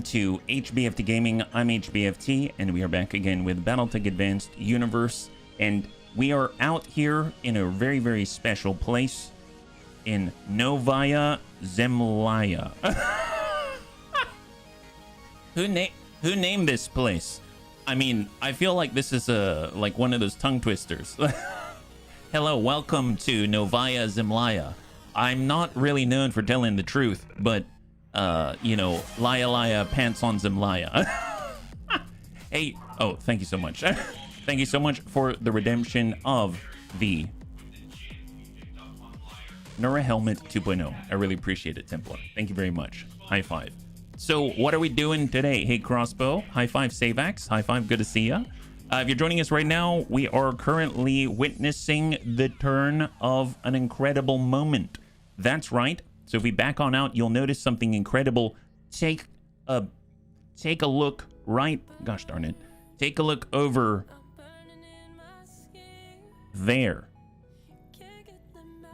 welcome to HBFT Gaming. I'm HBFT, and we are back again with Battletech Advanced Universe. And we are out here in a very, very special place in Novaya Zemlya. Who named this place? I mean, I feel like this is like one of those tongue twisters. Hello, welcome to Novaya Zemlya. I'm not really known for telling the truth, but you know, Laya pants on Zemlya. Hey, oh, thank you so much. Thank you so much for the redemption of the Nura Helmet 2.0. I really appreciate it, Templar. Thank you very much. High five. So what are we doing today? Hey, Crossbow. High five, Savax. High five. Good to see ya. If you're joining us right now, we are currently witnessing the turn of an incredible moment. That's right. So if we back on out, you'll notice something incredible. Take a look right. Gosh darn it. Take a look over there.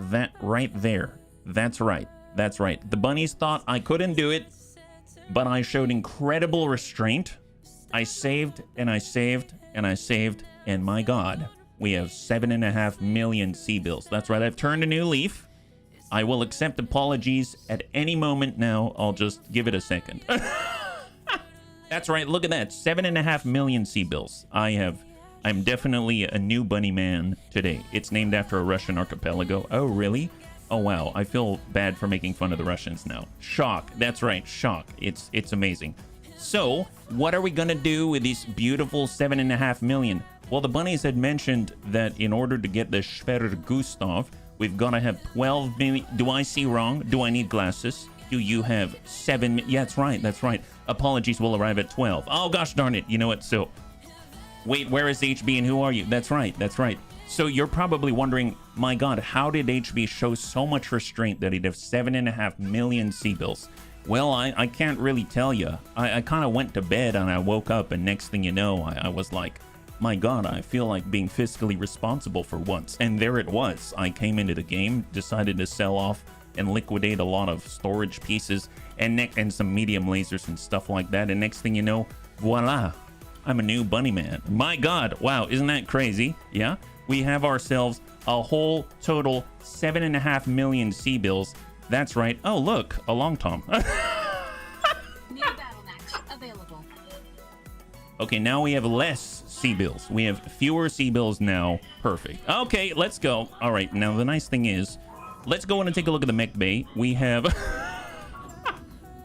That right there. That's right. That's right. The bunnies thought I couldn't do it, but I showed incredible restraint. I saved and I saved and I saved, and my God, we have 7.5 million C-bills. That's right. I've turned a new leaf. I will accept apologies at any moment now. I'll just give it a second. That's right. Look at that. 7.5 million C-bills. I'm definitely a new bunny man today. It's named after a Russian archipelago. Oh, really? Oh, wow. I feel bad for making fun of the Russians now. Shock. That's right. Shock. It's amazing. So what are we going to do with these beautiful 7.5 million? Well, the bunnies had mentioned that in order to get the Schwer Gustav, we've got to have 12 million. Do I see wrong? Do I need glasses? Do you have 7? Yeah, that's right. That's right. Apologies will arrive at 12. Oh, gosh darn it. You know what? So, wait, where is HB and who are you? That's right. That's right. So you're probably wondering, my God, how did HB show so much restraint that he'd have 7.5 million C-bills? Well, I can't really tell you. I kind of went to bed and I woke up, and next thing you know, I was like, my God, I feel like being fiscally responsible for once. And there it was. I came into the game, decided to sell off and liquidate a lot of storage pieces and some medium lasers and stuff like that. And next thing you know, voila, I'm a new bunny man. My God, wow, isn't that crazy? Yeah, we have ourselves a whole total 7.5 million C-bills. That's right. Oh, look, a long tom. New battle match available. Okay, now we have less C-bills. We have fewer C-bills now. Perfect. Okay, let's go. All right, now the nice thing is, let's go in and take a look at the mech bay. We have...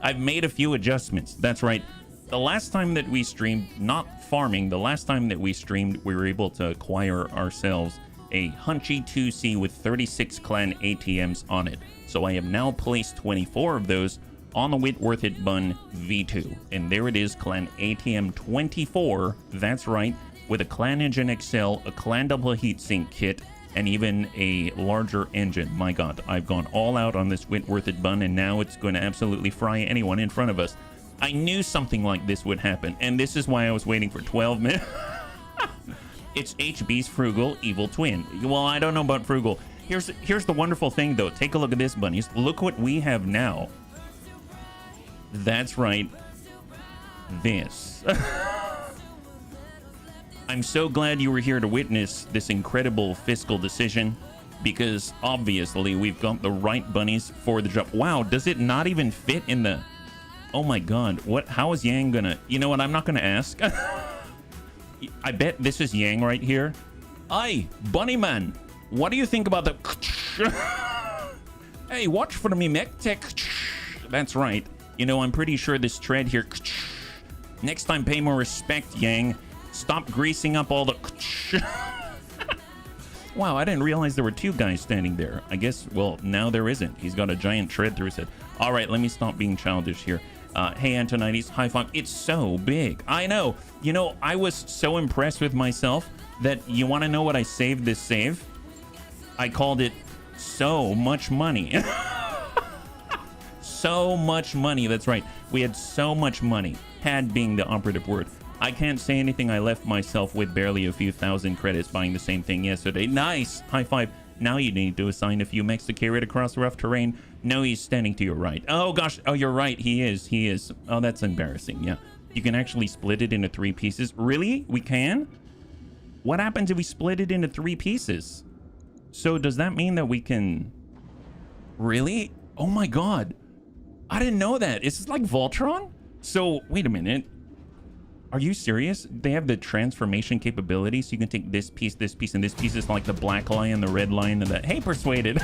I've made a few adjustments. That's right. The last time that we streamed, not farming, the last time that we streamed, we were able to acquire ourselves a Hunchy 2C with 36 clan ATMs on it. So I have now placed 24 of those on the Whitworth It Bun V2. And there it is, clan ATM 24. That's right. With a clan engine XL, a clan double heatsink kit, and even a larger engine. My God, I've gone all out on this Whitworth It Bun, and now it's going to absolutely fry anyone in front of us. I knew something like this would happen, and this is why I was waiting for 12 minutes. It's HB's frugal evil twin. Well, I don't know about frugal. Here's the wonderful thing, though. Take a look at this, bunnies. Look what we have now. That's right. This. I'm so glad you were here to witness this incredible fiscal decision, because obviously we've got the right bunnies for the job. Wow, does it not even fit in the... Oh my God, what? How is Yang gonna... You know what, I'm not gonna ask. I bet this is Yang right here. Aye, bunny man, what do you think about the... Hey, watch for me, mech tech. That's right. You know, I'm pretty sure this tread here... Next time, pay more respect, Yang. Stop greasing up all the... Wow, I didn't realize there were two guys standing there. I guess, well, now there isn't. He's got a giant tread through his head. All right, let me stop being childish here. Hey, Antonides, high five. It's so big. I know. You know, I was so impressed with myself that you want to know what I saved this save? I called it so much money. So much money. That's right. We had so much money. Had being the operative word. I can't say anything. I left myself with barely a few thousand credits buying the same thing yesterday. Nice. High five. Now you need to assign a few mechs to carry it across rough terrain. No, he's standing to your right. Oh gosh, oh you're right, he is. Oh, that's embarrassing, yeah. You can actually split it into 3 pieces. Really? We can? What happens if we split it into 3 pieces? So does that mean that we can... Really? Oh my god. I didn't know that. Is this like Voltron? So, wait a minute. Are you serious? They have the transformation capability, so you can take this piece, and this piece is like the black lion, the red lion, and the... Hey, Persuaded!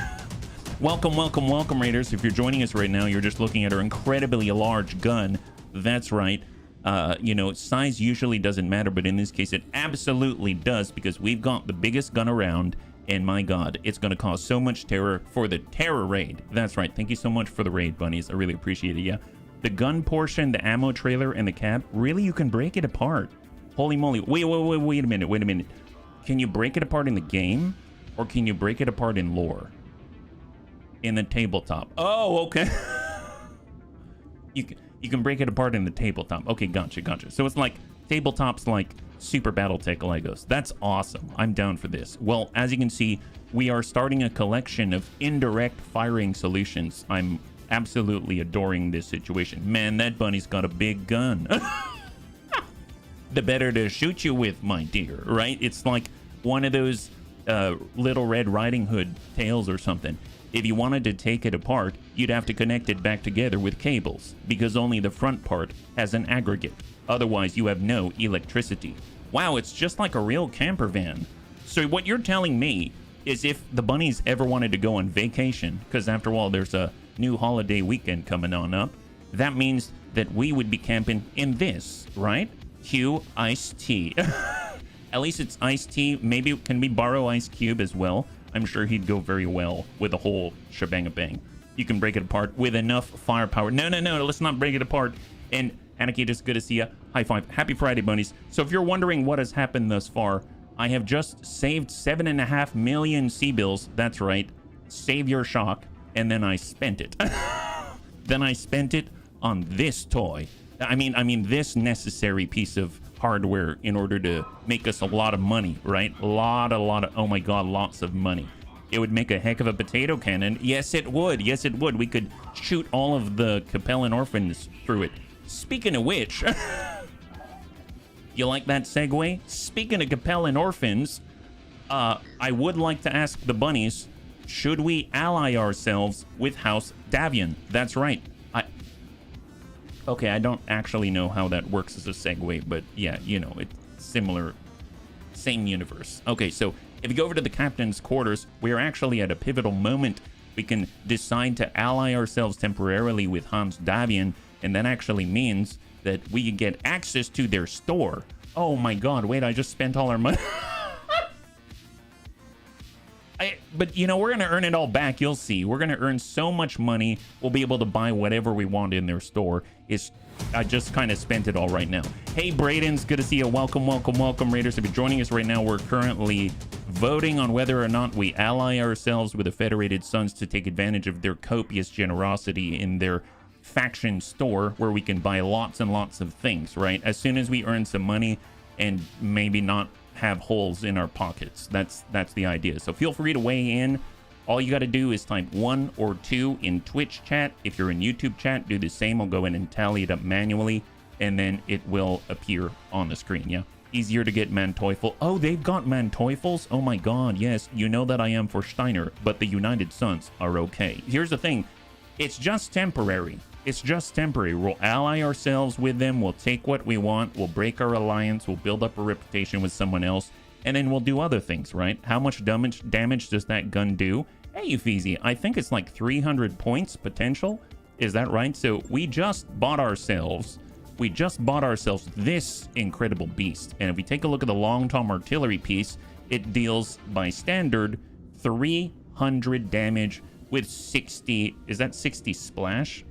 Welcome, welcome, welcome, Raiders. If you're joining us right now, you're just looking at our incredibly large gun. That's right. You know, size usually doesn't matter, but in this case, it absolutely does, because we've got the biggest gun around, and my god, it's going to cause so much terror for the terror raid. That's right. Thank you so much for the raid, bunnies. I really appreciate it, yeah. The gun portion, the ammo trailer, and the cab, really, you can break it apart. Holy moly. Wait a minute. Can you break it apart in the game, or can you break it apart in lore? In the tabletop. Oh, okay. You can break it apart in the tabletop. Okay, gotcha. So it's like tabletops like Super Battletech Legos. That's awesome. I'm down for this. Well, as you can see, we are starting a collection of indirect firing solutions. I'm absolutely adoring this situation. Man, that bunny's got a big gun. The better to shoot you with, my dear, right? It's like one of those Little Red Riding Hood tales or something. If you wanted to take it apart, you'd have to connect it back together with cables, because only the front part has an aggregate. Otherwise, you have no electricity. Wow, it's just like a real camper van. So what you're telling me is if the bunnies ever wanted to go on vacation, because after all, there's a new holiday weekend coming on up, that means that we would be camping in this, right? Q iced tea. At least it's iced tea. Maybe can we borrow Ice Cube as well? I'm sure he'd go very well with the whole shebang-a-bang. You can break it apart with enough firepower. No, let's not break it apart. And Anarchy, it's good to see you. High five. Happy Friday, bunnies. So if you're wondering what has happened thus far, I have just saved 7.5 million C-bills. That's right. Save your shock. And then I spent it. Then I spent it on this toy. I mean this necessary piece of hardware in order to make us a lot of money, right? A lot of, oh my god, lots of money. It would make a heck of a potato cannon. Yes, it would. Yes, it would. We could shoot all of the Capellan orphans through it. Speaking of which, you like that segue? Speaking of Capellan orphans, I would like to ask the bunnies, should we ally ourselves with House Davian? That's right. Okay, I don't actually know how that works as a segue, but yeah, you know, it's similar, same universe. Okay, so if you go over to the captain's quarters, we're actually at a pivotal moment. We can decide to ally ourselves temporarily with Hans Davian, and that actually means that we can get access to their store. Oh my god, wait, I just spent all our money. But, you know, we're going to earn it all back. You'll see. We're going to earn so much money. We'll be able to buy whatever we want in their store. I just kind of spent it all right now. Hey, Braden's good to see you. Welcome, Raiders. If you're joining us right now, we're currently voting on whether or not we ally ourselves with the Federated Sons to take advantage of their copious generosity in their faction store, where we can buy lots and lots of things, right? As soon as we earn some money and maybe not have holes in our pockets. That's the idea. So feel free to weigh in. All you got to do is type 1 or 2 in Twitch chat. If you're in YouTube chat, do the same. I'll go in and tally it up manually, and then it will appear on the screen. Yeah, easier to get Manteuffel. Oh, they've got Manteuffels. Oh my god, yes. You know that I am for Steiner, but the United Sons are okay. Here's the thing, it's just temporary. It's just temporary. We'll ally ourselves with them. We'll take what we want. We'll break our alliance. We'll build up a reputation with someone else. And then we'll do other things, right? How much damage does that gun do? Hey, Eufeezy, I think it's like 300 points potential. Is that right? So we just bought ourselves this incredible beast. And if we take a look at the long-tom artillery piece, it deals by standard 300 damage with 60... Is that 60 splash?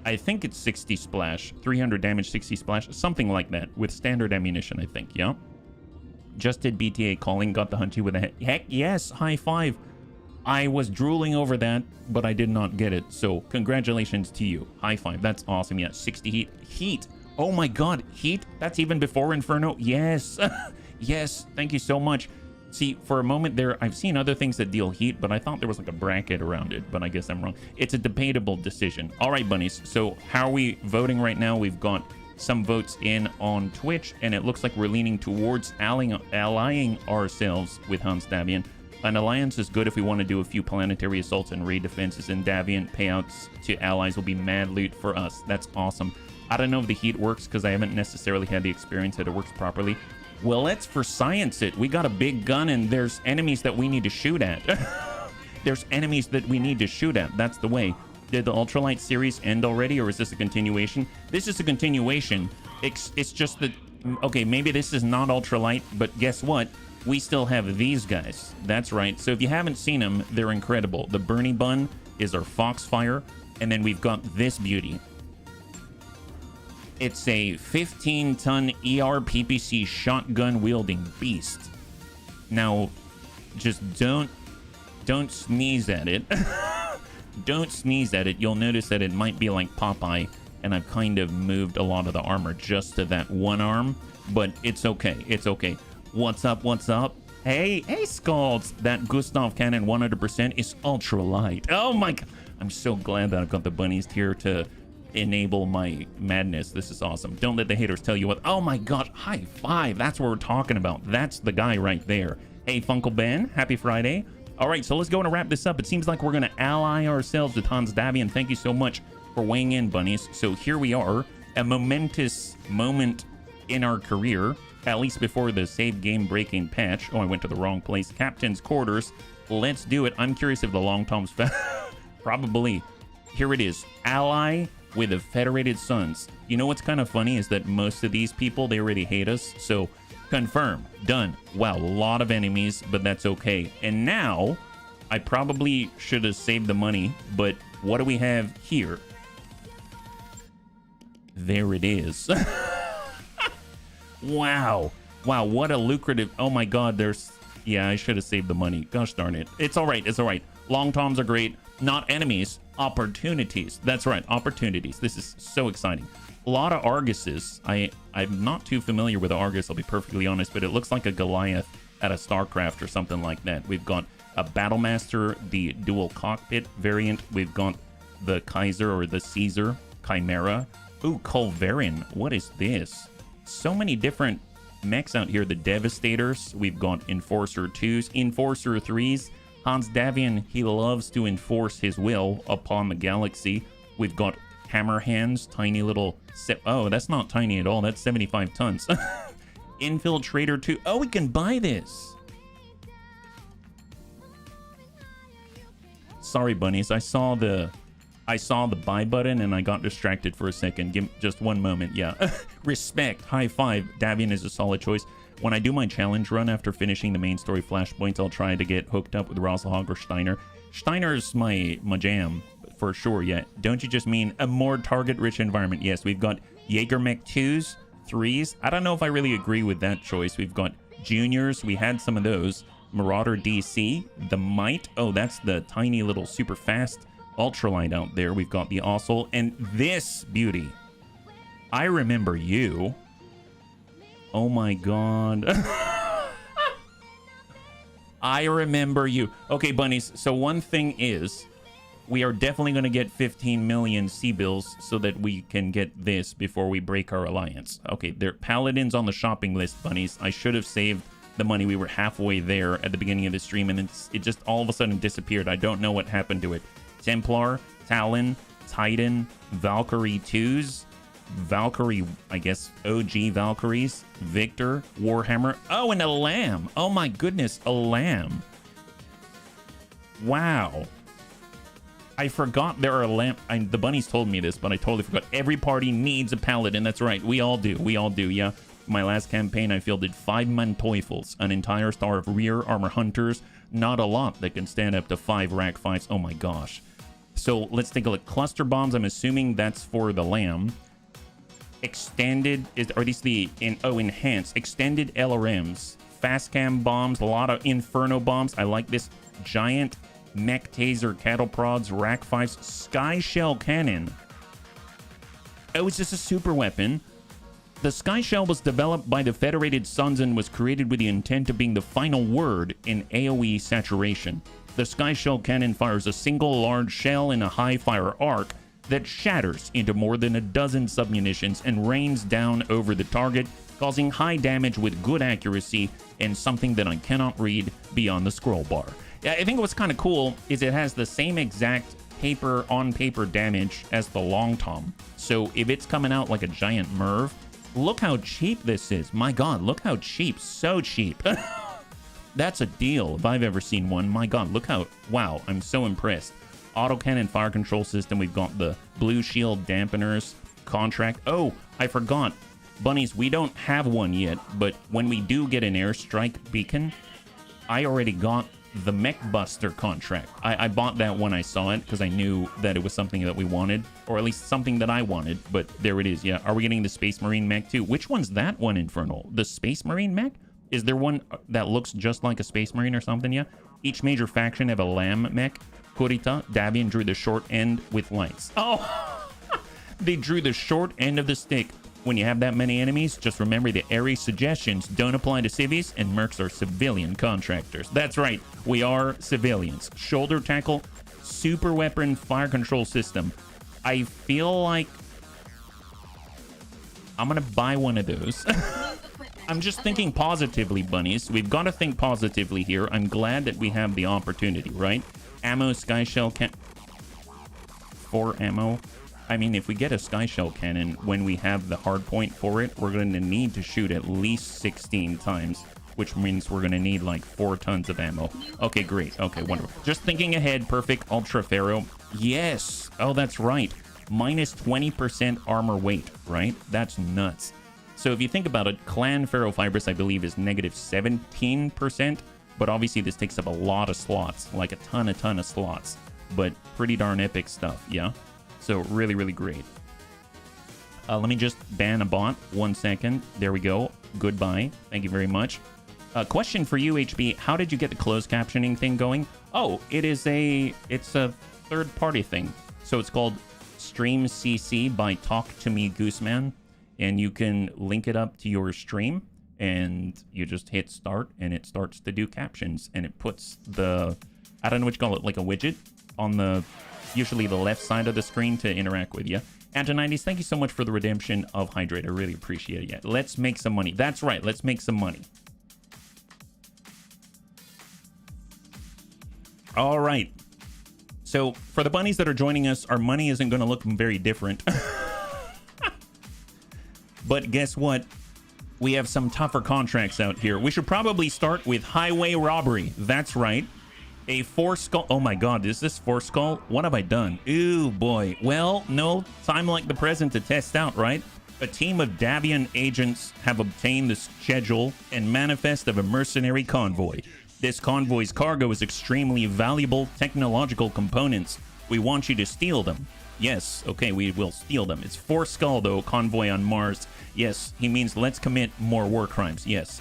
I think it's 60 splash, 300 damage, 60 splash, something like that, with standard ammunition, I think, yeah? Just did BTA calling, got the Hunchy with a heck yes, high five. I was drooling over that, but I did not get it, so congratulations to you. High five, that's awesome, yeah, 60 heat. Heat, oh my god, heat? That's even before Inferno? Yes, yes, thank you so much. See, for a moment there, I've seen other things that deal heat, but I thought there was like a bracket around it, but I guess I'm wrong. It's a debatable decision. All right, bunnies. So how are we voting right now? We've got some votes in on Twitch, and it looks like we're leaning towards allying ourselves with Hans Davian. An alliance is good if we want to do a few planetary assaults and raid defenses, and Davian payouts to allies will be mad loot for us. That's awesome. I don't know if the heat works because I haven't necessarily had the experience that it works properly. Well, let's for science it. We got a big gun and there's enemies that we need to shoot at. There's enemies that we need to shoot at. That's the way. Did the Ultralight series end already, or is this a continuation? This is a continuation. It's just that, okay, maybe this is not Ultralight, but guess what? We still have these guys. That's right. So if you haven't seen them, they're incredible. The Bernie Bun is our Foxfire, and then we've got this beauty. It's a 15-ton ER PPC shotgun-wielding beast. Now, just don't sneeze at it. Don't sneeze at it. You'll notice that it might be like Popeye, and I've kind of moved a lot of the armor just to that one arm, but it's okay. It's okay. What's up? What's up? Hey, Scalds. That Gustav cannon 100% is ultralight. Oh my god. I'm so glad that I've got the bunnies here to enable my madness. This is awesome. Don't let the haters tell you what. Oh my god, high five. That's what we're talking about. That's the guy right there. Hey, Funkle Ben, happy Friday. All right, so let's go and wrap this up. It seems like we're going to ally ourselves with Hans Davian. Thank you so much for weighing in, bunnies. So here we are, a momentous moment in our career, at least before the save game breaking patch. Oh, I went to the wrong place. Captain's quarters. Let's do it. I'm curious if the long toms probably. Here it is. Ally with the Federated Sons. You know what's kind of funny is that most of these people, they already hate us. So confirm. Done. Wow, a lot of enemies, but that's okay. And now, I probably should have saved the money, but what do we have here? There it is. Wow. Wow, what a lucrative... Oh my god, there's... Yeah, I should have saved the money. Gosh darn it. It's all right. It's all right. Long toms are great. Not enemies. Opportunities. That's right. Opportunities. This is so exciting. A lot of Arguses. I'm not too familiar with the Argus, I'll be perfectly honest, but it looks like a Goliath at a StarCraft or something like that. We've got a Battlemaster, the dual cockpit variant. We've got the Kaiser or the Caesar Chimera. Ooh, Culverin. What is this? So many different mechs out here. The Devastators. We've got Enforcer 2s, Enforcer 3s. Hans Davian, he loves to enforce his will upon the galaxy. We've got Hammer Hands, tiny little... Oh, that's not tiny at all. That's 75 tons. Infiltrator 2. Oh, we can buy this. Sorry, bunnies. I saw the buy button and I got distracted for a second. Give just one moment. Yeah. Respect. High five. Davian is a solid choice. When I do my challenge run after finishing the main story flashpoints, I'll try to get hooked up with Rosselhog or Steiner. Steiner's my jam, for sure, yeah. Don't you just mean a more target-rich environment? Yes, we've got Jaegermech 2s, 3s. I don't know if I really agree with that choice. We've got Juniors. We had some of those. Marauder DC. The Might. Oh, that's the tiny little super fast Ultralight out there. We've got the Ossel. And this beauty. I remember you. Oh my god. I remember you. Okay, bunnies. So one thing is, we are definitely going to get 15 million C-bills so that we can get this before we break our alliance. Okay, they're paladins on the shopping list, bunnies. I should have saved the money. We were halfway there at the beginning of the stream, and it just all of a sudden disappeared. I don't know what happened to it. Templar, Talon, Titan, Valkyrie 2s, Valkyrie, I guess, OG Valkyries, Victor, Warhammer. Oh, and a lamb. Oh my goodness, a lamb. Wow. I forgot there are a lamb. The bunnies told me this, but I totally forgot. Every party needs a paladin. That's right. We all do. We all do, yeah. My last campaign, I fielded 5 Manteufels, an entire star of rear armor hunters. Not a lot that can stand up to 5 rack 5s. Oh my gosh. So let's take a look. Cluster bombs, I'm assuming that's for the lamb. Extended, are these the, enhanced. Extended LRMs. Fast cam bombs, a lot of inferno bombs. I like this. Giant mech taser cattle prods, rack 5s, sky shell cannon. Oh, it's just a super weapon. The Sky Shell was developed by the Federated Suns and was created with the intent of being the final word in AoE saturation. The Sky Shell cannon fires a single large shell in a high fire arc that shatters into more than a dozen submunitions and rains down over the target, causing high damage with good accuracy and something that I cannot read beyond the scroll bar. Yeah, I think what's kind of cool is it has the same exact paper damage as the Long Tom. So if it's coming out like a giant Merv, look how cheap this is. My God, look how cheap. So cheap. That's a deal if I've ever seen one. My God, look how... Wow, I'm so impressed. Autocannon fire control system. We've got the blue shield dampeners contract. Oh, I forgot. Bunnies, we don't have one yet, but when we do get an airstrike beacon, I already got the Mech Buster contract. I bought that when I saw it because I knew that it was something that we wanted, or at least something that I wanted, but there it is. Yeah, are we getting the Space Marine mech too? Which one's that one, Infernal? The Space Marine mech? Is there one that looks just like a Space Marine or something? Yeah. Each major faction have a Lamb mech. Kurita, Dabian drew the short end with lights. Oh, they drew the short end of the stick. When you have that many enemies, just remember the airy suggestions don't apply to civvies, and mercs are civilian contractors. That's right, we are civilians. Shoulder tackle, super weapon fire control system. I feel like I'm gonna buy one of those. I'm just thinking positively, bunnies. We've got to think positively here. I'm glad that we have the opportunity, right? Ammo, Sky Shell can... 4 ammo. I mean, if we get a Sky Shell cannon when we have the hard point for it, we're going to need to shoot at least 16 times, which means we're going to need like 4 tons of ammo. Okay, great. Okay, wonderful. Just thinking ahead. Perfect. Ultra Pharaoh. Yes. Oh, that's right. Minus 20% armor weight, right? That's nuts. So if you think about it, Clan Pharaoh Fibrous, I believe, is negative 17%. But obviously, this takes up a lot of slots, like a ton of slots. But pretty darn epic stuff, yeah? So really, really great. Let me just ban a bot. 1 second. There we go. Goodbye. Thank you very much. Question for you, HB. How did you get the closed captioning thing going? Oh, it's a third-party thing. So it's called Stream CC by Talk to Me Gooseman. And you can link it up to your stream. And you just hit start, and it starts to do captions. And it puts the... I don't know what you call it, like a widget on the... usually the left side of the screen to interact with you. Antonides, thank you so much for the redemption of Hydrate. I really appreciate it. Yeah, let's make some money. That's right. Let's make some money. All right. So for the bunnies that are joining us, our money isn't going to look very different. But guess what? We have some tougher contracts out here. We should probably start with highway robbery. That's right. A 4 skull. Oh my God, is this 4 skull? What have I done? Ooh, boy. Well, no time like the present to test out, right? A team of Davian agents have obtained the schedule and manifest of a mercenary convoy. This convoy's cargo is extremely valuable technological components. We want you to steal them. Yes, okay, we will steal them. It's 4 skull, though, convoy on Mars. Yes, he means let's commit more war crimes. Yes.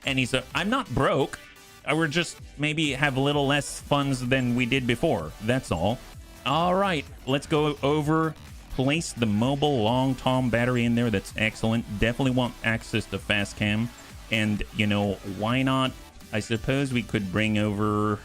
And he's I'm not broke. We're just maybe have a little less funds than we did before. That's all. All right, let's go over. Place the mobile long Tom battery in there. That's excellent. Definitely want access to fast cam. And, you know, why not? I suppose we could bring over...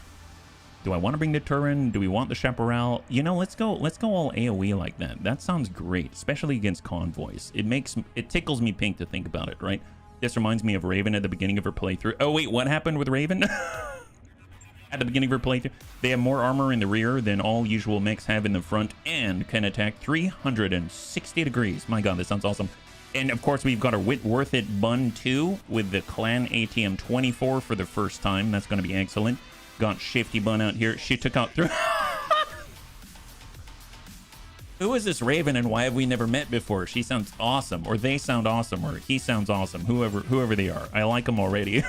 Do I want to bring the Turin? Do we want the Chaparral? You know, let's go all AoE like that. That sounds great, especially against convoys. It tickles me pink to think about it, right? This reminds me of Raven at the beginning of her playthrough. Oh, wait, what happened with Raven? At the beginning of her playthrough, they have more armor in the rear than all usual mechs have in the front and can attack 360 degrees. My God, this sounds awesome. And, of course, we've got our Worth It Bun, too, with the Clan ATM 24 for the first time. That's going to be excellent. Got Shifty Bun out here. She took out... Who is this Raven and why have we never met before? She sounds awesome, or they sound awesome, or he sounds awesome, whoever they are. I like them already.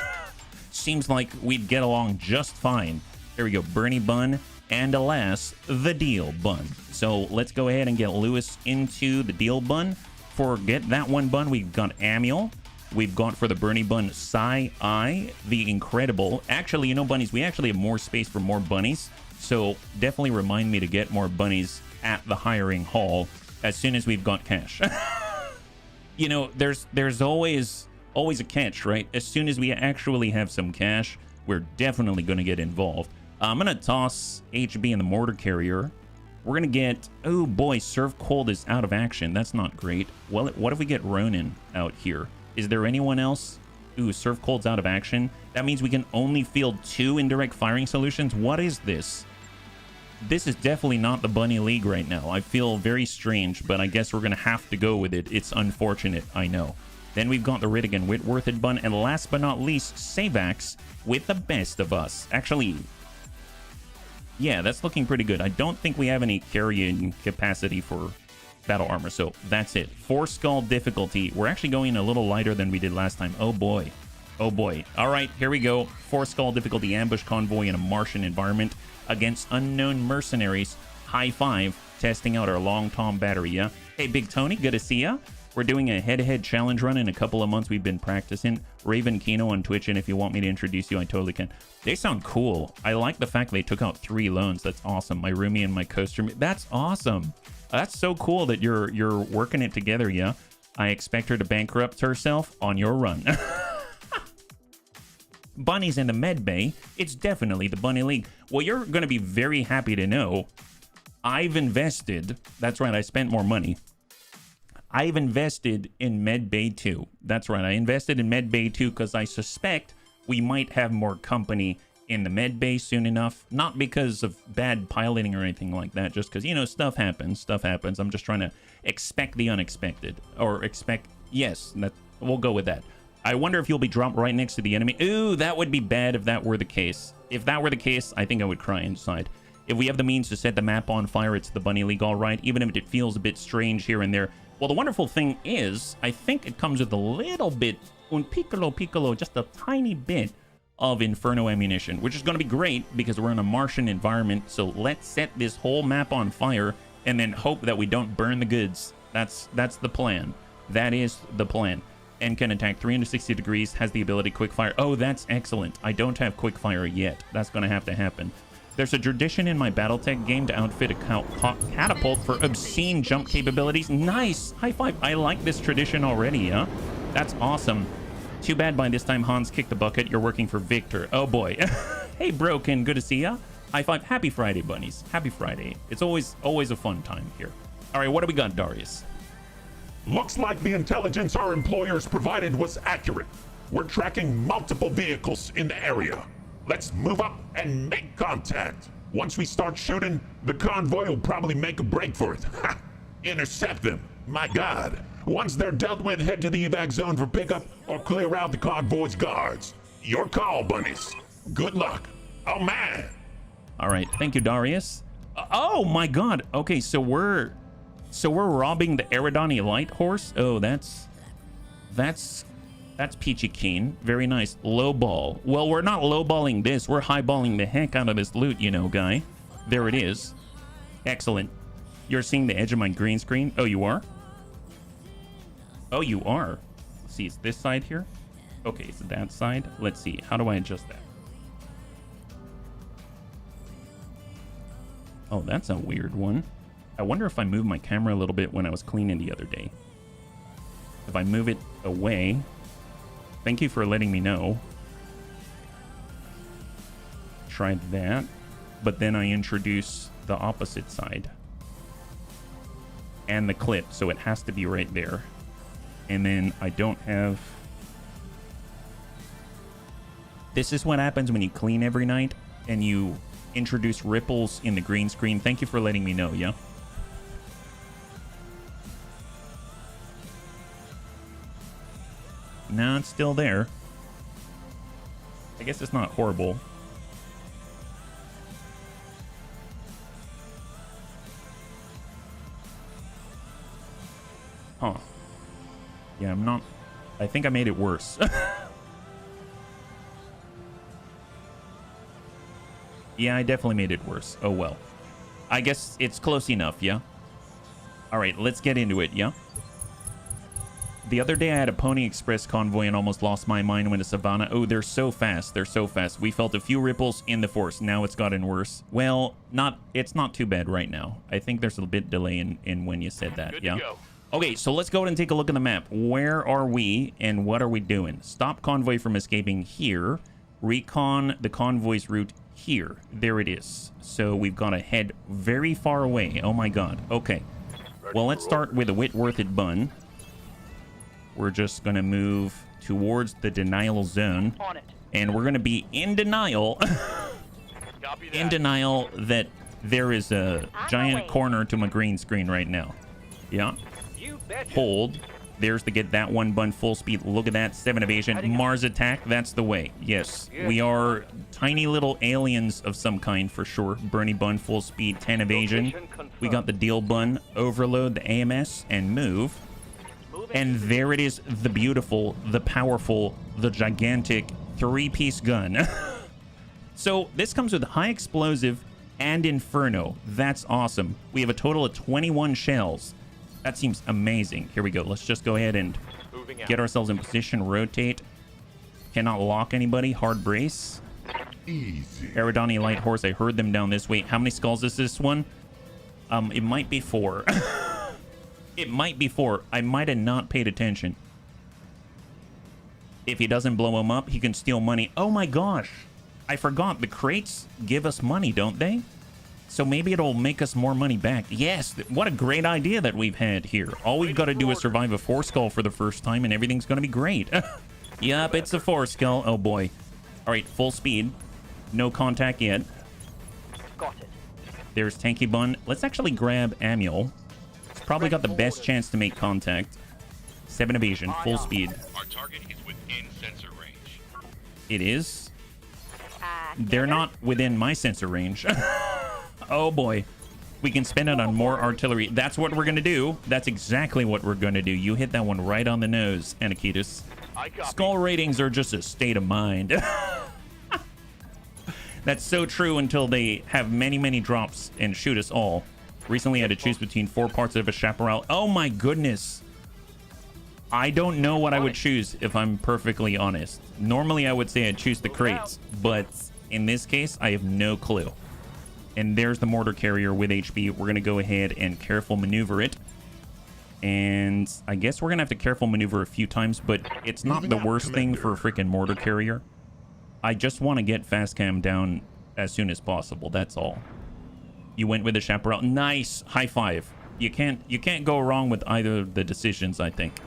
Seems like we'd get along just fine. There we go, Bernie Bun, and alas, the Deal Bun. So let's go ahead and get Lewis into the Deal Bun. Forget that one bun, we've got Amiel. We've got for the Bernie Bun, Sai, the Incredible. Actually, you know, bunnies, we actually have more space for more bunnies. So definitely remind me to get more bunnies at the hiring hall as soon as we've got cash. you know, there's always a catch, right? As soon as we actually have some cash, we're definitely going to get involved. I'm going to toss HB in the mortar carrier. We're going to get, oh boy, Surf Cold is out of action. That's not great. Well, what if we get Ronin out here? Is there anyone else? Ooh, Surf Cold's out of action. That means we can only field 2 indirect firing solutions. What is this? This is definitely not the Bunny League right now. I feel very strange, but I guess we're going to have to go with it. It's unfortunate, I know. Then we've got the Riddigan Whitworth Bun, and last but not least, Savax with the best of us. Actually, yeah, that's looking pretty good. I don't think we have any carrying capacity for battle armor, so that's it. 4 skull difficulty. We're actually going a little lighter than we did last time. Oh boy. Oh boy. All right, here we go. 4 skull difficulty ambush convoy in a Martian environment against unknown mercenaries. High five, testing out our long Tom battery, yeah? Hey, Big Tony, good to see ya. We're doing a head-to-head challenge run in a couple of months. We've been practicing. Raven Kino on Twitch, and if you want me to introduce you, I totally can. They sound cool. I like the fact they took out 3 loans. That's awesome. My roomie and my coaster. That's awesome. That's so cool that you're working it together, yeah? I expect her to bankrupt herself on your run. Bunny's in the med bay. It's definitely the Bunny League. Well, you're going to be very happy to know I've invested. That's right, I spent more money. I've invested in Med Bay 2. That's right, I invested in Med Bay 2 because I suspect we might have more company in the Med Bay soon enough. Not because of bad piloting or anything like that, just because, you know, stuff happens. Stuff happens. I'm just trying to expect the unexpected. Or expect, yes, we'll go with that. I wonder if you'll be dropped right next to the enemy. Ooh, that would be bad if that were the case. If that were the case, I think I would cry inside. If we have the means to set the map on fire, it's the Bunny League, all right, even if it feels a bit strange here and there. Well, the wonderful thing is, I think it comes with a little bit, un piccolo, just a tiny bit of Inferno ammunition, which is going to be great because we're in a Martian environment. So let's set this whole map on fire and then hope that we don't burn the goods. That's the plan. That is the plan. And can attack 360 degrees, has the ability quick fire. Oh, that's excellent. I don't have quick fire yet. That's going to have to happen. There's a tradition in my Battletech game to outfit a catapult for obscene jump capabilities. Nice! High five. I like this tradition already, huh? That's awesome. Too bad by this time Hans kicked the bucket. You're working for Victor. Oh boy. Hey, Broken. Good to see ya. High five. Happy Friday, bunnies. Happy Friday. It's always a fun time here. All right, what do we got, Darius? Looks like the intelligence our employers provided was accurate. We're tracking multiple vehicles in the area. Let's move up and make contact. Once we start shooting, the convoy will probably make a break for it. Ha! Intercept them. My God. Once they're dealt with, head to the evac zone for pickup or clear out the convoy's guards. Your call, bunnies. Good luck. Oh, man. All right. Thank you, Darius. Oh, my God. Okay, so we're robbing the Eridani Light Horse. Oh, that's peachy keen. Very nice. Lowball. Well, we're not lowballing this. We're highballing the heck out of this loot, you know, guy. There it is. Excellent. You're seeing the edge of my green screen? Oh, you are? Oh, you are. Let's see, it's this side here? Okay, it's that side. Let's see. How do I adjust that? Oh, that's a weird one. I wonder if I moved my camera a little bit when I was cleaning the other day. If I move it away... Thank you for letting me know. Tried that, but then I introduce the opposite side. And the clip, so it has to be right there. And then I don't have... This is what happens when you clean every night and you introduce ripples in the green screen. Thank you for letting me know, yeah? No, it's still there. I guess it's not horrible. Huh. Yeah, I'm not... I think I made it worse. Yeah, I definitely made it worse. Oh, well. I guess it's close enough, yeah? Alright, let's get into it, yeah? The other day I had a Pony Express convoy and almost lost my mind when a Savannah... Oh, they're so fast. They're so fast. We felt a few ripples in the force. Now it's gotten worse. Well, it's not too bad right now. I think there's a bit delay in when you said that, Good yeah? to go. Okay, so let's go ahead and take a look at the map. Where are we and what are we doing? Stop convoy from escaping here. Recon the convoy's route here. There it is. So we've got to head very far away. Oh my god. Okay. Well, let's start with a Whitworth bun. We're just going to move towards the denial zone. And we're going to be in denial. In denial that there is a giant corner to my green screen right now. Yeah. Hold. There's the get that one bun full speed. Look at that. 7 evasion. Mars attack. That's the way. Yes. We are tiny little aliens of some kind for sure. Bernie bun full speed. 10 evasion. We got the deal bun. Overload the AMS and move. And there it is. The beautiful, the powerful, the gigantic 3-piece gun. So this comes with high explosive and inferno. That's awesome. We have a total of 21 shells. That seems amazing. Here we go. Let's just go ahead and get ourselves in position. Rotate. Cannot lock anybody. Hard brace. Easy. Aerodani light horse. I heard them down this way. How many skulls is this one? It might be 4. It might be 4. I might have not paid attention. If he doesn't blow him up, he can steal money. Oh my gosh. I forgot. The crates give us money, don't they? So maybe it'll make us more money back. Yes, what a great idea that we've had here. All we've got to do is survive a 4 skull for the first time and everything's going to be great. Yup, it's a 4 skull. Oh boy. All right, full speed. No contact yet. Got it. There's Tanky Bun. Let's actually grab Manuel. It's probably got the best chance to make contact. 7 evasion, full speed. Our target is within sensor range. It is. They're not within my sensor range. Oh boy. We can spend it on more artillery. That's what we're going to do. That's exactly what we're going to do. You hit that one right on the nose, Anakitis. Skull ratings are just a state of mind. That's so true until they have many, many drops and shoot us all. Recently I had to choose between 4 parts of a chaparral. Oh my goodness. I don't know what I would choose if I'm perfectly honest. Normally I would say I'd choose the crates, but in this case I have no clue. And there's the mortar carrier with HP. We're going to go ahead and careful maneuver it. And I guess we're going to have to careful maneuver a few times, but it's not the worst thing for a freaking mortar carrier. I just want to get fast cam down as soon as possible. That's all. You went with the chaparral. Nice. High five. You can't go wrong with either of the decisions, I think.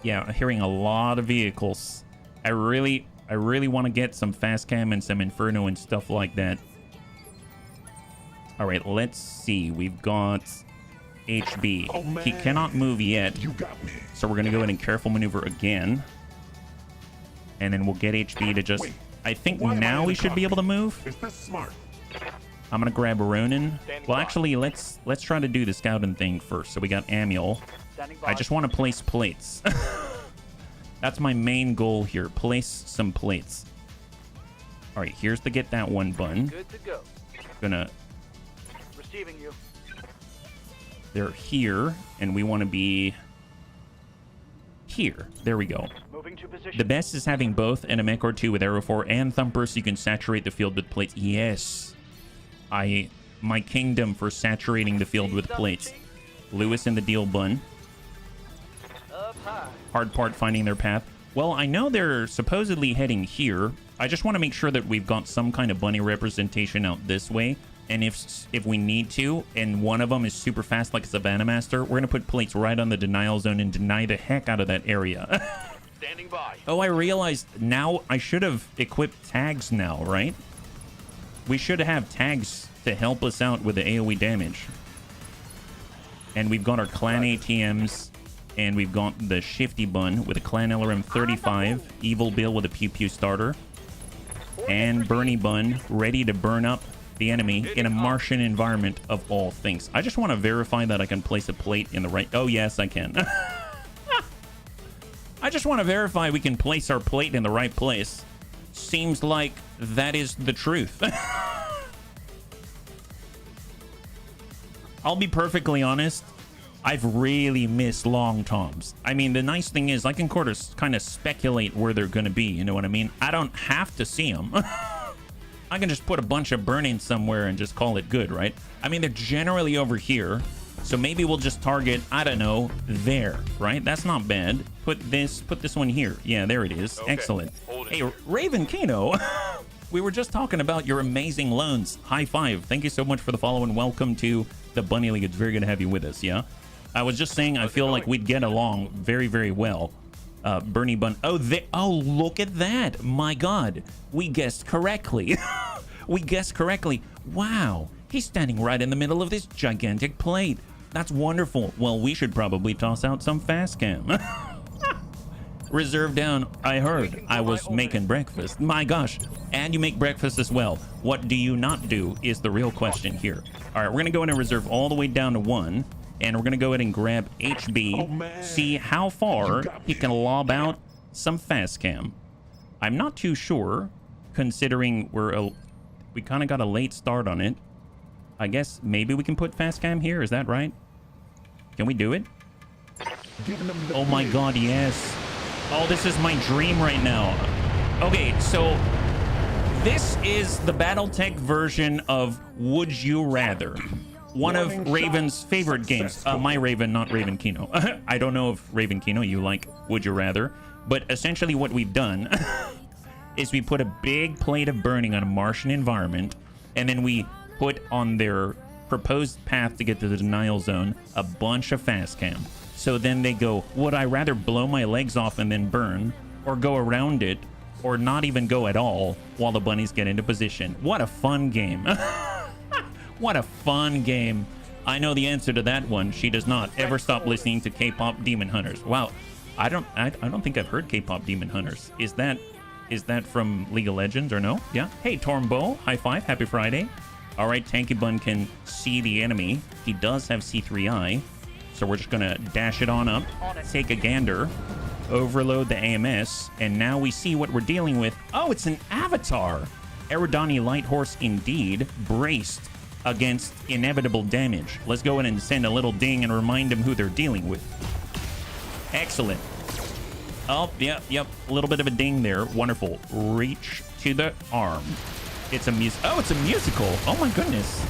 Yeah, I'm hearing a lot of vehicles. I really want to get some fast cam and some inferno and stuff like that. All right, let's see. We've got HB. Oh, man. He cannot move yet. You got me. So we're going to go ahead and careful maneuver again. And then we'll get HB to just... Wait, I think why am I now in we the should be able to move. Is this smart? I'm going to grab a Ronin. Well, actually, let's try to do the scouting thing first. So we got Amiel. I just want to place plates. That's my main goal here. Place some plates. All right, here's the get that one bun. Good to go. Gonna... Receiving you. They're here, and we want to be here. There we go. Moving to position. The best is having both and a mech or 2 with Arrow 4 and Thumper so you can saturate the field with plates. Yes. My kingdom for saturating the field with plates. Lewis in the deal bun. Up high. Hard part finding their path. Well, I know they're supposedly heading here. I just want to make sure that we've got some kind of bunny representation out this way. And if we need to, and one of them is super fast like a Savannah Master, we're going to put plates right on the denial zone and deny the heck out of that area. Standing by. Oh, I realized now I should have equipped tags now, right? We should have tags to help us out with the AoE damage. And we've got our clan ATMs, and we've got the Shifty Bun with a clan LRM 35, Evil Bill with a Pew Pew starter, and Bernie Bun ready to burn up the enemy in a Martian environment of all things. I just want to verify that I can place a plate in the right... Oh, yes, I can. I just want to verify we can place our plate in the right place. Seems like that is the truth. I'll be perfectly honest. I've really missed long toms. I mean, the nice thing is I can kind of speculate where they're going to be. You know what I mean? I don't have to see them. I can just put a bunch of burning somewhere and just call it good, right? I mean, they're generally over here. So maybe we'll just target, I don't know, there, right? That's not bad. Put this one here. Yeah, there it is. Okay. Excellent. Hold it. Hey, Raven Kano, we were just talking about your amazing loans. High five. Thank you so much for the follow and welcome to the Bunny League. It's very good to have you with us, yeah? I was just saying I feel like we'd get along very, very well. Bernie Bun. Oh, look at that. My God. We guessed correctly. We guessed correctly. Wow. He's standing right in the middle of this gigantic plate. That's wonderful. Well, we should probably toss out some fast cam. Reserve down. I heard I was making breakfast. My gosh. And you make breakfast as well. What do you not do is the real question here. All right, we're going to go in and reserve all the way down to 1. And we're going to go ahead and grab HB. See how far he can lob out some fast cam. I'm not too sure, considering we kind of got a late start on it. I guess maybe we can put fast cam here. Is that right? Can we do it? Oh my God, yes. Oh, this is my dream right now. Okay, so this is the Battletech version of Would You Rather. One of Raven's favorite games. My Raven, not Raven Kino. I don't know if Raven Kino you like Would You Rather, but essentially what we've done is we put a big plate of burning on a Martian environment, and then we put on their proposed path to get to the denial zone a bunch of fast cam. So then they go, would I rather blow my legs off and then burn, or go around it, or not even go at all while the bunnies get into position? What a fun game. What a fun game. I know the answer to that one. She does not ever stop listening to K-pop Demon Hunters. Wow. I don't think I've heard K-pop Demon Hunters. Is that from League of Legends or no? Yeah. Hey, Tormbo, high five. Happy Friday. All right, Tanky Bun can see the enemy. He does have C3I. So we're just going to dash it on up, take a gander, overload the AMS, and now we see what we're dealing with. Oh, it's an avatar. Eridani Light Horse indeed, braced against inevitable damage. Let's go in and send a little ding and remind them who they're dealing with. Excellent. Oh, yep. A little bit of a ding there. Wonderful. Reach to the arm. It's a musical. Oh my goodness.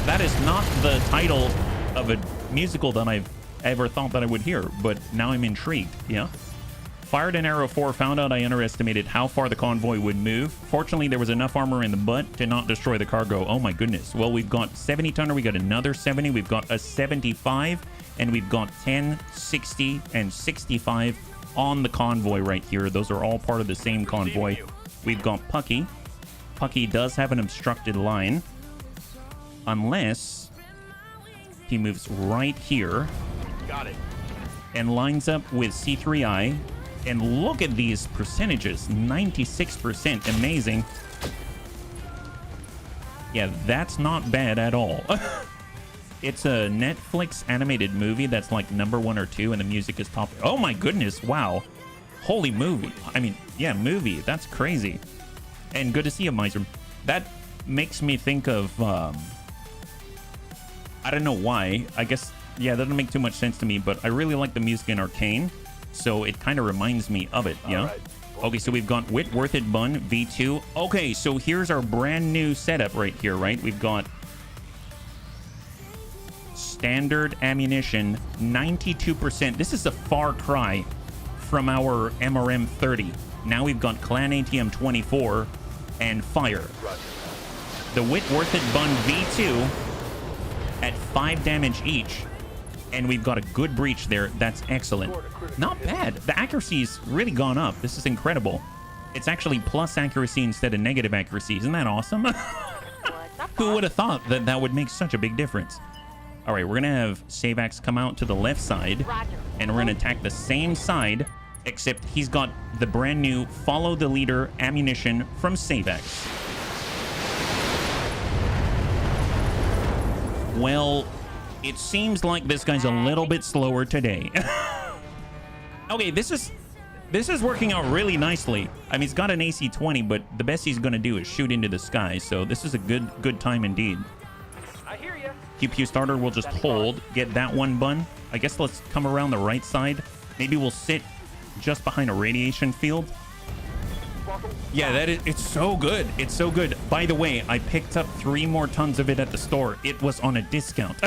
That is not the title of a musical that I've ever thought that I would hear, but now I'm intrigued. Yeah. Fired an arrow 4, found out I underestimated how far the convoy would move. Fortunately, there was enough armor in the butt to not destroy the cargo. Oh my goodness. Well, we've got 70 tonner, we got another 70, we've got a 75, and we've got 10, 60, and 65 on the convoy right here. Those are all part of the same convoy. We've got Pucky. Pucky does have an obstructed line, unless he moves right here. Got it. And lines up with C3I. And look at these percentages. 96%. Amazing. Yeah, that's not bad at all. It's a Netflix animated movie that's like #1 or 2, and the music is top. Oh my goodness. Wow. Holy movie. I mean, yeah, movie. That's crazy. And good to see you, Miser. That makes me think of... I don't know why. I guess... Yeah, that doesn't make too much sense to me, but I really like the music in Arcane, so it kind of reminds me of it, yeah? Right. Okay, so we've got Wit Worth It Bun, V2. Okay, so here's our brand new setup right here, right? We've got standard ammunition, 92%. This is a far cry from our MRM 30. Now we've got Clan ATM 24 and fire. Right. The Wit Worth It Bun V2 at 5 damage each. And we've got a good breach there. That's excellent. Not bad. The accuracy's really gone up. This is incredible. It's actually plus accuracy instead of negative accuracy. Isn't that awesome? Who would have thought that that would make such a big difference? All right, we're going to have Savax come out to the left side. And we're going to attack the same side, except he's got the brand new follow the leader ammunition from Savax. Well... It seems like this guy's a little bit slower today. Okay, this is working out really nicely. I mean, he's got an AC-20, but the best he's going to do is shoot into the sky. So this is a good time indeed. I hear you. QPU starter will just hold, get that one bun. I guess let's come around the right side. Maybe we'll sit just behind a radiation field. Yeah, it's so good. It's so good. By the way, I picked up 3 more tons of it at the store. It was on a discount.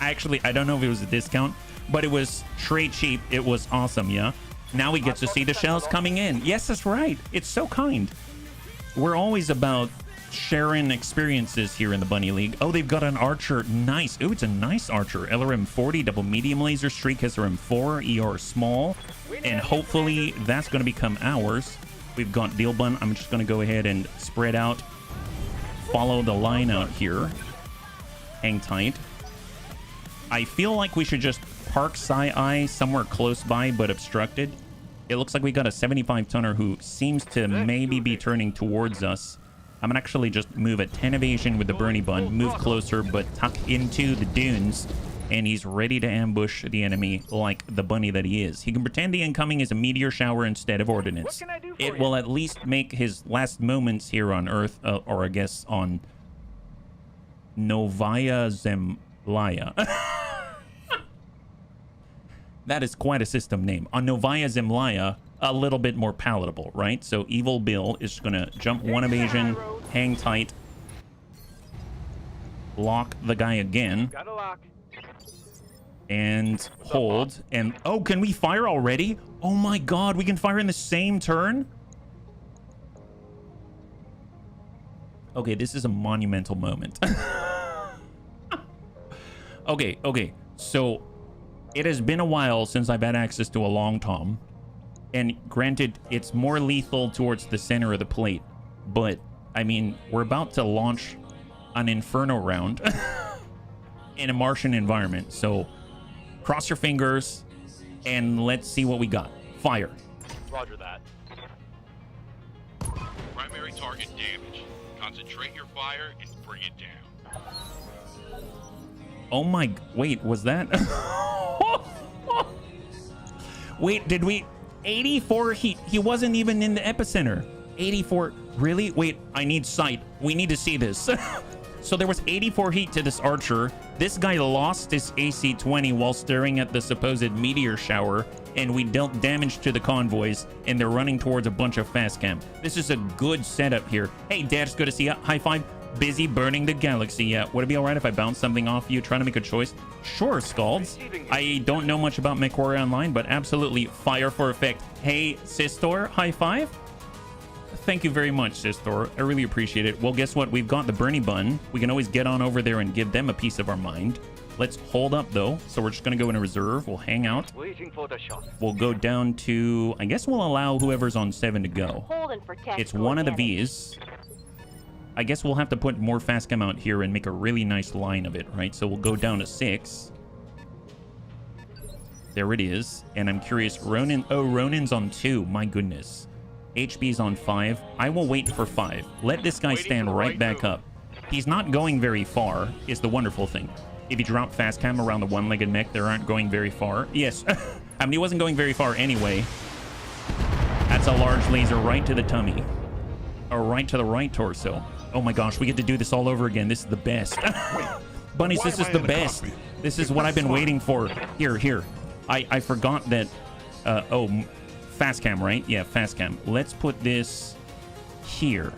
Actually, I don't know if it was a discount, but it was straight cheap. It was awesome, yeah? Now we get to see the shells coming in. Yes, that's right. It's so kind. We're always about sharing experiences here in the Bunny League. Oh, they've got an archer. Nice. Ooh, it's a nice archer. LRM 40, double medium laser streak, SRM 4, ER small. And hopefully that's going to become ours. We've got Deal Bun. I'm just going to go ahead and spread out. Follow the line out here. Hang tight. I feel like we should just park Sci-Eye somewhere close by but obstructed. It looks like we got a 75-tonner who seems to maybe be turning towards us. I'm gonna actually just move a 10 evasion with the Bernie Bun, move closer but tuck into the dunes, and he's ready to ambush the enemy like the bunny that he is. He can pretend the incoming is a meteor shower instead of ordnance. It will at least make his last moments here on Earth, or I guess on Novaya Zemlya. That is quite a system name. On Novaya Zemlya, a little bit more palatable, right? So Evil Bill is going to jump one evasion, hang tight, lock the guy again, and hold. And oh, can we fire already? Oh my god, we can fire in the same turn? Okay, this is a monumental moment. Okay, so it has been a while since I've had access to a Long Tom. And granted, it's more lethal towards the center of the plate. But, I mean, we're about to launch an Inferno round in a Martian environment. So, cross your fingers and let's see what we got. Fire. Roger that. Primary target damage. Concentrate your fire and bring it down. Oh my... Wait, was that... Wait, did we... 84 heat. He wasn't even in the epicenter. 84. Really? Wait, I need sight. We need to see this. So there was 84 heat to this archer. This guy lost his AC-20 while staring at the supposed meteor shower, and we dealt damage to the convoys, and they're running towards a bunch of fast cam. This is a good setup here. Hey, Dad, it's good to see ya. High five. Busy burning the galaxy. Yeah, would it be all right if I bounce something off you, trying to make a choice? Sure, Scalds. I don't know much about MechWarrior Online, but absolutely fire for effect. Hey, Sistor, high five. Thank you very much, Sistor. I really appreciate it. Well, guess what? We've got the Bernie Bun. We can always get on over there and give them a piece of our mind. Let's hold up, though. So we're just going to go into reserve. We'll hang out. Waiting for the shot. We'll go down to... I guess we'll allow whoever's on 7 to go. It's one of the V's. I guess we'll have to put more fast cam out here and make a really nice line of it, right? So we'll go down to 6. There it is. And I'm curious, Ronin... Oh, Ronin's on 2. My goodness. HB's on 5. I will wait for 5. Let this guy stand right back up. He's not going very far, is the wonderful thing. If you drop fast cam around the one-legged mech, they aren't going very far. Yes. I mean, he wasn't going very far anyway. That's a large laser right to the tummy. Or right to the right torso. Oh my gosh, we get to do this all over again. This is the best. Bunnies, this is the best. This is what I've been waiting for. Here. I forgot that... oh, fast cam, right? Yeah, fast cam. Let's put this here.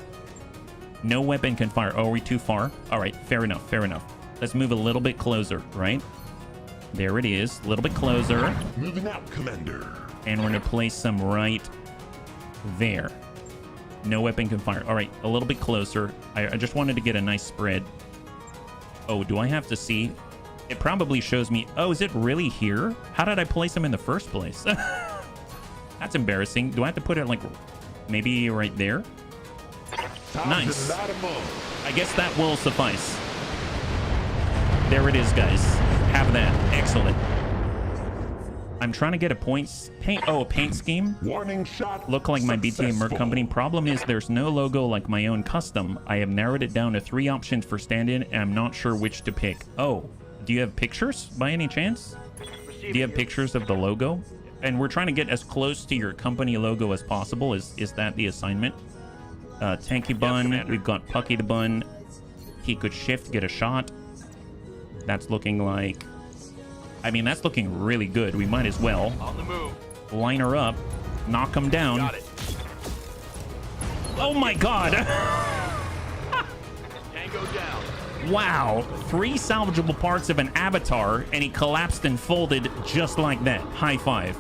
No weapon can fire. Oh, are we too far? All right, fair enough. Let's move a little bit closer, right? There it is. A little bit closer. Moving out, Commander. And we're going to place some right there. No weapon can fire. All right, a little bit closer. I just wanted to get a nice spread. Oh, do I have to see? It probably shows me. Oh, is it really here? How did I place them in the first place? That's embarrassing. Do I have to put it like maybe right there? Nice. I guess that will suffice. There it is, guys. Have that. Excellent. I'm trying to get a paint scheme. Warning shot. Look like my BTA Merc company. Problem is there's no logo like my own custom. I have narrowed it down to 3 options for stand-in, and I'm not sure which to pick. Oh, do you have pictures by any chance? Do you have pictures of the logo? And we're trying to get as close to your company logo as possible. Is that the assignment? Tanky Bun. Yes, we've got Pucky the Bun. He could shift, get a shot. That's looking like... I mean, that's looking really good. We might as well. On the move. Line her up. Knock him down. Got it. Oh my god! Tango down. Wow. 3 salvageable parts of an avatar, and he collapsed and folded just like that. High five.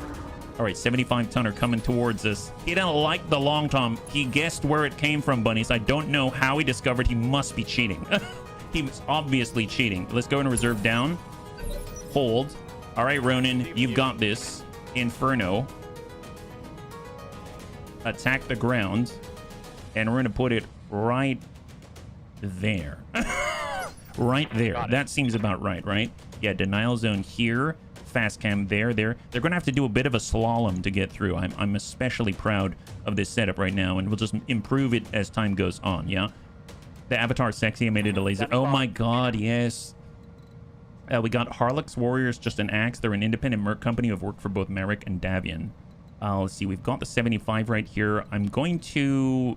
All right, 75-tonner coming towards us. He didn't like the long tom. He guessed where it came from, bunnies. I don't know how he discovered. He must be cheating. He was obviously cheating. Let's go into reserve down. Hold. All right, Ronin, you've got this. Inferno. Attack the ground. And we're going to put it right there. Right there. That seems about right? Yeah, denial zone here. Fast cam there. They're going to have to do a bit of a slalom to get through. I'm especially proud of this setup right now, and we'll just improve it as time goes on, yeah? The avatar sexy, I made it a laser. Oh my god, yes. We got Harlux Warriors, just an axe. They're an independent merc company who have worked for both Merrick and Davian. Let's see, we've got the 75 right here. I'm going to...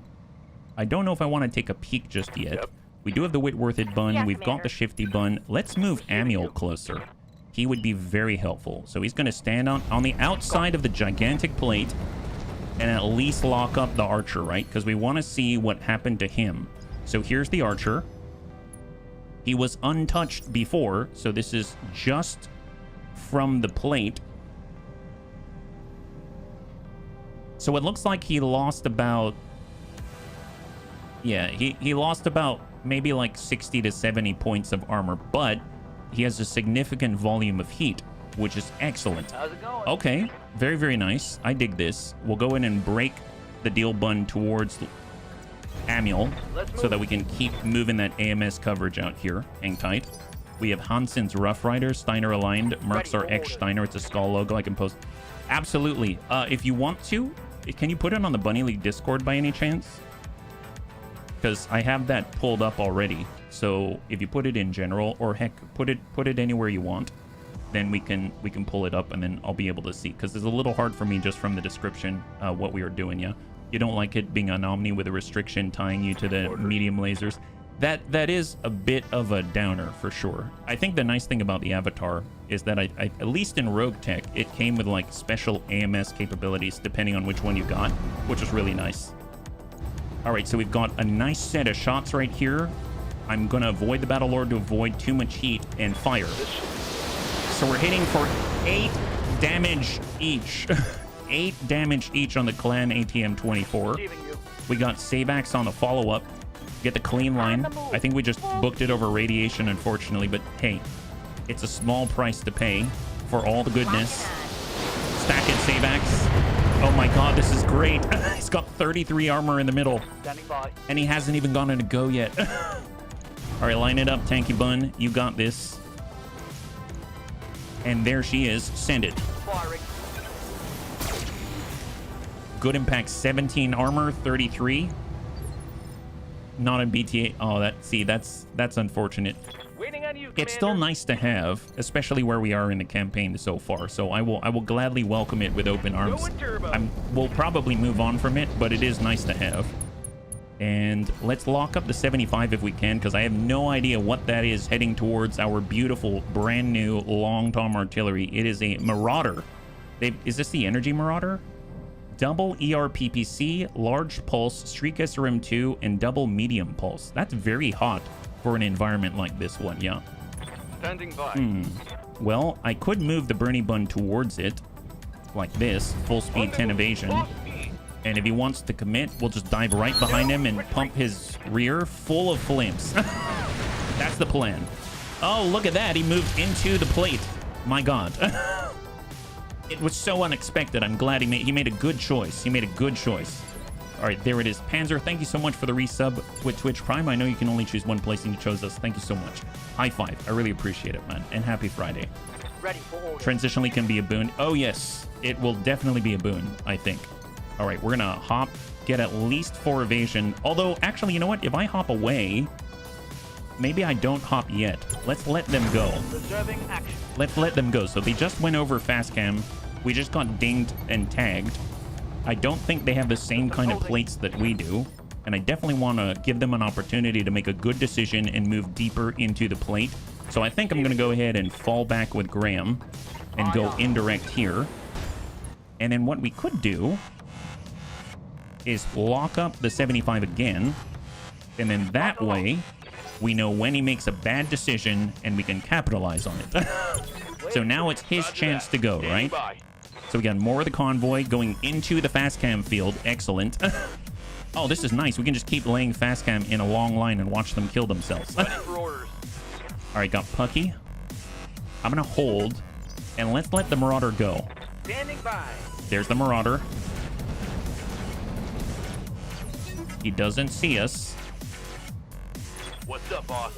I don't know if I want to take a peek just yet. Yep. We do have the Whitworthid bun. Yeah, we've got the Shifty bun. Let's move Amiel closer. He would be very helpful. So he's going to stand on the outside of the gigantic plate and at least lock up the archer, right? Because we want to see what happened to him. So here's the archer. He was untouched before, so this is just from the plate. So it looks like he lost about... Yeah, he lost about maybe like 60 to 70 points of armor, but he has a significant volume of heat, which is excellent. How's it going? Okay, very, very nice. I dig this. We'll go in and break the deal bun towards Amiel so that we can keep moving that AMS coverage out here. Hang tight. We have Hansen's Rough Riders, Steiner aligned. Mercs are X Steiner. It's a skull logo. I can post. Absolutely. If you want to, can you put it on the Bunny League Discord by any chance? Because I have that pulled up already. So if you put it in general, or heck, put it anywhere you want, then we can pull it up, and then I'll be able to see. Because it's a little hard for me just from the description what we are doing. Yeah, you don't like it being an Omni with a restriction tying you to the medium lasers. That is a bit of a downer for sure. I think the nice thing about the avatar is that I at least in Rogue Tech, it came with like special AMS capabilities depending on which one you got, which was really nice. All right, so we've got a nice set of shots right here. I'm going to avoid the Battle Lord to avoid too much heat and fire. So we're hitting for 8 damage each. 8 damage each on the Clan ATM 24. We got Savax on the follow-up. Get the clean line. I think we just booked it over radiation, unfortunately, but hey, it's a small price to pay for all the goodness. Stack it, Savax. Oh my god, this is great. He's got 33 armor in the middle. And he hasn't even gone into go yet. All right, line it up, Tanky Bun. You got this. And there she is. Send it. Good impact, 17 armor, 33. Not in BTA. Oh, that's unfortunate. It's still nice to have, especially where we are in the campaign so far. So I will gladly welcome it with open arms. We'll probably move on from it, but it is nice to have. And let's lock up the 75 if we can, because I have no idea what that is heading towards our beautiful, brand new long tom artillery. It is a Marauder. Is this the Energy Marauder? Double ERPPC, large pulse, streak SRM2, and double medium pulse. That's very hot for an environment like this one, yeah. Standing by. Well, I could move the Bernie Bun towards it, like this, full speed 10 evasion. And if he wants to commit, we'll just dive right behind him and pump his rear full of flames. That's the plan. Oh, look at that. He moved into the plate. My god. It was so unexpected. I'm glad he made a good choice. He made a good choice. All right, there it is. Panzer, thank you so much for the resub with Twitch Prime. I know you can only choose one place, and you chose us. Thank you so much. High five. I really appreciate it, man. And happy Friday. Ready for order. Transitionally can be a boon. Oh, yes. It will definitely be a boon, I think. All right, we're going to hop, get at least 4 evasion. Although, actually, you know what? If I hop away, maybe I don't hop yet. Let's let them go. Reserving action. Let's let them go. So they just went over fast cam. We just got dinged and tagged. I don't think they have the same kind of plates that we do. And I definitely want to give them an opportunity to make a good decision and move deeper into the plate. So I think I'm going to go ahead and fall back with Graham and go indirect here. And then what we could do is lock up the 75 again. And then that way, We know when he makes a bad decision, and we can capitalize on it. So now it's his chance to go, right? So we got more of the convoy going into the fast cam field. Excellent. Oh, this is nice. We can just keep laying fast cam in a long line and watch them kill themselves. All right, got Pucky. I'm going to hold, and let's let the Marauder go. Standing by. There's the Marauder. He doesn't see us. What's up, boss?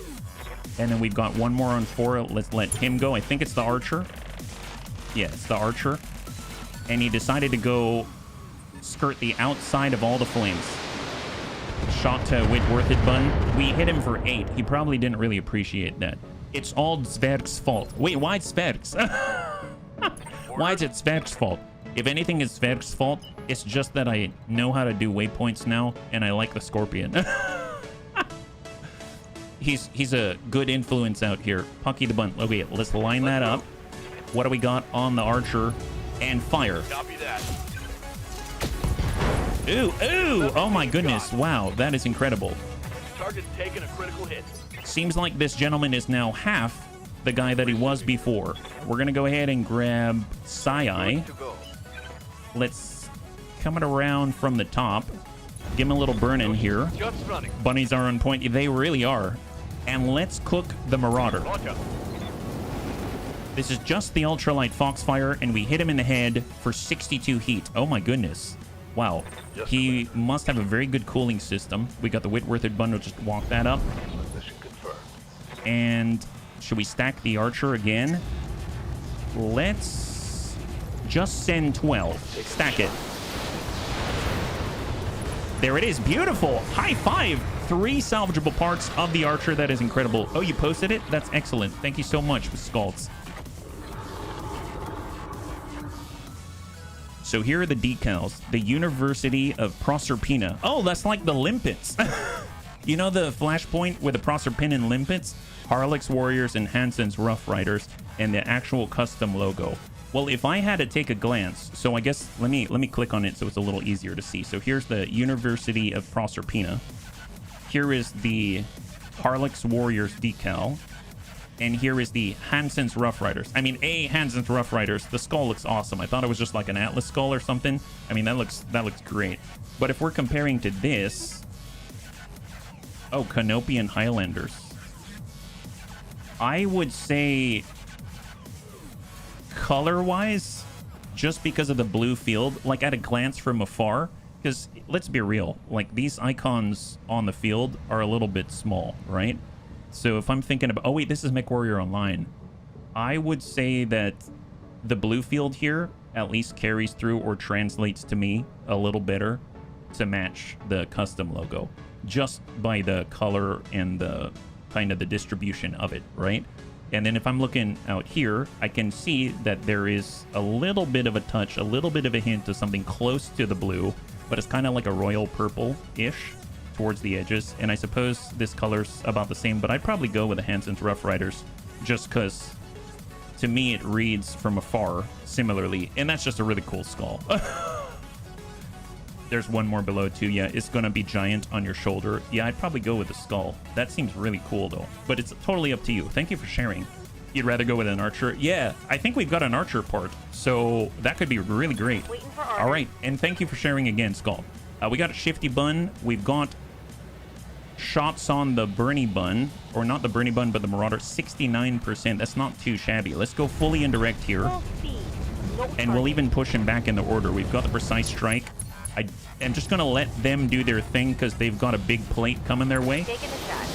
And then we've got one more on 4. Let's let him go. I think it's the Archer. Yeah, it's the Archer. And he decided to go skirt the outside of all the flames. Shot to Whitworth's bun. We hit him for 8. He probably didn't really appreciate that. It's all Zverk's fault. Wait, why it's Zverk's? Why is it Zverk's fault? If anything is Zverk's fault, it's just that I know how to do waypoints now, and I like the Scorpion. He's a good influence out here. Pucky the Bun. Okay, let's line that up. What do we got on the Archer? And fire. Copy that. Ooh, ooh! Oh my goodness. Wow, that is incredible. Target's taking a critical hit. Seems like this gentleman is now half the guy that he was before. We're gonna go ahead and grab Sai. To go. Let's come it around from the top. Give him a little burn in here. Just running. Bunnies are on point. They really are. And let's cook the Marauder. Launch up. This is just the Ultralight Foxfire, and we hit him in the head for 62 heat. Oh my goodness. Wow. He must have a very good cooling system. We got the Whitworth bundle. Just walk that up. And should we stack the Archer again? Let's just send 12. Stack it. There it is. Beautiful. High five. 3 salvageable parts of the Archer. That is incredible. Oh, you posted it? That's excellent. Thank you so much, Skults. So here are the decals. The University of Proserpina. Oh, that's like the limpets. You know the flashpoint with the Proserpina limpets? Harlequ's Warriors and Hansen's Rough Riders, and the actual custom logo. Well, if I had to take a glance, so I guess let me click on it so it's a little easier to see. So here's the University of Proserpina. Here is the Harlequ's Warriors decal. And here is the Hansen's Rough Riders. I mean, Hansen's Rough Riders. The skull looks awesome. I thought it was just like an Atlas skull or something. I mean, that looks great. But if we're comparing to this, oh, Canopian Highlanders. I would say color-wise, just because of the blue field, like at a glance from afar, because let's be real, like these icons on the field are a little bit small, right? So if I'm thinking about, oh wait, this is MechWarrior Online. I would say that the blue field here at least carries through or translates to me a little better to match the custom logo, just by the color and the kind of the distribution of it, right? And then if I'm looking out here, I can see that there is a little bit of a touch, a little bit of a hint of something close to the blue, but it's kind of like a royal purple-ish towards the edges. And I suppose this color's about the same, but I'd probably go with the Hansen's Rough Riders just because to me it reads from afar similarly, and that's just a really cool skull. There's one more below too. Yeah, it's gonna be giant on your shoulder. Yeah, I'd probably go with the skull. That seems really cool though, but it's totally up to you. Thank you for sharing. You'd rather go with an Archer? Yeah, I think we've got an Archer part, so that could be really great. All right, and thank you for sharing again, Skull. We got a Shifty Bun. We've got shots on the Bernie Bun, or not the Bernie Bun, but the Marauder. 69%. That's not too shabby. Let's go fully indirect here, and we'll even push him back in the order. We've got the Precise Strike. I'm just gonna let them do their thing because they've got a big plate coming their way.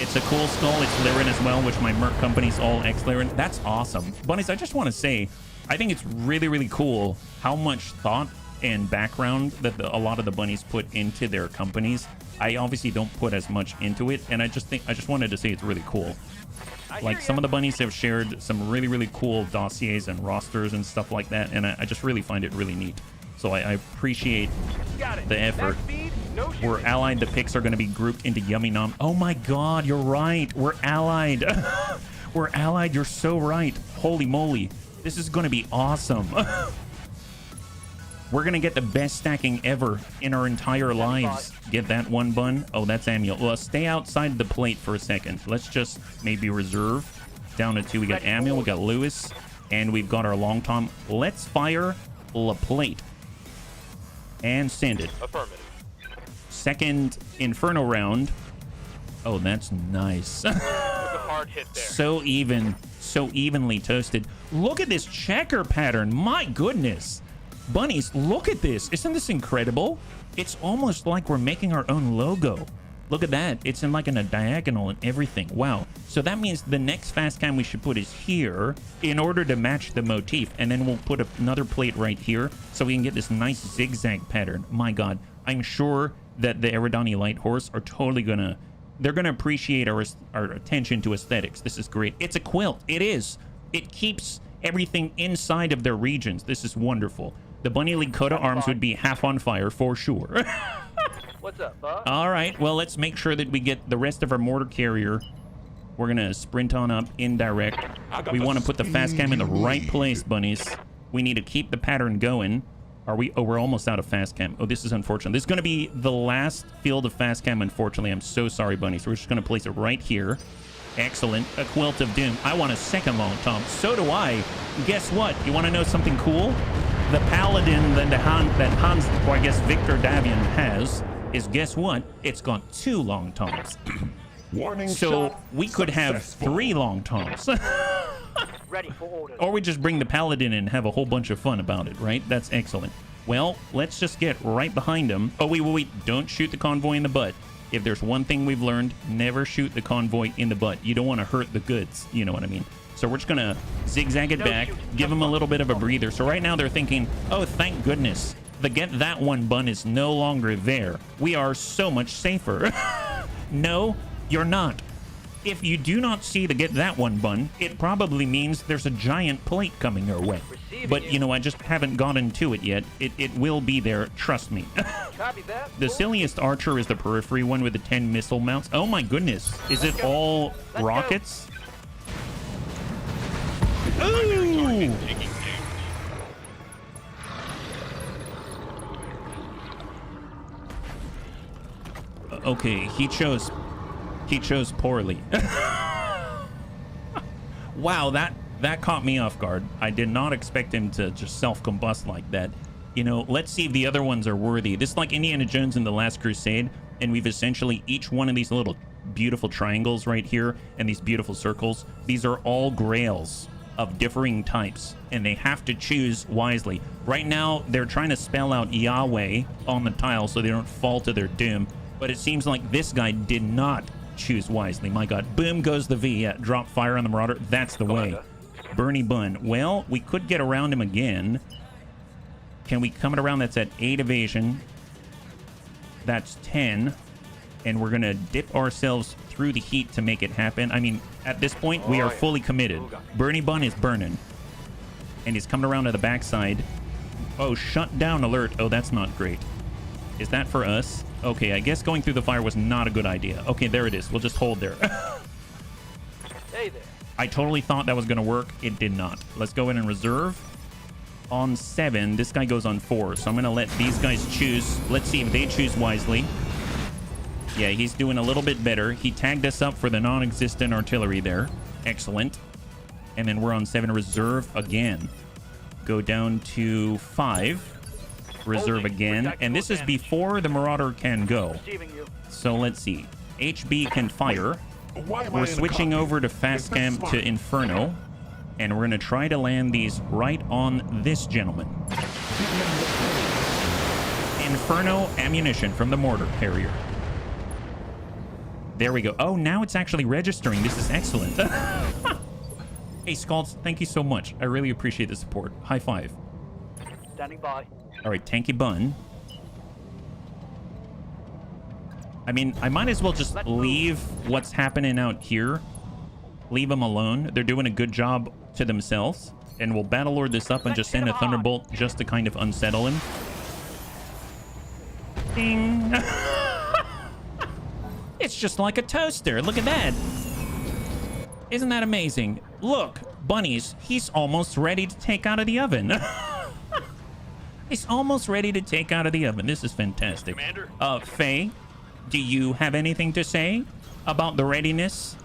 It's a cool skull. It's Lyran as well, which my merc company's all ex-Lyran. That's awesome. Bunnies, I just want to say, I think it's really, really cool how much thought and background that a lot of the bunnies put into their companies. I obviously don't put as much into it, and I just wanted to say it's really cool. Like, some of the bunnies have shared some really, really cool dossiers and rosters and stuff like that, and I just really find it really neat. So I appreciate the effort. We're allied. The picks are going to be grouped into Yummy Nom. Oh my god, you're right. We're allied. We're allied. You're so right. Holy moly. This is going to be awesome. We're gonna get the best stacking ever in our entire lives. Get that one bun. Oh, that's Amul. Well, stay outside the plate for a second. Let's just maybe reserve. Down to 2. We got Amul, we got Lewis, and we've got our long tom. Let's fire La Plate. And send it. Affirmative. Second Inferno round. Oh, that's nice. That's a hard hit there. So even, so evenly toasted. Look at this checker pattern. My goodness. Bunnies, look at this. Isn't this incredible? It's almost like we're making our own logo. Look at that. It's in like in a diagonal and everything. Wow. So that means the next fast cam we should put is here in order to match the motif. And then we'll put another plate right here so we can get this nice zigzag pattern. My God. I'm sure that the Eridani Light Horse are totally gonna... They're gonna appreciate our attention to aesthetics. This is great. It's a quilt. It is. It keeps everything inside of their regions. This is wonderful. The Bunny League coat of arms would be half on fire for sure. What's up, bud? All right, well, let's make sure that we get the rest of our mortar carrier. We're gonna sprint on up indirect. We want to put the fast cam in the right place, bunnies. We need to keep the pattern going. Are we? Oh, we're almost out of fast cam. Oh, this is unfortunate. This is gonna be the last field of fast cam, unfortunately. I'm so sorry, bunnies. We're just gonna place it right here. Excellent. A Quilt of Doom. I want a second long tom. So do I. Guess what? You want to know something cool? The paladin that Hanse, or I guess Victor Davian has, is guess what? It's got 2 long toms. Warning So shot we could have successful. 3 long toms. Ready for orders. Or we just bring the paladin and have a whole bunch of fun about it, right? That's excellent. Well, let's just get right behind him. Oh, wait. Don't shoot the convoy in the butt. If there's one thing we've learned, never shoot the convoy in the butt. You don't want to hurt the goods. You know what I mean? So we're just going to zigzag it back, give them a little bit of a breather. So right now they're thinking, oh, thank goodness. The get that one bun is no longer there. We are so much safer. No, you're not. If you do not see the get that one bun, it probably means there's a giant plate coming your way. But, you know, I just haven't gotten to it yet. It will be there, trust me. Copy that. The silliest archer is the periphery one with the 10 missile mounts. Oh my goodness. Is it all rockets? Ooh! Taking damage. Okay, he chose poorly. Wow, that caught me off guard. I did not expect him to just self-combust like that. You know, let's see if the other ones are worthy. This is like Indiana Jones in The Last Crusade, and we've essentially each one of these little beautiful triangles right here and these beautiful circles. These are all grails of differing types, and they have to choose wisely. Right now, they're trying to spell out Yahweh on the tile so they don't fall to their doom, but it seems like this guy did not choose wisely. My God. Boom goes the V. Yeah, drop fire on the Marauder. That's the way. Bernie Bun. Well, we could get around him again. Can we come it around? That's at 8 evasion. That's 10. And we're going to dip ourselves through the heat to make it happen. I mean, at this point, we are fully committed. Bernie Bun is burning. And he's coming around to the backside. Oh, shut down alert. Oh, that's not great. Is that for us? Okay, I guess going through the fire was not a good idea. Okay, there it is. We'll just hold there. Hey there. I totally thought that was going to work. It did not. Let's go in and reserve. On 7, this guy goes on 4. So I'm going to let these guys choose. Let's see if they choose wisely. Yeah, he's doing a little bit better. He tagged us up for the non-existent artillery there. Excellent. And then we're on 7 reserve again. Go down to 5. Reserve again. And this is before the Marauder can go. So let's see. HB can fire. Why am I We're in a switching cockpit? over to Is fast that cam smart? to Inferno. And we're going to try to land these right on this gentleman. Inferno ammunition from the mortar carrier. There we go. Oh, now it's actually registering. This is excellent. Hey, Scalds, thank you so much. I really appreciate the support. High five. Standing by. All right, Tanky Bun. I mean, I might as well just leave what's happening out here. Leave them alone. They're doing a good job to themselves. And we'll Battlelord this up and just send a Thunderbolt just to kind of unsettle him. Ding. It's just like a toaster. Look at that. Isn't that amazing? Look, bunnies, he's almost ready to take out of the oven. He's almost ready to take out of the oven. This is fantastic. Commander? Faye, do you have anything to say about the readiness?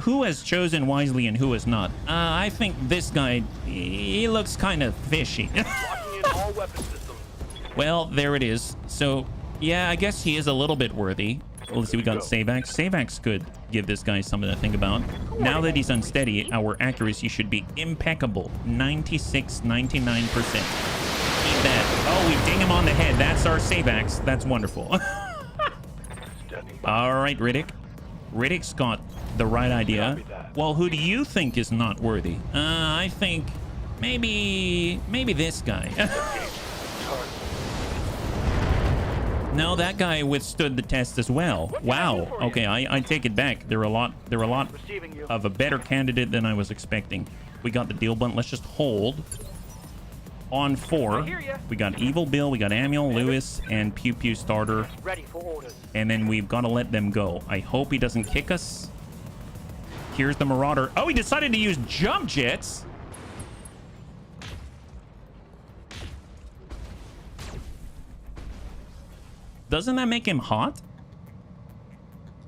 Who has chosen wisely and who has not? I think this guy, he looks kind of fishy. Locking in all weapon systems. Well, there it is. So, yeah, I guess he is a little bit worthy. Well, let's see, we got Savax. Savax could give this guy something to think about. Now that he's unsteady, our accuracy should be impeccable. 96, 99%. Keep that. Oh, we ding him on the head. That's our Savax. That's wonderful. All right, Riddick. Riddick's got the right idea. Well, who do you think is not worthy? I think maybe this guy. No, that guy withstood the test as well. Wow. Okay, I take it back. There were a lot of a better candidate than I was expecting. We got the deal button. Let's just hold. On 4, we got Evil Bill, we got Amiel, Lewis, and Pew Pew Starter. Ready for orders. And then we've got to let them go. I hope he doesn't kick us. Here's the Marauder. Oh, he decided to use jump jets. Doesn't that make him hot?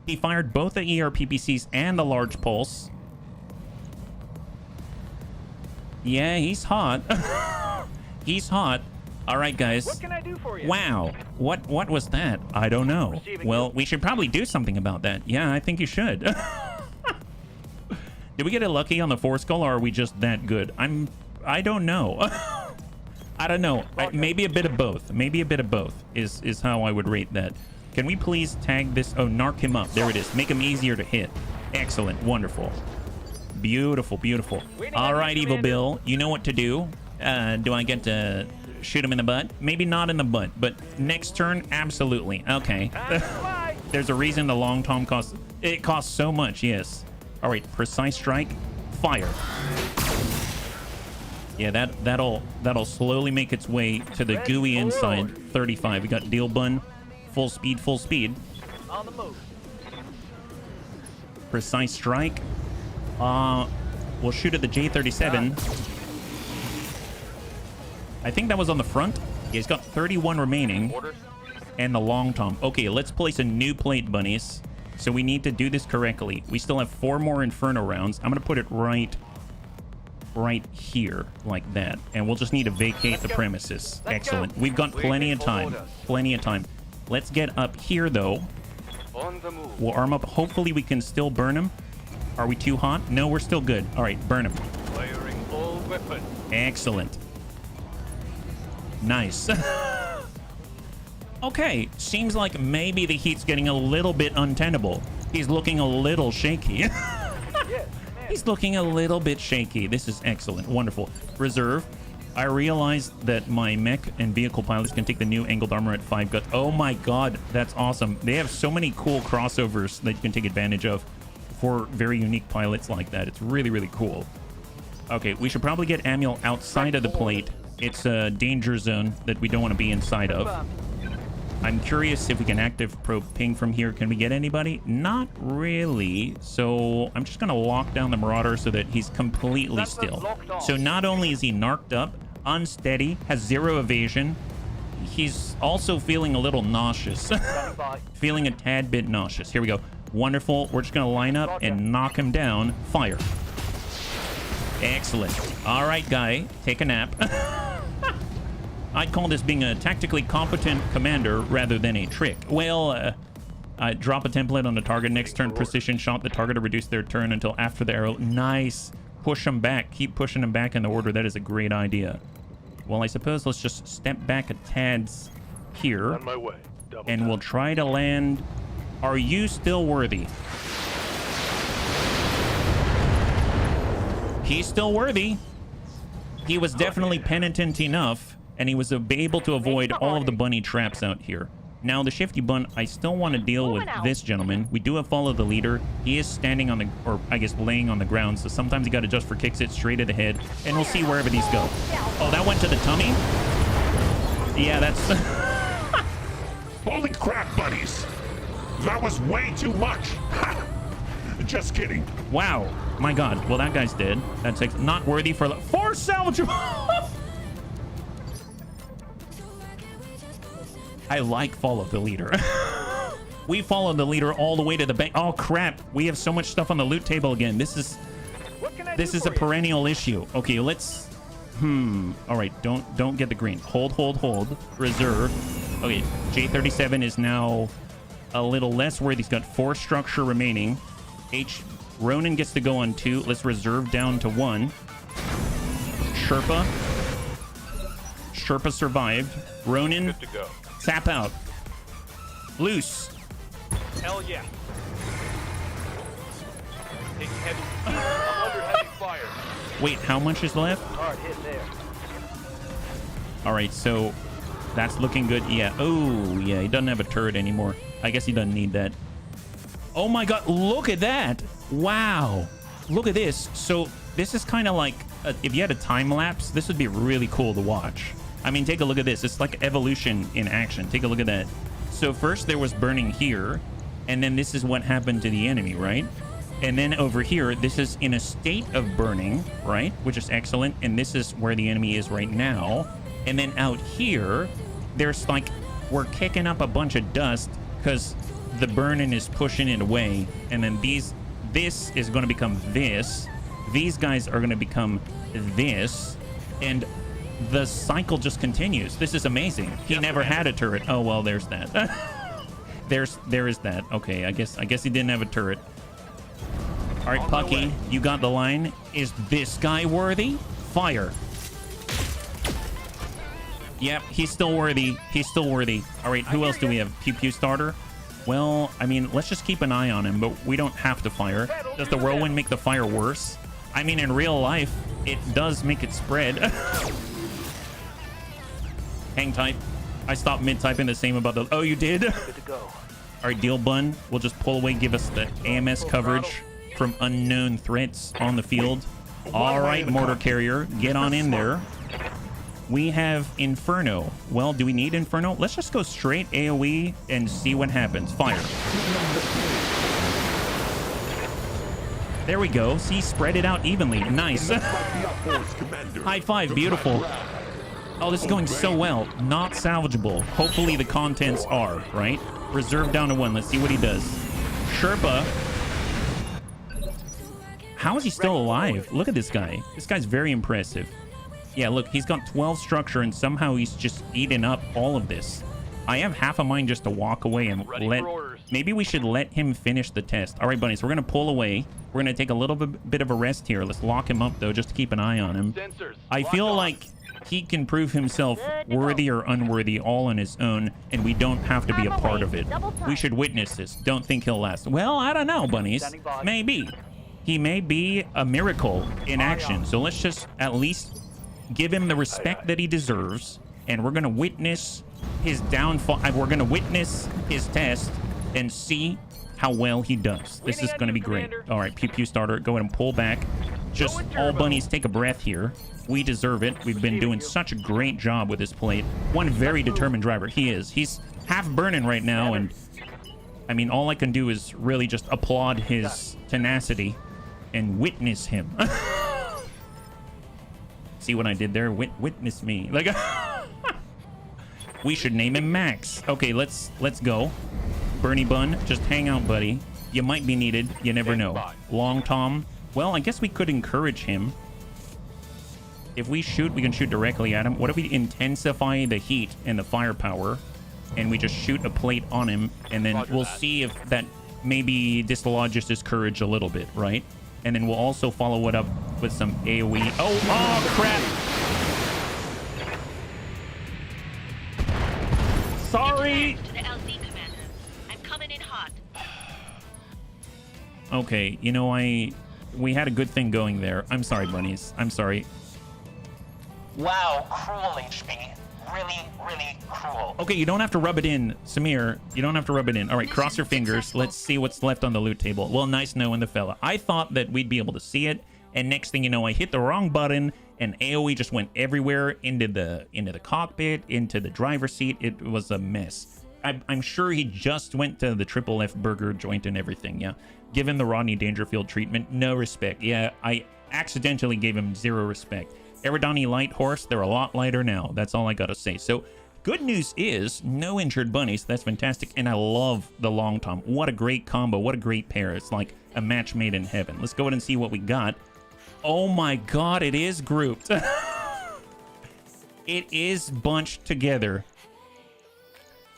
He fired both the ERPPCs and the large pulse. Yeah, he's hot. He's hot. All right, guys. What can I do for you? Wow. What was that? I don't know. Well, we should probably do something about that. Yeah, I think you should. Did we get it lucky on the Force Skull, or are we just that good? I don't know. I don't know. Maybe a bit of both. Maybe a bit of both is how I would rate that. Can we please tag this? Oh, narc him up. There it is. Make him easier to hit. Excellent. Wonderful. Beautiful, beautiful. All right, Evil Bill. You know what to do. Do I get to shoot him in the butt? Maybe not in the butt, but next turn, absolutely. Okay. There's a reason the long tom costs. It costs so much, yes. All right, precise strike, fire. Yeah, that'll slowly make its way to the gooey inside. 35. We got deal bun, full speed, full speed. On the move. Precise strike. We'll shoot at the J37. I think that was on the front. Yeah, he's got 31 remaining. And the long tom. Okay, let's place a new plate, bunnies. So we need to do this correctly. We still have 4 more Inferno rounds. I'm going to put it right here, like that. And we'll just need to vacate the premises. Excellent. We've got plenty of time. Plenty of time. Let's get up here, though. We'll arm up. Hopefully, we can still burn him. Are we too hot? No, we're still good. All right, burn him. Firing all weapons. Excellent. Nice. Okay, seems like maybe the heat's getting a little bit untenable. He's looking a little shaky. He's looking a little bit shaky. This is excellent. Wonderful. Reserve. I realized that my mech and vehicle pilots can take the new angled armor at 5 guts. Oh my god, that's awesome. They have so many cool crossovers that you can take advantage of for very unique pilots like that. It's really, really cool. Okay, we should probably get Amiel outside of the plate. It's a danger zone that we don't want to be inside of. I'm curious if we can active probe ping from here. Can we get anybody? Not really. So I'm just going to lock down the Marauder so that he's completely still. So not only is he narked up, unsteady, has 0 evasion, he's also feeling a little nauseous. Feeling a tad bit nauseous. Here we go. Wonderful. We're just going to line up and knock him down. Fire. Excellent. All right, guy. Take a nap. I'd call this being a tactically competent commander rather than a trick. Well, drop a template on the target. Next turn, precision shot the target to reduce their turn until after the arrow. Nice. Push them back. Keep pushing them back in the order. That is a great idea. Well, I suppose let's just step back a tad here. On my way. And we'll try to land. Are you still worthy? He's still worthy. He was definitely penitent enough. And he was able to avoid all of the bunny traps out here. Now, the shifty bun, I still want to deal with this gentleman. We do have follow the leader. He is standing on the, or I guess laying on the ground. So sometimes you got to adjust for kicks it straight at the head. And we'll see wherever these go. Oh, that went to the tummy? Yeah, that's... Holy crap, buddies. That was way too much. Just kidding. Wow. My god. Well, that guy's dead. That's not worthy for... Force salvageable! I like follow the leader. We followed the leader all the way to the bank. Oh crap! We have so much stuff on the loot table again. This is a perennial issue. Okay, let's. All right, don't get the green. Hold. Reserve. Okay, J37 is now a little less worthy. He's got 4 structure remaining. Ronan gets to go on 2. Let's reserve down to 1. Sherpa survived. Ronan, Good to go. tap out. Loose. Hell yeah. Taking heavy. I'm under heavy fire. Wait, how much is left? Hard hit there. All right, so that's looking good. Yeah. Oh, yeah, he doesn't have a turret anymore. I guess he doesn't need that. Oh my god, look at that. Wow. Look at this. So this is kind of like, if you had a time lapse, this would be really cool to watch. I mean, take a look at this. It's like evolution in action. Take a look at that. So first there was burning here, and then this is what happened to the enemy, right? And then over here, this is in a state of burning, right? Which is excellent. And this is where the enemy is right now. And then out here, there's like, we're kicking up a bunch of dust because the burning is pushing it away. And then this is going to become this. These guys are going to become this. And the cycle just continues. This is amazing. He never had a turret. Oh, well, there's that. there is that. Okay, I guess he didn't have a turret. All right, Pucky, you got the line. Is this guy worthy? Fire. Yep, he's still worthy. All right, who else do we have? Pew Pew starter? Well, I mean, let's just keep an eye on him, but we don't have to fire. Does the whirlwind make the fire worse? I mean, in real life, it does make it spread. Hang tight. I stopped mid-typing the same about the... Oh, you did? Good to go. All right, Deal Bun. We'll just pull away, give us the AMS coverage from unknown threats on the field. All right, Mortar Carrier, get on in there. We have Inferno. Well, do we need Inferno? Let's just go straight AoE and see what happens. Fire. There we go. See, spread it out evenly. Nice. High five. Beautiful. Oh, this is going so well. Not salvageable. Hopefully the contents are, right? Reserve down to 1. Let's see what he does. Sherpa. How is he still alive? Look at this guy. This guy's very impressive. Yeah, look, he's got 12 structure and somehow he's just eaten up all of this. I have half a mind just to walk away and maybe we should let him finish the test. All right, bunnies, we're going to pull away. We're going to take a little bit of a rest here. Let's lock him up, though, just to keep an eye on him. I feel like he can prove himself worthy or unworthy all on his own, and we don't have to be a part of it. We should witness this. Don't think he'll last. Well, I don't know, bunnies. Maybe. He may be a miracle in action. So let's just at least give him the respect that he deserves, and we're going to witness his downfall. We're going to witness his test and see how well he does. This is going to be great. All right, Pew Pew starter, go ahead and pull back. Just all bunnies take a breath here. We deserve it. We've been doing such a great job with this plate. One very determined driver. He is. He's half burning right now, and I mean, all I can do is really just applaud his tenacity and witness him. See what I did there? Witness me. Like, we should name him Max. Okay, let's go. Bernie Bun, just hang out, buddy. You might be needed. You never know. Long Tom. Well, I guess we could encourage him. If we shoot, we can shoot directly at him. What if we intensify the heat and the firepower, and we just shoot a plate on him, and then we'll see if that maybe dislodges his courage a little bit, right? And then we'll also follow it up with some AoE. Oh, crap! Sorry! To the LZ commander. I'm coming in hot. Okay, you know, we had a good thing going there. I'm sorry, bunnies. I'm sorry. Wow, cruel HB. Really, really cruel. Okay, you don't have to rub it in, Samir. You don't have to rub it in. All right, cross your fingers. Let's see what's left on the loot table. Well, nice knowing the fella. I thought that we'd be able to see it, and next thing you know, I hit the wrong button, and AoE just went everywhere into the cockpit, into the driver's seat. It was a mess. I'm sure he just went to the Triple F burger joint and everything. Yeah, given the Rodney Dangerfield treatment, no respect. Yeah, I accidentally gave him 0 respect. Eridani light horse, they're a lot lighter now. That's all I gotta say. So Good news is no injured bunnies. That's fantastic. And I love the Long Tom. What a great combo. What a great pair. It's like a match made in heaven. Let's go ahead and see what we got. Oh my god, it is grouped. It is bunched together.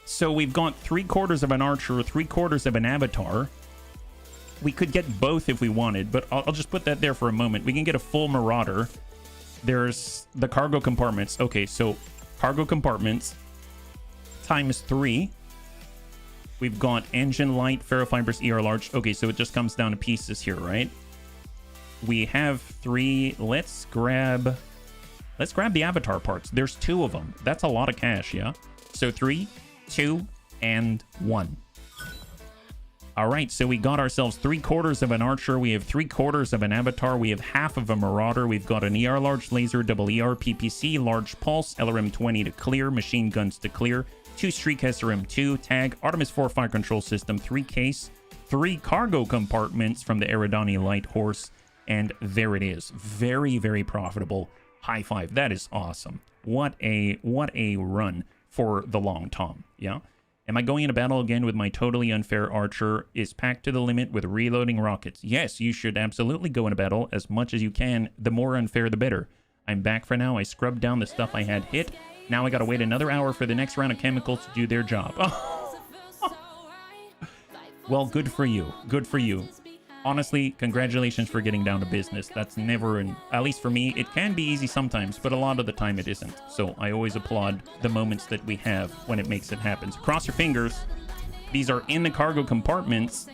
So we've got 3/4 of an archer, 3/4 of an avatar. We could get both if we wanted, but I'll just put that there for a moment. We can get a full marauder. There's the cargo compartments. Okay, so cargo compartments times 3. We've got engine light, ferrofibers, ER large. Okay, so it just comes down to pieces here, right? We have 3. Let's grab the avatar parts. There's 2 of them. That's a lot of cash, yeah? So 3, 2, and 1. All right, so we got ourselves 3/4 of an archer. We have 3/4 of an avatar. We have half of a marauder. We've got an ER large laser, double ER PPC, large pulse, LRM 20 to clear, machine guns to clear, 2 streak SRM 2, tag, Artemis 4 fire control system, 3 case, 3 cargo compartments from the Eridani light horse, and there it is. Very, very profitable. High five. That is awesome. What a run for the Long Tom. Yeah. Am I going into battle again with my totally unfair archer? Is packed to the limit with reloading rockets? Yes, you should absolutely go into battle as much as you can. The more unfair, the better. I'm back for now. I scrubbed down the stuff I had hit. Now I gotta wait another hour for the next round of chemicals to do their job. Well, good for you. Good for you. Honestly, congratulations for getting down to business. That's never, at least for me, it can be easy sometimes, but a lot of the time it isn't. So I always applaud the moments that we have when it makes it happen. So cross your fingers. These are in the cargo compartments.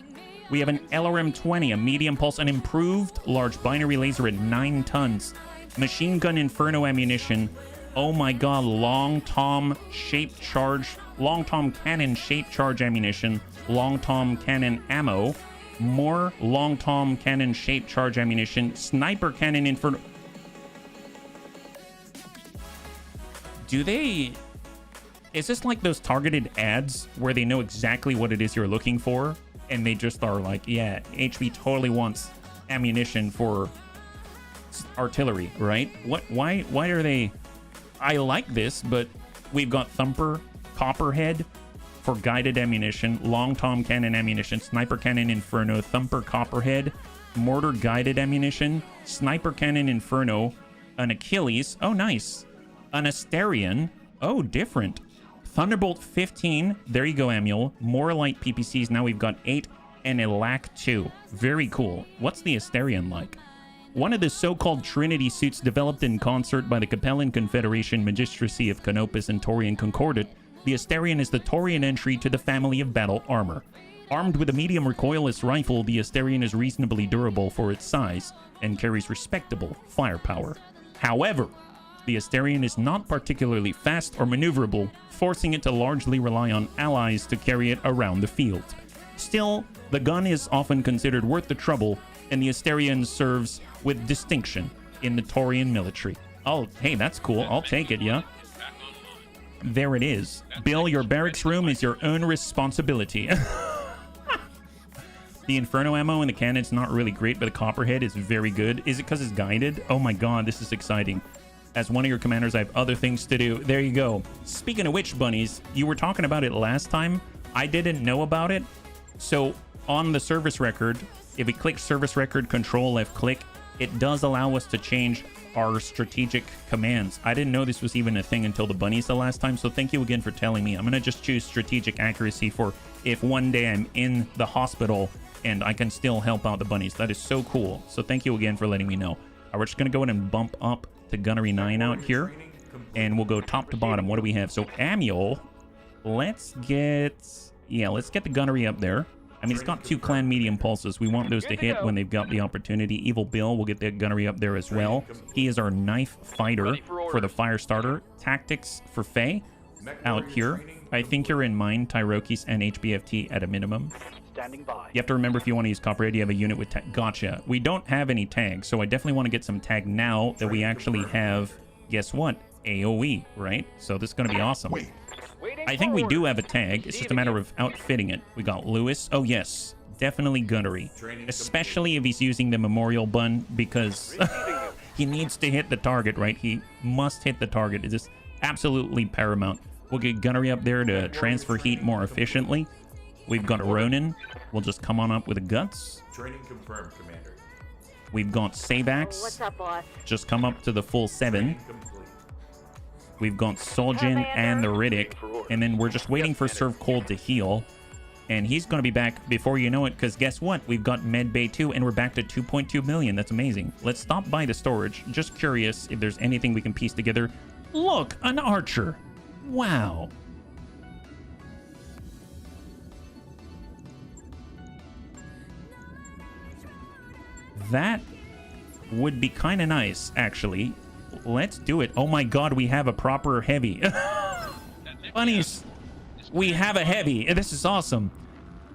We have an LRM 20, a medium pulse, an improved large binary laser at 9 tons. Machine gun inferno ammunition. Oh my god, long tom shape charge, long tom cannon shape charge ammunition, long tom cannon ammo. More long tom cannon shape charge ammunition, sniper cannon inferno. Is this like those targeted ads where they know exactly what it is you're looking for and they just are like, yeah, HB totally wants ammunition for artillery, right? Why are they? I like this, but we've got Thumper, Copperhead for guided ammunition, long tom cannon ammunition, sniper cannon inferno, Thumper Copperhead, mortar guided ammunition, sniper cannon inferno, an Achilles, oh nice, an Asterion, oh different, Thunderbolt 15, there you go Amiel, more light PPCs, now we've got 8, and a LAC 2, very cool. What's the Asterion like? One of the so-called Trinity suits developed in concert by the Capellan Confederation Magistracy of Canopus and Taurian Concordat, the Asterion is the Taurian entry to the family of battle armor. Armed with a medium recoilless rifle, the Asterion is reasonably durable for its size and carries respectable firepower. However, the Asterion is not particularly fast or maneuverable, forcing it to largely rely on allies to carry it around the field. Still, the gun is often considered worth the trouble, and the Asterion serves with distinction in the Taurian military. Oh, hey, that's cool. I'll take it, yeah? There it is. Bill, your barracks room is your own responsibility. The Inferno ammo in the cannon's not really great, but the Copperhead is very good. Is it because it's guided? Oh my god, this is exciting. As one of your commanders, I have other things to do. There you go. Speaking of which, bunnies, you were talking about it last time. I didn't know about it. So on the service record, if we click service record, control left click, it does allow us to change our strategic commands. I didn't know this was even a thing until the bunnies the last time, so thank you again for telling me. I'm gonna just choose strategic accuracy for if one day I'm in the hospital and I can still help out the bunnies. That is so cool. So thank you again for letting me know. We're just gonna go ahead and bump up to Gunnery 9 out here, and we'll go top to bottom. What do we have? So Amiel, let's get the Gunnery up there. I mean, it's got 2 clan medium pulses. We want those to hit when they've got the opportunity. Evil Bill will get that gunnery up there as well. He is our knife fighter for the fire starter. Tactics for Faye out here. I think you're in mine, Tyrokis and HBFT at a minimum. Standing by. You have to remember, if you want to use Copperhead, you have a unit with tag. Gotcha. We don't have any tags, so I definitely want to get some tag now that we actually have, guess what? AoE, right? So this is going to be awesome. I think we do have a tag. It's just a matter of outfitting it. We got Lewis. Oh, yes. Definitely gunnery. Especially if he's using the memorial bun, because he needs to hit the target, right? He must hit the target. It's just absolutely paramount. We'll get gunnery up there to transfer heat more efficiently. We've got Ronin. We'll just come on up with the guts. Training confirmed, Commander. We've got Sabax. What's up, boss? Just come up to the full 7. Training complete. We've got Soljin and the Riddick. And then we're just waiting for Serve Cold to heal. And he's going to be back before you know it, because guess what? We've got Med Bay 2, and we're back to 2.2 million. That's amazing. Let's stop by the storage. Just curious if there's anything we can piece together. Look, an archer. Wow. That would be kind of nice, actually. Let's do it. Oh my god, we have a proper heavy. Bunnies. We have a heavy. This is awesome.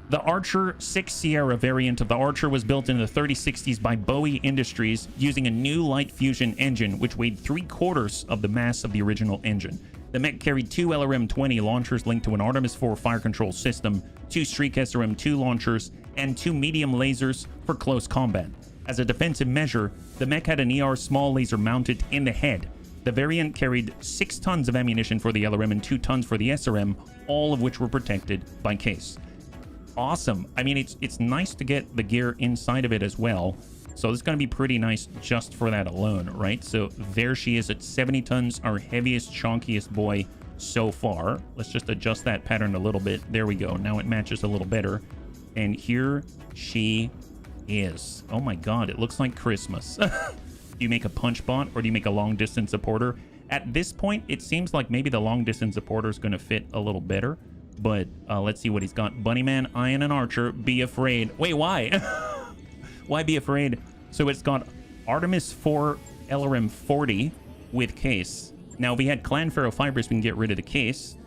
The Archer 6 Sierra variant of the Archer was built in the 3060s by Bowie Industries using a new light fusion engine, which weighed 3/4 of the mass of the original engine. The mech carried 2 LRM-20 launchers linked to an Artemis 4 fire control system, 2 Streak SRM-2 launchers, and 2 medium lasers for close combat. As a defensive measure, the mech had an ER small laser mounted in the head. The variant carried 6 tons of ammunition for the LRM and 2 tons for the SRM, all of which were protected by case. Awesome. I mean, it's nice to get the gear inside of it as well. So it's going to be pretty nice just for that alone, right? So there she is at 70 tons, our heaviest, chonkiest boy so far. Let's just adjust that pattern a little bit. There we go. Now it matches a little better. And here she is. Oh my god, it looks like Christmas. Do you make a punch bot or do you make a long distance supporter? At this point, it seems like maybe the long distance supporter is going to fit a little better. But let's see what he's got. Bunnyman, Iron, and Archer. Be afraid. Wait, why? Why be afraid? So it's got Artemis 4 LRM 40 with case. Now, if we had Clan Ferrofibrous, we can get rid of the case.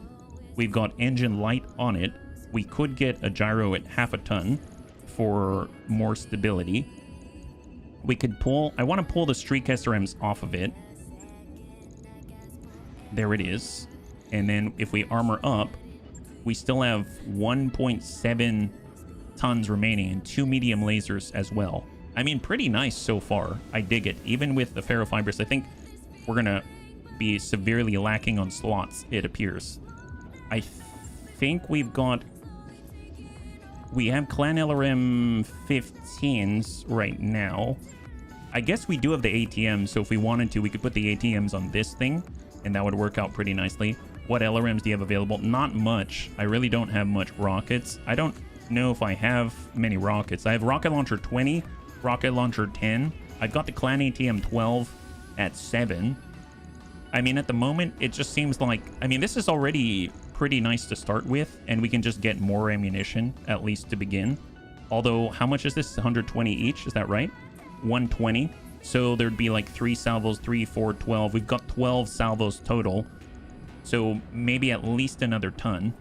We've got engine light on it. We could get a gyro at 1/2 ton for more stability. We could pull... I want to pull the Streak SRMs off of it. There it is. And then if we armor up, we still have 1.7 tons remaining and 2 medium lasers as well. I mean, pretty nice so far. I dig it. Even with the Ferrofibrous, I think we're going to be severely lacking on slots, it appears. I think we've got... We have Clan LRM 15s right now. I guess we do have the ATMs, so if we wanted to, we could put the ATMs on this thing, and that would work out pretty nicely. What LRMs do you have available? Not much. I really don't have much rockets. I don't know if I have many rockets. I have Rocket Launcher 20, Rocket Launcher 10. I've got the Clan ATM 12 at 7. I mean, at the moment, it just seems like... I mean, this is already pretty nice to start with, and we can just get more ammunition, at least to begin. Although, how much is this? 120 each, is that right? 120. So there'd be like 3 salvos, 3, 4, 12. We've got 12 salvos total. So maybe at least another ton.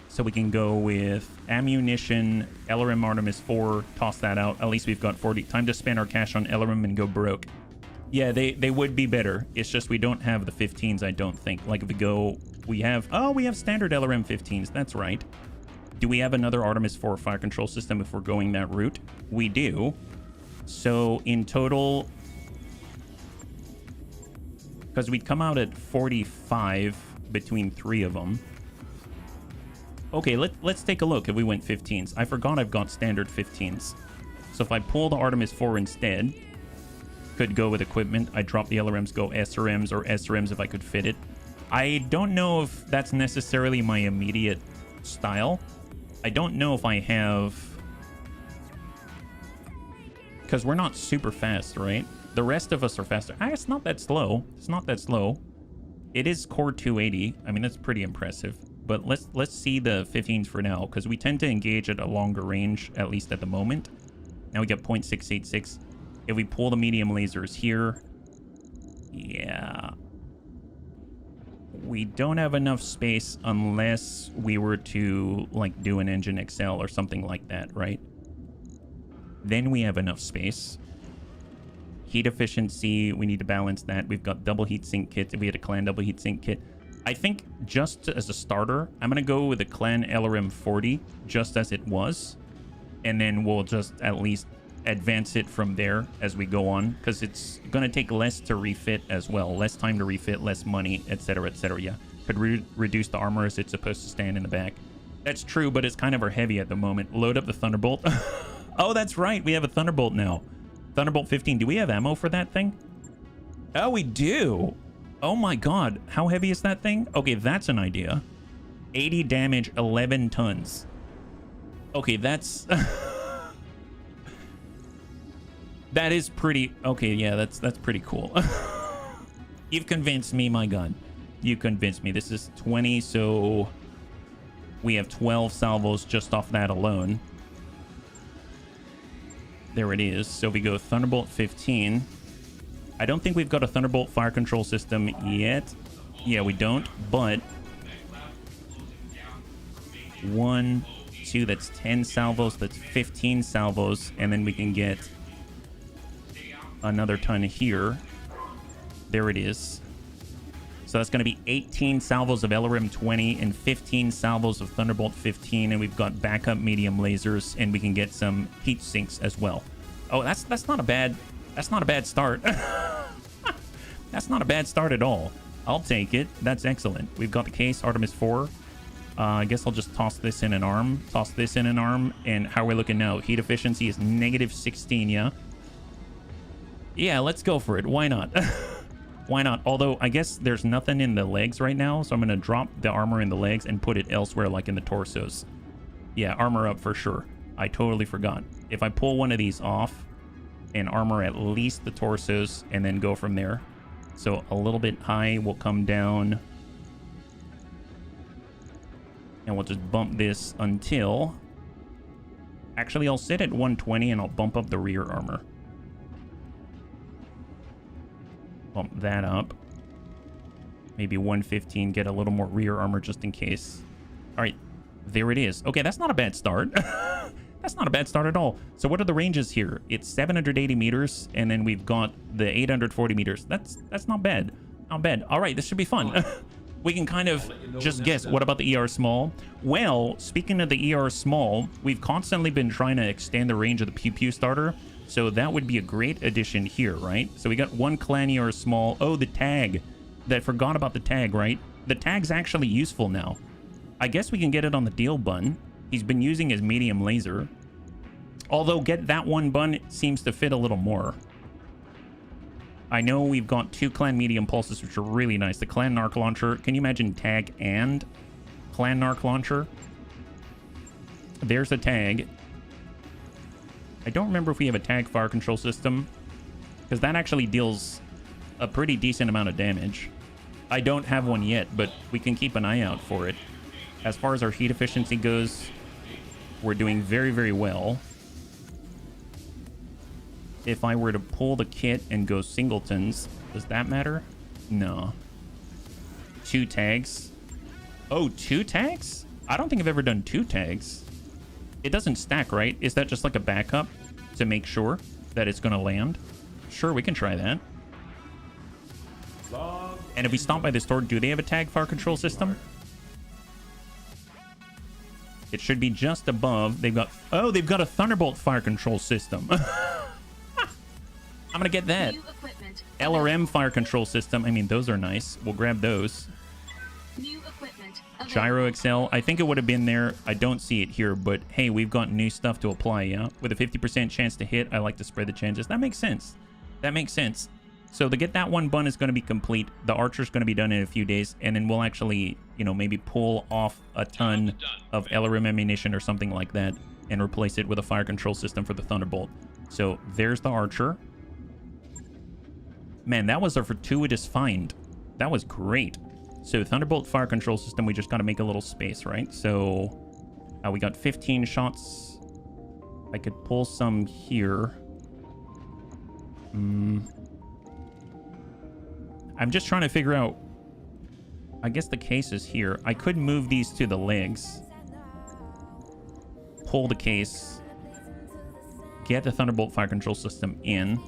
So we can go with ammunition, LRM Artemis 4, toss that out. At least we've got 40. Time to spend our cash on LRM and go broke. Yeah, they would be better. It's just we don't have the 15s, I don't think. Like if we go, we have standard LRM 15s. That's right. Do we have another Artemis 4 fire control system if we're going that route? We do. So in total... Because we'd come out at 45 between 3 of them. Okay, let's take a look if we went 15s. I forgot I've got standard 15s. So if I pull the Artemis 4 instead, could go with equipment. I'd drop the LRMs, go SRMs or SRMs if I could fit it. I don't know if that's necessarily my immediate style. I don't know if I have... Because we're not super fast, right? The rest of us are faster. It's not that slow. It's not that slow. It is core 280. I mean, that's pretty impressive. But let's see the 15s for now, because we tend to engage at a longer range, at least at the moment. Now we get 0.686. If we pull the medium lasers here, yeah. We don't have enough space unless we were to, like, do an engine Excel or something like that, right? Then we have enough space. Heat efficiency, we need to balance that. We've got double heat sink kits. If we had a Clan double heat sink kit, I think just as a starter, I'm going to go with a Clan LRM 40 just as it was. And then we'll just at least advance it from there as we go on, because it's going to take less to refit as well. Less time to refit, less money, etc., etc. Yeah. Could reduce the armor as it's supposed to stand in the back. That's true, but it's kind of our heavy at the moment. Load up the Thunderbolt. Oh, that's right. We have a Thunderbolt now. Thunderbolt 15. Do we have ammo for that thing? Oh, we do. Oh my god. How heavy is that thing? Okay, that's an idea. 80 damage, 11 tons. Okay, that's... that is pretty... Okay, yeah, that's pretty cool. You've convinced me, my god. You convinced me. This is 20, so... we have 12 salvos just off that alone. There it is. So we go Thunderbolt 15. I don't think we've got a Thunderbolt fire control system yet. Yeah, we don't, but... 1, 2, that's 10 salvos, that's 15 salvos, and then we can get another ton here. There it is. So that's going to be 18 salvos of LRM 20 and 15 salvos of Thunderbolt 15, and we've got backup medium lasers, and we can get some heat sinks as well. Oh, that's not a bad start. That's not a bad start at all. I'll take it. That's excellent. We've got the case, Artemis 4. I guess I'll just toss this in an arm. Toss this in an arm. And how are we looking now? Heat efficiency is -16, yeah? Yeah, let's go for it. Why not? Why not? Although, I guess there's nothing in the legs right now, so I'm going to drop the armor in the legs and put it elsewhere, like in the torsos. Yeah, armor up for sure. I totally forgot. If I pull one of these off and armor at least the torsos and then go from there. So a little bit high will come down. And we'll just bump this until... Actually, I'll sit at 120 and I'll bump up the rear armor. Bump that up. Maybe 115, get a little more rear armor just in case. All right, there it is. Okay, that's not a bad start. That's not a bad start at all. So what are the ranges here? It's 780 meters, and then we've got the 840 meters. That's not bad. Not bad. All right, this should be fun. We can kind of just guess. What about the ER small? Well, speaking of the ER small, we've constantly been trying to extend the range of the Pew Pew starter. So that would be a great addition here, right? So we got one clan ER small. Oh, the tag. I forgot about the tag, right? The tag's actually useful now. I guess we can get it on the deal bun. He's been using his medium laser. Although get that one bun seems to fit a little more. I know we've got 2 clan medium pulses, which are really nice. The clan narc launcher. Can you imagine tag and clan narc launcher? There's a tag. I don't remember if we have a tag fire control system, because that actually deals a pretty decent amount of damage. I don't have one yet, but we can keep an eye out for it. As far as our heat efficiency goes, we're doing very, very well. If I were to pull the kit and go singletons, does that matter? No. 2 tags. Oh, 2 tags? I don't think I've ever done 2 tags. It doesn't stack, right? Is that just like a backup to make sure that it's going to land? Sure, we can try that. And if we stop by the store, do they have a tag fire control system? It should be just above. They've got... Oh, they've got a Thunderbolt fire control system. I'm going to get that. LRM fire control system. I mean, those are nice. We'll grab those. New equipment available. Gyro Excel. I think it would have been there. I don't see it here, but hey, we've got new stuff to apply, yeah? With a 50% chance to hit, I like to spread the chances. That makes sense. That makes sense. So to get that one bun is going to be complete. The archer's going to be done in a few days, and then we'll actually, you know, maybe pull off a ton of LRM ammunition or something like that and replace it with a fire control system for the Thunderbolt. So there's the archer. Man, that was a fortuitous find. That was great. So Thunderbolt fire control system, we just got to make a little space, right? So we got 15 shots. I could pull some here. I'm just trying to figure out. I guess the case is here. I could move these to the legs. Pull the case. Get the Thunderbolt fire control system in.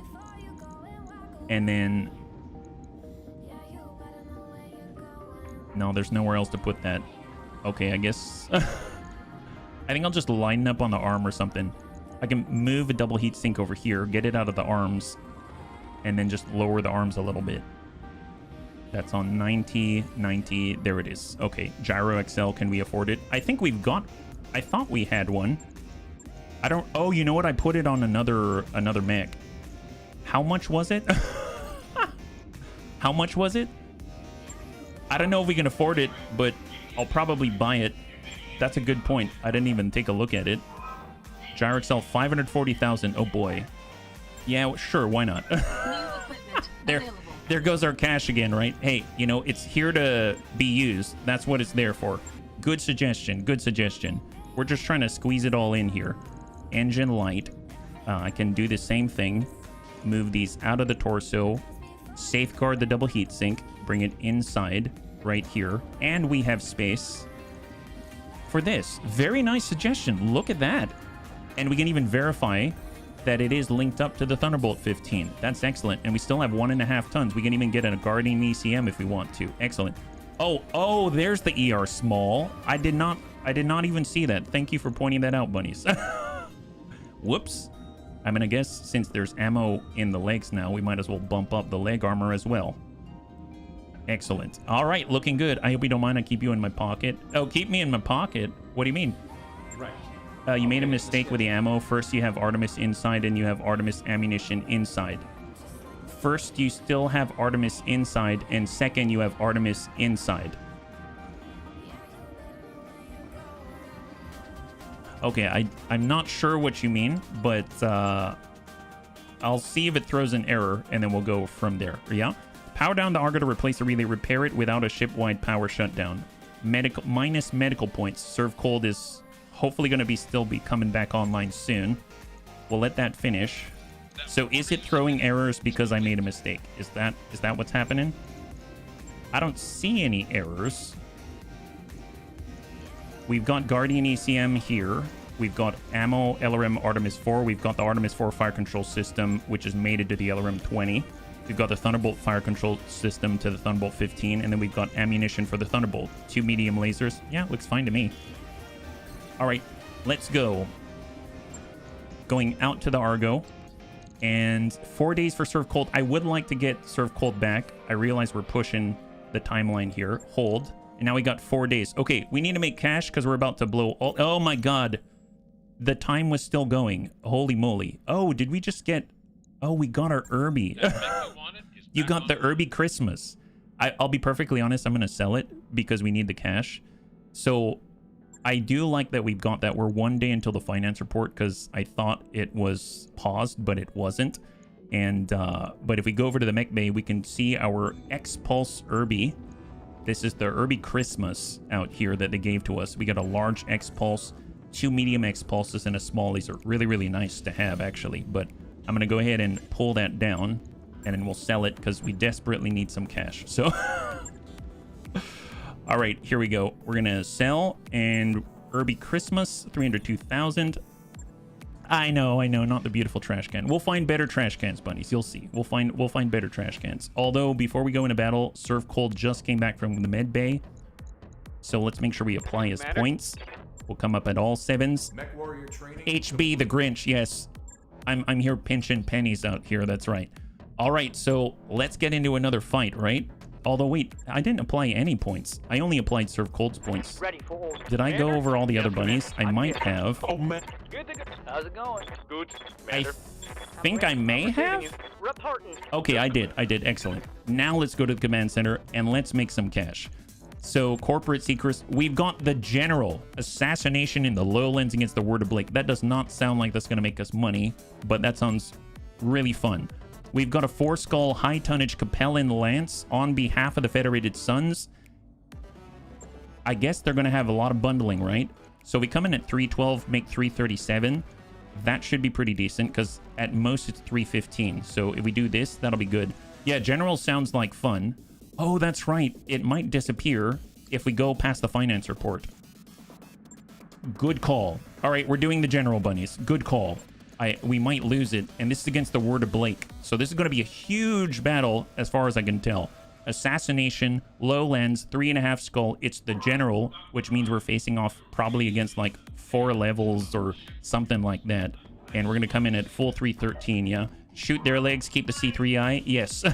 And then... No, there's nowhere else to put that. Okay, I guess... I think I'll just line up on the arm or something. I can move a double heat sink over here, get it out of the arms, and then just lower the arms a little bit. That's on 90, 90. There it is. Okay, Gyro XL, can we afford it? I think we've got... I thought we had one. I don't... Oh, you know what? I put it on another mech. How much was it? How much was it? I don't know if we can afford it, but I'll probably buy it. That's a good point. I didn't even take a look at it. Gyro XL, 540,000. Oh, boy. Yeah, sure. Why not? New equipment available. There goes our cash again, right? Hey, you know, it's here to be used. That's what it's there for. Good suggestion. Good suggestion. We're just trying to squeeze it all in here. Engine light. I can do the same thing. Move these out of the torso. Safeguard the double heat sink. Bring it inside right here. And we have space for this. Very nice suggestion. Look at that. And we can even verify that it is linked up to the Thunderbolt 15. That's excellent. And we still have 1.5 tons. We can even get a Guardian ECM if we want to. Excellent. Oh, there's the ER small. I did not even see that. Thank you for pointing that out, bunnies. Whoops. I mean, I guess since there's ammo in the legs now, we might as well bump up the leg armor as well. Excellent. All right, looking good. I hope you don't mind I keep you in my pocket. Oh, keep me in my pocket? What do you mean? Right. You made a mistake with the ammo. First, you have Artemis inside, and you have Artemis ammunition inside. First, you still have Artemis inside, and second, you have Artemis inside. Okay, I'm not sure what you mean, but I'll see if it throws an error, and then we'll go from there. Yeah? Power down the Argo to replace the relay. Repair it without a ship-wide power shutdown. Minus medical points. Serve cold is hopefully going to still be coming back online soon. We'll let that finish. So is it throwing errors because I made a mistake? Is that what's happening? I don't see any errors. We've got Guardian ECM here. We've got ammo, LRM Artemis 4. We've got the Artemis 4 fire control system, which is mated to the LRM 20. We've got the Thunderbolt fire control system to the Thunderbolt 15. And then we've got ammunition for the Thunderbolt. 2 medium lasers. Yeah, looks fine to me. All right, let's go. Going out to the Argo. And 4 days for Serve Cold. I would like to get Serve Cold back. I realize we're pushing the timeline here. Hold. And now we got 4 days. Okay, we need to make cash because we're about to blow all... Oh my god. The time was still going. Holy moly. Oh, did we just get... Oh, we got our Irby. You got the Irby Christmas. I'll be perfectly honest. I'm going to sell it because we need the cash. So I do like that we've got that. We're 1 day until the finance report because I thought it was paused, but it wasn't. And but if we go over to the mech bay, we can see our X-Pulse Irby. This is the Irby Christmas out here that they gave to us. We got a large X-Pulse, 2 medium X-Pulses, and a small laser. Really, really nice to have, actually. But I'm going to go ahead and pull that down, and then we'll sell it because we desperately need some cash. So, all right, here we go. We're going to sell, and Irby Christmas, 302,000. I know, not the beautiful trash can. We'll find better trash cans, bunnies. You'll see. We'll find better trash cans. Although, before we go into battle, Serve Cold just came back from the med bay. So let's make sure we apply his points. We'll come up at all 7s. HB the Grinch, yes. I'm here pinching pennies out here, that's right. All right, so let's get into another fight, right? Although, wait, I didn't apply any points. I only applied Serve Cold's points. Did I go over all the other bunnies? I might have. Oh, man. Good to go. How's it going? Good. I think I may have? Okay, I did. Excellent. Now let's go to the command center and let's make some cash. So, corporate secrets. We've got the general. Assassination in the lowlands against the Word of Blake. That does not sound like that's going to make us money, but that sounds really fun. We've got a 4-skull high-tonnage Capellan Lance on behalf of the Federated Suns. I guess they're going to have a lot of bundling, right? So we come in at 312, make 337. That should be pretty decent because at most it's 315. So if we do this, that'll be good. Yeah, General sounds like fun. Oh, that's right. It might disappear if we go past the finance report. Good call. All right, we're doing the General bunnies. Good call. We might lose it, and this is against the Word of Blake. So this is going to be a huge battle as far as I can tell. Assassination, low lens, 3.5 skull. It's the General, which means we're facing off probably against like 4 levels or something like that. And we're going to come in at full 313, yeah? Shoot their legs, keep the C3I. Yes.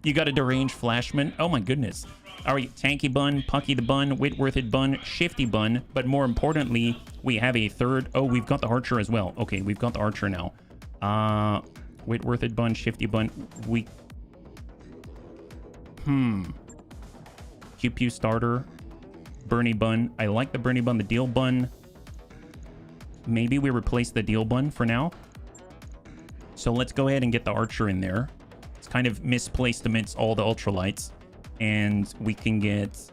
You got a deranged flashman. Oh my goodness. All right, Tanky Bun, Pucky the Bun, Whitworthed Bun, Shifty Bun. But more importantly, we have a third. Oh, we've got the Archer as well. Okay, we've got the Archer now. Whitworthed Bun, Shifty Bun. Pew Pew Starter. Bernie Bun. I like the Bernie Bun. The Deal Bun. Maybe we replace the Deal Bun for now. So let's go ahead and get the Archer in there. It's kind of misplaced amidst all the Ultralights. And we can get...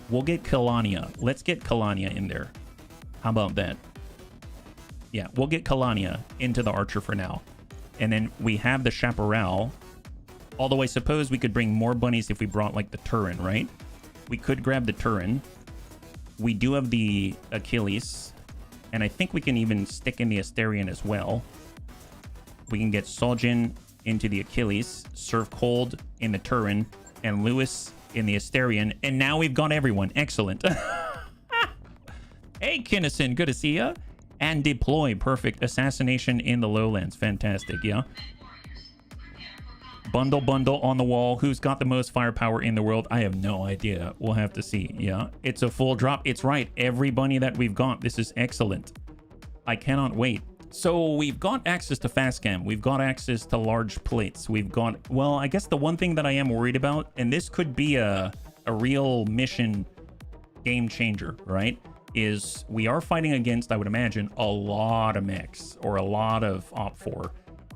We'll get Kalania. Let's get Kalania in there. How about that? Yeah, we'll get Kalania into the Archer for now. And then we have the Chaparral. Although I suppose we could bring more bunnies if we brought, like, the Turin, right? We could grab the Turin. We do have the Achilles. And I think we can even stick in the Asterion as well. We can get Soljin into the Achilles, Serve Cold in the Turin, and Lewis in the Asterion. And now we've got everyone. Excellent. Hey, Kinnison. Good to see ya. And Deploy. Perfect. Assassination in the Lowlands. Fantastic, yeah? Bundle on the wall. Who's got the most firepower in the world? I have no idea. We'll have to see. Yeah, it's a full drop. It's right. Every bunny that we've got. This is excellent. I cannot wait. So we've got access to fast cam. We've got access to large plates. We've got, well, I guess the one thing that I am worried about, and this could be a real mission game changer, right? Is we are fighting against, I would imagine, a lot of mechs or a lot of Op4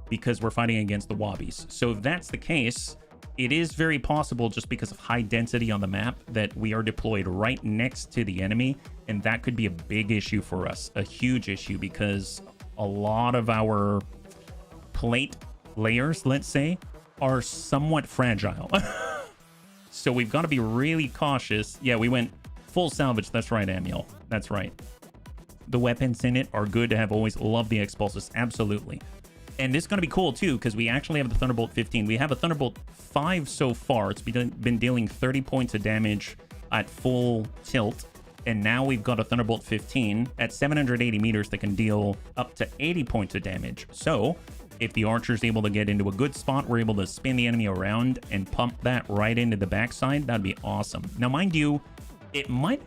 because we're fighting against the Wobbies. So if that's the case, it is very possible, just because of high density on the map, that we are deployed right next to the enemy, and that could be a big issue for us, a huge issue, because a lot of our plate layers, let's say, are somewhat fragile. So we've got to be really cautious. Yeah, we went full salvage. That's right, Amiel. That's right. The weapons in it are good to have. Always love the X-Pulses. Absolutely. And this is going to be cool, too, because we actually have the Thunderbolt 15. We have a Thunderbolt 5 so far. It's been dealing 30 points of damage at full tilt. And now we've got a Thunderbolt 15 at 780 meters that can deal up to 80 points of damage. So if the Archer's able to get into a good spot, we're able to spin the enemy around and pump that right into the backside. That'd be awesome. Now, mind you, it might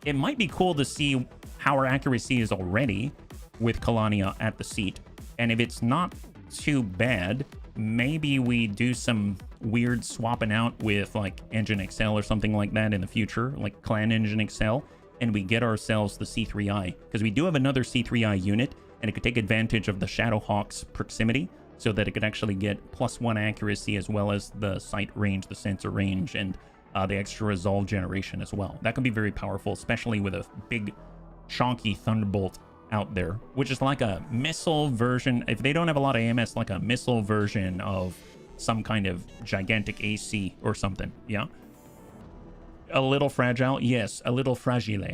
be cool to see how our accuracy is already with Kalania at the seat. And if it's not too bad, maybe we do some weird swapping out with like Engine XL or something like that in the future, like Clan Engine XL, and we get ourselves the C3I, because we do have another C3I unit, and it could take advantage of the Shadowhawk's proximity so that it could actually get +1 accuracy, as well as the sight range, the sensor range, and the extra resolve generation as well. That can be very powerful, especially with a big chonky Thunderbolt out there, which is like a missile version. If they don't have a lot of AMS, like a missile version of some kind of gigantic AC or something. Yeah. A little fragile. Yes, a little fragile.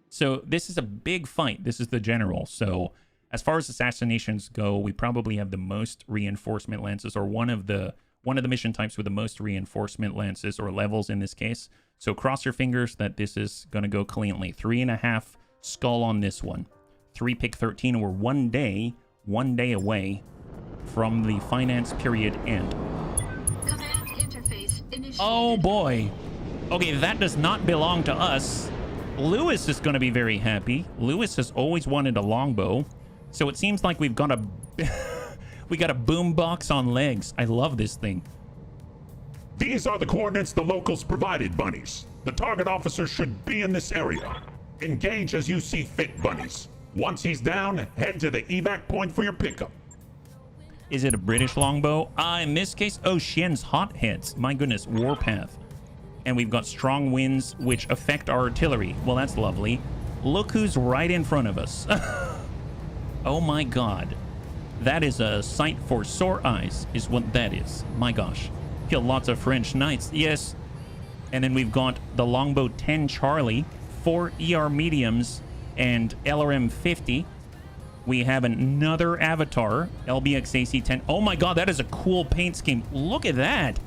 So this is a big fight. This is the general. So as far as assassinations go, we probably have the most reinforcement lances, or one of the mission types with the most reinforcement lances, or levels in this case. So cross your fingers that this is going to go cleanly. 3.5 skull on this one. 3 pick 13. We're one day away from the finance period end. Command interface initiated. Oh boy. Okay, that does not belong to us. Lewis is going to be very happy. Lewis has always wanted a longbow. So it seems like we've got a we got a boombox on legs. I love this thing. These are the coordinates the locals provided, bunnies. The target officer should be in this area. Engage as you see fit, bunnies. Once he's down, head to the evac point for your pickup. Is it a British longbow? In this case, oh, Xian's hotheads. My goodness, Warpath. And we've got strong winds, which affect our artillery. Well, that's lovely. Look who's right in front of us. Oh my god. That is a sight for sore eyes, is what that is. My gosh. Kill lots of French knights. Yes. And then we've got the longbow 10 Charlie, 4 ER mediums, and LRM 50. We have another avatar, LBX AC-10. Oh my god, that is a cool paint scheme. Look at that.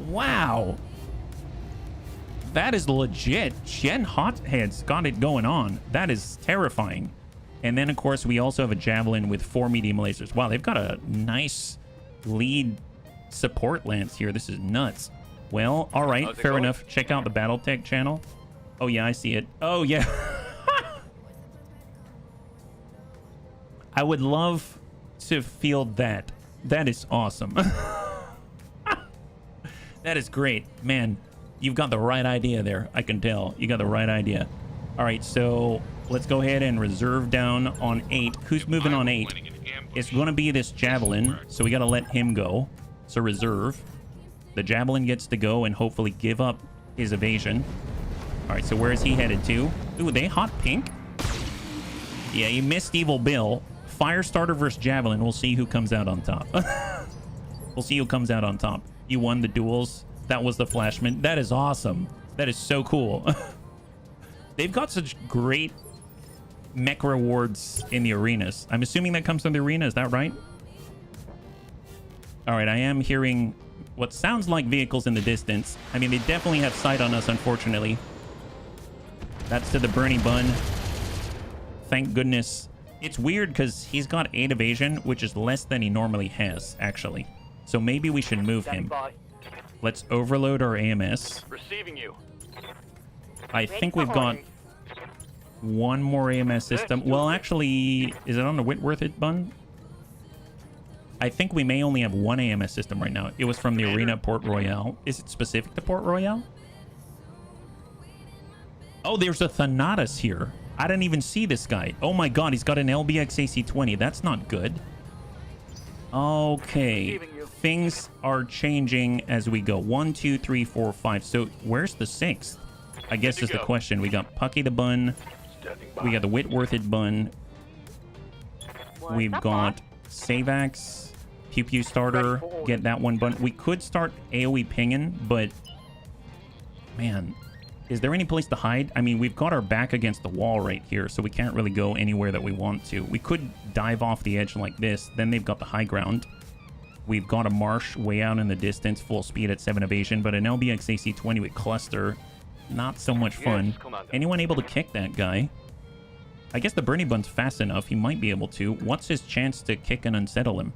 Wow. That is legit. Jen Hothead's got it going on. That is terrifying. And then, of course, we also have a Javelin with 4 medium lasers. Wow, they've got a nice lead support lance here. This is nuts. Well, all right, fair enough. Check out the Battletech channel. Oh, yeah, I see it. Oh, yeah. I would love to field that. That is awesome. That is great. Man, you've got the right idea there. I can tell. You got the right idea. All right, so let's go ahead and reserve down on 8. Who's moving on 8? It's going to be this Javelin, so we got to let him go. So reserve. The Javelin gets to go and hopefully give up his evasion. All right, so where is he headed to? Ooh, they hot pink? Yeah, you missed Evil Bill. Firestarter versus Javelin. We'll see who comes out on top. We'll see who comes out on top. You won the duels. That was the Flashman. That is awesome. That is so cool. They've got such great mech rewards in the arenas. I'm assuming that comes from the arena. Is that right? All right, I am hearing what sounds like vehicles in the distance. I mean, they definitely have sight on us, unfortunately. That's to the Bernie Bun. Thank goodness. It's weird because he's got 8 evasion, which is less than he normally has, actually. So maybe we should move him. Let's overload our AMS. Receiving you. I think we've got one more AMS system. Well, actually, is it on the Whitworth bun? I think we may only have one AMS system right now. It was from the arena Port Royale. Is it specific to Port Royale? Oh, there's a Thanatos here. I didn't even see this guy. Oh my god, he's got an LBX AC-20. That's not good. Okay. Things are changing as we go. 1, 2, 3, 4, 5. So where's the 6th? I guess is the question. We got Pucky the Bun. We got the Whitworth Bun. We've got Savax. Pew Pew Starter. Get that one bun. We could start AoE pinging, but man, is there any place to hide? I mean, we've got our back against the wall right here, so we can't really go anywhere that we want to. We could dive off the edge like this. Then they've got the high ground. We've got a marsh way out in the distance, full speed at 7 evasion, but an LBX AC-20 with cluster, not so much fun. Anyone able to kick that guy? I guess the Bernie Bun's fast enough. He might be able to. What's his chance to kick and unsettle him?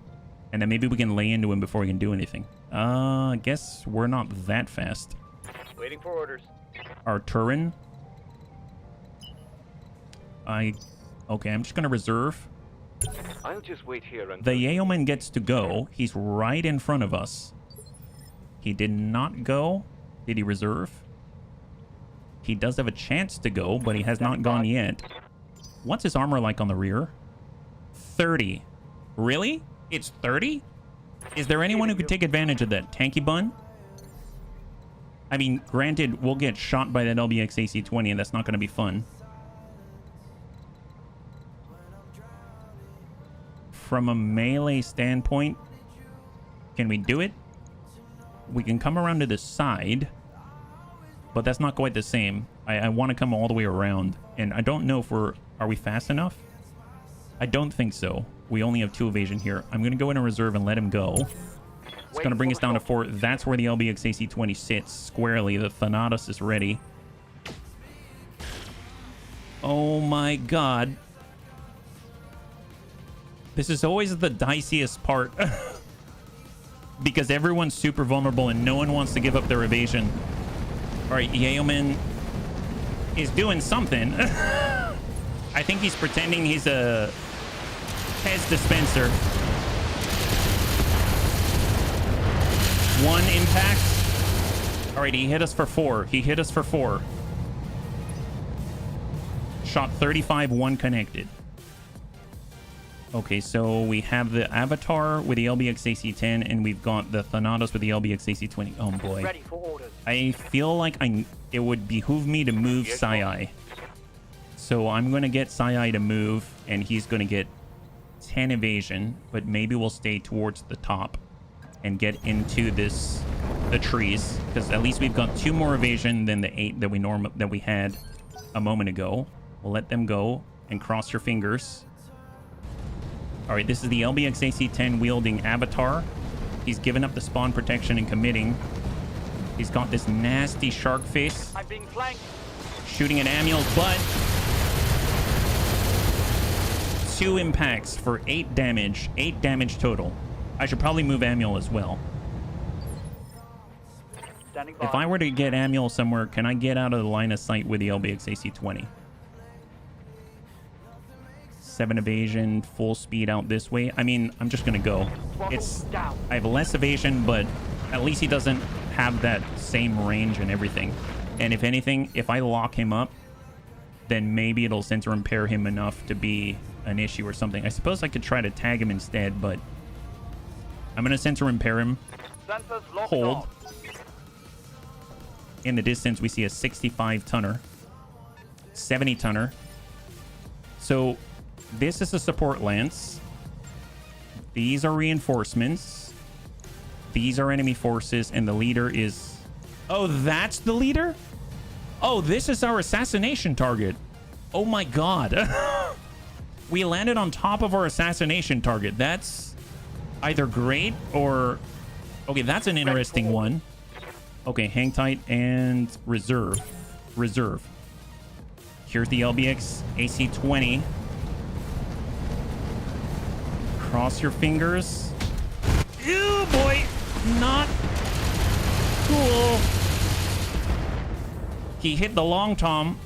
And then maybe we can lay into him before he can do anything. I guess we're not that fast. Waiting for orders. Our Turin. Okay, I'm just going to reserve. I'll just wait here and The Yeoman gets to go. He's right in front of us. He did not go. Did he reserve? He does have a chance to go, but he has not gone yet. What's his armor like on the rear? 30. Really? It's 30? Is there anyone who could take advantage of that? Tanky Bun? I mean, granted, we'll get shot by that LBX AC-20, and that's not going to be fun. From a melee standpoint, can we do it? We can come around to the side, but that's not quite the same. I want to come all the way around, and I don't know if we're... Are we fast enough? I don't think so. We only have 2 evasion here. I'm going to go in a reserve and let him go. It's going to bring us down to 4. That's where the LBX AC-20 sits squarely. The Thanatos is ready. Oh my god. This is always the diciest part. Because everyone's super vulnerable and no one wants to give up their evasion. Alright, Yeoman is doing something. I think he's pretending he's a Pez dispenser. 1 impact. Alright, he hit us for 4. He hit us for 4. Shot 35, 1 connected. Okay, so we have the Avatar with the LBX AC-10, and we've got the Thanatos with the LBX AC-20. Oh boy. ready for orders. I feel like it would behoove me to move Sai. So I'm going to get Sai to move, and he's going to get 10 evasion, but maybe we'll stay towards the top and get into the trees, because at least we've got 2 more evasion than the 8 that we had a moment ago. We'll let them go and cross your fingers. All right, this is the LBX AC-10 wielding Avatar. He's given up the spawn protection and committing. He's got this nasty shark face. I'm being flanked. Shooting at Amiel's butt. 2 impacts for 8 damage. 8 damage total. I should probably move Amiel as well. Standing by. If I were to get Amiel somewhere, can I get out of the line of sight with the LBX AC-20? 7 evasion, full speed out this way. I mean, I'm just gonna go. I have less evasion, but at least he doesn't have that same range and everything. And if anything, if I lock him up, then maybe it'll sensor impair him enough to be an issue or something. I suppose I could try to tag him instead, but I'm gonna sensor impair him. Hold. In the distance, we see a 65 tonner, 70 tonner. So this is a support lance. These are reinforcements. These are enemy forces, and the leader is... Oh, that's the leader? Oh, this is our assassination target. Oh my god. We landed on top of our assassination target. That's either great or... Okay, that's an interesting one. Okay, hang tight and reserve. Reserve. Here's the LBX AC-20. Cross your fingers. Ew, boy. Not cool. He hit the long tom.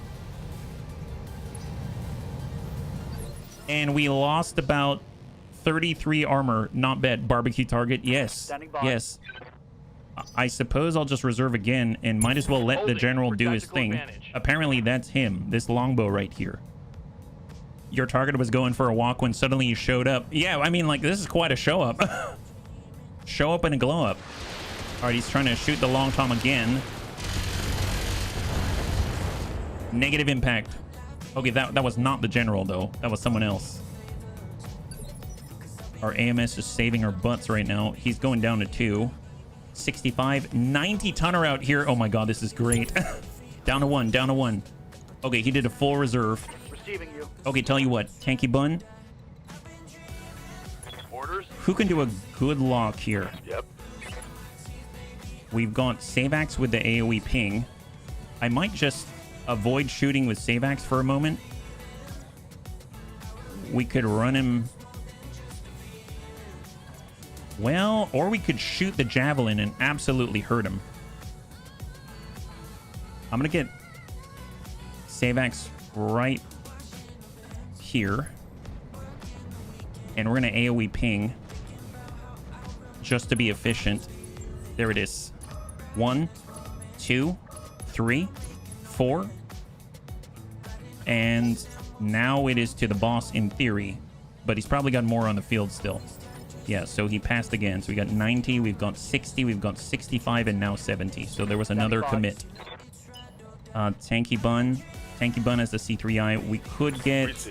And we lost about 33 armor. Not bad. Barbecue target. Yes. Yes. I suppose I'll just reserve again and might as well let the general do his thing. Apparently that's him, this longbow right here. Your target was going for a walk when suddenly you showed up. Yeah, I mean, like, this is quite a show up. Show up and a glow up. All right, he's trying to shoot the long tom again. Negative impact. Okay, that was not the general, though. That was someone else. Our AMS is saving our butts right now. He's going down to 2. 65, 90 tonner out here. Oh my god, this is great. Down to 1, down to 1. Okay, he did a full reserve. Receiving you. Okay, tell you what, Tanky Bun. Orders? Who can do a good lock here? Yep. We've got Savax with the AoE ping. I might just avoid shooting with Savax for a moment. We could run him... Well, or we could shoot the javelin and absolutely hurt him. I'm gonna get Savax right here. And we're gonna AoE ping just to be efficient. There it is. 1, 2, 3, 4. And now it is to the boss in theory, but he's probably got more on the field still. Yeah, so he passed again. So we got 90, we've got 60, we've got 65, and now 70. So there was another commit. Tanky Bun. Tanky Bun as the C3I. We could get...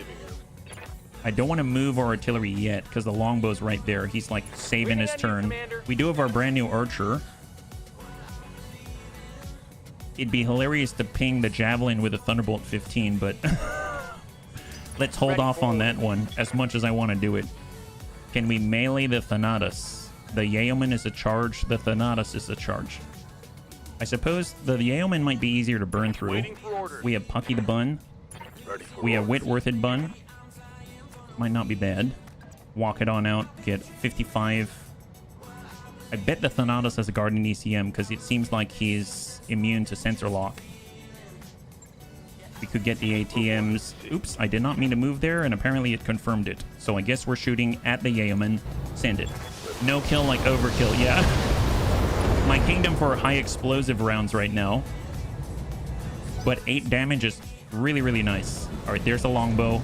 I don't want to move our artillery yet, because the longbow's right there. He's, like, saving his turn. We do have our brand new archer. It'd be hilarious to ping the javelin with a Thunderbolt 15, but... let's hold off on that one, as much as I want to do it. Can we melee the Thanatos? The Yeoman is a charge. The Thanatos is a charge. I suppose the Yeoman might be easier to burn through. We have Pucky the Bun. We have Whitworthed Bun. Might not be bad. Walk it on out. Get 55. I bet the Thanatos has a Guardian ECM because it seems like he's immune to sensor lock. We could get the ATMs. Oops, I did not mean to move there, and apparently it confirmed it. So I guess we're shooting at the Yeoman. Send it. No kill like overkill, yeah. My kingdom for high explosive rounds right now. But 8 damage is really, really nice. All right, there's the longbow.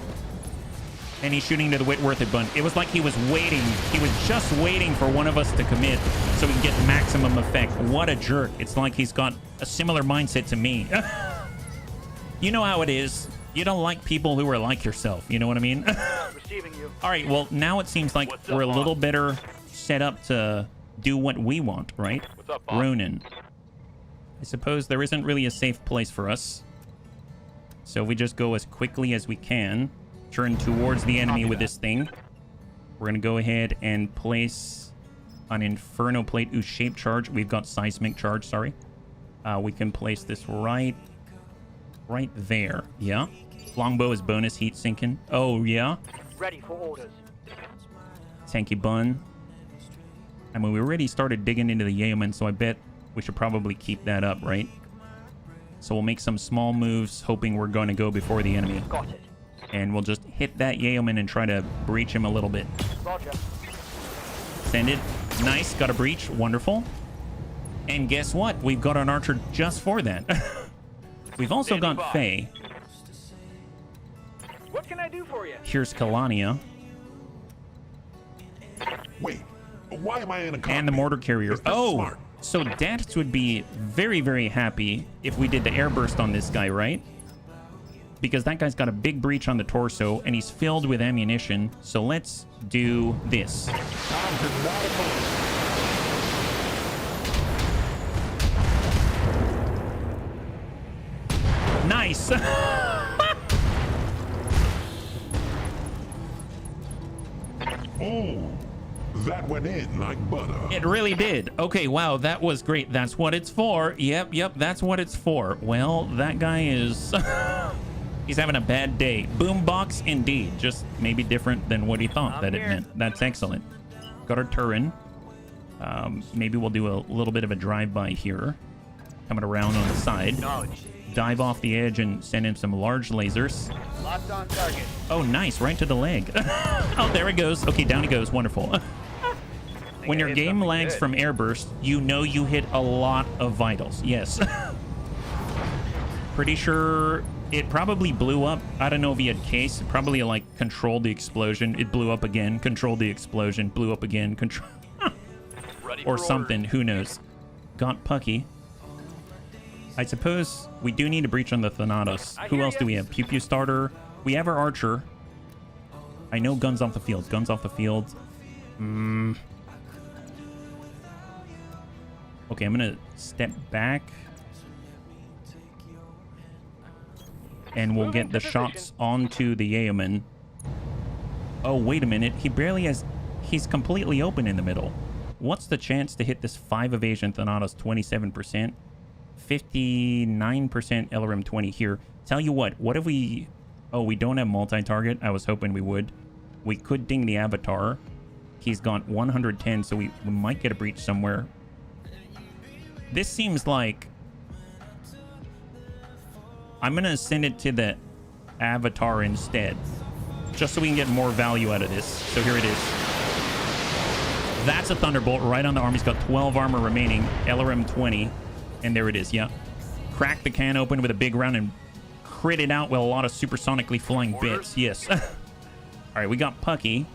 And he's shooting to the Whitworthed Bun. It was like he was waiting. He was just waiting for one of us to commit so we can get maximum effect. What a jerk. It's like he's got a similar mindset to me. You know how it is. You don't like people who are like yourself. You know what I mean? Receiving you. All right, well, now it seems like we're a little better set up to do what we want, right? What's up, Bob? Ronin. I suppose there isn't really a safe place for us. So we just go as quickly as we can. Turn towards the enemy with this thing. We're going to go ahead and place an Inferno Plate. Ooh, shape charge. We've got seismic charge, sorry. We can place this right there. Yeah. Longbow is bonus heat sinking. Oh, yeah. Ready for orders. Tanky bun. I mean, we already started digging into the yeoman, so I bet we should probably keep that up, right? So we'll make some small moves, hoping we're going to go before the enemy. Got it. And we'll just hit that yeoman and try to breach him a little bit. Roger. Send it. Nice. Got a breach. Wonderful. And guess what? We've got an archer just for that. We've also got Faye. What can I do for you? Here's Kalania. Wait, why am I in a cockpit? And the mortar carrier. Is this Oh, smart? so Dats would be very, very happy if we did the air burst on this guy, right? Because that guy's got a big breach on the torso and he's filled with ammunition. So let's do this. Time to radical. Nice. Oh, that went in like butter. It really did. Okay, wow, that was great. That's what it's for. Yep, that's what it's for. Well, that guy is... he's having a bad day. Boombox indeed. Just maybe different than what he thought that it meant. That's excellent. Got our Turin. Maybe we'll do a little bit of a drive-by here. Coming around on the side. Dive off the edge and send in some large lasers. Locked on target. Oh, nice. Right to the leg. Oh, there it goes. Okay, down he goes. Wonderful. When your game lags from airburst, you know you hit a lot of vitals. Yes. Pretty sure it probably blew up. I don't know if he had case. It probably like controlled the explosion. It blew up again. Controlled the explosion. Blew up again. Control. Or something. Who knows? Got Pucky. I suppose we do need a breach on the Thanatos. Who else do we have? Pew Pew Starter. We have our Archer. I know guns off the field. Guns off the field. Okay, I'm going to step back. And we'll get the shots onto the yeoman. Oh, wait a minute. He barely has... He's completely open in the middle. What's the chance to hit this 5 evasion Thanatos? 27%. 59% LRM 20 here. Tell you what if we... Oh, we don't have multi-target. I was hoping we would. We could ding the Avatar. He's got 110, so we might get a breach somewhere. This seems like... I'm going to send it to the Avatar instead. Just so we can get more value out of this. So here it is. That's a Thunderbolt right on the arm. He's got 12 armor remaining. LRM 20. And there it is, yeah. Crack the can open with a big round and crit it out with a lot of supersonically flying bits. Yes. All right, we got Pucky.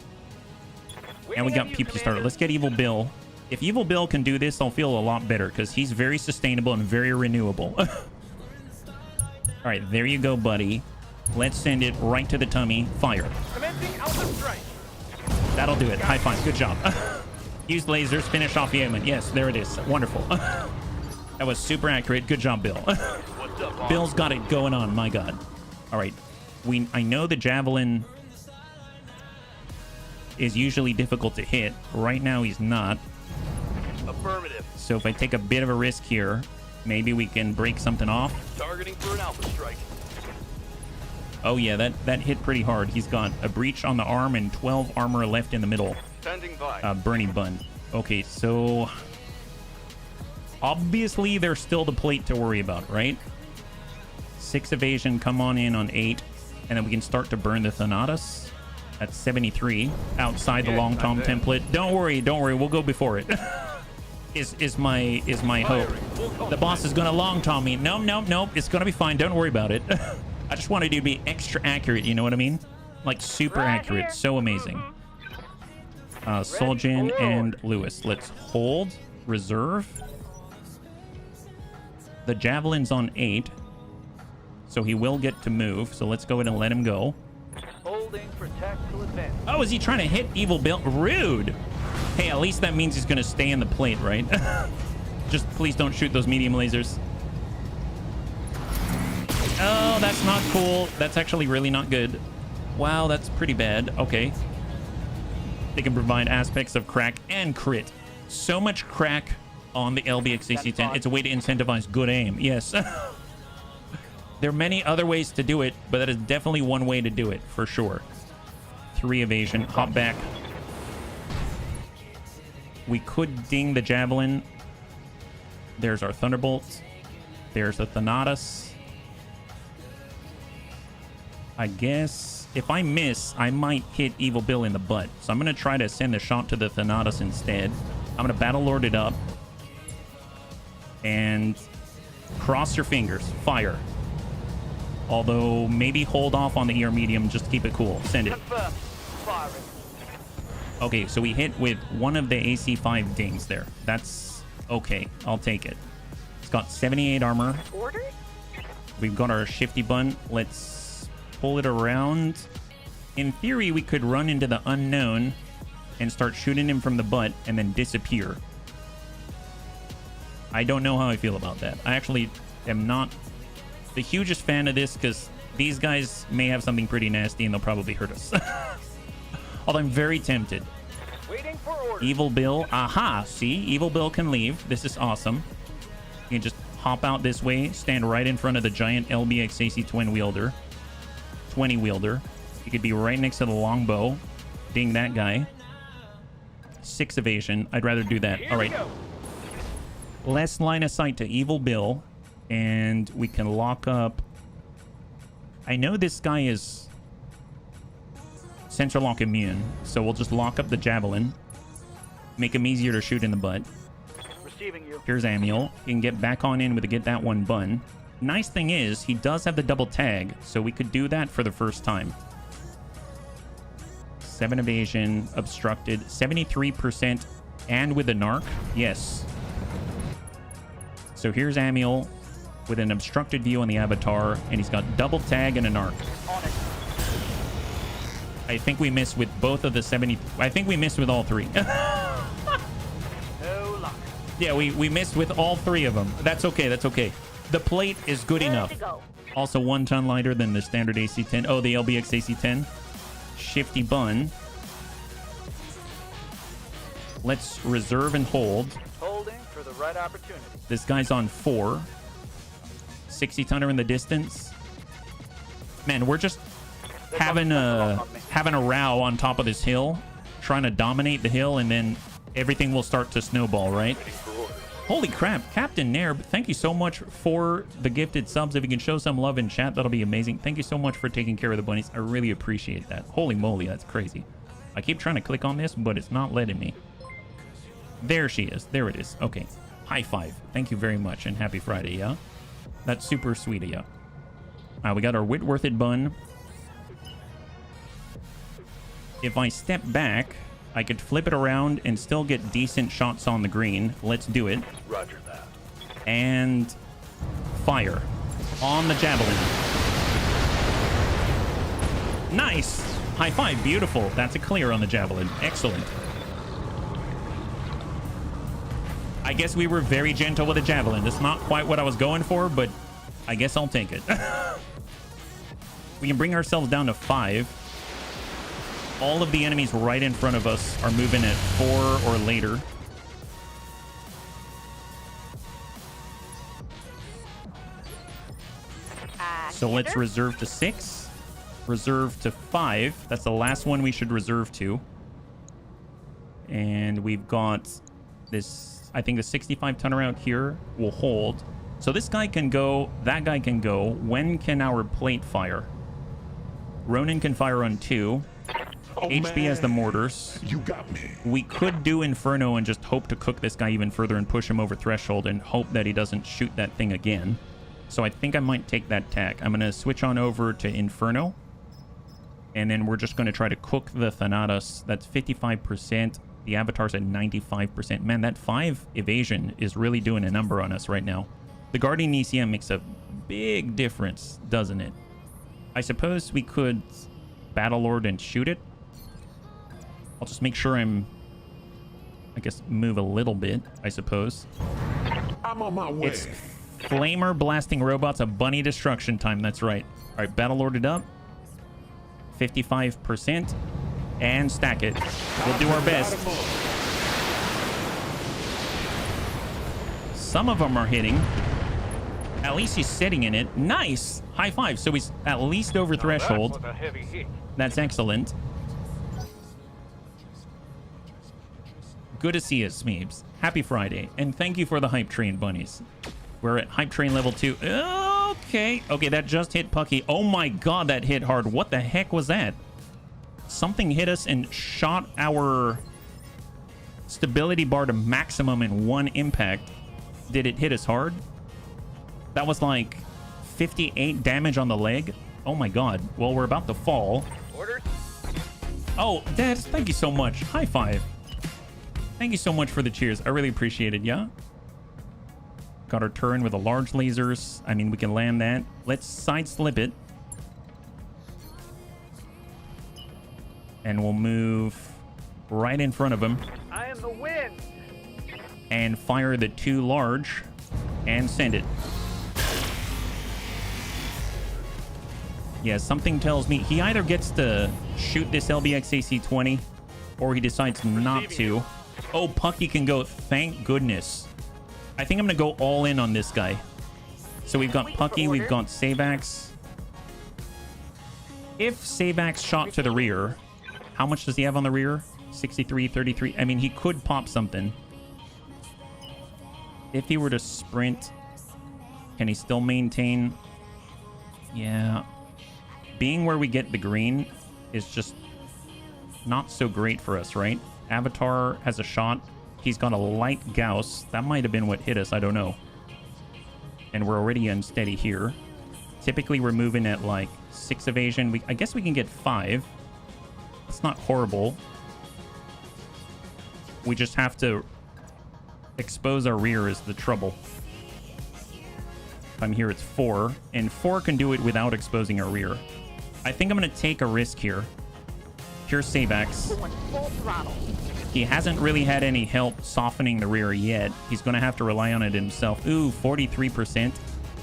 And we got PP Starter. Let's get Evil Bill. If Evil Bill can do this, I'll feel a lot better because he's very sustainable and very renewable. All right, there you go, buddy. Let's send it right to the tummy. Fire. Commencing Alpha Strike. That'll do it. High five. Good job. Use lasers. Finish off Yeoman. Yes, there it is. Wonderful. That was super accurate. Good job, Bill. Bill's got it going on. My God. All right. I know the Javelin is usually difficult to hit. Right now, he's not. Affirmative. So if I take a bit of a risk here, maybe we can break something off. Targeting for an Alpha Strike. Oh, yeah. That hit pretty hard. He's got a breach on the arm and 12 armor left in the middle. Standing by. Burning Bun. Okay, so... Obviously, there's still the plate to worry about, right? 6 evasion, come on in on 8. And then we can start to burn the Thanatos at 73 outside the long tom template. Don't worry, we'll go before it. is my hope. The boss is gonna long tom me. No, it's gonna be fine. Don't worry about it. I just wanted you to be extra accurate, you know what I mean? Like super accurate, so amazing. Soljan and Lewis. Let's hold, reserve. The Javelin's on 8. So he will get to move. So let's go ahead and let him go. Holding for tactical advance. Oh, is he trying to hit Evil Bill? Rude. Hey, at least that means he's going to stay in the plate, right? Just please don't shoot those medium lasers. Oh, that's not cool. That's actually really not good. Wow, that's pretty bad. Okay. They can provide aspects of crack and crit. So much crack, on the LBXAC-10. It's a way to incentivize good aim. Yes. There are many other ways to do it, but that is definitely one way to do it, for sure. 3 evasion. Hop back. We could ding the Javelin. There's our Thunderbolt. There's the Thanatos. I guess if I miss, I might hit Evil Bill in the butt. So I'm going to try to send the shot to the Thanatos instead. I'm going to Battle Lord it up. And cross your fingers. Fire. Although, maybe hold off on the ER medium. Just keep it cool. Send it. Confirmed. Firing. Okay, so we hit with one of the AC5 dings there. That's okay. I'll take it. It's got 78 armor. Order? We've got our shifty bun. Let's pull it around. In theory, we could run into the unknown and start shooting him from the butt and then disappear. I don't know how I feel about that. I actually am not the hugest fan of this because these guys may have something pretty nasty and they'll probably hurt us. Although I'm very tempted. Waiting for orders. Evil Bill. Aha! See? Evil Bill can leave. This is awesome. You can just hop out this way, stand right in front of the giant LBXAC twin wielder. 20 wielder. You could be right next to the longbow. Ding that guy. 6 evasion. I'd rather do that. Here All we right. go. Less line of sight to Evil Bill. And we can lock up. I know this guy is sensor lock immune. So we'll just lock up the Javelin. Make him easier to shoot in the butt. Receiving you. Here's Amiel. You can get back on in with a get that one bun. Nice thing is, he does have the double tag, so we could do that for the first time. 7 evasion, obstructed, 73%, and with the narc. Yes. So here's Amiel with an obstructed view on the avatar, and he's got double tag and a narc. On it. I think we missed with both of the 70. I think we missed with all 3. No luck. Yeah, we missed with all 3 of them. That's okay. That's okay. The plate is good enough. To go. Also 1 ton lighter than the standard AC-10. Oh, the LBX AC-10. Shifty bun. Let's reserve and hold. Holding for the right opportunity. This guy's on 4. 60 tonner in the distance. Man, we're just having a row on top of this hill, trying to dominate the hill, and then everything will start to snowball, right? Holy crap, Captain Nairb, thank you so much for the gifted subs. If you can show some love in chat, that'll be amazing. Thank you so much for taking care of the bunnies. I really appreciate that. Holy moly, that's crazy. I keep trying to click on this, but it's not letting me. There she is. There it is. Okay. High five. Thank you very much, and happy Friday, yeah? That's super sweet of you. We got our Whitworthed bun. If I step back, I could flip it around and still get decent shots on the green. Let's do it. Roger that. And fire on the Javelin. Nice. High five. Beautiful. That's a clear on the Javelin. Excellent. I guess we were very gentle with the Javelin. That's not quite what I was going for, but I guess I'll take it. We can bring ourselves down to 5. All of the enemies right in front of us are moving at 4 or later. So let's reserve to 6. Reserve to 5. That's the last one we should reserve to. And we've got this, I think the 65 tonner out here will hold. So this guy can go, that guy can go. When can our plate fire? Ronin can fire on 2. Oh, HB man. has the mortars. You got me. We could do Inferno and just hope to cook this guy even further and push him over threshold and hope that he doesn't shoot that thing again. So I think I might take that tack. I'm going to switch on over to Inferno. And then we're just going to try to cook the Thanatos. That's 55%. The Avatar's at 95%. Man, that 5 evasion is really doing a number on us right now. The Guardian ECM makes a big difference, doesn't it? I suppose we could Battle Lord and shoot it. I'll just make sure I guess, move a little bit, I suppose. I'm on my way. It's Flamer blasting robots, a bunny destruction time. That's right. All right, Battle Lord it up. 55%. And stack it. We'll do our best. Some of them are hitting. At least he's sitting in it. Nice. High five. So he's at least over threshold. That was a heavy hit. That's excellent. Good to see you, Smeebs. Happy Friday. And thank you for the hype train, bunnies. We're at hype train level 2. Okay. Okay, that just hit Pucky. Oh my god, that hit hard. What the heck was that? Something hit us and shot our stability bar to maximum in one impact. Did it hit us hard? That was like 58 damage on the leg. Oh my god. Well, we're about to fall. Orders. Oh, Dad, thank you so much. High five. Thank you so much for the cheers. I really appreciate it, yeah? Got our turn with the large lasers. I mean, we can land that. Let's side slip it. And we'll move right in front of him. I am the wind. And fire the 2 large. And send it. Yeah, something tells me he either gets to shoot this LBX AC-20 or he decides not to. Oh, Pucky can go. Thank goodness. I think I'm going to go all in on this guy. So we've got Pucky, we've got Savax. If Savax shot to the rear, how much does he have on the rear? 63, 33. I mean, he could pop something. If he were to sprint, can he still maintain? Yeah. Being where we get the green is just not so great for us, right? Avatar has a shot. He's got a light Gauss. That might have been what hit us. I don't know. And we're already unsteady here. Typically, we're moving at like 6 evasion. I guess we can get 5. It's not horrible. We just have to expose our rear is the trouble. If I'm here, it's 4. And 4 can do it without exposing our rear. I think I'm going to take a risk here. Here's Savax. He hasn't really had any help softening the rear yet. He's going to have to rely on it himself. Ooh, 43%.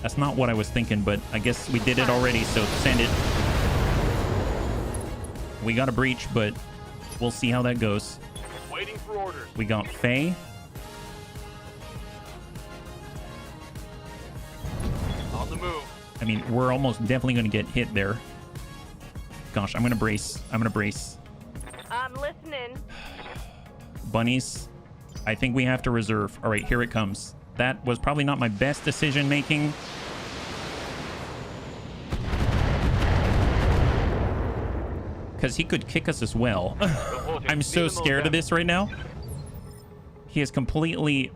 That's not what I was thinking, but I guess we did it already, so send it. We got a breach, but we'll see how that goes. Waiting for orders. We got Faye. On the move. I mean, we're almost definitely going to get hit there. Gosh, I'm going to brace. I'm going to brace. I'm listening. Bunnies, I think we have to reserve. All right, here it comes. That was probably not my best decision making. Because he could kick us as well. I'm so scared of this right now. He has completely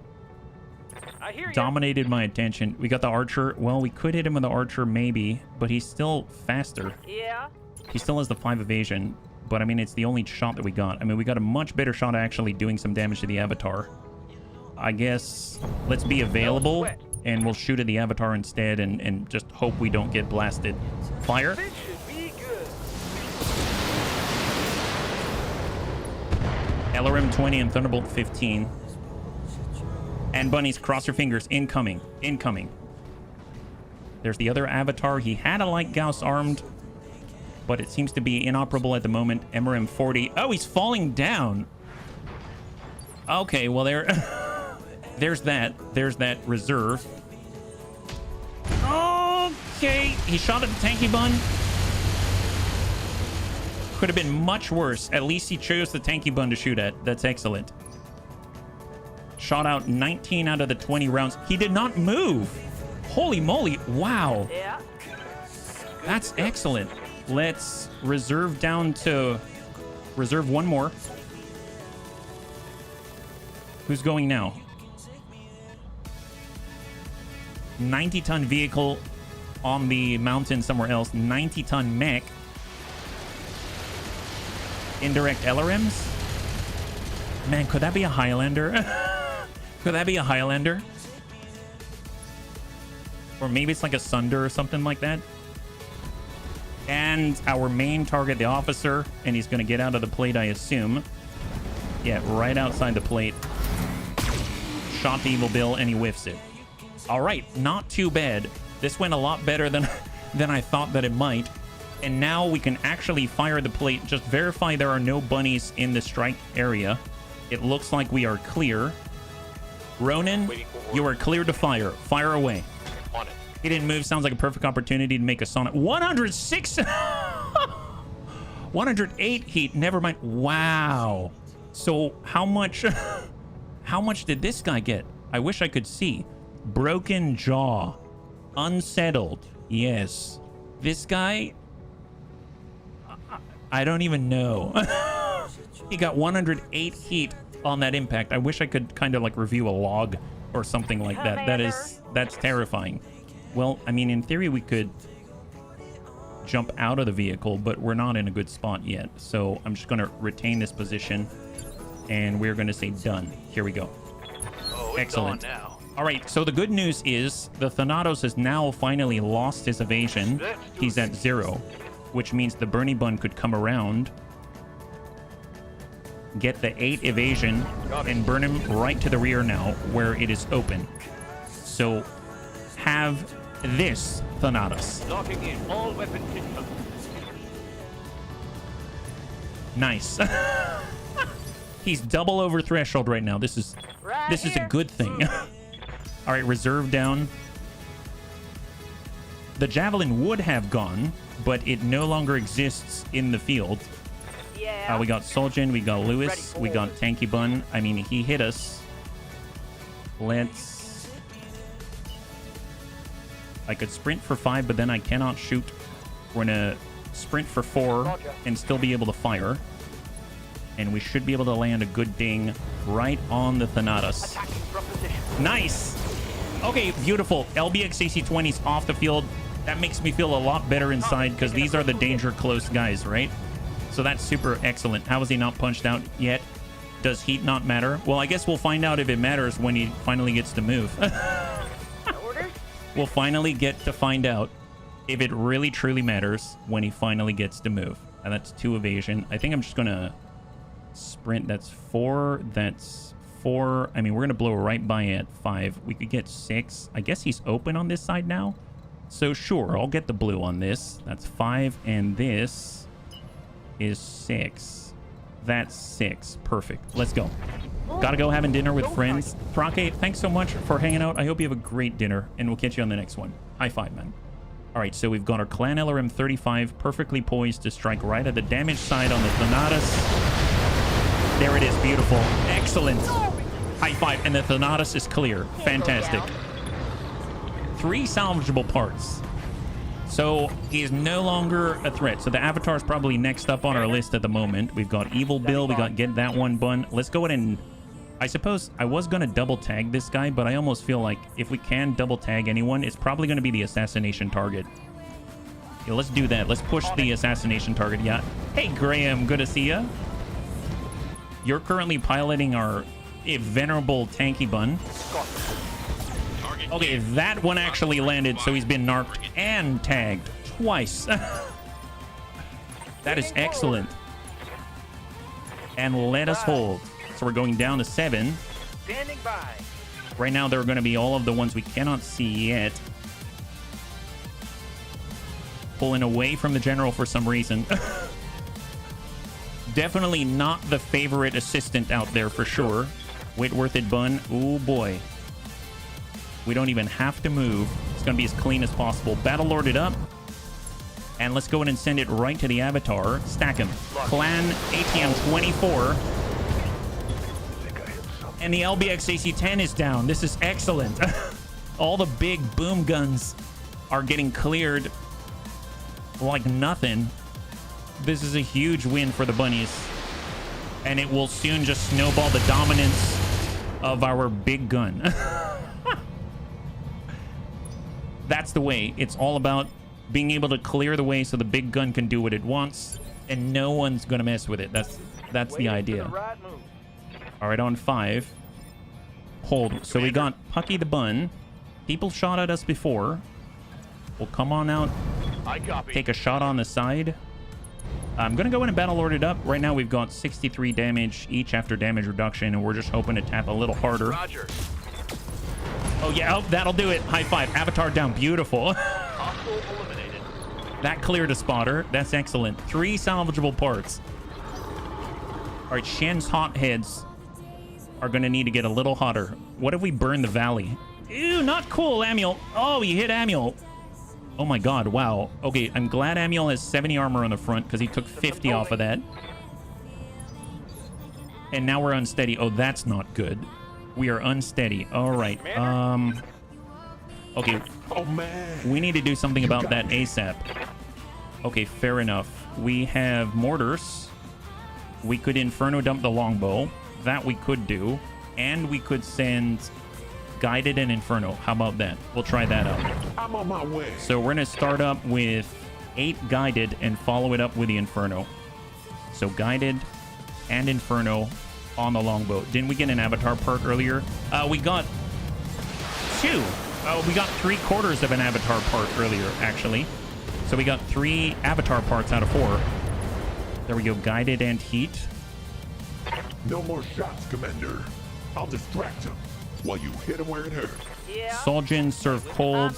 dominated my attention. We got the archer. Well, we could hit him with the archer maybe, but he's still faster. Yeah. He still has the 5 evasion, but I mean, it's the only shot that we got. I mean, we got a much better shot at actually doing some damage to the avatar. I guess let's be available and we'll shoot at the avatar instead and just hope we don't get blasted. Fire. This should be good. LRM 20 and Thunderbolt 15. And bunnies, cross your fingers. Incoming. Incoming. There's the other avatar. He had a light Gauss armed, but it seems to be inoperable at the moment. MRM 40. Oh, he's falling down. Okay, well, there's that. There's that reserve. Okay. He shot at the tanky bun. Could have been much worse. At least he chose the tanky bun to shoot at. That's excellent. Shot out 19 out of the 20 rounds. He did not move. Holy moly. Wow. Yeah. That's excellent. Let's reserve down to... Reserve one more. Who's going now? 90-ton vehicle on the mountain somewhere else. 90-ton mech. Indirect LRMs? Man, could that be a Highlander? Could that be a Highlander? Or maybe it's like a Sunder or something like that. And our main target, the officer, and he's going to get out of the plate, I assume. Yeah, right outside the plate. Shot the Evil Bill, and he whiffs it. All right, not too bad. This went a lot better than I thought that it might. And now we can actually fire the plate. Just verify there are no bunnies in the strike area. It looks like we are clear. Ronan, you are cleared to fire. Fire away. On it. He didn't move. Sounds like a perfect opportunity to make a sonnet. 106. 108 heat. Never mind. Wow. So how much? How much did this guy get? I wish I could see. Broken jaw. Unsettled. Yes. This guy. I don't even know. He got 108 heat on that impact. I wish I could kind of like review a log or something like that. That's terrifying. Well, I mean, in theory, we could jump out of the vehicle, but we're not in a good spot yet. So I'm just going to retain this position, and we're going to say done. Here we go. Oh, it's Excellent. on now. All right, so the good news is the Thanatos has now finally lost his evasion. He's at 0, which means the Bernie Bun could come around, get the 8 evasion, and burn him right to the rear now, where it is open. So have this Thanatos. Locking in all weapon systems. Nice. He's double over threshold right now. This is a good thing. All right, reserve down. The Javelin would have gone, but it no longer exists in the field. Yeah. We got Soljan, we got Lewis, we got Tanky Bun. I mean, he hit us. Let's... I could sprint for 5, but then I cannot shoot. We're gonna sprint for 4 and still be able to fire. And we should be able to land a good ding right on the Thanatos. Attacking from position. Nice. Okay, beautiful. LBX AC-20's off the field. That makes me feel a lot better inside because these are the danger close guys, right? So that's super excellent. How is he not punched out yet? Does heat not matter? Well, I guess we'll find out if it matters when he finally gets to move. Orders? We'll finally get to find out if it really truly matters when he finally gets to move. And that's 2 evasion. I think I'm just going to sprint. That's 4. That's 4. I mean, we're going to blow right by at 5. We could get 6. I guess he's open on this side now. So sure, I'll get the blue on this. That's 5. And this is 6. That's 6. Perfect. Let's go. Gotta go having dinner with friends. Thrake, thanks so much for hanging out. I hope you have a great dinner, and we'll catch you on the next one. High five, man. All right, so we've got our Clan LRM 35 perfectly poised to strike right at the damage side on the Thanatos. There it is. Beautiful. Excellent. High five. And the Thanatos is clear. Fantastic. 3 salvageable parts. So he's no longer a threat. So the Avatar is probably next up on our list at the moment. We've got Evil Bill. We got Get That One Bun. Let's go ahead and... I suppose I was going to double tag this guy, but I almost feel like if we can double tag anyone, it's probably going to be the assassination target. Yeah, let's do that. Let's push the assassination target. Yeah. Hey, Graham. Good to see ya. You're currently piloting our venerable Tanky Bun. Okay, that one actually landed, so he's been narked and tagged twice. That is excellent. And let us hold. So we're going down to 7. Standing by. Right now, there are going to be all of the ones we cannot see yet. Pulling away from the general for some reason. Definitely not the favorite assistant out there for sure. Whitworth it Bun. Oh boy. We don't even have to move. It's going to be as clean as possible. Battle Lord it up. And let's go in and send it right to the Avatar. Stack him. Clan ATM 24. And the LBX AC-10 is down. This is excellent. All the big boom guns are getting cleared like nothing. This is a huge win for the bunnies. And it will soon just snowball the dominance of our big gun. That's the way. It's all about being able to clear the way so the big gun can do what it wants, and no one's gonna mess with it. That's the idea. All right, on 5. Hold. So we got Pucky the Bun. People shot at us before. We'll come on out. Take a shot on the side. I'm gonna go in and Battle Lord it up. Right now we've got 63 damage each after damage reduction, and we're just hoping to tap a little harder. Roger. Oh yeah, oh, that'll do it. High five. Avatar down. Beautiful. Hostile eliminated. That cleared a spotter. That's excellent. 3 salvageable parts. All right, Shen's hot heads are going to need to get a little hotter. What if we burn the valley? Ew, not cool, Amiel. Oh, he hit Amiel. Oh my god, wow. Okay, I'm glad Amiel has 70 armor on the front because he took 50 off of that. And now we're unsteady. Oh, that's not good. We are unsteady. All right. Okay. Oh man. We need to do something about that ASAP. Okay, fair enough. We have mortars. We could Inferno dump the longbow. That we could do. And we could send Guided and Inferno. How about that? We'll try that out. I'm on my way. So we're going to start up with 8 Guided and follow it up with the Inferno. So Guided and Inferno on the longbow. Didn't we get an avatar part earlier? We got 2. We got 3/4 of an avatar part earlier, actually. So we got 3 avatar parts out of 4. There we go. Guided and heat. No more shots, Commander. I'll distract him while you hit him where it hurts. Yeah. Soljan, Serve Cold,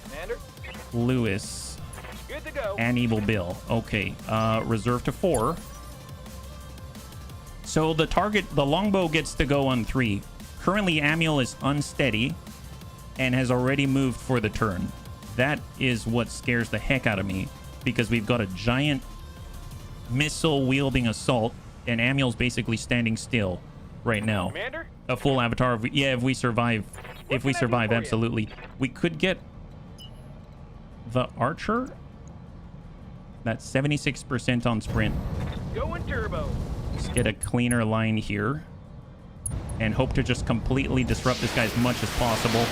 Commander, Lewis, good to go. and Evil Bill. Okay. Reserve to 4. So the target, the longbow gets to go on 3. Currently, Amiel is unsteady and has already moved for the turn. That is what scares the heck out of me, because we've got a giant missile-wielding assault, and Amiel's basically standing still right now. Commander, A full avatar. If we survive. If we can I do survive, for you? absolutely. We could get the archer. That's 76% on sprint. going turbo. Let's get a cleaner line here and hope to just completely disrupt this guy as much as possible.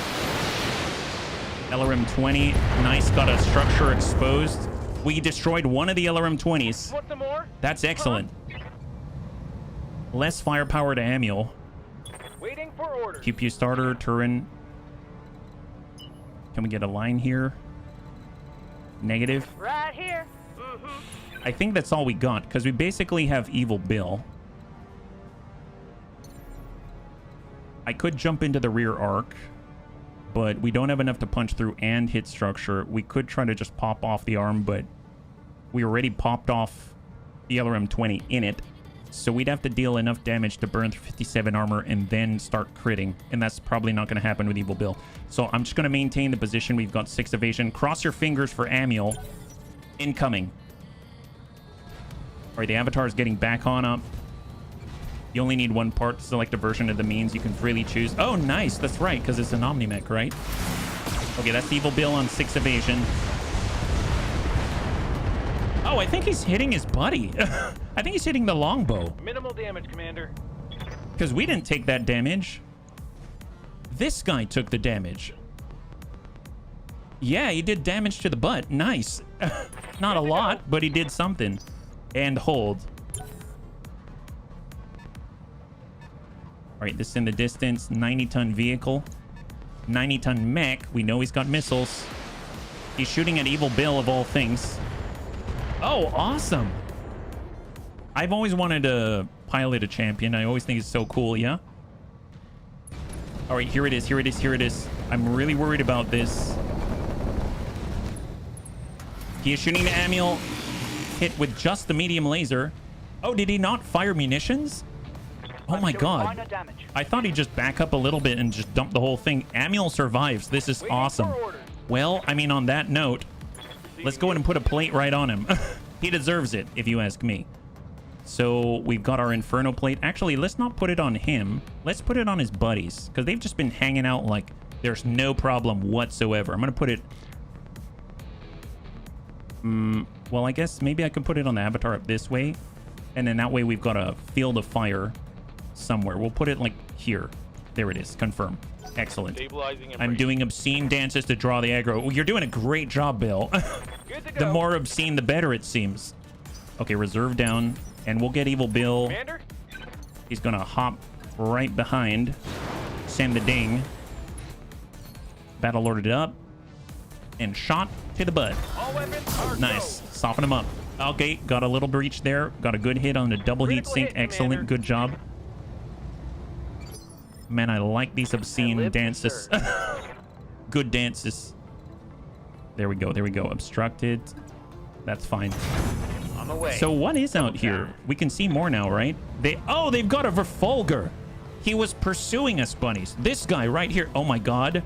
LRM 20, nice, got a structure exposed. We destroyed one of the LRM 20s. Want some more? That's excellent. Less firepower to Amiel. Waiting for orders. QPU starter, Turin. Can we get a line here? Negative. Right here. I think that's all we got, because we basically have Evil Bill. I could jump into the rear arc, but we don't have enough to punch through and hit structure. We could try to just pop off the arm, but we already popped off the LRM 20 in it, so we'd have to deal enough damage to burn through 57 armor and then start critting, and that's probably not going to happen with Evil Bill. So I'm just going to maintain the position. We've got 6 evasion. Cross your fingers for Amiel. Incoming. All right, the avatar is getting back on up. You only need 1 part to select a version of the means. You can freely choose. Oh, nice. That's right, because it's an Omnimech, right? Okay, that's Evil Bill on 6 evasion. Oh, I think he's hitting his buddy. I think he's hitting the longbow. Minimal damage, Commander. Because we didn't take that damage. This guy took the damage. Yeah, he did damage to the butt. Nice. Not a lot, but he did something. And hold. All right, this is in the distance. 90-ton vehicle. 90-ton mech. We know he's got missiles. He's shooting at Evil Bill, of all things. Oh, awesome. I've always wanted to pilot a champion. I always think it's so cool, yeah? All right, here it is, here it is, here it is. I'm really worried about this. He is shooting the Amiel. Hit with just the medium laser. Oh, did he not fire munitions? Oh my god. I thought he'd just back up a little bit and just dump the whole thing. Amiel survives. This is awesome. Well, I mean, on that note, let's go ahead and put a plate right on him. He deserves it, if you ask me. So we've got our Inferno plate. Actually, let's not put it on him. Let's put it on his buddies, because they've just been hanging out like there's no problem whatsoever. I'm going to put it... well, I guess maybe I could put it on the avatar up this way. And then that way we've got a field of fire somewhere. We'll put it like here. There it is. Confirm. Excellent. I'm doing obscene dances to draw the aggro. Well, you're doing a great job, Bill. The more obscene, the better, it seems. Okay, reserve down. And we'll get Evil Bill. Commander? He's going to hop right behind. Send the ding. Battle loaded up. And shot to the butt. Nice. Soften him up. Okay, got a little breach there. Got a good hit on the double heat sink. Excellent. Good job. Man, I like these obscene dances. Good dances. There we go. There we go. Obstructed. That's fine. On the way. So what is out here? We can see more now, right? They've got a Verfolger. He was pursuing us, bunnies. This guy right here. Oh my god.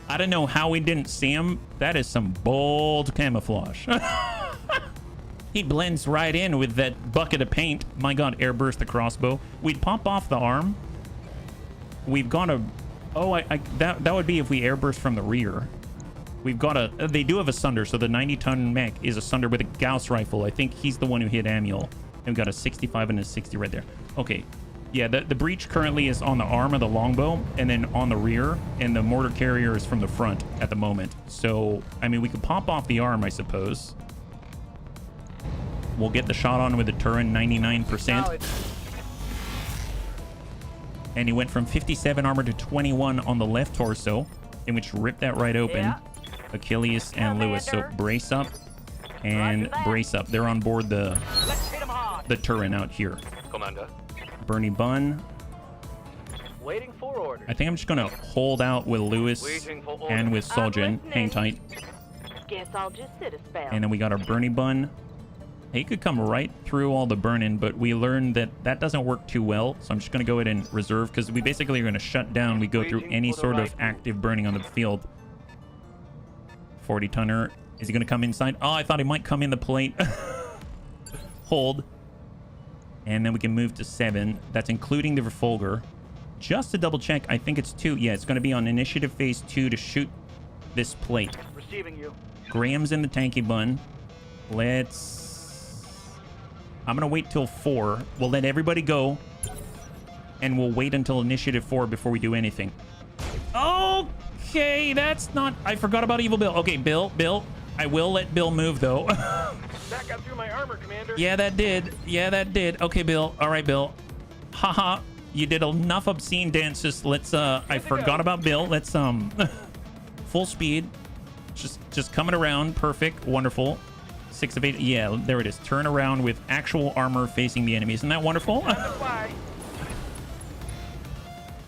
I don't know how we didn't see him. That is some bold camouflage. He blends right in with that bucket of paint. My god, airburst the crossbow. We'd pop off the arm. We've got a... Oh, that would be if we airburst from the rear. We've got a... They do have a Sunder, so the 90-ton mech is a Sunder with a Gauss rifle. I think he's the one who hit Amiel. And we've got a 65 and a 60 right there. Okay. Yeah, the breach currently is on the arm of the longbow and then on the rear, and the mortar carrier is from the front at the moment. So, I mean, we could pop off the arm, I suppose. We'll get the shot on with the Turin, 99%. And he went from 57 armor to 21 on the left torso, in which ripped that right open. Yeah. Achilles and Lewis. So brace up and brace up. They're on board the Turin out here. Commander. Bernie Bun. Waiting for orders. I think I'm just gonna hold out with Lewis and with Soljin. Hang tight. Guess I'll just sit a spell. And then we got our Bernie Bun. He could come right through all the burn-in, but we learned that that doesn't work too well. So I'm just gonna go ahead and reserve, because we basically are gonna shut down. We go through any sort of active burning on the field. 40-tonner. Is he gonna come inside? Oh, I thought he might come in the plate. Hold. And then we can move to 7. That's including the Refolger. Just to double check, I think it's 2. Yeah, it's going to be on initiative phase 2 to shoot this plate. Receiving you. Graham's in the tanky bun. Let's... I'm going to wait till 4. We'll let everybody go. And we'll wait until initiative 4 before we do anything. Okay, that's not... I forgot about Evil Bill. Okay, Bill. I will let Bill move, though. That got through my armor, Commander. Yeah, that did. Yeah, that did. Okay, Bill. All right, Bill. Haha. You did enough obscene dances. Let's, I forgot about Bill. Let's, full speed. Just coming around. Perfect. Wonderful. 6 of 8. Yeah, there it is. Turn around with actual armor facing the enemy. Isn't that wonderful?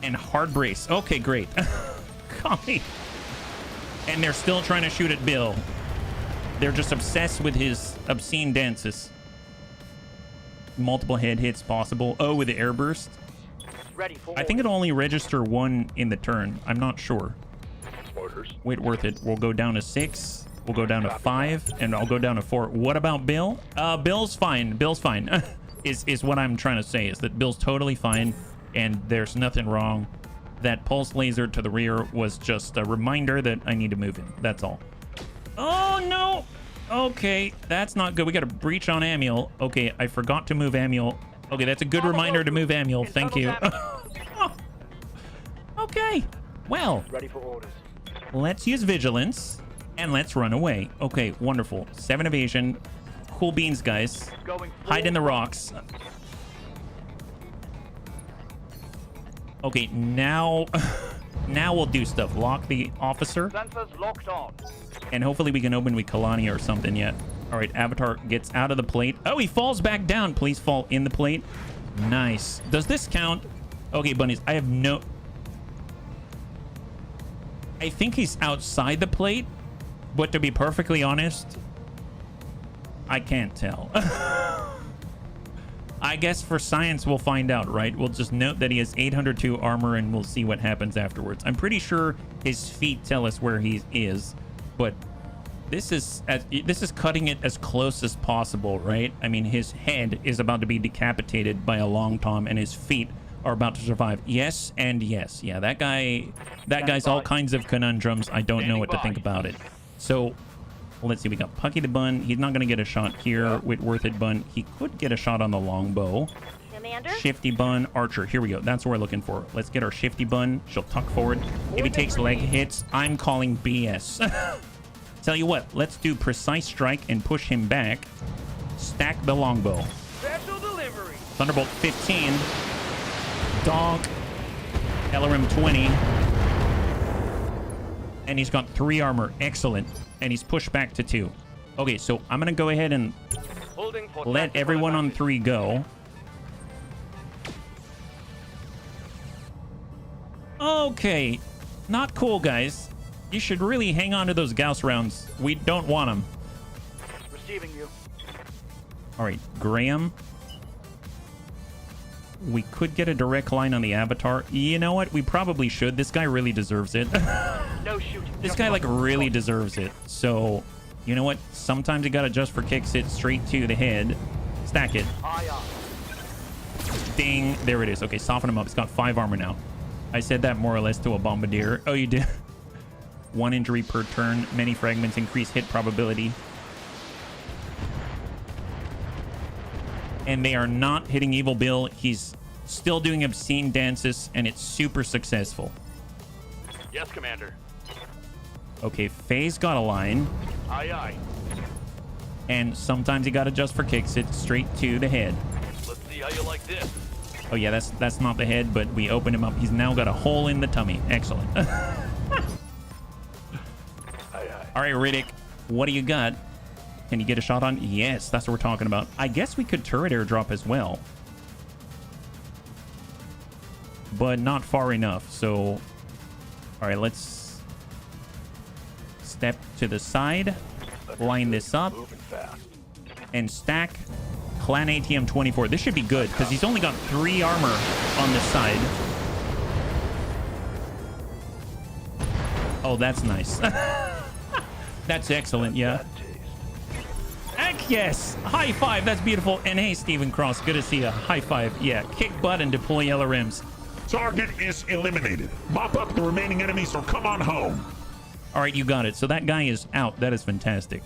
And hard brace. Okay, great. Golly. And they're still trying to shoot at Bill. They're just obsessed with his obscene dances. Multiple head hits possible. Oh, with the airburst. Ready for I think it'll only register 1 in the turn. I'm not sure. orders. Wait, worth it. We'll go down to 6. We'll go down to 5, and I'll go down to 4. What about Bill? Bill's fine. Bill's fine. is what I'm trying to say, is that Bill's totally fine, and there's nothing wrong. That pulse laser to the rear was just a reminder that I need to move in. That's all. Oh, no. Okay, that's not good. We got a breach on Amiel. Okay, I forgot to move Amiel. Okay, that's a good reminder to move Amiel. Thank you. Okay, well. Ready for orders. Let's use Vigilance, and let's run away. Okay, wonderful. 7 evasion. Cool beans, guys. Hide in the rocks. Okay, now we'll do stuff. Lock the officer. Sensors locked on. And hopefully we can open with Kalani or something yet. All right, Avatar gets out of the plate. Oh, he falls back down. Please fall in the plate. Nice. Does this count? Okay, bunnies, I have no... I think he's outside the plate, but to be perfectly honest, I can't tell. I guess for science, we'll find out, right? We'll just note that he has 802 armor, and we'll see what happens afterwards. I'm pretty sure his feet tell us where he is, but this is cutting it as close as possible, right? I mean, his head is about to be decapitated by a long tom, and his feet are about to survive. Yes and yes. Yeah, that guy's all kinds of conundrums. I don't know what to think about it. So let's see. We got Pucky the Bun. He's not going to get a shot here. Whitworth it Bun. He could get a shot on the longbow. Commander? Shifty Bun. Archer. Here we go. That's what we're looking for. Let's get our Shifty Bun. She'll tuck forward. If he takes leg hits, I'm calling BS. Tell you what. Let's do Precise Strike and push him back. Stack the longbow. Special delivery. Thunderbolt 15. Dog. LRM 20. And he's got 3 armor. Excellent. And he's pushed back to 2. Okay, so I'm going to go ahead and let everyone on 3 go. Okay. Not cool, guys. You should really hang on to those Gauss rounds. We don't want them. Receiving you. All right, Graham. We could get a direct line on the Avatar. You know what? We probably should. This guy really deserves it. No shooting. This guy, like, really deserves it. So, you know what? Sometimes you gotta just for kicks it straight to the head. Stack it. Aye, aye. Ding. There it is. Okay, soften him up. It's got 5 armor now. I said that more or less to a bombardier. Oh, you did? 1 injury per turn. Many fragments increase hit probability. And they are not hitting Evil Bill. He's still doing obscene dances, and it's super successful. Yes, Commander. Okay, Faye's got a line. Aye, aye. And sometimes you gotta just for kicks it straight to the head. Let's see how you like this. Oh yeah, that's not the head, but we opened him up. He's now got a hole in the tummy. Excellent. Aye, aye. All right, Riddick, what do you got? Can you get a shot on? Yes, that's what we're talking about. I guess we could turret airdrop as well. But not far enough, so... All right, let's step to the side, line this up, Moving fast. and stack Clan ATM 24. This should be good, because he's only got 3 armor on the side. Oh, that's nice. That's excellent, yeah. Heck yes! High five, that's beautiful. And hey, Stephen Cross, good to see you. High five, yeah. Kick butt and deploy LRMs. Target is eliminated. Mop up the remaining enemies or come on home. All right, you got it. So that guy is out. That is fantastic.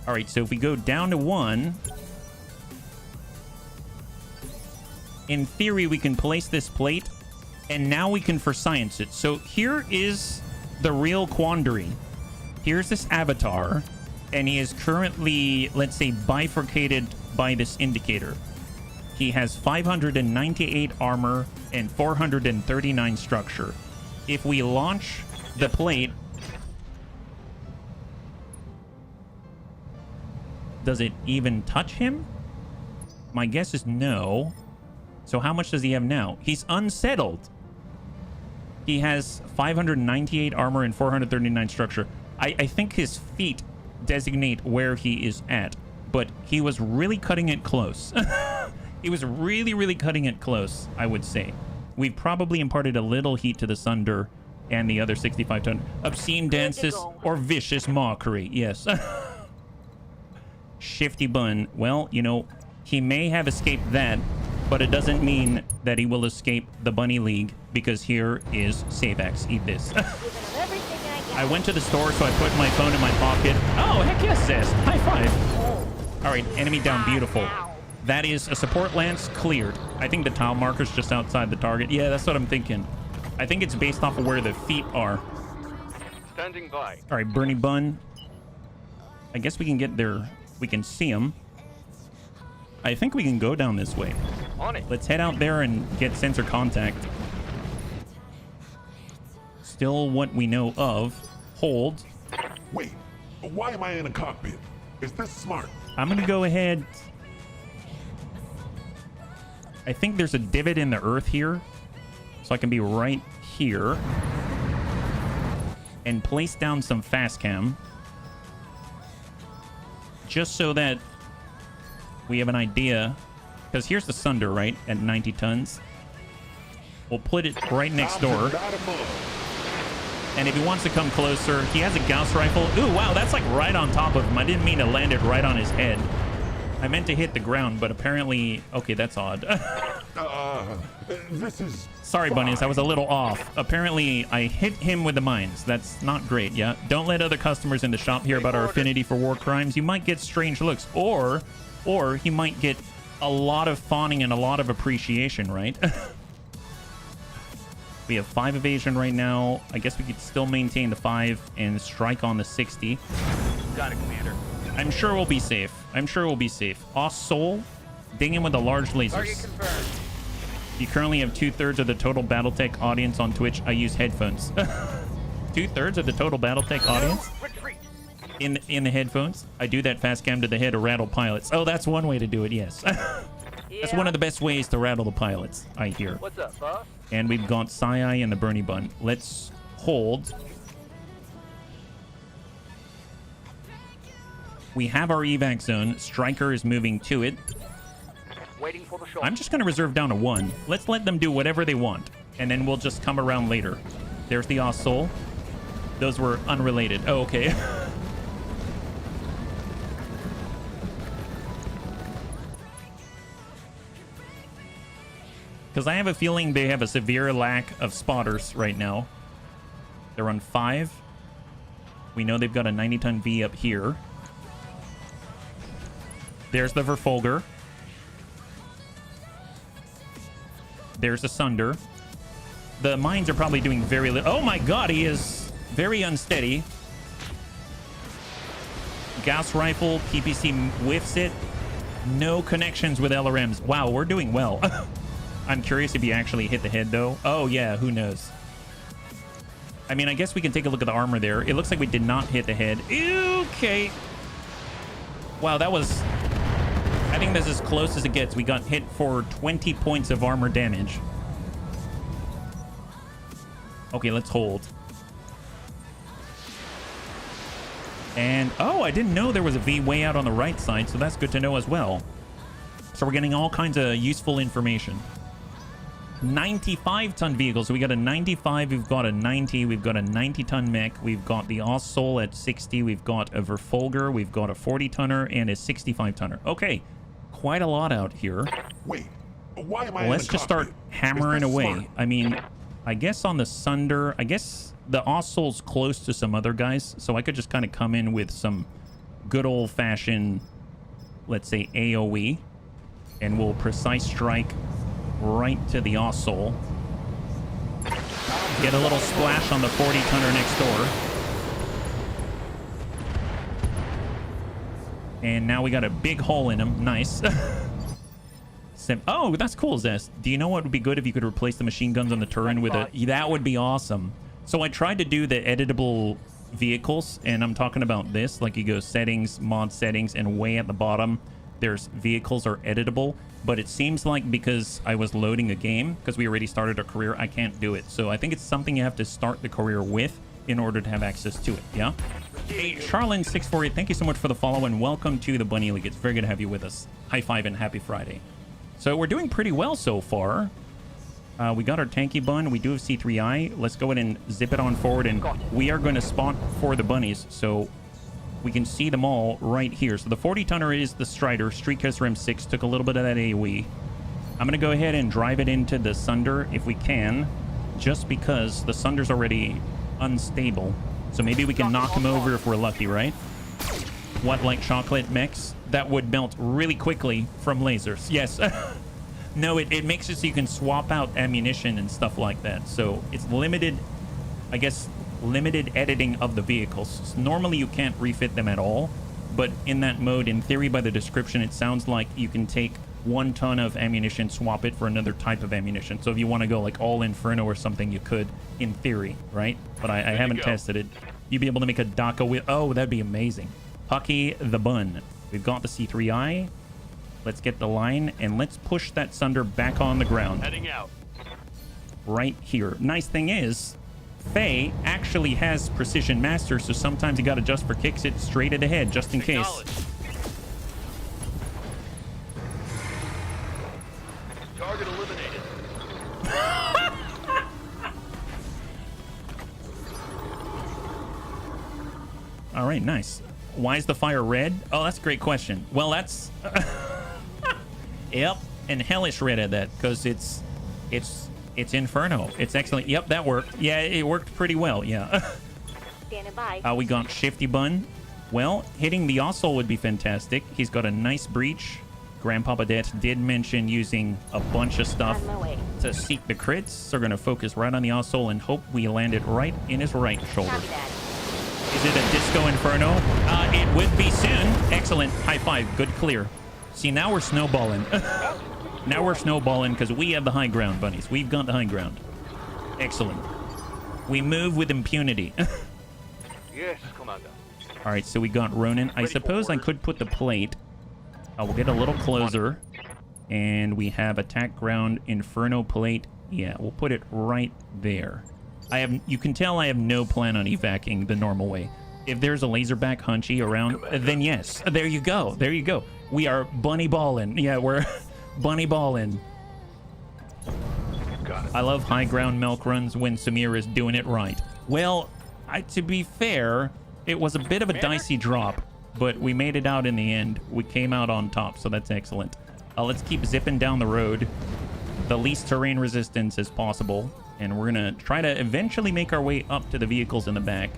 All right, so if we go down to 1... In theory, we can place this plate, and now we can for science it. So here is the real quandary. Here's this avatar, and he is currently, let's say, bifurcated by this indicator. He has 598 armor and 439 structure. If we launch the plate, does it even touch him? My guess is no. So how much does he have now? He's unsettled. He has 598 armor and 439 structure. I think his feet designate where he is at, but he was really cutting it close. He was really, really cutting it close, I would say. We've probably imparted a little heat to the Sunder and the other 65-ton. Obscene dances or vicious mockery, yes. Shifty Bun. Well, you know, he may have escaped that, but it doesn't mean that he will escape the Bunny League, because here is Savex. Eat this. I went to the store, so I put my phone in my pocket. Oh, heck yes, Zest. High five. All right, enemy down. Beautiful. That is a support lance cleared. I think the tile marker's just outside the target. Yeah, that's what I'm thinking. I think it's based off of where the feet are. Standing by. All right, Bernie Bun. I guess we can get there. We can see him. I think we can go down this way. On it. Let's head out there and get sensor contact. Still what we know of. Hold. Wait, why am I in a cockpit? Is this smart? I'm going to go ahead. I think there's a divot in the earth here. So I can be right here. And place down some fast cam. Just so that we have an idea. Because here's the Sunder, right? At 90 tons. We'll put it right next door. And if he wants to come closer, he has a Gauss rifle. Ooh, wow, that's like right on top of him. I didn't mean to land it right on his head. I meant to hit the ground, but apparently... Okay, that's odd. This is... Sorry, Bunnies, I was a little off. Apparently, I hit him with the mines. That's not great, yeah? Don't let other customers in the shop hear about our affinity for war crimes. You might get strange looks. Or he might get a lot of fawning and a lot of appreciation, right? We have 5 evasion right now. I guess we could still maintain the 5 and strike on the 60. Got it, Commander. I'm sure we'll be safe. I'm sure we'll be safe. Soul, ding him with the large Target lasers. confirmed. You currently have 2/3 of the total Battletech audience on Twitch. I use headphones. 2/3 of the total Battletech audience Retreat. in the headphones. I do that fast cam to the head to rattle pilots. Oh, that's one way to do it, yes. That's one of the best ways to rattle the pilots, I hear. What's up, boss? And we've got Sai and the Bernie Bun. Let's hold. We have our evac zone. Striker is moving to it. Waiting for the shot. I'm just going to reserve down to 1. Let's let them do whatever they want, and then we'll just come around later. There's the Ossoul. Those were unrelated. Oh, okay. Because I have a feeling they have a severe lack of spotters right now. They're on 5. We know they've got a 90-ton V up here. There's the Verfolger. There's the Sunder. The mines are probably doing very little. Oh my god, he is very unsteady. Gas rifle, PPC whiffs it. No connections with LRMs. Wow, we're doing well. I'm curious if he actually hit the head, though. Oh, yeah, who knows? I mean, I guess we can take a look at the armor there. It looks like we did not hit the head. Okay. Wow, that was... I think that's as close as it gets. We got hit for 20 points of armor damage. Okay, let's hold. And, oh, I didn't know there was a V way out on the right side, so that's good to know as well. So we're getting all kinds of useful information. 95-ton vehicle. So we got a 95, we've got a 90, we've got a 90-ton mech, we've got the Ossoul at 60, we've got a Verfolger, we've got a 40-tonner, and a 65-tonner. Okay, quite a lot out here. Wait, why am I in Let's the just start cockpit? hammering Is that away. smart? I mean, I guess on the Sunder, I guess the Ossoul's close to some other guys, so I could just kind of come in with some good old-fashioned, let's say, AoE, and we'll precise strike right to the Ossoul. Get a little splash on the 40-tonner next door. And now we got a big hole in him. Nice. Oh, that's cool, Zest. Do you know what would be good if you could replace the machine guns on the Turin with a... That would be awesome. So I tried to do the editable vehicles, and I'm talking about this. Like, you go settings, mod settings, and way at the bottom, there's vehicles are editable. But it seems like because I was loading a game, because we already started a career, I can't do it. So I think it's something you have to start the career with in order to have access to it, yeah? Hey, Charlin648, thank you so much for the follow, and welcome to the Bunny League. It's very good to have you with us. High five and happy Friday. So we're doing pretty well so far. We got our tanky bun. We do have C3I. Let's go ahead and zip it on forward, and we are going to spot for the bunnies. So we can see them all right here. So the 40-tonner is the Strider. Streetcaster M6 took a little bit of that AoE. I'm going to go ahead and drive it into the Sunder if we can, just because the Sunder's already unstable. So maybe we can knock him over if we're lucky, right? What, like chocolate mechs? That would melt really quickly from lasers. Yes. No, it makes it so you can swap out ammunition and stuff like that. So it's limited, I guess, limited editing of the vehicles. So normally you can't refit them at all, but in that mode, in theory, by the description, it sounds like you can take 1 ton of ammunition, swap it for another type of ammunition. So if you want to go like all Inferno or something, you could, in theory, right? But I haven't tested it. You'd be able to make a DACA with... Oh, that'd be amazing. Hucky the Bun. We've got the C3I. Let's get the line, and let's push that Sunder back on the ground. Heading out. Right here. Nice thing is, Faye actually has Precision Master, so sometimes you gotta just for kicks it straight at the head, just in case. Target eliminated. All right, nice. Why is the fire red? Oh, that's a great question. Well, that's... Yep, and hellish red at that, because it's Inferno. It's excellent. Yep, that worked. Yeah, it worked pretty well, yeah. Standing by. We got Shifty Bun. Well, hitting the Ossoul would be fantastic. He's got a nice breach. Grandpapa Det did mention using a bunch of stuff On my way. to seek the crits. So we're going to focus right on the Ossoul and hope we land it right in his right shoulder. Copy that. Is it a Disco Inferno? It would be soon. Excellent. High five. Good clear. See, now we're snowballing. Now we're snowballing because we have the high ground, bunnies. We've got the high ground. Excellent. We move with impunity. Yes, Commander. All right, so we got Ronin. I suppose I could put the plate. We'll get a little closer. And we have attack ground Inferno plate. Yeah, we'll put it right there. You can tell I have no plan on evacuating the normal way. If there's a laserback Hunchy around, then yes. There you go. There you go. We are bunny balling. Yeah, we're bunny ballin'. Got it. I love high ground milk runs when Samir is doing it right. Well, to be fair, it was a bit of a dicey drop, but we made it out in the end. We came out on top, so that's excellent. Let's keep zipping down the road. The least terrain resistance as possible. And we're going to try to eventually make our way up to the vehicles in the back.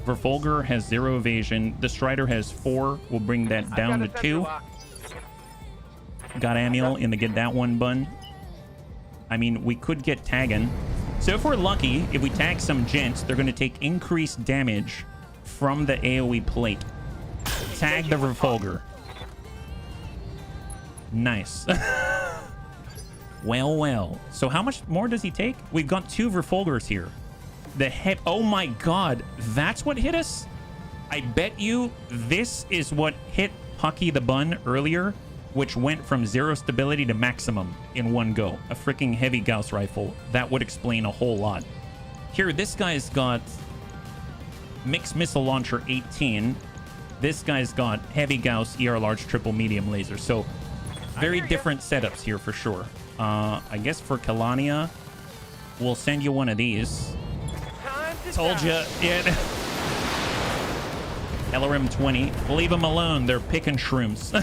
Verfolger has 0 evasion. The Strider has 4. We'll bring that down to 2. Got Amiel in the get that one bun. I mean, we could get tagging. So if we're lucky, if we tag some gents, they're going to take increased damage from the AoE plate. Tag the Verfolger. Nice. Well. So how much more does he take? We've got 2 Verfolgers here. The hip. Oh my god. That's what hit us? I bet you this is what hit Hucky the Bun earlier, which went from 0 stability to maximum in one go. A freaking heavy Gauss rifle. That would explain a whole lot. Here, this guy's got mixed missile launcher 18. This guy's got heavy Gauss, ER large, triple medium laser. So very different setups here for sure. I guess for Kalania, we'll send you one of these. Told you it. LRM 20. Leave them alone. They're picking shrooms.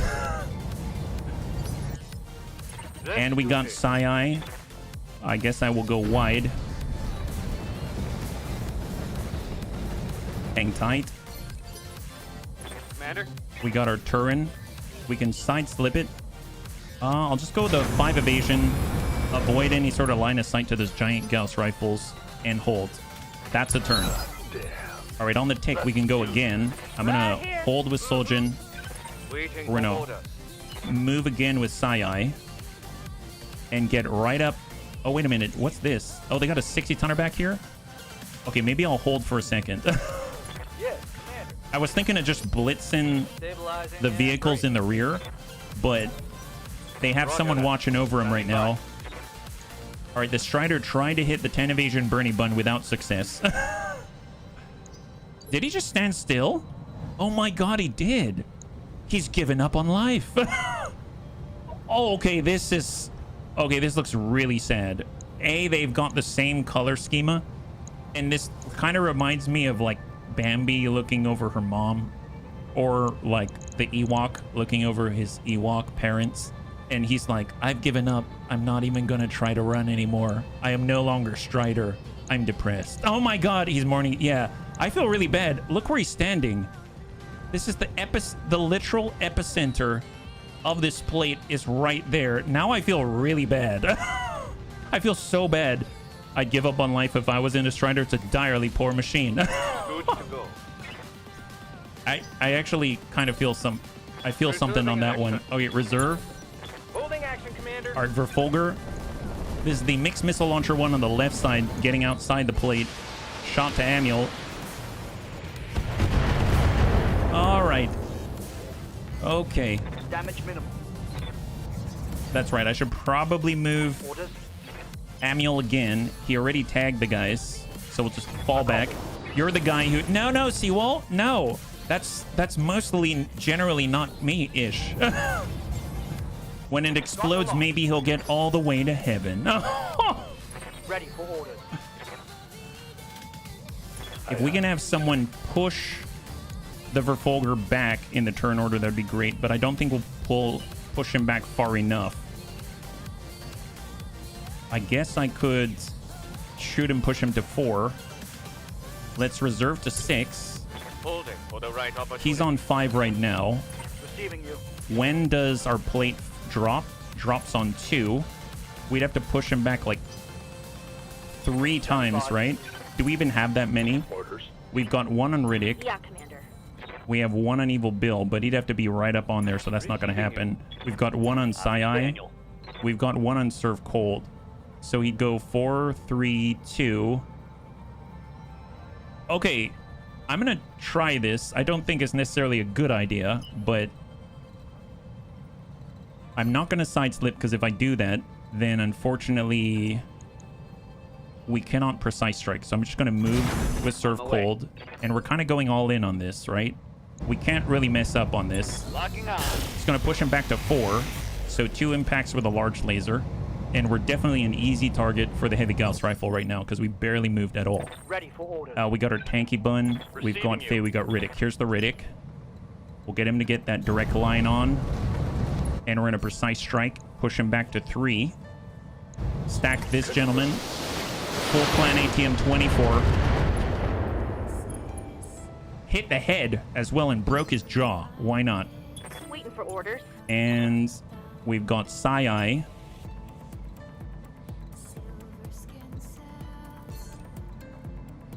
And we got Sai. I guess I will go wide. Hang tight. Commander? We got our Turin. We can side slip it. I'll just go with the 5 evasion. Avoid any sort of line of sight to those giant Gauss rifles. And hold. That's a turn. All right, on the tick, we can go again. I'm going to hold with Soljin. We're going to move again with Sai. And get right up. Oh, wait a minute. What's this? Oh, they got a 60-tonner back here? Okay, maybe I'll hold for a second. I was thinking of just blitzing the vehicles in the rear, but they have someone watching over them right now. All right, the Strider tried to hit the 10 evasion Bernie Bun without success. Did he just stand still? Oh my god, he did. He's given up on life. Oh, okay, this is... Okay, this looks really sad. They've got the same color schema. And this kind of reminds me of, like, Bambi looking over her mom. Or, like, the Ewok looking over his Ewok parents. And he's like, I've given up. I'm not even going to try to run anymore. I am no longer Strider. I'm depressed. Oh my god, he's mourning. Yeah, I feel really bad. Look where he's standing. This is the literal epicenter of this plate is right there. Now I feel really bad. I feel so bad. I'd give up on life if I was in a Strider. It's a direly poor machine. Good to go. I actually kind of feel something on that one. Okay, reserve. Holding action, Commander. Our Verfolger. This is the mixed missile launcher one on the left side, getting outside the plate. Shot to Amiel. All right. Okay. Damage minimal. That's right. I should probably move Orders. Amiel again. He already tagged the guys, so we'll just fall back. You're the guy who... No, Seawall. No. That's mostly generally not me-ish. When it explodes, maybe he'll get all the way to heaven. Ready for orders. If we can have someone push the Verfolger back in the turn order, that'd be great. But I don't think we'll push him back far enough. I guess I could shoot him, push him to 4. Let's reserve to 6. Holding for the right opportunity. He's on 5 right now. Receiving you. When does our plate drop? Drops on 2. We'd have to push him back like 3 times, right? Do we even have that many? Orders. We've got 1 on Riddick. Yeah, Commander. We have 1 on Evil Bill, but he'd have to be right up on there, so that's not going to happen. We've got 1 on Sai. We've got 1 on Serve Cold. So he'd go 4, 3, 2. Okay, I'm going to try this. I don't think it's necessarily a good idea, but I'm not going to side slip, because if I do that, then unfortunately we cannot precise strike. So I'm just going to move with Serve Cold, and we're kind of going all in on this, right? We can't really mess up on this. Locking on. Just going to push him back to 4. So 2 impacts with a large laser. And we're definitely an easy target for the heavy Gauss rifle right now because we barely moved at all. Ready for orders. We got our tanky bun. We've got Receiving Faye. you. We got Riddick. Here's the Riddick. We'll get him to get that direct line on. And we're in a precise strike. Push him back to 3. Stack this gentleman. Full clan ATM 24. Hit the head as well and broke his jaw. Why not? Waiting for orders. And we've got Sai.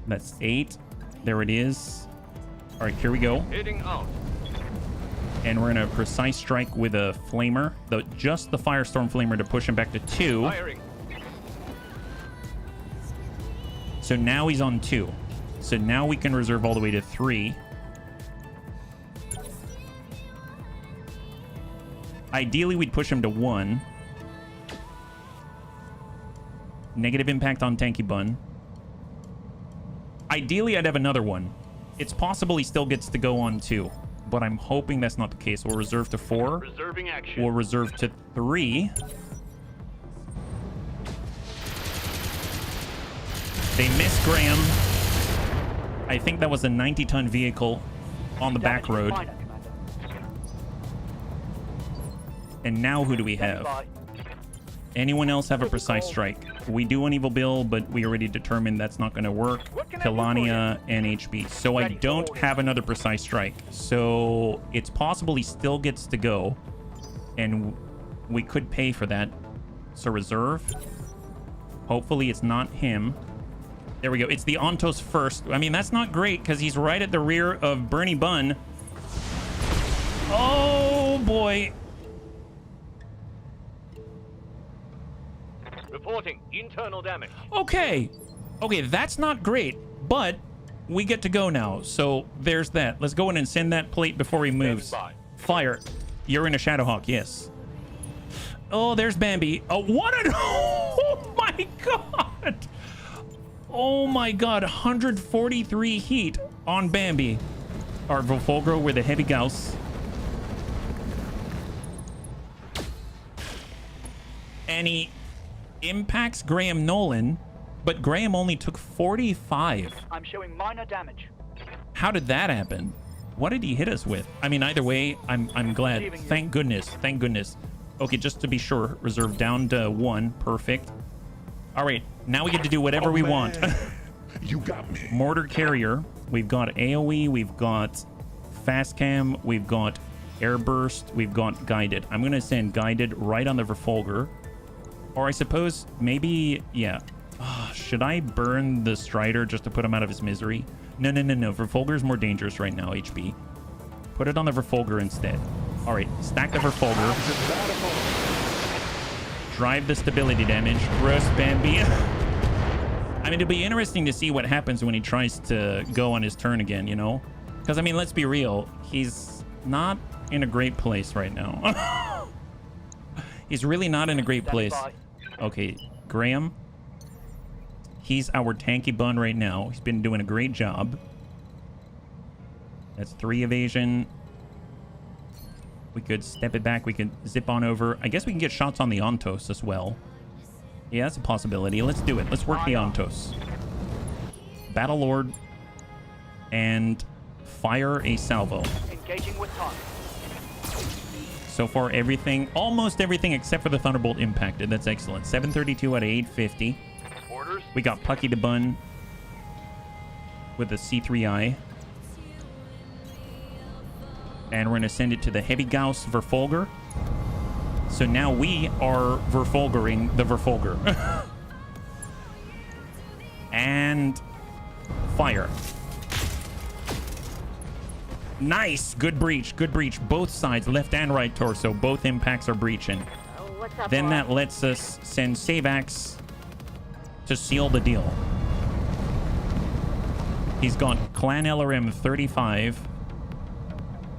That's 8. There it is. All right, here we go. Heading out. And we're in a precise strike with a flamer. Just the Firestorm flamer to push him back to 2. Firing. So now he's on 2. So now we can reserve all the way to 3. Ideally, we'd push him to 1. Negative impact on Tanky Bun. Ideally, I'd have another one. It's possible he still gets to go on 2, but I'm hoping that's not the case. We'll reserve to 4. Reserving action. We'll reserve to 3. They missed Graham. I think that was a 90-ton vehicle on the back road. Minor, Commander. And now who do we have? Bye. Anyone else have a precise strike? We do an Evil Bill, but we already determined that's not going to work. Kelania and HB. So I don't have another precise strike. So it's possible he still gets to go. And we could pay for that. So reserve. Hopefully it's not him. There we go. It's the Ontos first. I mean, that's not great because he's right at the rear of Bernie Bun. Oh, boy. Reporting internal damage. Okay. Okay, that's not great, but we get to go now. So there's that. Let's go in and send that plate before he moves. Fire. You're in a Shadowhawk, yes. Oh, there's Bambi. Oh, what an... Oh, my God. Oh, my God. 143 heat on Bambi. Our Volfogro with a heavy Gauss. And he impacts Graham Nolan, but Graham only took 45. I'm showing minor damage. How did that happen? What did he hit us with? I mean, either way, I'm glad. Thank goodness. Thank goodness. Okay, just to be sure, reserve down to 1. Perfect. All right, now we get to do whatever we want. You got me. Mortar Carrier. We've got AoE. We've got Fast Cam. We've got Airburst. We've got Guided. I'm going to send Guided right on the Verfolger. Or I suppose maybe, yeah. Should I burn the Strider just to put him out of his misery? No. Verfolger's more dangerous right now, HB. Put it on the Verfolger instead. All right, stack the Verfolger. Drive the stability damage. Roast Bambi. I mean, it'll be interesting to see what happens when he tries to go on his turn again, you know? Because, I mean, let's be real. He's not in a great place right now. He's really not in a great place. Okay, Graham. He's our tanky bun right now. He's been doing a great job. That's 3 evasion. We could step it back. We could zip on over. I guess we can get shots on the Ontos as well. Yeah, that's a possibility. Let's do it. Let's work the Ontos. Battle Lord. And fire a salvo. Engaging with target. So far, everything, almost everything except for the Thunderbolt impacted. That's excellent. 732 out of 850. Orders. We got Pucky the Bun with a C3I. And we're going to send it to the Heavy Gauss Verfolger. So now we are Verfolgering the Verfolger. And fire. Nice. Good breach. Good breach. Both sides, left and right torso. Both impacts are breaching. Oh, what's up, Then boy? that lets us send Savax to seal the deal. He's got Clan LRM 35.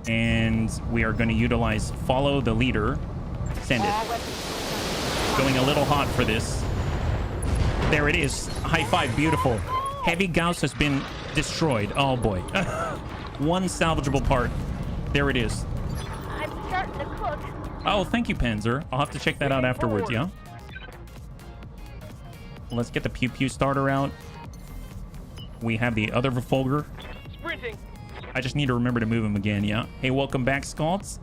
And we are going to utilize Follow the Leader. Send it. Going a little hot for this. There it is. High five. Beautiful. Heavy Gauss has been destroyed. Oh, boy. One salvageable part. There it is. I'm starting to cook. Oh, thank you, Panzer. I'll have to check that out afterwards, yeah? Let's get the pew pew starter out. We have the other Verfolger. Sprinting. I just need to remember to move him again, yeah? Hey, welcome back, Scouts.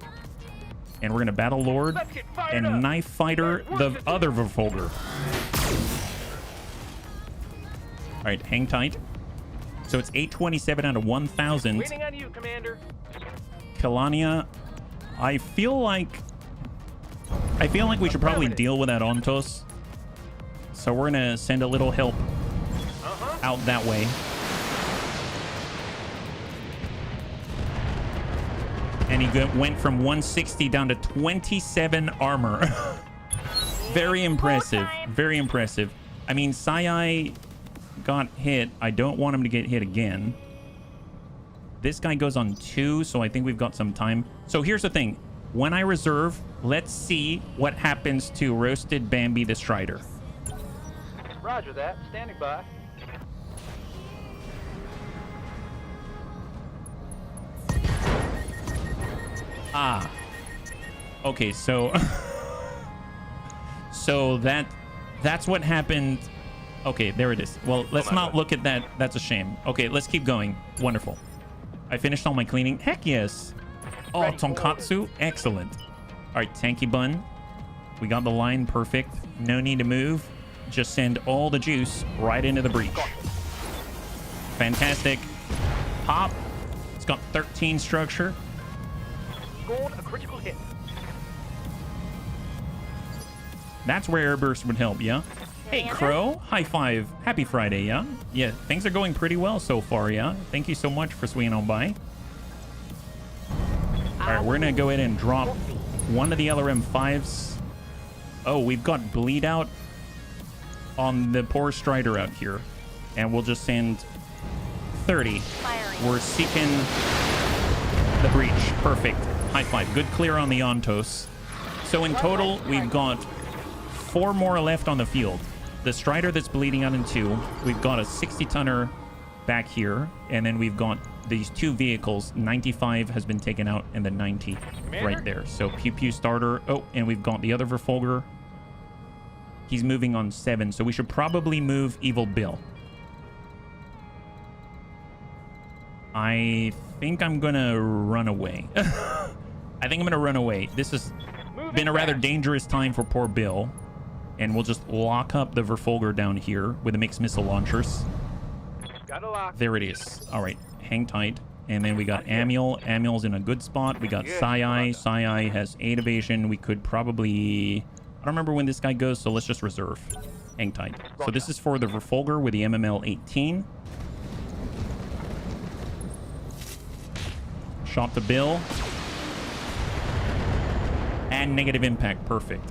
And we're going to Battle Lord Let's get fired and up. Knife Fighter the other Verfolger. All right, hang tight. So it's 827 out of 1,000. Waiting on you, Commander. Kalania, I feel like we should probably deal with that Ontos. So we're going to send a little help out that way. And he went from 160 down to 27 armor. Very impressive. Very impressive. I mean, Sai got hit. I don't want him to get hit again. This guy goes on 2, so I think we've got some time. So here's the thing. When I reserve, let's see what happens to Roasted Bambi the Strider. Roger that. Standing by. Ah. Okay, so so that's what happened. Okay, there it is. Well, let's not look at that. That's a shame. Okay, let's keep going. Wonderful. I finished all my cleaning. Heck yes. Oh, tonkatsu. Excellent. All right, Tanky Bun. We got the line perfect. No need to move. Just send all the juice right into the breach. Fantastic. Pop. It's got 13 structure. Scored a critical hit. That's where Airburst would help, yeah? Hey, Crow. High five. Happy Friday, yeah? Yeah, things are going pretty well so far, yeah? Thank you so much for swinging on by. All right, we're going to go ahead and drop one of the LRM-5s. Oh, we've got bleed out on the poor Strider out here. And we'll just send 30. We're seeking the breach. Perfect. High five. Good clear on the Ontos. So in total, we've got 4 more left on the field. The Strider that's bleeding out in 2. We've got a 60-tonner back here. And then we've got these 2 vehicles. 95 has been taken out and the 90 right there. So Pew Pew starter. Oh, and we've got the other Verfolger. He's moving on 7. So we should probably move Evil Bill. I think I'm going to run away. I think I'm going to run away. This has been a rather dangerous time for poor Bill. And we'll just lock up the Verfolger down here with the mixed missile launchers. Got a lock. There it is. All right, hang tight. And then we got Amiel. Amiel's in a good spot. We got Sai. Sai has 8 evasion. We could probably... I don't remember when this guy goes, so let's just reserve. Hang tight. So this is for the Verfolger with the MML 18. Shot to Bill. And negative impact. Perfect.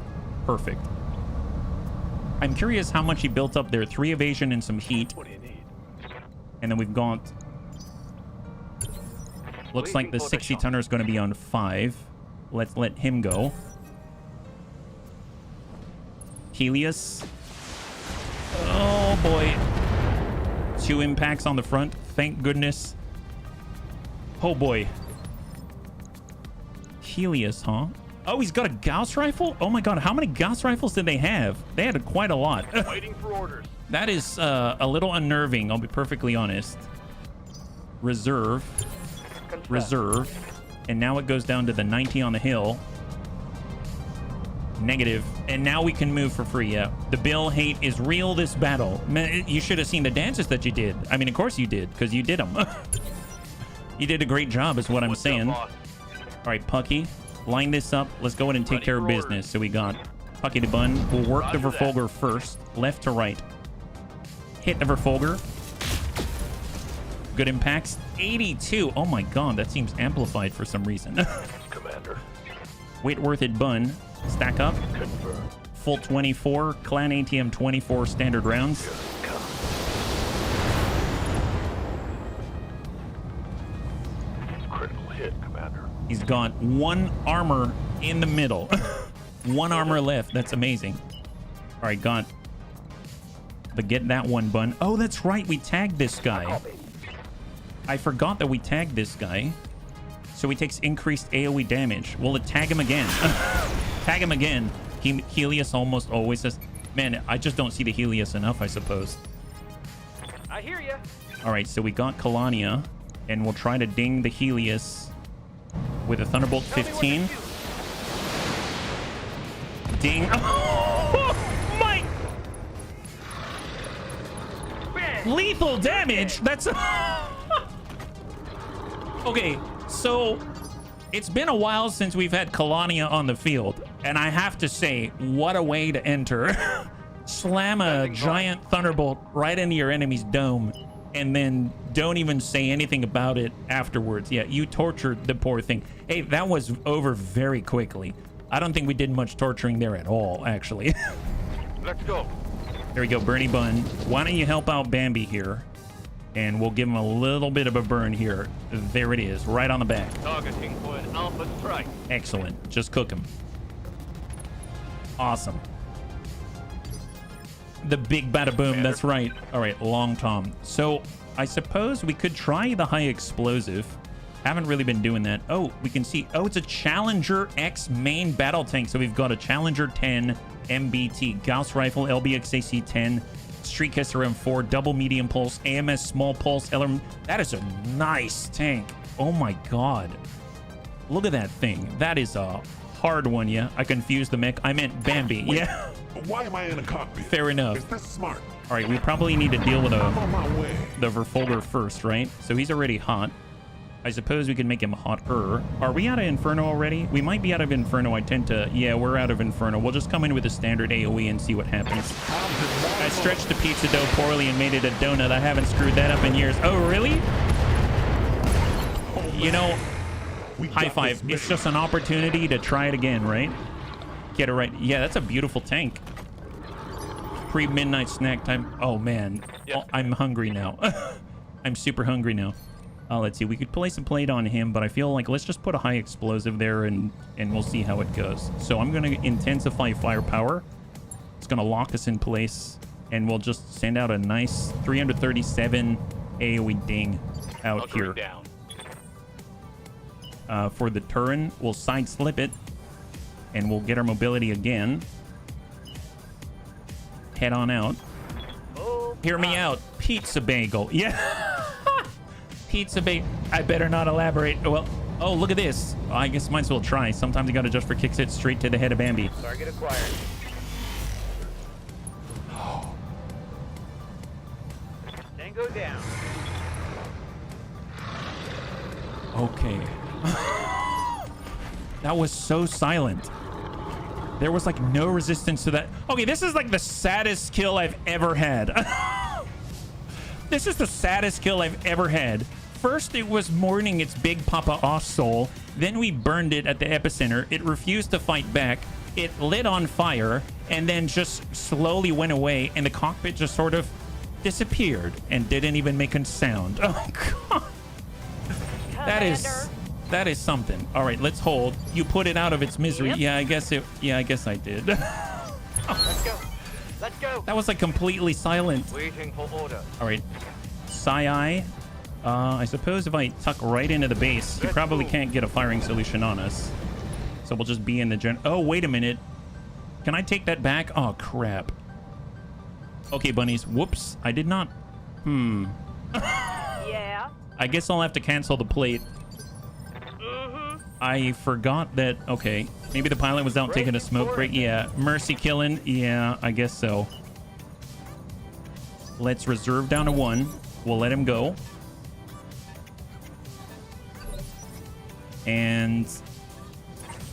Perfect. I'm curious how much he built up there. 3 evasion and some heat. What do you need? And then we've got... Looks like the 60-tonner is going to be on 5. Let's let him go. Helios. Oh, boy. 2 impacts on the front. Thank goodness. Oh, boy. Helios, huh? Oh, he's got a Gauss rifle? Oh, my God. How many Gauss rifles did they have? They had quite a lot. Waiting for orders. That is a little unnerving, I'll be perfectly honest. Reserve. Reserve. And now it goes down to the 90 on the hill. Negative. And now we can move for free, yeah. The Bill hate is real this battle. Man, you should have seen the dances that you did. I mean, of course you did, because you did them. You did a great job is what I'm saying. All right, Pucky. Line this up. Let's go ahead and take care of business. So we got Pucky the Bun. We'll work the Verfolger first. Left to right. Hit the Verfolger. Good impacts. 82. Oh my God, that seems amplified for some reason. Commander. Whitworth it Bun. Stack up. Confirm. Full 24. Clan ATM 24 standard rounds. Critical hit, Commander. He's got 1 armor in the middle. 1 armor left. That's amazing. All right, got the get that one Bun. Oh, that's right. We tagged this guy. I forgot that we tagged this guy. So he takes increased AoE damage. Will it tag him again? Tag him again. Helios almost always says, man, I just don't see the Helios enough, I suppose. I hear you. All right, so we got Kalania, and we'll try to ding the Helios with a Thunderbolt 15. Ding. Oh, my. Lethal damage. That's... Okay, so it's been a while since we've had Kalania on the field, and I have to say, what a way to enter. Slam a giant Thunderbolt right into your enemy's dome, and then don't even say anything about it afterwards. Yeah, you tortured the poor thing. Hey, that was over very quickly. I don't think we did much torturing there at all, actually. Let's go. There we go, Bernie Bun. Why don't you help out Bambi here? And we'll give him a little bit of a burn here. There it is, right on the back. Targeting for an alpha strike. Excellent. Just cook him. Awesome. The big bada boom. That's right. All right, Long Tom. So I suppose we could try the high explosive. Haven't really been doing that. Oh, we can see. Oh, it's a Challenger X main battle tank. So we've got a Challenger 10 MBT, Gauss rifle, LBXAC 10, Streetcaster M4, double medium pulse, AMS small pulse, LRM. That is a nice tank. Oh my God. Look at that thing. That is a hard one. Yeah, I confused the mech. I meant Bambi. Wait, yeah. Why am I in a cockpit? Fair enough. Is this smart? All right, we probably need to deal with I'm on my way. the Verfolger first, right? So he's already hot. I suppose we can make him hotter. Are we out of Inferno already? We might be out of Inferno. I tend to... Yeah, we're out of Inferno. We'll just come in with a standard AoE and see what happens. I stretched the pizza dough poorly and made it a donut. I haven't screwed that up in years. Oh, really? You know, high five. It's just an opportunity to try it again, right? Get it right. Yeah, that's a beautiful tank. Pre-midnight snack time. Oh, man. Oh, I'm hungry now. I'm super hungry now. Let's see. We could place a plate on him, but I feel like let's just put a high explosive there and we'll see how it goes. So I'm going to intensify firepower. It's going to lock us in place, and we'll just send out a nice 337 AoE ding out here. Down. For the Turin, we'll side slip it, and we'll get our mobility again. Head on out. Oh, Hear me out. Pizza bagel. Yeah. Pizza bagel. I better not elaborate. Well, oh, look at this. I guess might as well try. Sometimes you got to just for kicks it straight to the head of Bambi. target acquired. Tango down. Okay. That was so silent. There was like no resistance to that. Okay, this is like the saddest kill I've ever had. This is the saddest kill I've ever had. First, it was mourning its big papa off soul. Then we burned it at the epicenter. It refused to fight back. It lit on fire and then just slowly went away. And the cockpit just sort of disappeared and didn't even make a sound. Oh, God. That is something. All right, let's hold. You put it out of its misery. Yep. Yeah, I guess I did. Let's go. Let's go. That was like completely silent. Waiting for order. All right, Sai. I suppose if I tuck right into the base, he probably can't get a firing solution on us. So we'll just be in the Oh, wait a minute. Can I take that back? Oh, crap. Okay, bunnies. Whoops. I did not. Yeah. I guess I'll have to cancel the plate. I forgot that. Okay, maybe the pilot was out taking a smoke break. Yeah, mercy killing. Yeah, I guess so. Let's reserve down to 1. We'll let him go. And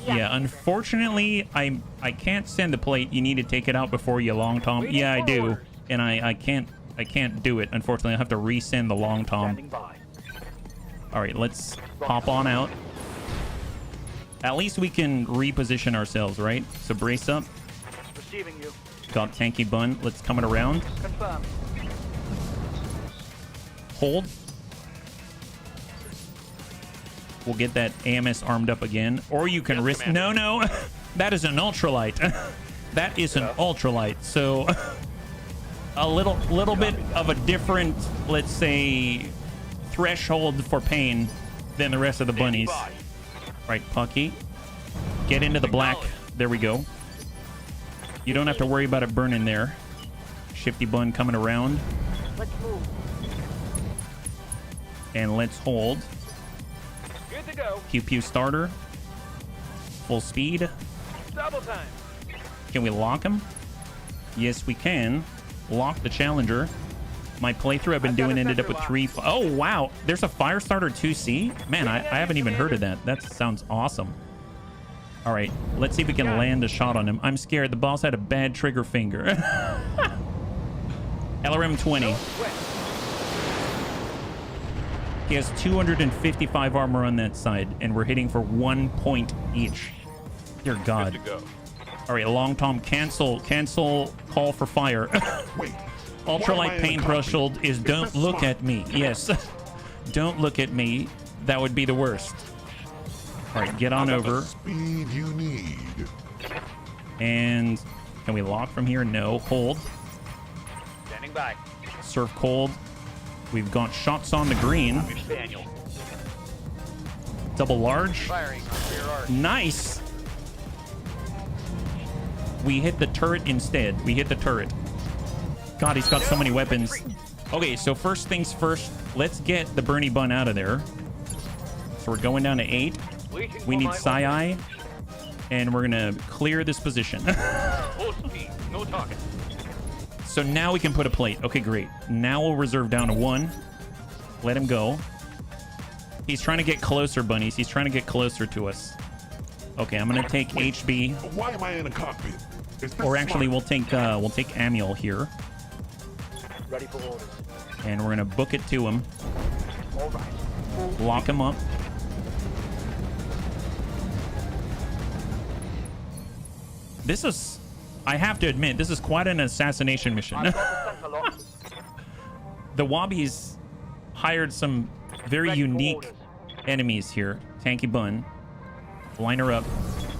yeah, unfortunately, I can't send the plate. You need to take it out before you long tom. Yeah, I do, and I can't do it. Unfortunately, I'll have to resend the long tom. All right, let's hop on out. At least we can reposition ourselves, right? So brace up. Receiving you. Got tanky bun. Let's come it around. Confirm. Hold. We'll get that AMS armed up again. Or you can risk... Commander. No. That is an ultralight. That is an ultralight. So a little bit of a different, let's say, threshold for pain than the rest of the bunnies. Right, Pucky. Get into the black. There we go. You don't have to worry about it burning there. Shifty Bun coming around. Let's move. And let's hold. Good to go. Pew Pew starter. Full speed. Double time. Can we lock him? Yes, we can. Lock the Challenger. My playthrough I've been doing ended up with 3... Oh, wow. There's a Firestarter 2C? Man, I haven't even heard of that. That sounds awesome. All right, let's see if we can land a shot on him. I'm scared. The boss had a bad trigger finger. LRM 20. He has 255 armor on that side, and we're hitting for 1 point each. Dear God. Good to go. All right, Long Tom, cancel call for fire. Wait. Ultralight Paintbrush Shield is don't look at me. Yes. Don't look at me. That would be the worst. All right, get on over. Speed you need. And can we lock from here? No. Hold. Standing by. Surf cold. We've got shots on the green. Daniel. Double large. Firing on rear arc. Nice. We hit the turret instead. We hit the turret. God, he's got so many weapons. Okay, so first things first, let's get the Bernie Bun out of there. So we're going down to 8. We need Psi-Eye, and we're gonna clear this position. Full speed. No talking. So now we can put a plate. Okay, great. Now we'll reserve down to 1. Let him go. He's trying to get closer, bunnies. He's trying to get closer to us. Okay, I'm gonna take HB. Why am I in a cockpit? Is this Or actually, smart? we'll take Amiel here, Ready for orders. and we're gonna book it to him. All right. Lock him up. This is, I have to admit, this is quite an assassination mission. I've got the center lock. The Wobbies hired some very Ready for unique orders. enemies here. Tanky Bun. Line her up.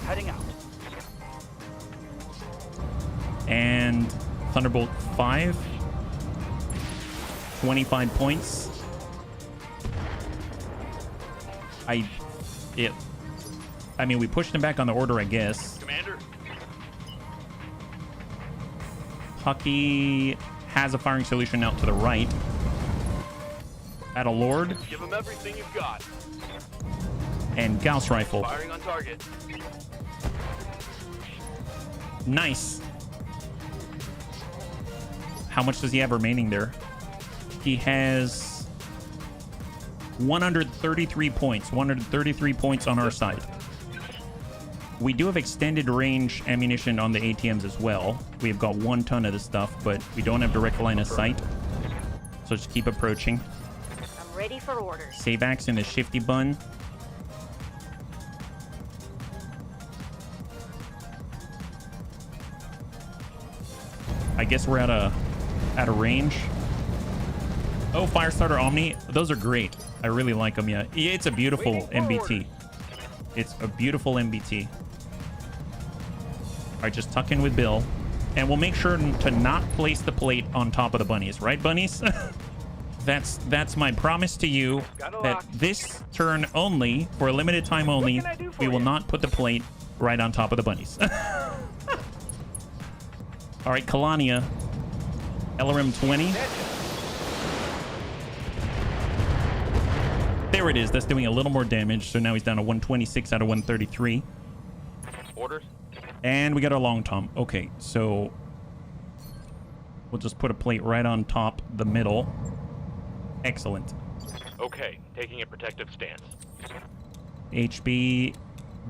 Heading out. And Thunderbolt 5. 25 points. I mean, we pushed him back on the order, I guess. Commander. Pucky has a firing solution out to the right. At a Lord. Give him everything you've got. And Gauss Rifle. Firing on target. Nice. How much does he have remaining there? He has 133 points. 133 points on our side. We do have extended range ammunition on the ATMs as well. We've got 1 ton of this stuff, but we don't have direct line of sight. So just keep approaching. I'm ready for orders. Save axe in the Shifty Bun. I guess we're at a range. Oh, Firestarter Omni. Those are great. I really like them, yeah. It's a beautiful MBT. It's a beautiful MBT. All right, just tuck in with Bill. And we'll make sure to not place the plate on top of the bunnies. Right, bunnies? That's my promise to you, that this turn only, for a limited time only, we will not put the plate right on top of the bunnies. All right, Kalania. LRM 20. There it is. That's doing a little more damage. So now he's down to 126 out of 133. Orders. And we got our Long Tom. Okay, so we'll just put a plate right on top, the middle. Excellent. Okay, taking a protective stance. HB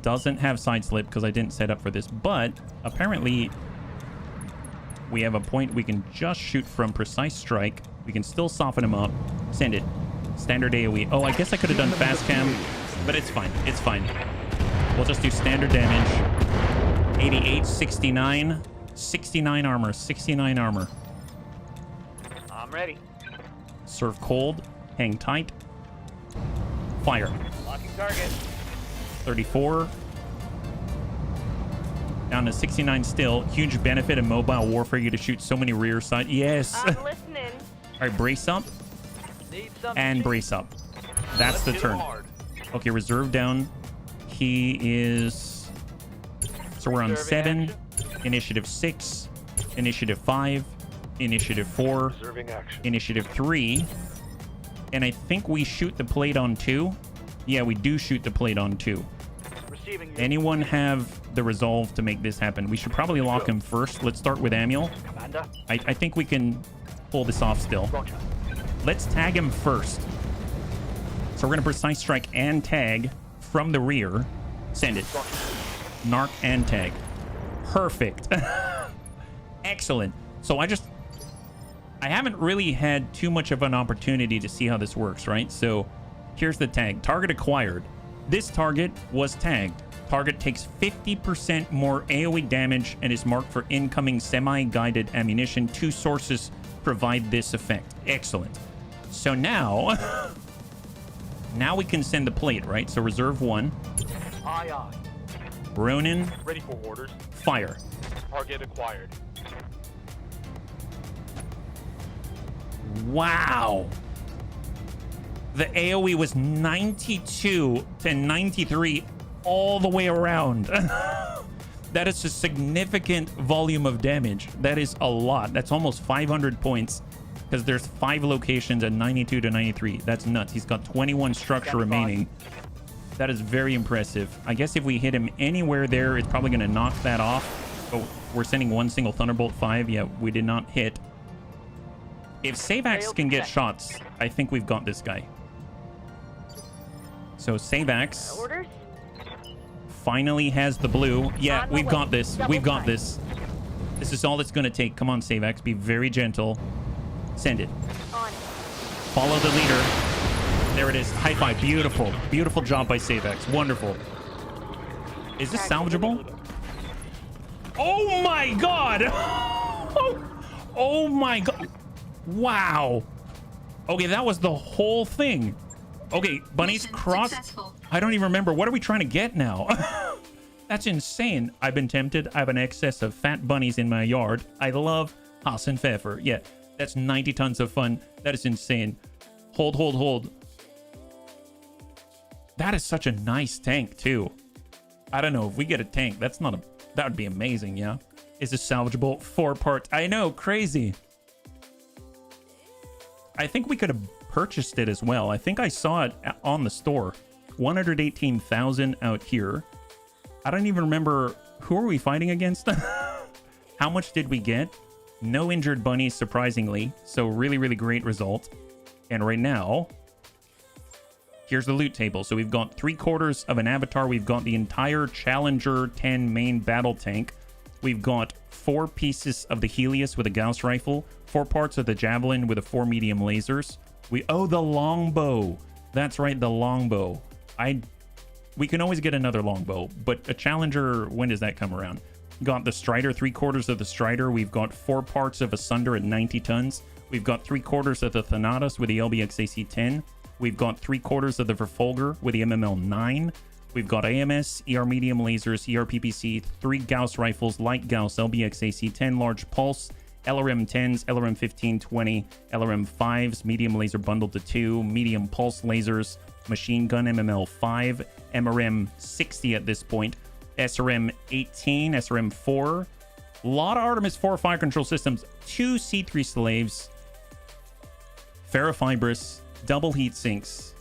doesn't have side slip because I didn't set up for this, but apparently we have a point we can just shoot from precise strike. We can still soften him up. Send it. Standard AoE. Oh, I guess I could have done fast cam, but it's fine. It's fine. We'll just do standard damage. 88, 69, 69 armor, 69 armor. I'm ready. Serve cold. Hang tight. Fire. Locking target. 34. Down to 69 still. Huge benefit in mobile warfare. You get to shoot so many rear side. Yes. I'm listening. All right, brace up Need some and brace up. That's the turn. Okay, reserve down he is... So we're on Reserving 7, initiative 6, initiative 5, initiative 4, Reserving action. initiative 3, and I think we shoot the plate on 2. Yeah, we do shoot the plate on 2. Receiving you. Anyone have the resolve to make this happen? We should probably lock him first. Let's start with Amiel. Commander. I think we can pull this off still. Roger. Let's tag him first. So we're going to precise strike and tag from the rear. Send it. Narc and tag. Perfect. Excellent. So I haven't really had too much of an opportunity to see how this works, right? So here's the tag. Target acquired. This target was tagged. Target takes 50% more AoE damage and is marked for incoming semi-guided ammunition. 2 sources provide this effect. Excellent. So now, now we can send the plate, right? So reserve 1. Aye, aye. Ronin, Ready for orders. fire. Target acquired. Wow. The AoE was 92 to 93 all the way around. That is a significant volume of damage. That is a lot. That's almost 500 points because there's 5 locations at 92 to 93. That's nuts. He's got 21 structure remaining. That is very impressive. I guess if we hit him anywhere there, it's probably going to knock that off. Oh, we're sending one single Thunderbolt 5. Yeah, we did not hit. If Savax can get shots, I think we've got this guy. So Savax Orders? finally has the blue. Yeah, On my we've way. got this. Double We've got time. this. This is all it's going to take. Come on, Savax. Be very gentle. Send it. On. Follow the leader. There it is. High five. Beautiful. Beautiful job by Savax. Wonderful. Is this salvageable? Oh my god! Oh my god. Wow. Okay, that was the whole thing. Okay, bunnies Mission cross. successful. I don't even remember. What are we trying to get now? That's insane. I've been tempted. I have an excess of fat bunnies in my yard. I love Haas and Pfeffer. Yeah, that's 90 tons of fun. That is insane. Hold, hold, hold. That is such a nice tank, too. I don't know. If we get a tank, that's not a... That would be amazing, yeah? Is this salvageable? 4 parts. I know, crazy. I think we could have purchased it as well. I think I saw it on the store. 118,000 out here. I don't even remember... Who are we fighting against? How much did we get? No injured bunnies, surprisingly. So really, really great result. And right now... Here's the loot table. So we've got 3/4 of an avatar. We've got the entire Challenger 10 main battle tank. We've got 4 pieces of the Helios with a Gauss rifle. 4 parts of the Javelin with a 4 medium lasers. The longbow. That's right, the longbow. We can always get another longbow, but a Challenger, when does that come around? Got the Strider, 3/4 of the Strider. We've got 4 parts of a Sunder at 90 tons. We've got 3/4 of the Thanatos with the LBX AC-10. We've got 3/4 of the Verfolger with the MML-9. We've got AMS, ER medium lasers, ER PPC, 3 Gauss rifles, light Gauss, LBX AC-10, large pulse, LRM-10s, LRM-15-20, LRM-5s, medium laser bundled to 2, medium pulse lasers, machine gun MML-5, MRM-60 at this point, SRM-18, SRM-4, a lot of Artemis 4 fire control systems, 2 C3 slaves, ferrofibrous, double heat sinks,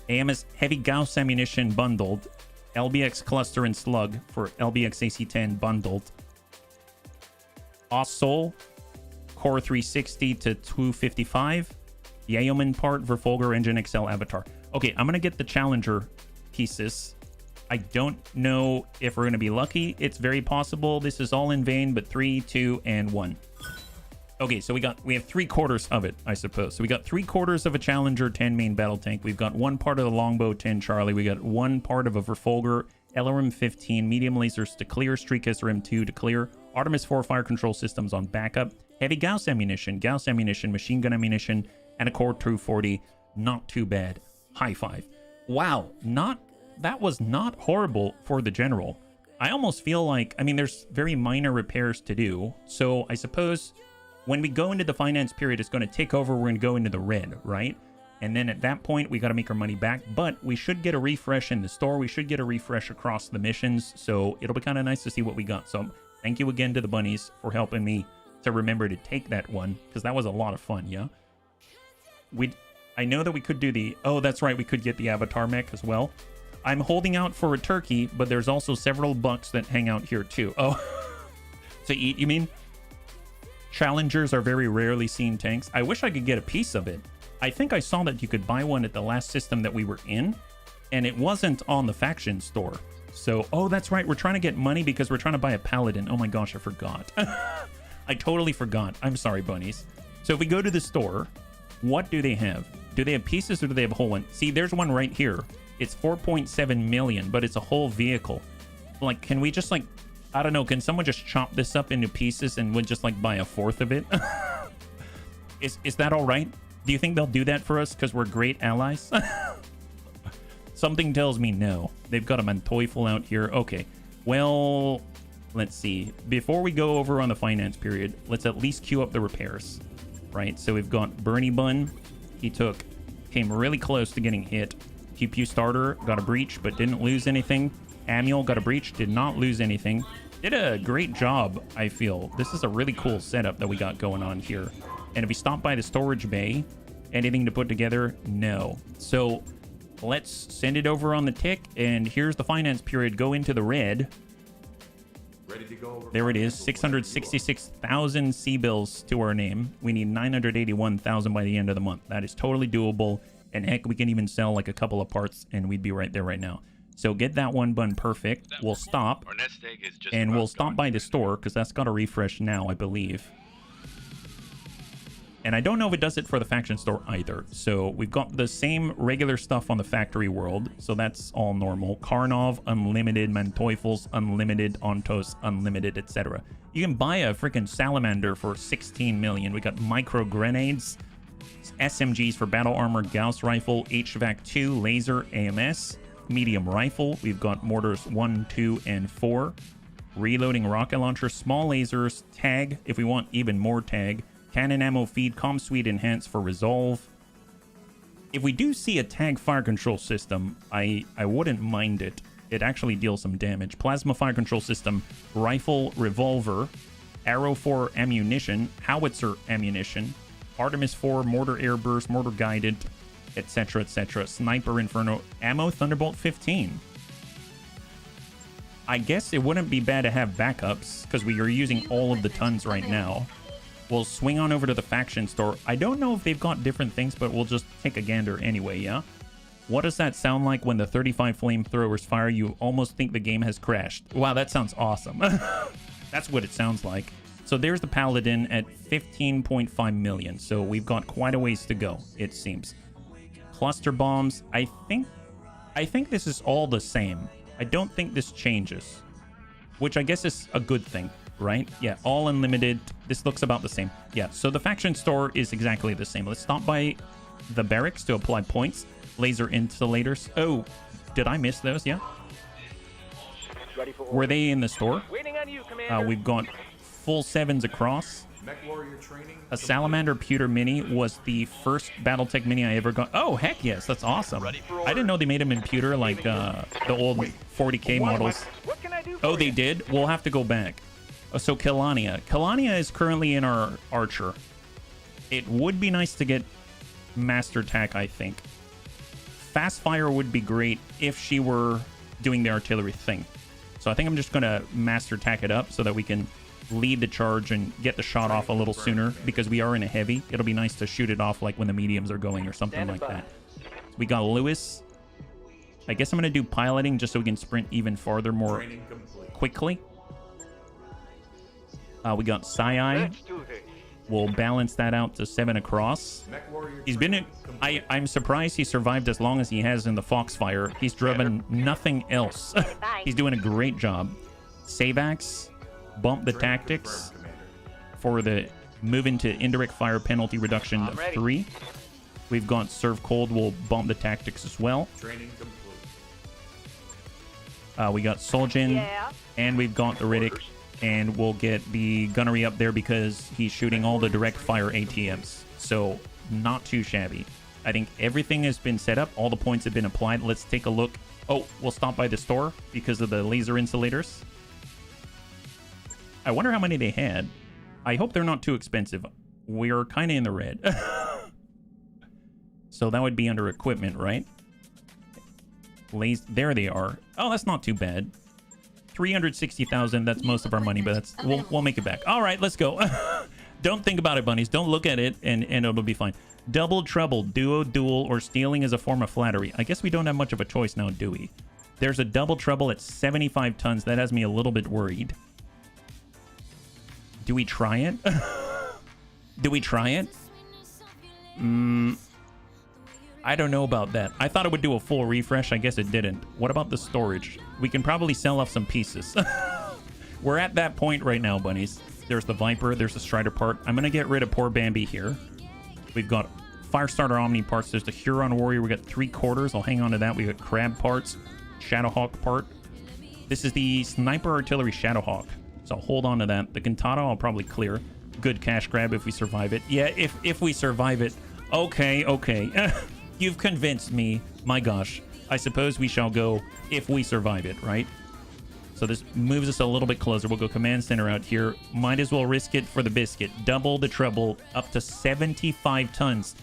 AMS heavy Gauss ammunition bundled, LBX cluster and slug for LBX AC-10 bundled, Ossol, Core 360 to 255, Yeoman part, Verfolger Engine XL Avatar. Okay, I'm going to get the Challenger pieces. I don't know if we're going to be lucky. It's very possible this is all in vain, but 3, 2, and 1. Okay, so we have 3/4 of it, I suppose. So we got 3/4 of a Challenger 10 main battle tank. We've got 1 part of the Longbow 10 Charlie. We got 1 part of a Verfolger, LRM-15, medium lasers to clear, Streak SRM-2 to clear, Artemis 4 fire control systems on backup, heavy Gauss ammunition, machine gun ammunition, and a Core 240. Not too bad. High five. Wow, that was not horrible for the general. I almost feel like, I mean, there's very minor repairs to do. So I suppose when we go into the finance period, it's going to take over. We're going to go into the red, right? And then at that point, we got to make our money back. But we should get a refresh in the store. We should get a refresh across the missions. So it'll be kind of nice to see what we got. So thank you again to the bunnies for helping me to remember to take that one, because that was a lot of fun, yeah? I know that we could do the... Oh, that's right. We could get the avatar mech as well. I'm holding out for a turkey, but there's also several bucks that hang out here too. Oh, to eat, you mean? Challengers are very rarely seen tanks. I wish I could get a piece of it. I think I saw that you could buy one at the last system that we were in, and it wasn't on the faction store. So, oh, that's right. We're trying to get money because we're trying to buy a paladin. Oh my gosh, I forgot. I totally forgot. I'm sorry, bunnies. So if we go to the store, what do they have? Do they have pieces or do they have a whole one? See, there's one right here. It's 4.7 million, but it's a whole vehicle. Like, can we just, like, I don't know, can someone just chop this up into pieces and would just, like, buy a fourth of it? Is that all right? Do you think they'll do that for us because we're great allies? Something tells me no. They've got a Manteufel out here. Okay, well, let's see. Before we go over on the finance period, let's at least queue up the repairs, right? So we've got Bernie Bun. He came really close to getting hit. Pew Pew Starter got a breach, but didn't lose anything. Amiel got a breach, did not lose anything. Did a great job, I feel. This is a really cool setup that we got going on here. And if we stop by the storage bay, anything to put together? No. So let's send it over on the tick, and here's the finance period. Go into the red. Ready to go over. There it is, 666,000 C-bills to our name. We need 981,000 by the end of the month. That is totally doable. And heck, we can even sell like a couple of parts, and we'd be right there right now. So get that one bun perfect. We'll stop, Our nest egg is just and about we'll stop gone. by the store, because that's got a refresh now, I believe. And I don't know if it does it for the faction store either. So we've got the same regular stuff on the factory world. So that's all normal. Karnov, unlimited. Manteufels, unlimited. Ontos, unlimited, etc. You can buy a freaking salamander for 16 million. We got micro grenades, SMGs for battle armor, Gauss rifle, HVAC 2, laser, AMS, medium rifle. We've got mortars 1, 2, and 4. Reloading rocket launcher, small lasers, tag if we want even more tag. Cannon ammo feed, comm suite enhance for resolve. If we do see a tag fire control system, I wouldn't mind it. It actually deals some damage. Plasma fire control system, rifle, revolver, arrow 4 ammunition, howitzer ammunition, Artemis 4, mortar air burst, mortar guided, etc., etc. Sniper inferno, ammo, Thunderbolt 15. I guess it wouldn't be bad to have backups because we are using all of the tons right now. We'll swing on over to the faction store. I don't know if they've got different things, but we'll just take a gander anyway, yeah? What does that sound like when the 35 flamethrowers fire? You almost think the game has crashed. Wow, that sounds awesome. That's what it sounds like. So there's the Paladin at 15.5 million. So we've got quite a ways to go, it seems. Cluster bombs. I think this is all the same. I don't think this changes, which I guess is a good thing. Right? Yeah, all unlimited. This looks about the same. Yeah, so the faction store is exactly the same. Let's stop by the barracks to apply points. Laser insulators. Oh, did I miss those? Yeah. Ready for Were they in the store? Waiting on you, Commander. We've got full 7s across. Mech warrior training. A Salamander Pewter Mini was the first Battletech Mini I ever got. Oh, heck yes. That's awesome. I didn't know they made them in pewter like the old 40K models. What can I do for Oh, they you? did? We'll have to go back. So Kelania. Kelania is currently in our Archer. It would be nice to get Master Tack, I think. Fast Fire would be great if she were doing the artillery thing. So I think I'm just going to Master Tack it up so that we can lead the charge and get the shot off a little sooner because we are in a heavy. It'll be nice to shoot it off like when the mediums are going or something like that. We got Lewis. I guess I'm going to do piloting just so we can sprint even farther more quickly. We got Sai. Let's do this. We'll balance that out to 7 across. He's been... I'm surprised he survived as long as he has in the Foxfire. He's driven nothing else. He's doing a great job. Savax, bump the tactics for the move into indirect fire penalty reduction of 3. We've got Serve Cold. We'll bump the tactics as well. Training complete. We got Soljan, Yeah. and we've got the Riddick. And we'll get the gunnery up there because he's shooting all the direct fire ATMs. So, not too shabby. I think everything has been set up. All the points have been applied. Let's take a look. Oh, we'll stop by the store because of the laser insulators. I wonder how many they had. I hope they're not too expensive. We're kind of in the red. So that would be under equipment, right? There they are. Oh, that's not too bad. 360,000. That's most of our money, but that's we'll make it back. All right, let's go. Don't think about it, bunnies. Don't look at it, and it'll be fine. Double trouble, duo, duel, or stealing is a form of flattery. I guess we don't have much of a choice now, do we? There's a double trouble at 75 tons. That has me a little bit worried. Do we try it? Do we try it? I don't know about that. I thought it would do a full refresh. I guess it didn't. What about the storage? We can probably sell off some pieces. We're at that point right now, bunnies. There's the Viper. There's the Strider part. I'm going to get rid of poor Bambi here. We've got Firestarter Omni parts. There's the Huron Warrior. We got 3/4. I'll hang on to that. We got Crab parts. Shadowhawk part. This is the Sniper Artillery Shadowhawk. So I'll hold on to that. The Cantata I'll probably clear. Good cash grab if we survive it. Yeah, if we survive it. Okay, okay. You've convinced me. My gosh. I suppose we shall go if we survive it, right? So this moves us a little bit closer. We'll go command center out here. Might as well risk it for the biscuit. Double the trouble, up to 75 tons.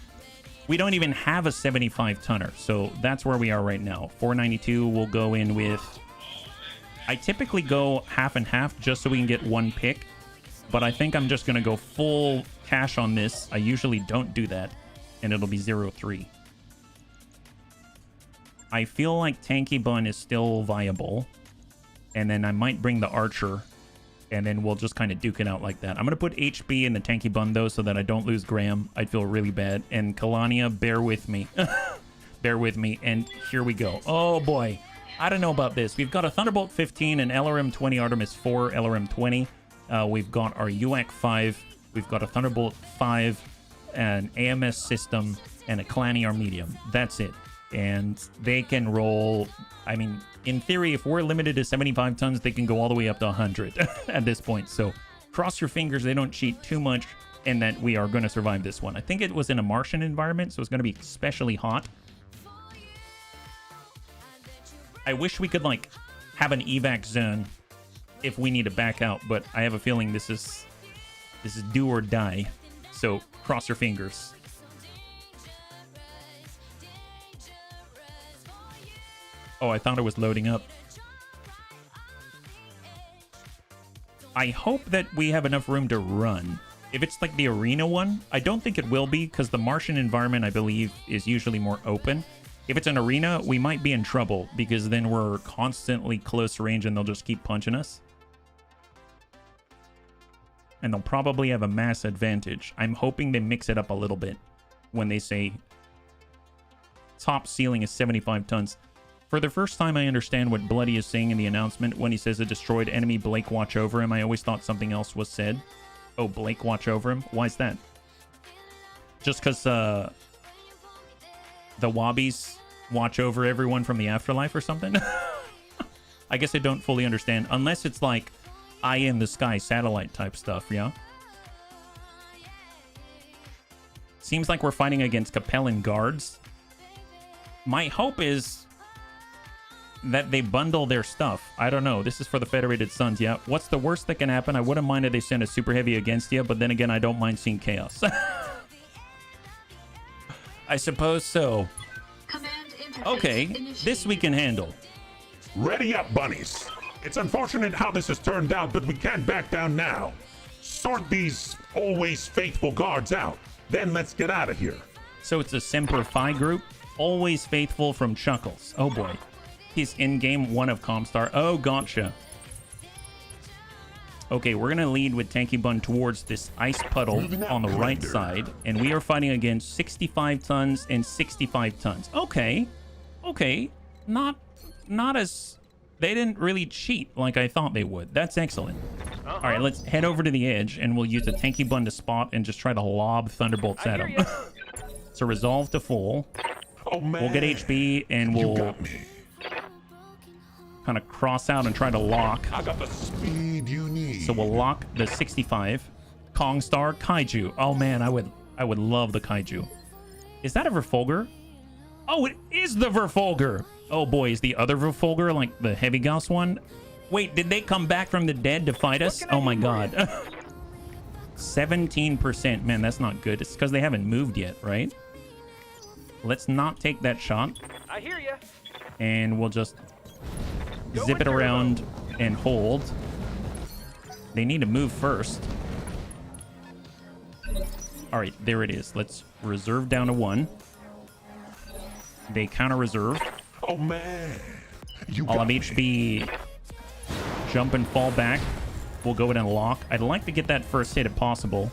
We don't even have a 75 tonner. So that's where we are right now. 492 we'll go in with... I typically go half and half just so we can get one pick. But I think I'm just going to go full cash on this. I usually don't do that. And it'll be 0-3. I feel like Tanky Bun is still viable. And then I might bring the Archer. And then we'll just kind of duke it out like that. I'm going to put HB in the Tanky Bun, though, so that I don't lose Graham. I'd feel really bad. And Kalania, bear with me. Bear with me. And here we go. Oh, boy. I don't know about this. We've got a Thunderbolt 15, an LRM 20, Artemis 4, LRM 20. We've got our UAC 5. We've got a Thunderbolt 5, an AMS system, and a Clanny, our medium. That's it. And they can roll... I mean, in theory, if we're limited to 75 tons, they can go all the way up to 100 at this point. So cross your fingers they don't cheat too much and that we are going to survive this one. I think it was in a Martian environment, so it's going to be especially hot. I wish we could, like, have an evac zone if we need to back out, but I have a feeling this is do or die. So cross your fingers. Oh, I thought it was loading up. I hope that we have enough room to run. If it's like the arena one, I don't think it will be because the Martian environment, I believe, is usually more open. If it's an arena, we might be in trouble because then we're constantly close range and they'll just keep punching us. And they'll probably have a mass advantage. I'm hoping they mix it up a little bit when they say top ceiling is 75 tons. For the first time, I understand what Bloody is saying in the announcement when he says a destroyed enemy, Blake watch over him. I always thought something else was said. Oh, Blake watch over him? Why is that? Just because the Wobbies watch over everyone from the afterlife or something? I guess I don't fully understand. Unless it's like eye in the sky satellite type stuff, yeah? Seems like we're fighting against Capellan guards. My hope is that they bundle their stuff. I don't know. This is for the Federated Suns, yeah. What's the worst that can happen? I wouldn't mind if they send a super heavy against you, but then again, I don't mind seeing chaos. I suppose so. Command interface Okay, initiated. this we can handle. Ready up, bunnies. It's unfortunate how this has turned out, but we can't back down now. Sort these always faithful guards out. Then let's get out of here. So it's a Semper Fi group. Always faithful from Chuckles. Oh boy. He's in-game one of Comstar. Oh, gotcha. Okay, we're going to lead with Tanky Bun towards this ice puddle on the right side. And we are fighting against 65 tons and 65 tons. Okay. Okay. Not as... They didn't really cheat like I thought they would. That's excellent. All right, let's head over to the edge, and we'll use a Tanky Bun to spot and just try to lob Thunderbolts at him. So resolve to full. Oh, man. We'll get HB, and You we'll got me. kind of cross out and try to lock. I got the speed you need. So we'll lock the 65. Kong Star Kaiju. Oh man, I would love the Kaiju. Is that a Verfolger? Oh, it is the Verfolger. Oh boy, is the other Verfolger like the Heavy Gauss one? Wait, did they come back from the dead to fight us? Oh my god. 17%. Man, that's not good. It's because they haven't moved yet, right? Let's not take that shot. I hear you. And we'll just zip it around and hold. They need to move first. All right, there it is. Let's reserve down to 1. They counter reserve. Oh man, I'll have HB jump and fall back. We'll go in and lock. I'd like to get that first hit if possible.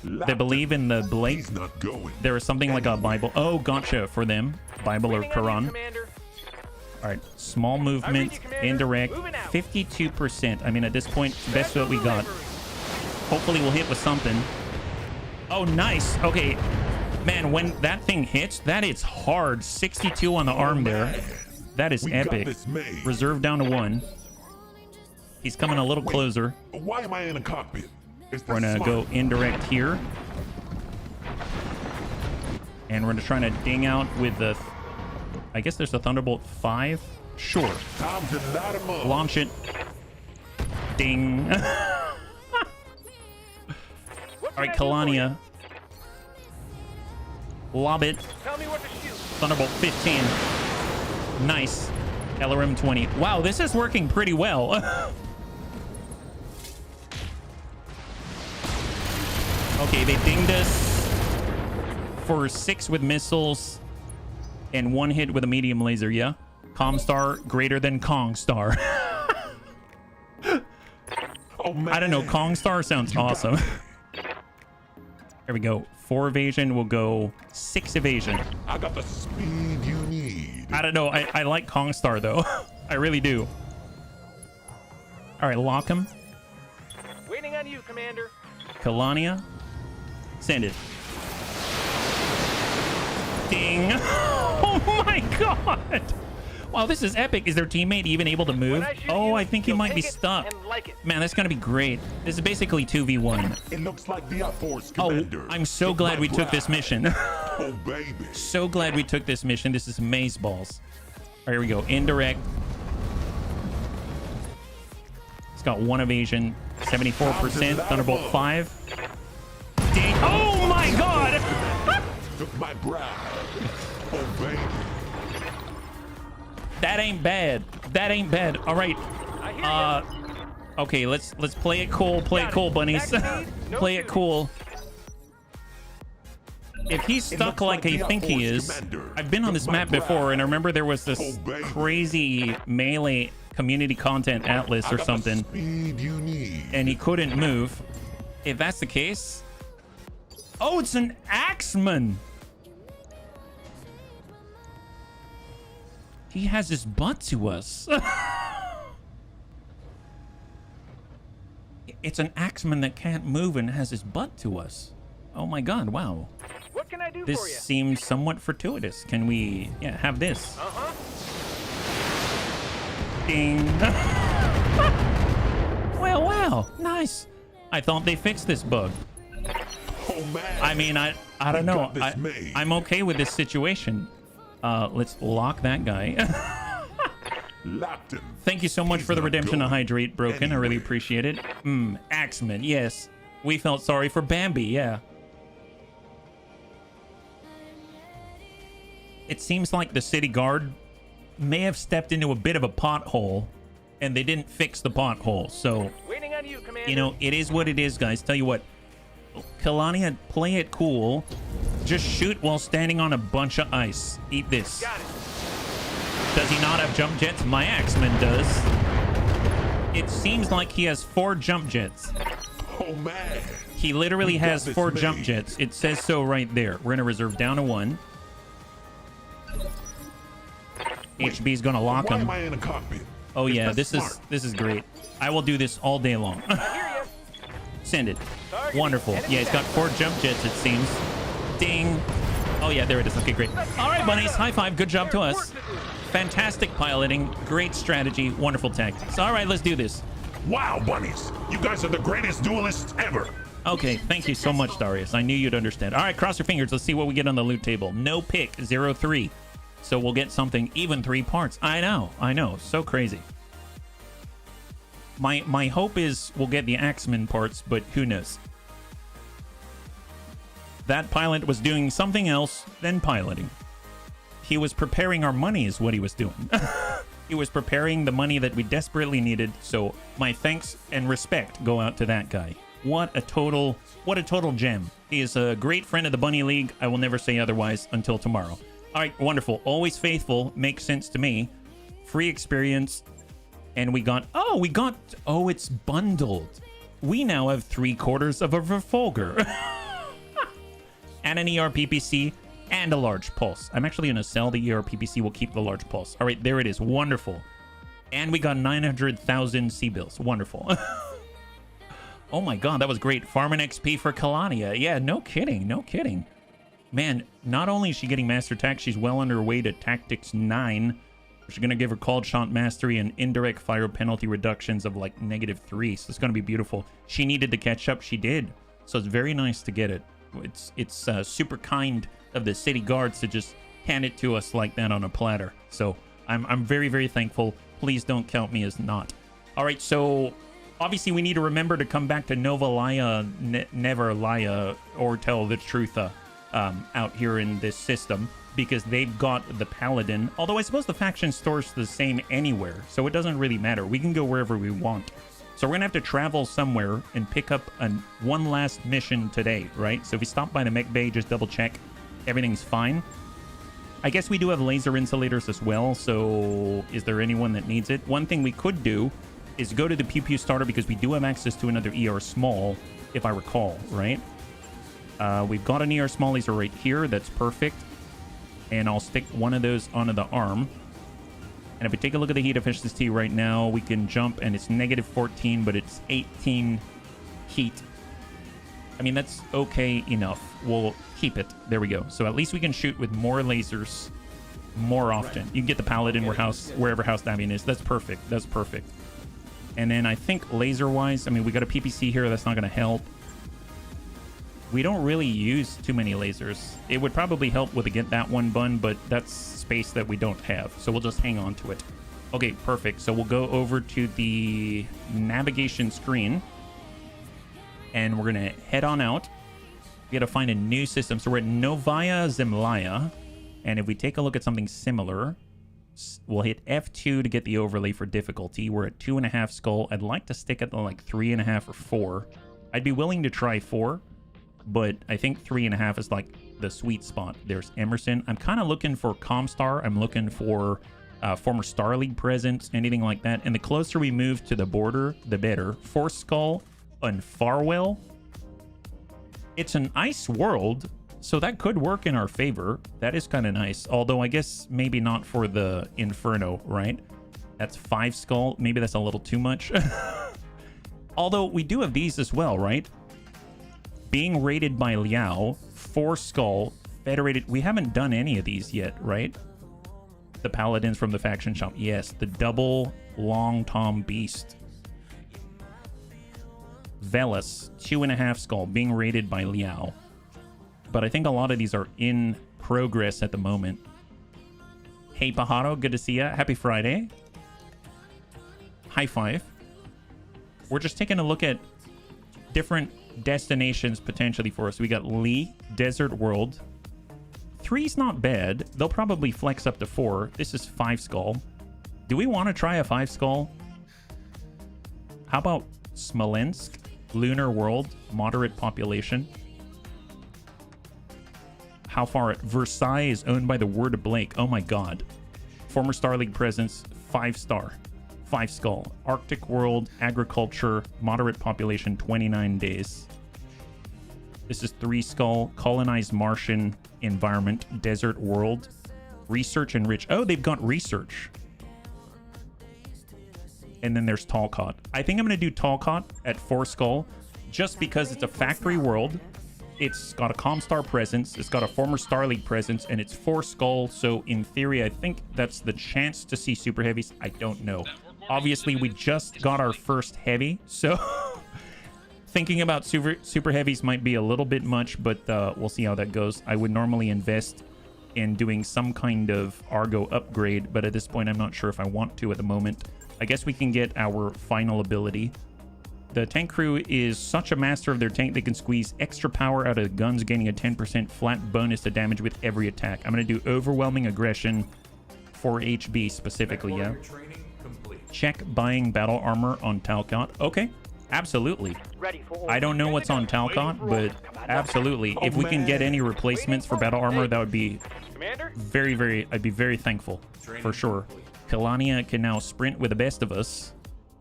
They believe in the Blake. He's not going. There is something like a Bible. Oh, gotcha for them. Bible or Waiting on you, Quran. Commander. All right, small movement, you, Commander. indirect, Moving out. 52%. I mean, at this point, best what we got. Hopefully we'll hit with something. Oh, nice. Okay. Man, when that thing hits, that is hard. 62 on the arm there. That is We got epic. this made. Reserve down to 1. He's coming a little closer. Why am I in a cockpit? Is We're this gonna go smart? indirect here. And we're gonna try to ding out with the... I guess there's a Thunderbolt 5. Sure. Time to light 'em up. Launch it. Ding. What All can right, I do for Kalania. Lob it. you? Tell me what to shoot. Thunderbolt 15. Nice. LRM 20. Wow, this is working pretty well. Okay, they dinged us for 6 with missiles and 1 hit with a medium laser, yeah? Comstar greater than Kongstar. Oh man. I don't know. Kongstar sounds awesome. There we go. 4 evasion. We'll go 6 evasion. I got the speed you need. I don't know. I like Kongstar, though. I really do. All right, lock him. Waiting on you, Commander. Kalania. Send it. Ding. Oh, my God. Wow, this is epic. Is their teammate even able to move? When I shoot Oh, you, I think he you'll might be take it stuck. and like it. Man, that's going to be great. This is basically 2v1. It looks like the Force Oh, Commander. I'm so took glad my we took this bride. mission. Oh baby. So glad we took this mission. This is maze balls. All right, here we go. Indirect. It's got 1 evasion. 74%. Thunderbolt 5. Dang. Oh, my God. Took my bride. Oh baby. That ain't bad. That ain't bad. All right. I hear ya. Okay, let's play it cool. Play it Got cool, it. bunnies. Back speed, no Play it shooting. cool. If he's It stuck looks like like I the think he Force is, Commander I've been on took this my map before, bride. and I remember there was this Oh, baby. crazy melee community content atlas I or got something, the speed you need. and he couldn't move. If that's the case, oh, it's an Axeman. He has his butt to us. It's an Axeman that can't move and has his butt to us. Oh my God! Wow. What can I do This for you? seems somewhat fortuitous. Can we, have this? Uh-huh. Ding. Well, wow. Nice. I thought they fixed this bug. Oh man. I mean, I don't We know. got this made. I'm okay with this situation. Let's lock that guy. Locked him. Thank you so much He's for the not redemption of going Hydrate Broken. I really anywhere. appreciate it. Axeman, yes. We felt sorry for Bambi, yeah. It seems like the city guard may have stepped into a bit of a pothole, and they didn't fix the pothole. So, Waiting on you, Commander. you know, it is what it is, guys. Tell you what, Kalania, play it cool. Just shoot while standing on a bunch of ice. Eat this. Got it. Does he not have jump jets? My Axeman does. It seems like he has 4 jump jets. Oh man. He literally We got has this 4 jump made. jets. It says so right there. We're gonna reserve down to 1. HB's gonna lock Why him. am I in a cockpit? Oh Is yeah, that this smart? is great. I will do this all day long. I hear ya. Send it. Targeting. Wonderful. Enemy Yeah, he's got 4 jump jets, it seems. Ding. Oh yeah, there it is. Okay, great. All right, bunnies. High five. Good job to There's us. work to do. Fantastic piloting. Great strategy. Wonderful tactics. All right, let's do this. Wow, bunnies. You guys are the greatest duelists ever. Okay, thank you so much, Darius. I knew you'd understand. All right, cross your fingers. Let's see what we get on the loot table. No pick, 0-3. So we'll get something even 3 parts. I know. So crazy. My hope is we'll get the Axeman parts, but who knows? That pilot was doing something else than piloting. He was preparing our money is what he was doing. He was preparing the money that we desperately needed. So my thanks and respect go out to that guy. What a total gem. He is a great friend of the Bunny League. I will never say otherwise until tomorrow. All right, wonderful. Always faithful. Makes sense to me. Free experience. And we got, it's bundled. We now have 3/4 of a Verfolger. And an ERPPC and a large pulse. I'm actually going to sell the ERPPC. We'll keep the large pulse. All right, there it is. Wonderful. And we got 900,000 C-bills. Wonderful. Oh my god, that was great. Farming XP for Kalania. Yeah, no kidding. Man, not only is she getting Master Tack, she's well on her way to Tactics 9. She's going to give her Called Shot Mastery and indirect fire penalty reductions of like -3. So it's going to be beautiful. She needed to catch up. She did. So it's very nice to get it. It's super kind of the city guards to just hand it to us like that on a platter. So I'm very, very thankful. Please don't count me as not. All right, so obviously we need to remember to come back to Nova Laya, Never Laya, or Tell the Truth out here in this system, because they've got the Paladin. Although I suppose the faction store's the same anywhere, so it doesn't really matter. We can go wherever we want. So we're going to have to travel somewhere and pick up one last mission today, right? So if you stop by the mech bay, just double check. Everything's fine. I guess we do have laser insulators as well, so is there anyone that needs it? One thing we could do is go to the Pew Pew starter, because we do have access to another ER small, if I recall, right? We've got an ER small laser right here. That's perfect. And I'll stick one of those onto the arm. And if we take a look at the heat efficiency right now, we can jump, and it's -14, but it's 18 heat. I mean, that's okay enough. We'll keep it. There we go. So at least we can shoot with more lasers more often. You can get the Paladin wherever House Davian is. That's perfect. That's perfect. And then I think laser-wise, I mean, we got a PPC here. That's not going to help. We don't really use too many lasers. It would probably help with get that one bun, but that's space that we don't have. So we'll just hang on to it. Okay, perfect. So we'll go over to the navigation screen, and we're going to head on out. We got to find a new system. So we're at Novaya Zemlya. And if we take a look at something similar, we'll hit F2 to get the overlay for difficulty. We're at 2.5 skull. I'd like to stick at the like 3.5 or 4. I'd be willing to try 4. But I think 3.5 is like the sweet spot. There's Emerson. I'm kind of looking for Comstar. I'm looking for former Star League presence, anything like that. And the closer we move to the border, the better. Force Skull and Farwell. It's an ice world, so that could work in our favor. That is kind of nice. Although I guess maybe not for the Inferno, right? That's 5 skull. Maybe that's a little too much. Although we do have these as well, right? Being rated by Liao, 4 skull, federated. We haven't done any of these yet, right? The Paladins from the faction shop. Yes, the double long Tom Beast. Velas, 2.5 skull, being rated by Liao. But I think a lot of these are in progress at the moment. Hey, Pajaro, good to see ya. Happy Friday. High five. We're just taking a look at different destinations potentially for us. We got Lee, Desert World. 3's not bad. They'll probably flex up to 4. This is 5 skull. Do we want to try a 5 skull? How about Smolensk, Lunar World, moderate population? How far? Versailles is owned by the Word of Blake. Oh my god. Former Star League presence, 5 star. 5 skull. Arctic World, agriculture, moderate population, 29 days. This is 3 skull. Colonized Martian environment, desert world. Research and rich. Oh, they've got research. And then there's Talcott. I think I'm going to do Talcott at 4 skull, just because it's a factory world. It's got a Comstar presence, it's got a former Star League presence, and it's 4 skull, so in theory, I think that's the chance to see super heavies. I don't know. Obviously, we just got our first heavy, so Thinking about super heavies might be a little bit much, but we'll see how that goes. I would normally invest in doing some kind of Argo upgrade, but at this point I'm not sure if I want to at the moment. I guess we can get our final ability. The tank crew is such a master of their tank they can squeeze extra power out of the guns, gaining a 10% flat bonus to damage with every attack. I'm going to do overwhelming aggression for HB specifically, yeah. Training complete. Check buying battle armor on Talcott. Okay, absolutely. Ready for orders. I don't know what's on Talcott, but absolutely. If we can get any replacements for battle armor, that would be Commander? very, I'd be very thankful, for sure. Kalania can now sprint with the best of us.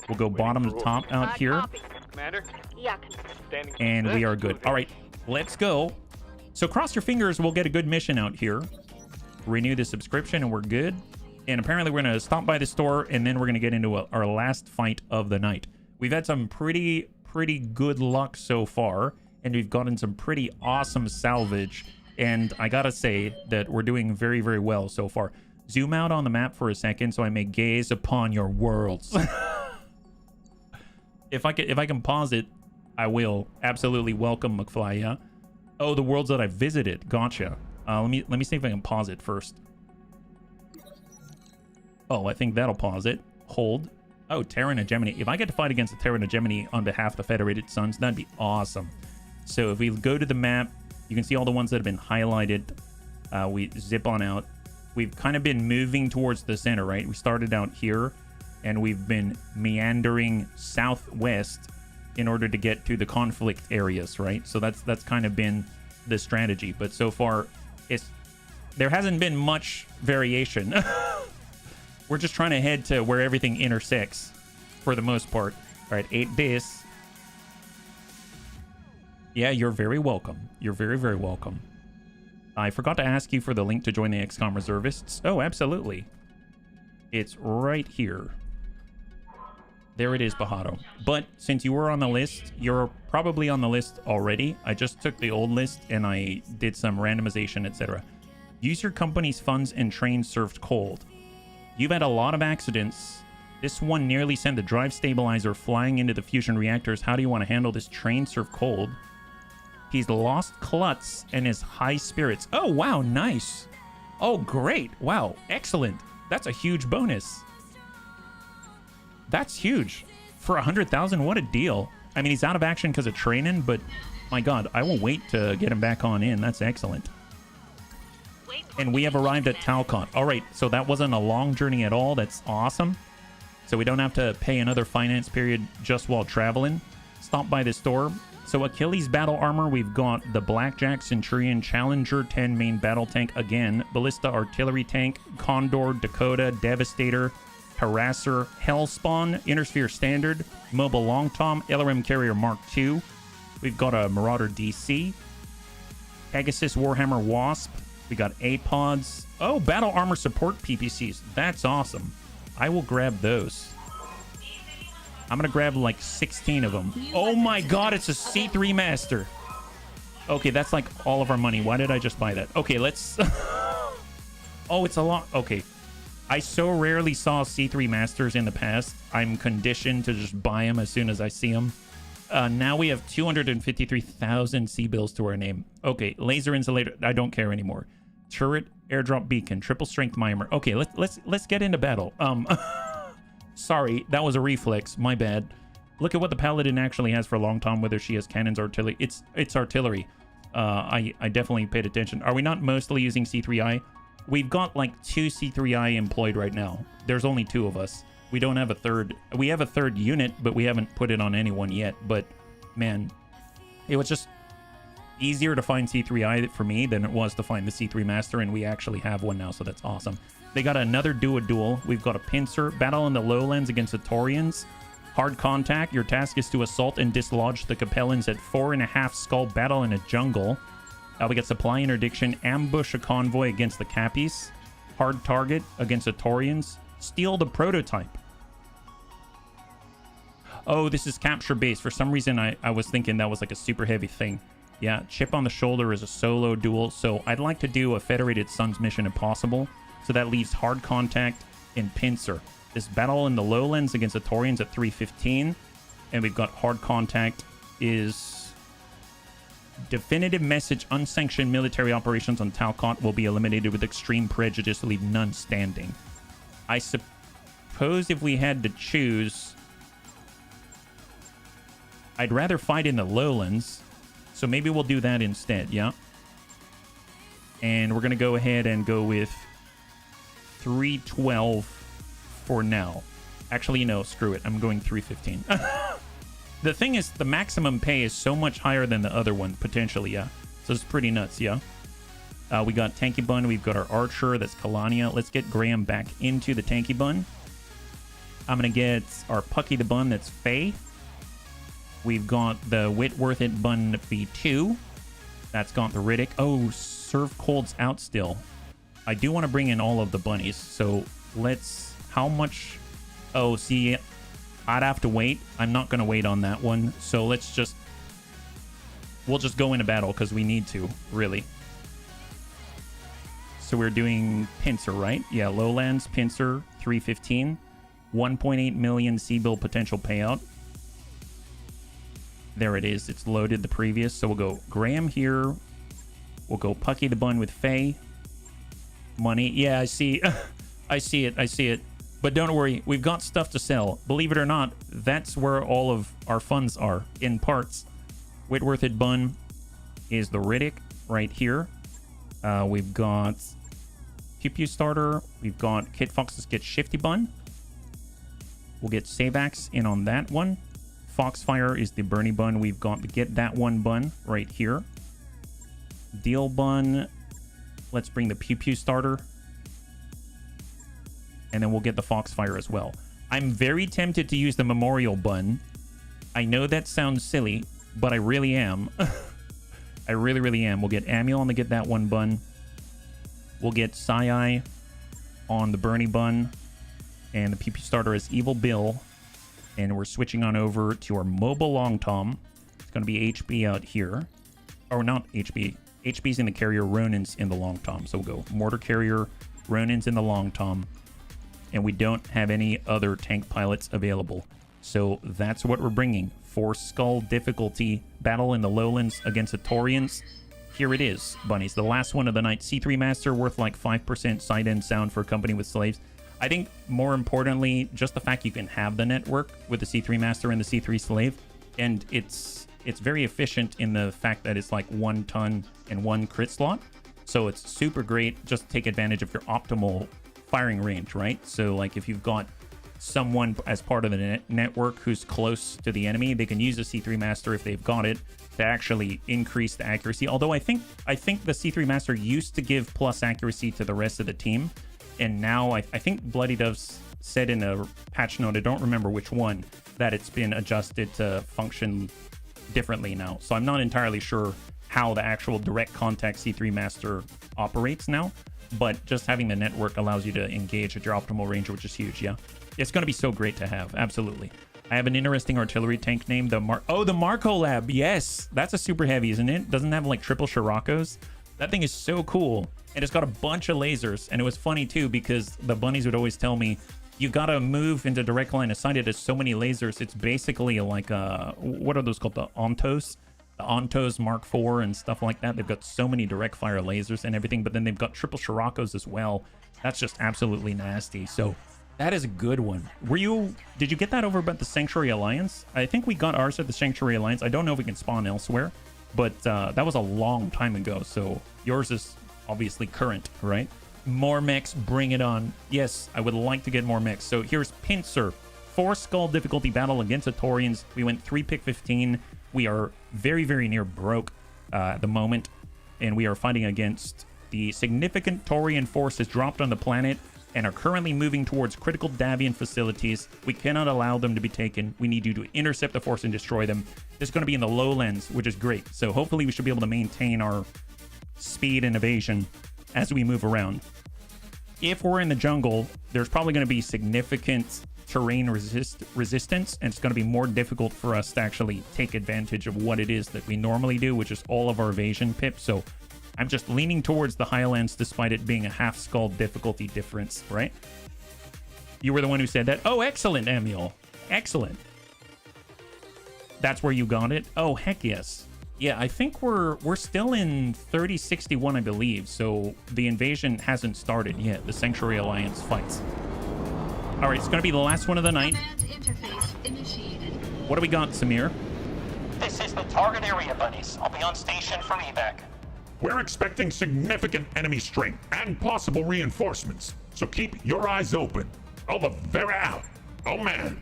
We'll go bottom to top out here, Commander? Yeah, Standing. and we are good. All right, let's go. So cross your fingers, we'll get a good mission out here. Renew the subscription, and we're good. And apparently we're going to stop by the store, and then we're going to get into our last fight of the night. We've had some pretty good luck so far, and we've gotten some pretty awesome salvage. And I gotta say that we're doing very well so far. Zoom out on the map for a second so I may gaze upon your worlds. If I can pause it, I will. Absolutely welcome, McFly, yeah? Oh, the worlds that I visited. Gotcha. Let me see if I can pause it first. Oh, I think that'll pause it. Hold. Oh, Terran Hegemony. If I get to fight against the Terran Hegemony on behalf of the Federated Suns, that'd be awesome. So if we go to the map, you can see all the ones that have been highlighted. We zip on out. We've kind of been moving towards the center, right? We started out here, and we've been meandering southwest in order to get to the conflict areas, right? So that's kind of been the strategy. But so far, there hasn't been much variation. We're just trying to head to where everything intersects for the most part. All right, 8 this. Yeah, you're very welcome. You're very welcome. I forgot to ask you for the link to join the XCOM Reservists. Oh, absolutely. It's right here. There it is, Bajado. But since you were on the list, you're probably on the list already. I just took the old list and I did some randomization, etc. Use your company's funds and train served cold. You've had a lot of accidents. This one nearly sent the drive stabilizer flying into the fusion reactors. How do you want to handle this train served cold? He's lost Klutz and his high spirits. Oh, wow, nice. Oh, great. Wow, excellent. That's a huge bonus. That's huge. For 100,000, what a deal. I mean, he's out of action because of training, but my God, I will wait to get him back on in. That's excellent. And we have arrived at Talcott. All right, so that wasn't a long journey at all. That's awesome. So we don't have to pay another finance period just while traveling. Stop by the store. So Achilles battle armor, we've got the Blackjack Centurion Challenger 10 main battle tank again, Ballista artillery tank, Condor, Dakota, Devastator, Harasser, Hellspawn, Intersphere Standard, Mobile Long Tom, LRM Carrier Mark II. We've got a Marauder DC, Pegasus Warhammer Wasp. We got APODs. Oh, battle armor support PPCs. That's awesome. I will grab those. I'm going to grab like 16 of them. Oh my God, it's a C3 Master. Okay, that's like all of our money. Why did I just buy that? Okay, let's... Oh, it's a lot. Okay. I so rarely saw C3 Masters in the past. I'm conditioned to just buy them as soon as I see them. Now we have 253,000 C-bills to our name. Okay, laser insulator. I don't care anymore. Turret, airdrop beacon, triple strength mimer. Okay, let's get into battle. Sorry, that was a reflex. My bad. Look at what the paladin actually has for Long Tom, whether she has cannons, artillery. It's artillery. I definitely paid attention. Are we not mostly using C3I? We've got like 2 C3I employed right now. There's only 2 of us. We don't have a third. We have a third unit, but we haven't put it on anyone yet. But man, it was just easier to find C3I for me than it was to find the C3 Master, and we actually have one now, so that's awesome. They got another duel. We've got a pincer. Battle in the lowlands against the Taurians. Hard contact. Your task is to assault and dislodge the Capellans at 4.5 skull battle in a jungle. We got supply interdiction. Ambush a convoy against the Cappies. Hard target against the Taurians. Steal the prototype. Oh, this is capture base. For some reason, I was thinking that was like a super heavy thing. Yeah, chip on the shoulder is a solo duel. So I'd like to do a Federated Suns mission if possible. So that leaves hard contact and pincer. This battle in the lowlands against the Taurians at 315. And we've got hard contact is definitive message: unsanctioned military operations on Talcott will be eliminated with extreme prejudice to leave none standing. I suppose if we had to choose, I'd rather fight in the lowlands, so maybe we'll do that instead, yeah? And we're going to go ahead and go with 312 for now. Actually, no, screw it. I'm going 315. The thing is, the maximum pay is so much higher than the other one, potentially, yeah? So it's pretty nuts, yeah? We got Tanky Bun. We've got our Archer. That's Kalania. Let's get Graham back into the Tanky Bun. I'm going to get our Pucky the Bun. That's Faye. We've got the Whitworth It Bun V2. That's got the Riddick. Oh, Serve Cold's out still. I do want to bring in all of the bunnies. So let's... How much... Oh, see... I'd have to wait. I'm not going to wait on that one. So let's just... We'll just go into battle because we need to, really. So we're doing Pincer, right? Yeah, Lowlands, Pincer, 315. 1.8 million C-bill potential payout. There it is. It's loaded the previous. So we'll go Graham here. We'll go Pucky the Bun with Faye. Money. Yeah, I see. I see it. I see it. But don't worry. We've got stuff to sell. Believe it or not, that's where all of our funds are. In parts. Whitworth It Bun is the Riddick right here. We've got Pew Pew Starter. We've got Kid Fox's Get Shifty Bun. We'll get Savax in on that one. Foxfire is the Bernie Bun. We've got the Get That One Bun right here. Deal Bun. Let's bring the Pew Pew Starter. And then we'll get the Foxfire as well. I'm very tempted to use the Memorial Bun. I know that sounds silly, but I really am. I really, really am. We'll get Amiel on the Get That One Bun. We'll get Sai on the Bernie Bun. And the Pew Pew Starter is Evil Bill. And we're switching on over to our Mobile Long Tom. It's going to be HB out here. Or not HB. HB's in the Carrier, Ronin's in the Long Tom. So we'll go Mortar Carrier, Ronin's in the Long Tom. And we don't have any other tank pilots available. So that's what we're bringing. 4 skull difficulty battle in the lowlands against the Taurians. Here it is, bunnies. The last one of the night. C3 Master worth like 5% side-end sound for a company with slaves. I think more importantly, just the fact you can have the network with the C3 Master and the C3 Slave. And it's very efficient in the fact that it's like 1 ton and 1 crit slot. So it's super great. Just take advantage of your optimal firing range, right? So like if you've got someone as part of the network who's close to the enemy, they can use a C3 Master if they've got it to actually increase the accuracy. Although I think the C3 Master used to give plus accuracy to the rest of the team, and now I think Bloody Doves said in a patch note, I don't remember which one, that it's been adjusted to function differently now. So I'm not entirely sure how the actual direct contact C3 Master operates now. But just having the network allows you to engage at your optimal range, which is huge, yeah? It's going to be so great to have, absolutely. I have an interesting artillery tank named the Marco Lab, yes! That's a super heavy, isn't it? Doesn't it have like triple Scirocco's? That thing is so cool. And it's got a bunch of lasers. And it was funny too, because the bunnies would always tell me, you gotta move into direct line of sight. It has so many lasers. It's basically like, what are those called? The Ontos? The Ontos Mark IV and stuff like that. They've got so many direct fire lasers and everything, but then they've got triple Scirocco's as well. That's just absolutely nasty. So that is a good one. Did you get that over at the Sanctuary Alliance? I think we got ours at the Sanctuary Alliance. I don't know if we can spawn elsewhere, but that was a long time ago. So yours is obviously current, right? More mechs, bring it on. Yes, I would like to get more mechs. So here's Pincer. 4 skull difficulty battle against the Taurians. We went 3 pick 15. We are very, very near broke at the moment, and we are fighting against the significant Taurian forces dropped on the planet and are currently moving towards critical Davian facilities. We cannot allow them to be taken. We need you to intercept the force and destroy them. This is going to be in the lowlands, which is great. So hopefully we should be able to maintain our speed and evasion as we move around. If we're in the jungle, there's probably going to be significant terrain resistance, and it's going to be more difficult for us to actually take advantage of what it is that we normally do, which is all of our evasion pips. So I'm just leaning towards the Highlands despite it being a half skull difficulty difference, right? You were the one who said that. Oh, excellent, Amiel. Excellent. That's where you got it? Oh, heck yes. Yeah, I think we're still in 3061, I believe. So the invasion hasn't started yet. The Sanctuary Alliance fights. All right, it's going to be the last one of the night. Command interface initiated. What do we got, Samir? This is the target area, buddies. I'll be on station for evac. We're expecting significant enemy strength and possible reinforcements, so keep your eyes open. Oliveira out. Oh man.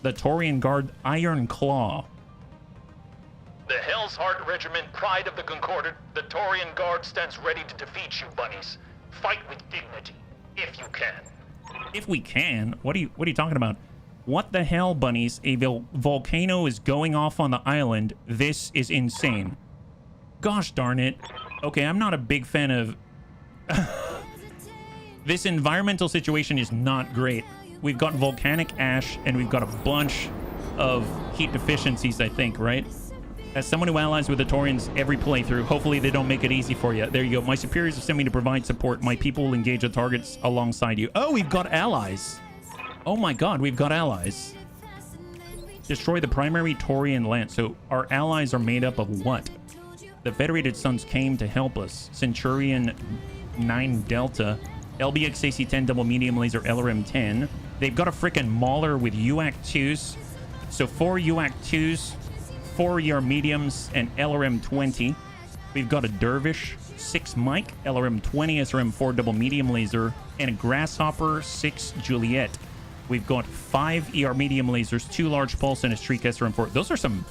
The Taurian Guard Iron Claw. The Hell's Heart Regiment, pride of the Concordant, the Taurian Guard stands ready to defeat you, bunnies. Fight with dignity, if you can. If we can? What are you talking about? What the hell, bunnies? A volcano is going off on the island. This is insane. Gosh darn it. Okay, I'm not a big fan of... This environmental situation is not great. We've got volcanic ash, and we've got a bunch of heat deficiencies, I think, right? As someone who allies with the Taurians every playthrough, hopefully they don't make it easy for you. There you go. My superiors have sent me to provide support. My people will engage the targets alongside you. Oh, we've got allies. Oh my god, we've got allies. Destroy the primary Taurian land. So our allies are made up of what? The Federated Sons came to help us. Centurion 9 Delta. LBX AC-10 double medium laser LRM-10. They've got a freaking Mauler with UAC 2s. So 4 UAC 2s, 4 ER mediums, and LRM-20. We've got a Dervish 6 Mike, LRM-20, SRM-4 double medium laser, and a Grasshopper 6 Juliet. We've got 5 ER medium lasers, 2 large pulse, and a Streak SRM-4. Those are some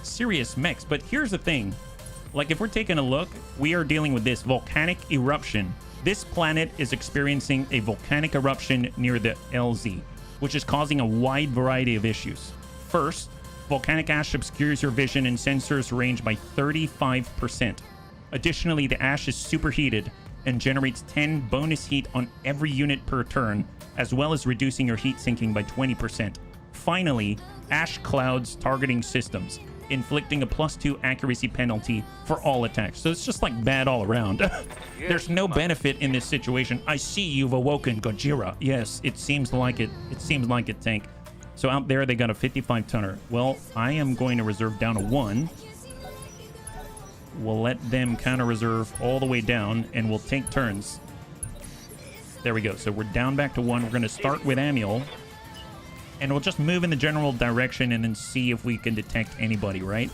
serious mechs, but here's the thing. Like, if we're taking a look, we are dealing with this volcanic eruption. This planet is experiencing a volcanic eruption near the LZ, which is causing a wide variety of issues. First, volcanic ash obscures your vision and sensors range by 35%. Additionally, the ash is superheated and generates 10 bonus heat on every unit per turn, as well as reducing your heat sinking by 20%. Finally, ash clouds targeting systems, inflicting a +2 accuracy penalty for all attacks. So it's just like bad all around. There's no benefit in this situation. I see you've awoken, Gojira. Yes, it seems like it. It seems like it, Tank. So out there, they got a 55-tonner. Well, I am going to reserve down to 1. We'll let them counter-reserve all the way down, and we'll take turns. There we go. So we're down back to 1. We're going to start with Amiel. And we'll just move in the general direction and then see if we can detect anybody, right?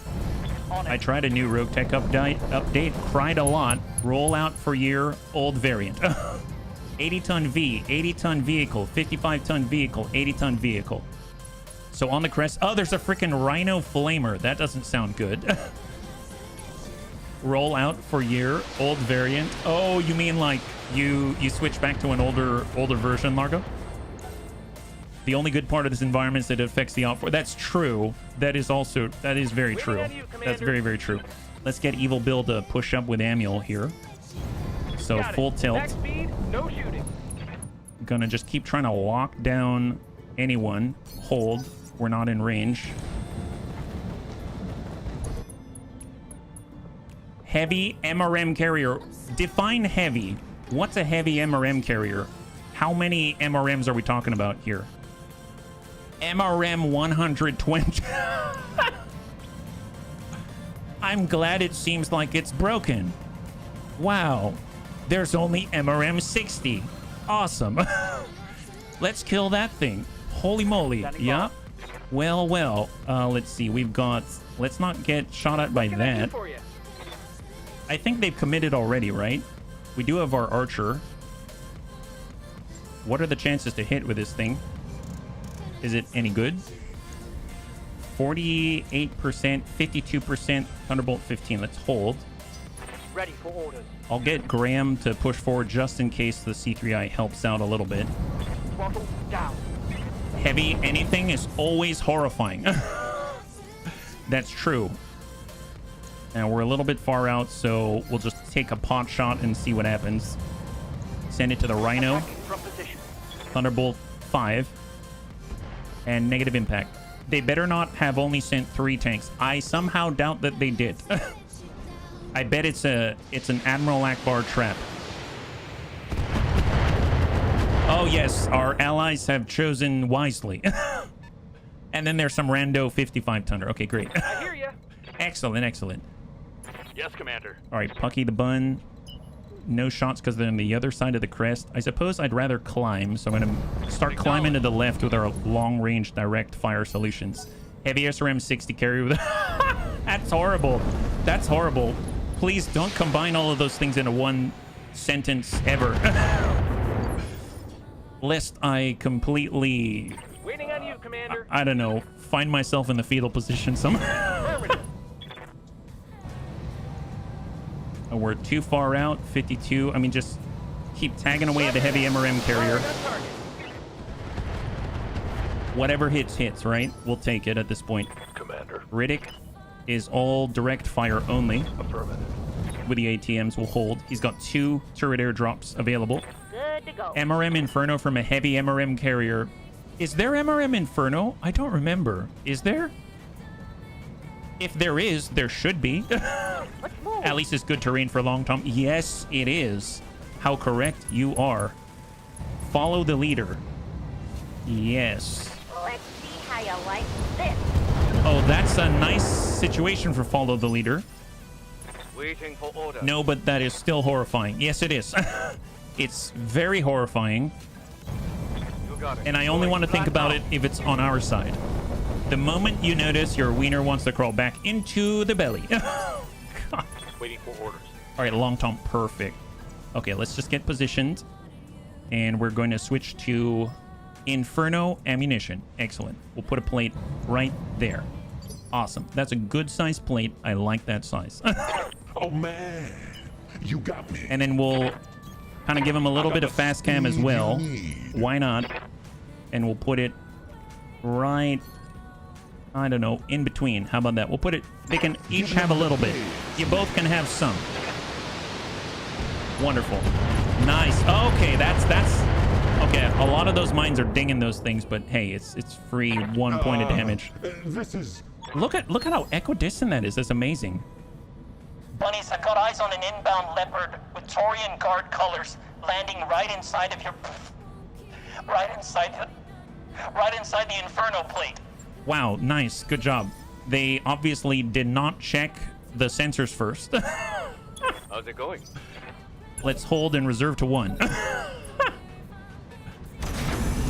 I tried a new Rogue Tech update, cried a lot. Roll out for year, old variant. 80-ton V, 80-ton vehicle, 55-ton vehicle, 80-ton vehicle. So on the crest, oh, there's a freaking Rhino Flamer. That doesn't sound good. Roll out for year, old variant. Oh, you mean like you switch back to an older version, Largo? The only good part of this environment is that it affects the outfit. That's true. That is very true. That's very, very true. Let's get Evil Bill to push up with Amiel here. So full tilt. Max speed, no shooting. Gonna just keep trying to lock down anyone. Hold. We're not in range. Heavy MRM carrier. Define heavy. What's a heavy MRM carrier? How many MRMs are we talking about here? MRM 120. I'm glad it seems like it's broken. Wow. There's only MRM 60. Awesome. Let's kill that thing. Holy moly. Yeah. Well. Let's see. We've got... Let's not get shot at by that. I think they've committed already, right? We do have our archer. What are the chances to hit with this thing? Is it any good? 48%, 52%, Thunderbolt 15. Let's hold. Ready for orders. I'll get Graham to push forward just in case the C3I helps out a little bit. Throttle down. Heavy anything is always horrifying. That's true. And we're a little bit far out, so we'll just take a pot shot and see what happens. Send it to the Rhino. Thunderbolt 5. And negative impact. They better not have only sent 3 tanks. I somehow doubt that they did. I bet it's an Admiral Akbar trap. Oh yes, our allies have chosen wisely. And then there's some rando 55 tonner. Okay, great. I hear ya. Excellent, excellent. Yes, Commander. All right, Pucky the Bun. No shots because they're on the other side of the crest. I suppose I'd rather climb, so I'm going to start climbing to the left with our long-range direct fire solutions. Heavy SRM 60 carry with... That's horrible. That's horrible. Please don't combine all of those things into one sentence ever. Lest I completely... Waiting on you, Commander. I don't know. Find myself in the fetal position somewhere. Oh, we're too far out. 52. I mean, just keep tagging away at the heavy MRM carrier. Whatever hits, right? We'll take it at this point. Commander. Riddick is all direct fire only. Affirmative. With the ATMs, will hold. He's got 2 turret airdrops available. Good to go. MRM Inferno from a heavy MRM carrier. Is there MRM Inferno? I don't remember. Is there? If there is, there should be. Let's move. At least it's good terrain for a long time. Yes, it is. How correct you are. Follow the leader. Yes. Let's see how you like this. Oh, that's a nice situation for follow the leader. Waiting for order. No, but that is still horrifying. Yes, it is. It's very horrifying. You got it. And I only want to think about it if it's on our side. The moment you notice your wiener wants to crawl back into the belly. God. Waiting for orders. All right, long tom, perfect. Okay, let's just get positioned. And we're going to switch to Inferno ammunition. Excellent. We'll put a plate right there. Awesome. That's a good size plate. I like that size. Oh man, you got me. And then we'll kind of give him a little bit of fast cam as well. Why not? And we'll put it right, I don't know, in between. How about that? We'll put it, they can each have a little bit. You both can have some. Wonderful. Nice. Okay, that's okay. A lot of those mines are dinging those things, but hey, it's free 1 point of damage. This is... Look at how equidistant that is. That's amazing. Bunnies, I got eyes on an inbound leopard with Torian Guard colors landing right inside of your... Right inside the Inferno plate. Wow, nice. Good job. They obviously did not check the sensors first. How's it going? Let's hold and reserve to 1. All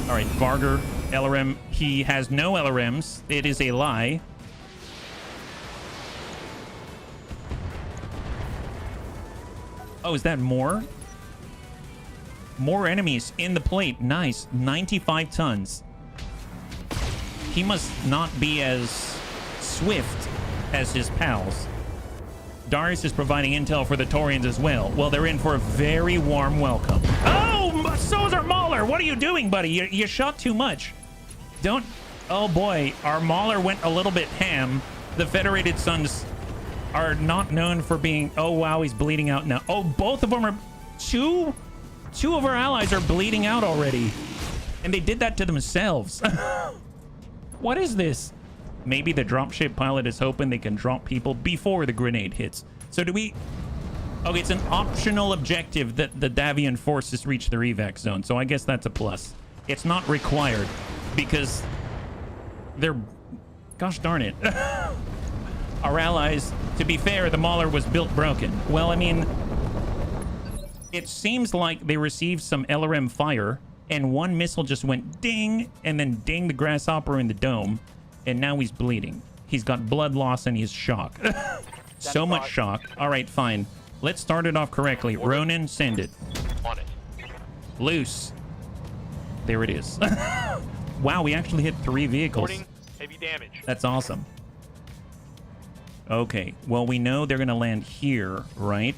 right, Varger, LRM. He has no LRMs. It is a lie. Oh, is that more? More enemies in the plate. Nice. 95 tons. He must not be as swift as his pals. Darius is providing intel for the Taurians as well. Well, they're in for a very warm welcome. Oh, so is our Mauler. What are you doing, buddy? You shot too much. Don't... Oh, boy. Our Mauler went a little bit ham. The Federated Sons are not known for being... Oh, wow, he's bleeding out now. Oh, both of them are... Two of our allies are bleeding out already. And they did that to themselves. What is this? Maybe the dropship pilot is hoping they can drop people before the grenade hits. So do we... Okay, it's an optional objective that the Davian forces reach their evac zone. So I guess that's a plus. It's not required because they're... Gosh darn it. Our allies, to be fair, the Mauler was built broken. Well, I mean, it seems like they received some LRM fire and one missile just went ding and then ding the grasshopper in the dome. And now he's bleeding. He's got blood loss and he's shocked. So much shock. All right, fine. Let's start it off correctly. Ronin, send it. On it. Loose. There it is. Wow, we actually hit 3 vehicles. Reporting heavy damage. That's awesome. Okay, well, we know they're going to land here, right?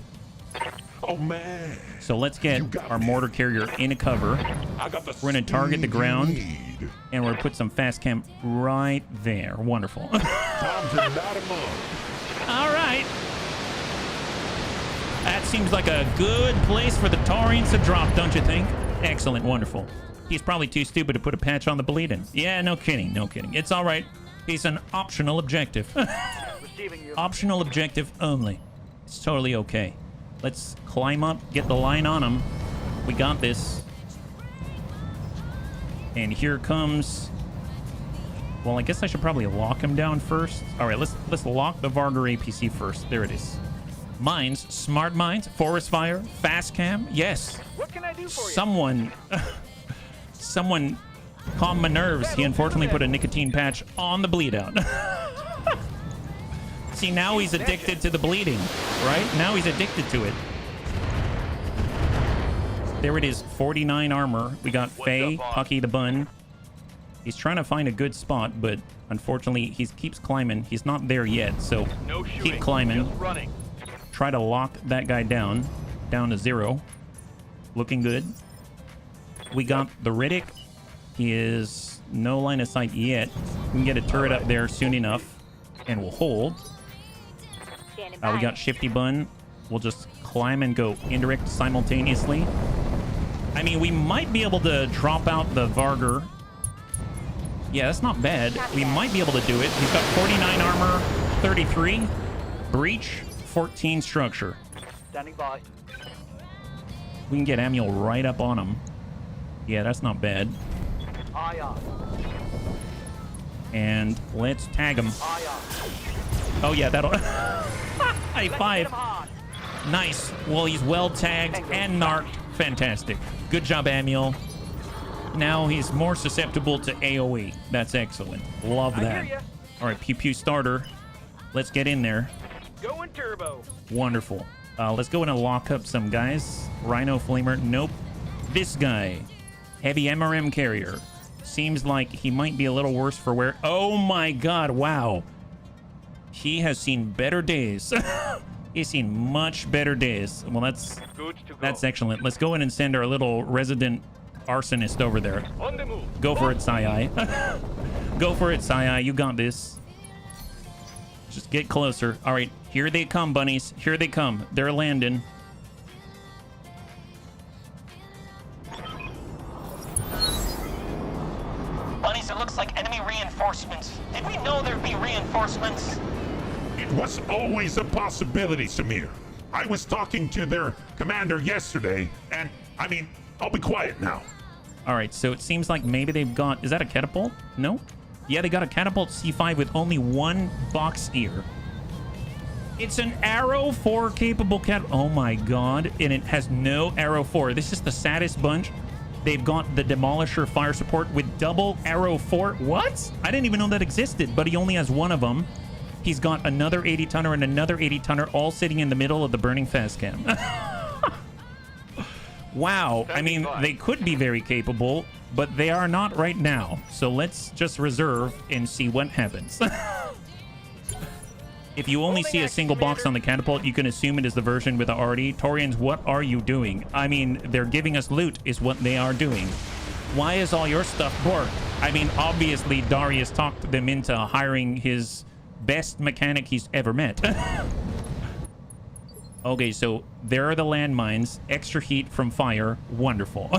Oh man. So let's get our mortar carrier in a cover. We're going to target the ground. And we're going to put some fast cam right there. Wonderful. Time to knot him up. All right. That seems like a good place for the Taurians to drop, don't you think? Excellent. Wonderful. He's probably too stupid to put a patch on the bleeding. Yeah, no kidding. No kidding. It's all right. He's an optional objective. Receiving you. Optional objective only. It's totally okay. Let's climb up, get the line on him. We got this. And here comes Well, I guess I should probably lock him down first. All right, let's lock the Varger APC first. There it is. Mines, smart mines, forest fire, fast cam. Yes. What can I do for you? Someone calm my nerves. He unfortunately put a nicotine patch on the bleed out. See, now he's addicted to the bleeding, right? Now he's addicted to it. There it is, 49 armor. We got Faye, Pucky the Bun. He's trying to find a good spot, but unfortunately, he keeps climbing. He's not there yet, so keep climbing. Try to lock that guy down to 0. Looking good. We got the Riddick. He is no line of sight yet. We can get a turret up there soon enough, and we'll hold. We got Shifty Bun. We'll just climb and go indirect simultaneously. I mean, we might be able to drop out the Varger. Yeah, that's not bad. We might be able to do it. He's got 49 armor, 33 breach, 14 structure. Standing by. We can get Manuel right up on him. Yeah, that's not bad. Aye, aye. And let's tag him. Aye, aye. Oh, yeah, that'll... High five. Nice. Well, he's well tagged and narked. Fantastic. Good job, Manuel. Now he's more susceptible to AoE. That's excellent. Love that. All right, pew pew starter. Let's get in there. Going turbo. Wonderful. Let's go in and lock up some guys. Rhino Flamer. Nope. This guy. Heavy MRM carrier. Seems like he might be a little worse for wear. Oh my god, wow. He has seen better days. He's seen much better days. Well, that's excellent. Let's go in and send our little resident arsonist over there. On the move. Go for it, Sai. Go for it, Sai. You got this. Just get closer. All right, here they come, bunnies. Here they come. They're landing. Bunnies, it looks like enemy reinforcements. Did we know there'd be reinforcements? It was always a possibility, Samir. I was talking to their commander yesterday, and, I mean, I'll be quiet now. All right, so it seems like maybe they've got... Is that a catapult? No? Yeah, they got a catapult C5 with only one box ear. It's an Arrow 4 capable cat... Oh my god. And it has no Arrow 4. This is the saddest bunch. They've got the Demolisher fire support with double Arrow 4. What? I didn't even know that existed, but he only has one of them. He's got another 80-tonner and another 80-tonner all sitting in the middle of the burning fast cam. Wow. I mean, they could be very capable, but they are not right now. So let's just reserve and see what happens. If you only see a single box on the catapult, you can assume it is the version with the RD. Taurians, what are you doing? I mean, they're giving us loot is what they are doing. Why is all your stuff borked? I mean, obviously, Darius talked them into hiring his best mechanic he's ever met. Okay, so there are the landmines. Extra heat from fire. Wonderful.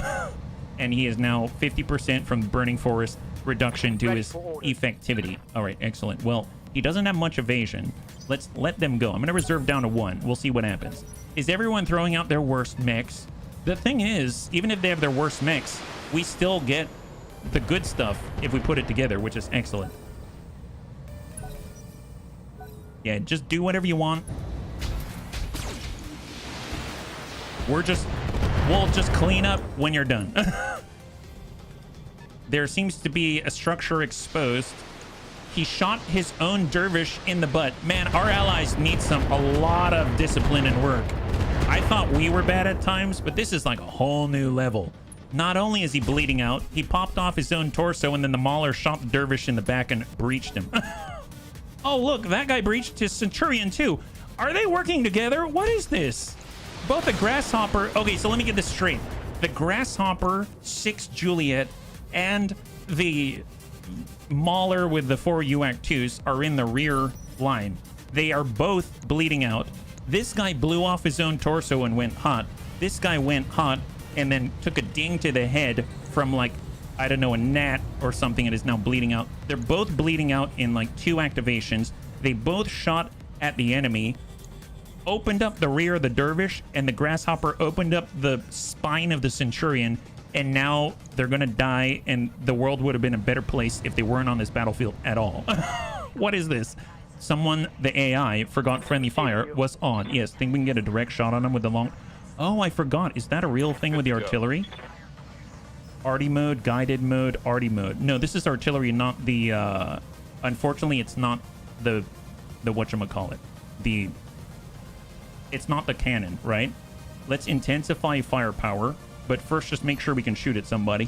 And he is now 50% from the burning forest reduction to his effectivity. All right, excellent. Well, he doesn't have much evasion. Let's let them go. I'm going to reserve down to 1. We'll see what happens. Is everyone throwing out their worst mechs? The thing is, even if they have their worst mechs, we still get the good stuff if we put it together, which is excellent. Yeah, just do whatever you want. We'll just clean up when you're done. There seems to be a structure exposed. He shot his own dervish in the butt. Man, our allies need a lot of discipline and work. I thought we were bad at times, but this is like a whole new level. Not only is he bleeding out, he popped off his own torso, and then the Mauler shot the dervish in the back and breached him. Oh, look, that guy breached his Centurion too. Are they working together? What is this? Both the Grasshopper... Okay, so let me get this straight. The Grasshopper, 6 Juliet, and the Mauler with the 4 UAC 2s are in the rear line. They are both bleeding out. This guy blew off his own torso and went hot. This guy went hot and then took a ding to the head from, like, I don't know, a gnat or something, and is now bleeding out. They're both bleeding out in like 2 activations. They both shot at the enemy, opened up the rear of the dervish, and the Grasshopper opened up the spine of the Centurion And now they're gonna die, and the world would have been a better place if they weren't on this battlefield at all. What is this? Someone, the AI, forgot friendly fire was on. Yes, think we can get a direct shot on them with the long... Oh, I forgot. Is that a real thing with the artillery? Arty mode, guided mode, arty mode. No, this is artillery, not the... Unfortunately, it's not the whatchamacallit. It's not the cannon, right? Let's intensify firepower. But first, just make sure we can shoot at somebody.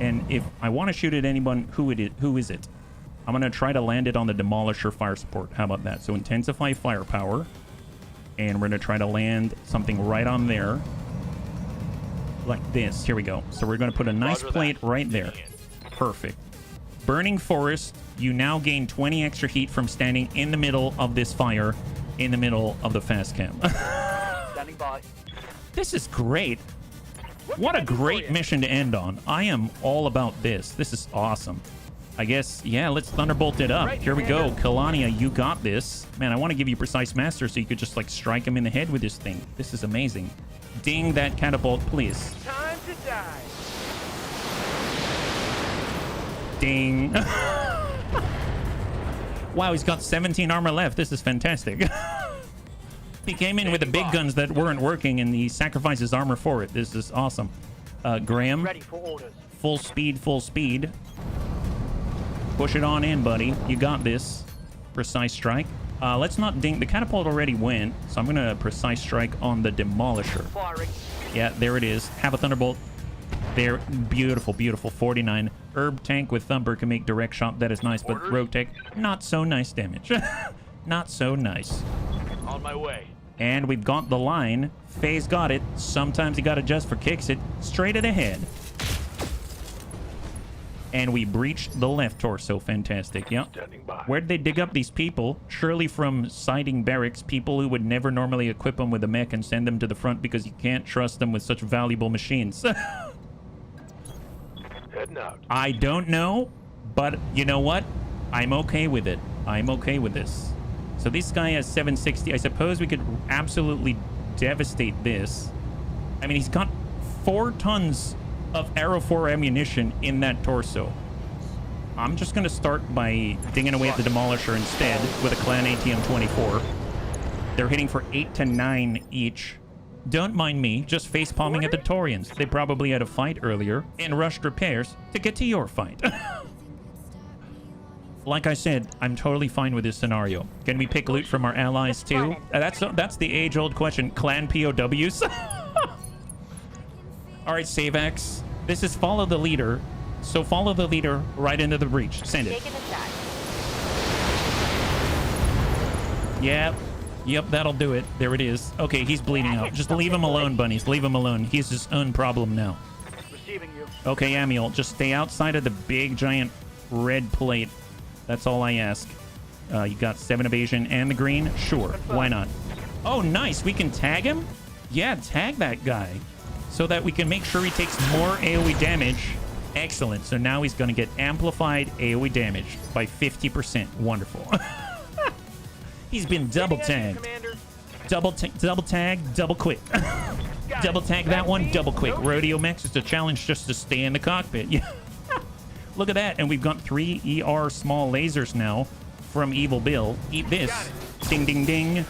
And if I want to shoot at anyone, who is it? I'm going to try to land it on the Demolisher fire support. How about that? So intensify firepower. And we're going to try to land something right on there. Like this. Here we go. So we're going to put a nice plate right there. Perfect. Burning Forest. You now gain 20 extra heat from standing in the middle of this fire. In the middle of the fast cam. Standing by. This is great. What a great mission to end on. I am all about this. This is awesome. I guess, yeah, let's Thunderbolt it up. Here we go. Kalania, you got this. Man, I want to give you Precise Master so you could just, like, strike him in the head with this thing. This is amazing. Ding that catapult, please. Time to die. Ding. Wow, he's got 17 armor left. This is fantastic. He came in with the big guns that weren't working, and he sacrifices armor for it. This is awesome. Graham. Ready for orders. Full speed, full speed. Push it on in, buddy. You got this. Precise strike. Let's not ding. The catapult already went, so I'm going to precise strike on the Demolisher. Firing. Yeah, there it is. Have a Thunderbolt. There. Beautiful, beautiful. 49. Herb tank with Thumper can make direct shot. That is nice, but Rogue Tech, not so nice damage. Not so nice. On my way. And we've got the line. Faye's got it. Sometimes you got to just for kicks it straight at the head. And we breached the left torso. Fantastic. Yep. Where'd they dig up these people? Surely from siding barracks, people who would never normally equip them with a mech and send them to the front because you can't trust them with such valuable machines. Heading out. I don't know, but you know what? I'm okay with it. I'm okay with this. So this guy has 760. I suppose we could absolutely devastate this. I mean, he's got 4 tons of Arrow 4 ammunition in that torso. I'm just going to start by dinging away at the Demolisher instead with a Clan ATM 24. They're hitting for 8 to 9 each. Don't mind me, just face palming at the Taurians. They probably had a fight earlier and rushed repairs to get to your fight. Like I said, I'm totally fine with this scenario. Can we pick loot from our allies too? That's the age-old question. Clan POWs? All right, Savax. This is follow the leader. So follow the leader right into the breach. Send it. Yep. Yep, that'll do it. There it is. Okay, he's bleeding out. Just leave him alone, bunnies. Leave him alone. He's his own problem now. Receiving you. Okay, Amiel, just stay outside of the big, giant red plate. That's all I ask. You got 7 evasion and the green? Sure, why not? Oh, nice. We can tag him? Yeah, tag that guy so that we can make sure he takes more AoE damage. Excellent. So now he's going to get amplified AoE damage by 50%. Wonderful. He's been double tagged. Double tag, double quick. Double tag that one, double quick. Rodeo Max is a challenge just to stay in the cockpit. Yeah. Look at that. And we've got 3 ER small lasers now from Evil Bill. Eat this. Ding, ding, ding.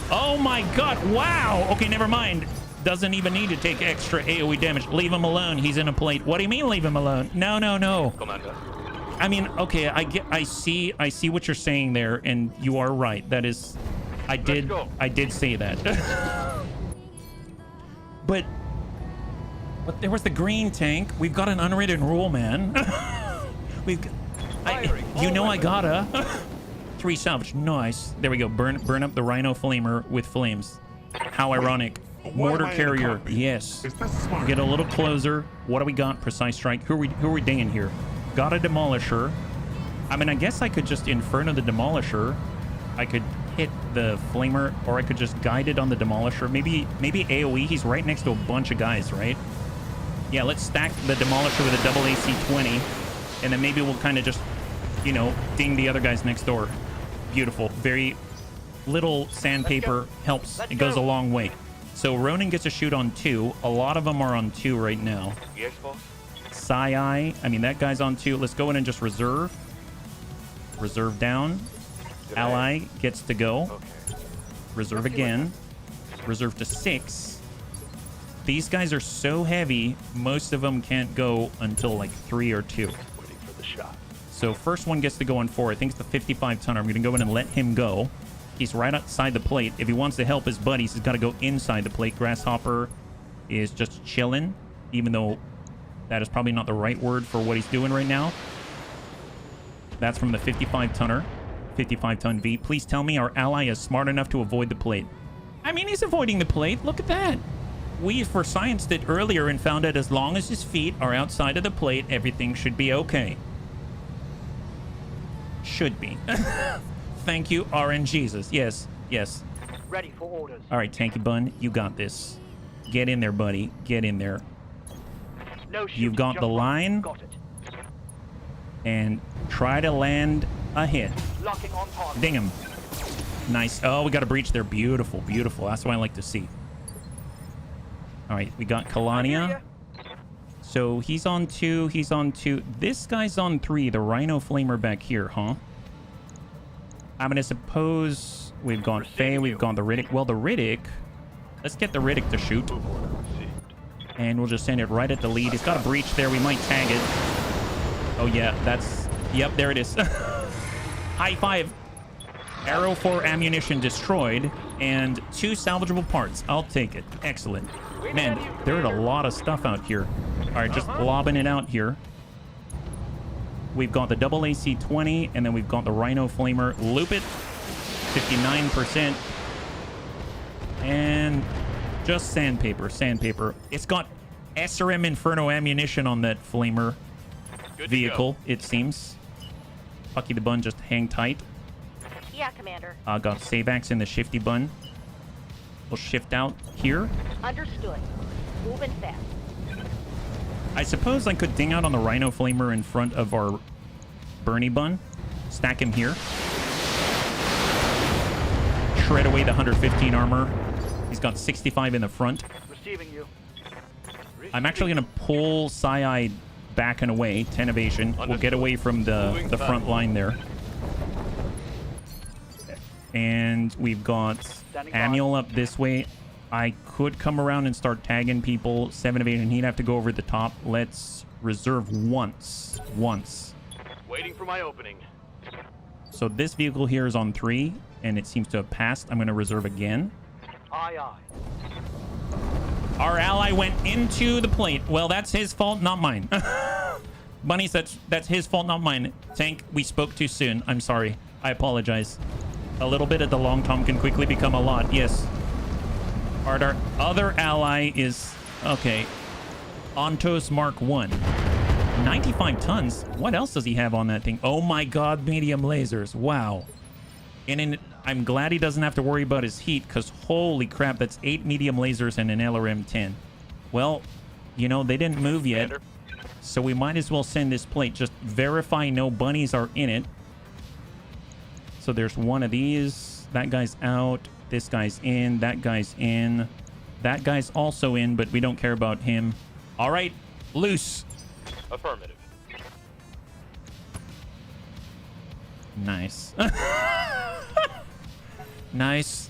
Oh my god. Wow. Okay, never mind. Doesn't even need to take extra AoE damage. Leave him alone. He's in a plate. What do you mean leave him alone? No, no, no. Commander. I mean, okay, I see what you're saying there, and you are right. That is, I did say that. But there was the green tank. We've got an unwritten rule, man. I gotta. 3 salvage, nice. There we go. Burn up the Rhino Flamer with flames. How ironic. Mortar carrier, yes. Get a little closer. What do we got? Precise strike. Who are we dinging here? Got a Demolisher. I mean, I guess I could just Inferno the Demolisher. I could hit the Flamer, or I could just guide it on the Demolisher. Maybe AoE. He's right next to a bunch of guys, right? Yeah, let's stack the Demolisher with a double AC-20, and then maybe we'll kind of just, you know, ding the other guys next door. Beautiful. Very little sandpaper helps. It goes a long way. So Ronin gets a shoot on 2. A lot of them are on 2 right now. Yes, boss. Sai, I mean, that guy's on 2. Let's go in and just reserve. Reserve down. Ally gets to go. Okay. Reserve again. Reserve to 6. These guys are so heavy, most of them can't go until like 3 or 2. Waiting for the shot. So first one gets to go on 4. I think it's the 55 tonner. I'm going to go in and let him go. He's right outside the plate. If he wants to help his buddies, he's got to go inside the plate. Grasshopper is just chilling, even though that is probably not the right word for what he's doing right now. That's from the 55 tonner. 55 ton V. Please tell me our ally is smart enough to avoid the plate. I mean, he's avoiding the plate. Look at that. We for scienced it earlier and found that as long as his feet are outside of the plate, everything should be okay. Should be. Thank you, RNGesus. Yes, yes. Ready for orders. All right, Tanky Bun, you got this. Get in there, buddy. Get in there. No shooting, You've got just the fine. line. Got it. And try to land a hit. Locking on target. Ding him. Nice. Oh, we got a breach there. Beautiful, beautiful. That's what I like to see. All right, we got Kalania. So he's on 2. He's on 2. This guy's on 3. The Rhino Flamer back here, huh? I'm going to suppose we've got Faye. We've got the Riddick. Well, the Riddick... Let's get the Riddick to shoot. And we'll just send it right at the lead. It's got a breach there. We might tag it. Oh, yeah. That's... Yep, there it is. High five. Arrow 4 ammunition destroyed. And 2 salvageable parts. I'll take it. Excellent. Man, there's a lot of stuff out here. All right, just lobbing it out here. We've got the double AC-20, and then we've got the Rhino Flamer. Loop it. 59%. And just sandpaper, sandpaper. It's got SRM Inferno ammunition on that Flamer vehicle, it seems. Pucky the Bun, just hang tight. Yeah, Commander. Got Savax in the Shifty Bun. We'll shift out here. Understood. Moving fast. I suppose I could ding out on the Rhino Flamer in front of our Bernie Bun. Stack him here. Shred away the 115 armor. He's got 65 in the front. Receiving you. I'm actually going to pull Sai back and away. 10 evasion. We'll get away from the front line there. And we've got Manuel up this way. I could come around and start tagging people. 7 evasion. He'd have to go over the top. Let's reserve once. Waiting for my opening. So this vehicle here is on 3, and it seems to have passed. I'm going to reserve again. Aye, aye. Our ally went into the plate. Well, that's his fault, not mine. Bunnies, that's his fault, not mine. Tank, we spoke too soon. I'm sorry. I apologize. A little bit at the long tom can quickly become a lot. Yes. Our other ally is... Okay. Ontos Mark 1. 95 tons. What else does he have on that thing? Oh my god, medium lasers. Wow. And I'm glad he doesn't have to worry about his heat, because holy crap, that's 8 medium lasers and an LRM-10. Well, you know, they didn't move yet, so we might as well send this plate. Just verify no bunnies are in it. So there's one of these. That guy's out. This guy's in. That guy's in. That guy's also in, but we don't care about him. All right, loose. Affirmative. Nice. Nice.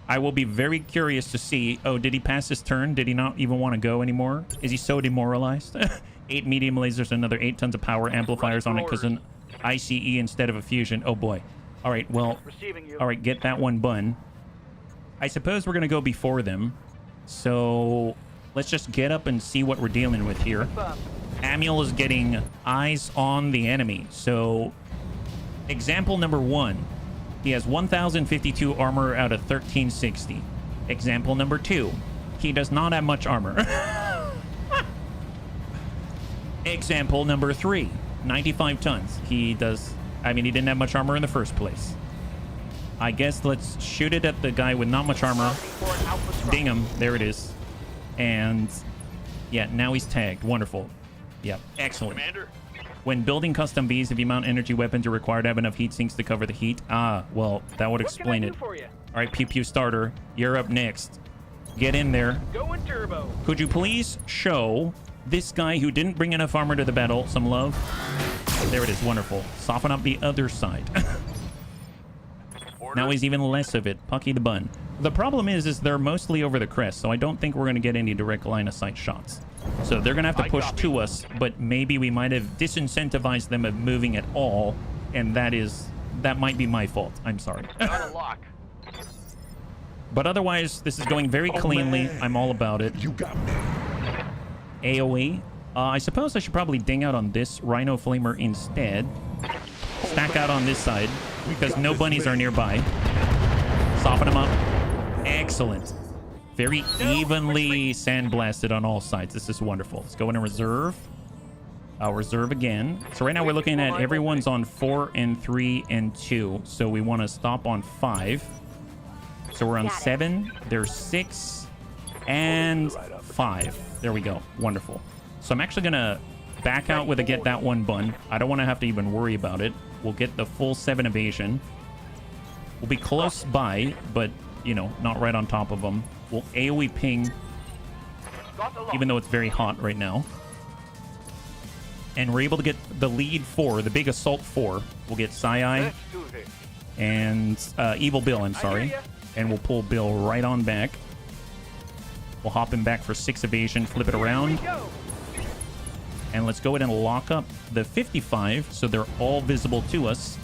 I will be very curious to see. Oh, did he pass his turn? Did he not even want to go anymore? Is he so demoralized? 8 medium lasers, another 8 tons of power amplifiers on it because an ICE instead of a fusion. Oh boy. All right, well, all right, get that one bun. I suppose we're going to go before them. So let's just get up and see what we're dealing with here. Amiel is getting eyes on the enemy. So example number 1. He has 1,052 armor out of 1,360. Example number 2. He does not have much armor. Example number 3. 95 tons. He does... I mean, he didn't have much armor in the first place. I guess let's shoot it at the guy with not much armor. Ding him. There it is. And... yeah, now he's tagged. Wonderful. Yep. Excellent. Commander? When building custom Vs, if you mount energy weapons, you're required to have enough heat sinks to cover the heat. Ah, well, that would explain it. All right, Pew Pew Starter, you're up next. Get in there. Going turbo. Could you please show this guy who didn't bring enough armor to the battle some love? There it is. Wonderful. Soften up the other side. Now he's even less of it. Pucky the bun. The problem is they're mostly over the crest, so I don't think we're going to get any direct line of sight shots. So they're going to have to push to us, but maybe we might have disincentivized them of moving at all, and that might be my fault. I'm sorry. Got a lock. But otherwise, this is going very cleanly. Man. I'm all about it. You got me. AoE. I suppose I should probably ding out on this Rhino Flamer instead. Stack out on this side, because no bunnies are nearby. Soften them up. Excellent. Very evenly sandblasted on all sides. This is wonderful. Let's go in and reserve. I'll reserve again. So right now we're looking at everyone's on 4 and 3 and 2. So we want to stop on 5. So we're on 7. There's 6 and 5. There we go. Wonderful. So I'm actually going to back out with a get that one bun. I don't want to have to even worry about it. We'll get the full 7 evasion. We'll be close by, but, you know, not right on top of them. We'll AoE ping, even though it's very hot right now. And we're able to get the lead 4, the big assault 4. We'll get Sai and Evil Bill, I'm sorry. And we'll pull Bill right on back. We'll hop him back for 6 evasion, flip it around. And let's go ahead and lock up the 55 so they're all visible to us.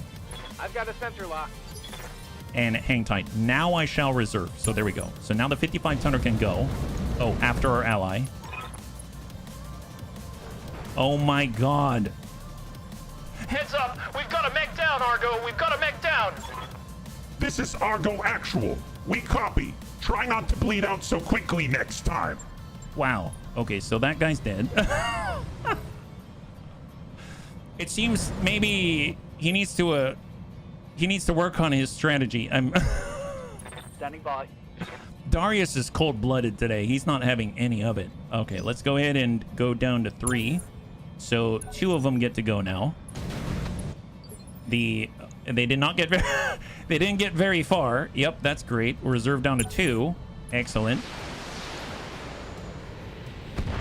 I've got a sensor lock. And hang tight. Now I shall reserve. So there we go. So now the 55 tonner can go. Oh, after our ally. Oh my god. Heads up! We've got a mech down, Argo! We've got a mech down! This is Argo Actual. We copy. Try not to bleed out so quickly next time. Wow. Okay, so that guy's dead. It seems maybe he needs to work on his strategy. I'm Standing by. Darius is cold-blooded today. He's not having any of it. Okay, let's go ahead and go down to 3. So 2 of them get to go now. They did not get they didn't get very far. Yep, that's great. Reserve down to 2. Excellent.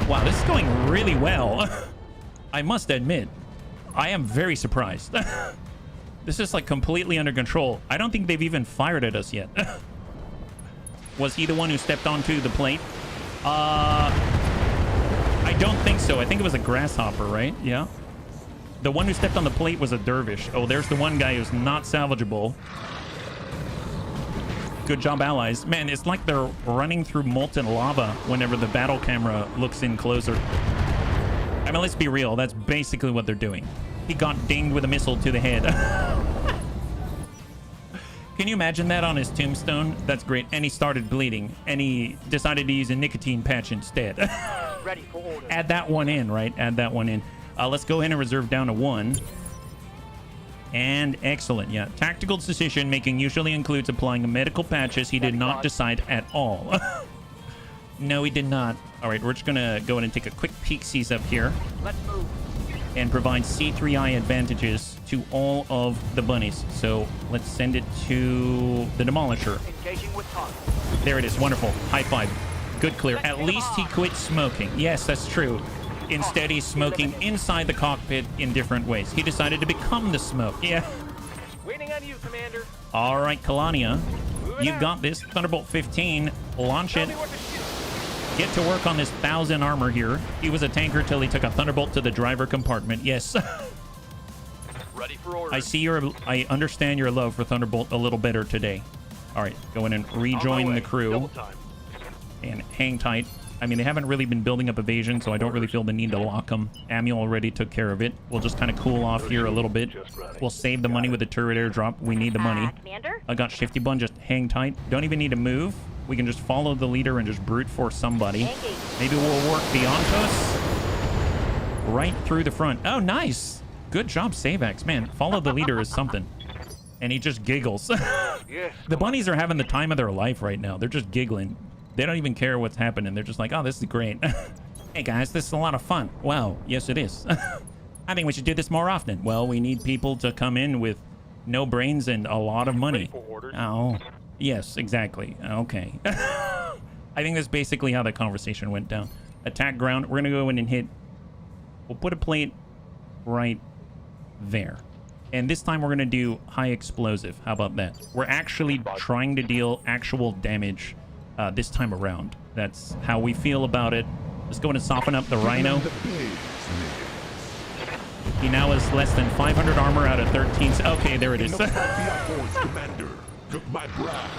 Wow, this is going really well. I must admit, I am very surprised. This is like completely under control. I don't think they've even fired at us yet. Was he the one who stepped onto the plate? I don't think so. I think it was a grasshopper, right? Yeah. The one who stepped on the plate was a dervish. Oh, there's the one guy who's not salvageable. Good job, allies. Man, it's like they're running through molten lava whenever the battle camera looks in closer. I mean, let's be real. That's basically what they're doing. He got dinged with a missile to the head. Can you imagine that on his tombstone? That's great. And he started bleeding. And he decided to use a nicotine patch instead. Ready for order. Add that one in, right? Add that one in. Let's go ahead and reserve down to 1. And excellent. Yeah. Tactical decision making usually includes applying medical patches. He did not decide at all. No, he did not. All right, we're just going to go ahead and take a quick peek-sees up here. Let's move. And provide C3I advantages to all of the bunnies. So let's send it to the Demolisher. Engaging with Hanse. There it is. Wonderful. High five. Good clear. At least he quit smoking. Yes, that's true. Instead, he's smoking inside the cockpit in different ways. He decided to become the smoke. Yeah. Waiting on you, Commander. All right, Kalania. You've got this. Thunderbolt 15. Launch it. Tell me what to shoot. Get to work on this 1,000 armor here. He was a tanker till he took a Thunderbolt to the driver compartment. Yes. Ready for order. I understand your love for Thunderbolt a little better today. All right, go in and rejoin the crew. Double time. And hang tight. I mean, they haven't really been building up evasion, so I don't really feel the need to lock them. Amiel already took care of it. We'll just kind of cool off here a little bit. We'll save the money with the turret airdrop. We need the money. Commander? I got Shifty Bun. Just hang tight. Don't even need to move. We can just follow the leader and just brute force somebody. Maybe we'll work Biontos right through the front. Oh, nice. Good job, Savax. Man, follow the leader is something. And he just giggles. The bunnies are having the time of their life right now. They're just giggling. They don't even care what's happening. They're just like, oh, this is great. Hey, guys, this is a lot of fun. Wow. Yes, it is. I think we should do this more often. Well, we need people to come in with no brains and a lot of money. Oh. Yes, exactly. Okay. I think that's basically how the conversation went down. Attack ground. We're going to go in and hit. We'll put a plate right there. And this time we're going to do high explosive. How about that? We're actually trying to deal actual damage this time around. That's how we feel about it. Let's go in and soften up the Rhino. He now has less than 500 armor out of 13. Okay, there it is.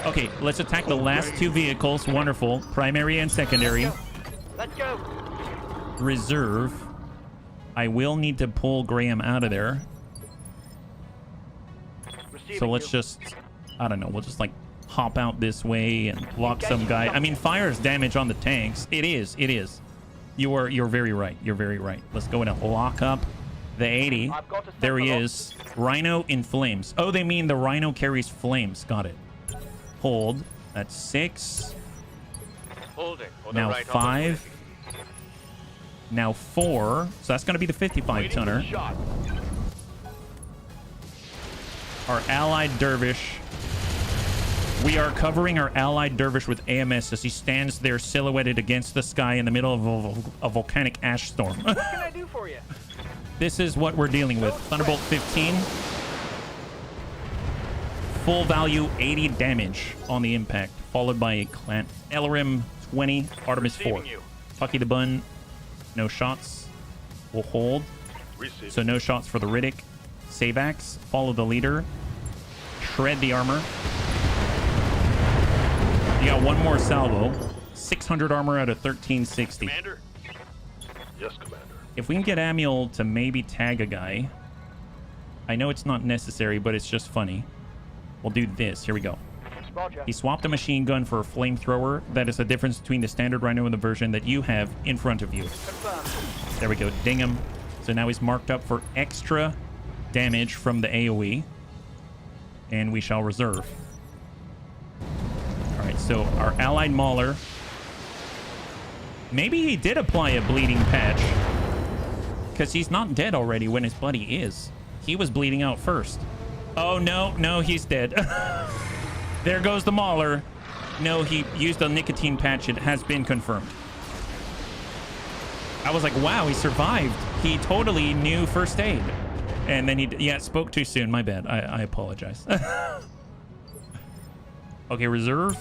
Okay, let's attack the last two vehicles. Wonderful. Primary and secondary. Let's go. Reserve. I will need to pull Graham out of there. So let's just, I don't know, we'll just like hop out this way and block some guy. I mean, fire's damage on the tanks. It is. You're very right. You're very right. Let's go in and lock up the 80. There he is. Rhino in flames. Oh, they mean the Rhino carries flames. Got it. Hold. That's 6. Now 5. Now 4. So that's going to be the 55 tonner. Our allied dervish. We are covering our allied dervish with AMS as he stands there silhouetted against the sky in the middle of a volcanic ash storm. What can I do for you? This is what we're dealing with. Thunderbolt 15. Full value 80 damage on the impact, followed by a Clan Elrim 20, Artemis 4. Pucky the Bun, no shots. We'll hold. So no shots for the Riddick. Savax, follow the leader. Shred the armor. You got one more salvo. 600 armor out of 1360. Commander? Yes, Commander. If we can get Amiel to maybe tag a guy. I know it's not necessary, but it's just funny. We'll do this. Here we go. He swapped a machine gun for a flamethrower. That is the difference between the standard Rhino and the version that you have in front of you. There we go. Ding him. So now he's marked up for extra damage from the AoE. And we shall reserve. Alright, so our allied Mauler. Maybe he did apply a bleeding patch. Because he's not dead already when his buddy is. He was bleeding out first. Oh, no, he's dead. There goes the Mauler. No, he used a nicotine patch. It has been confirmed. I was like, wow, he survived. He totally knew first aid. And then he, spoke too soon. My bad. I apologize. Okay, reserve.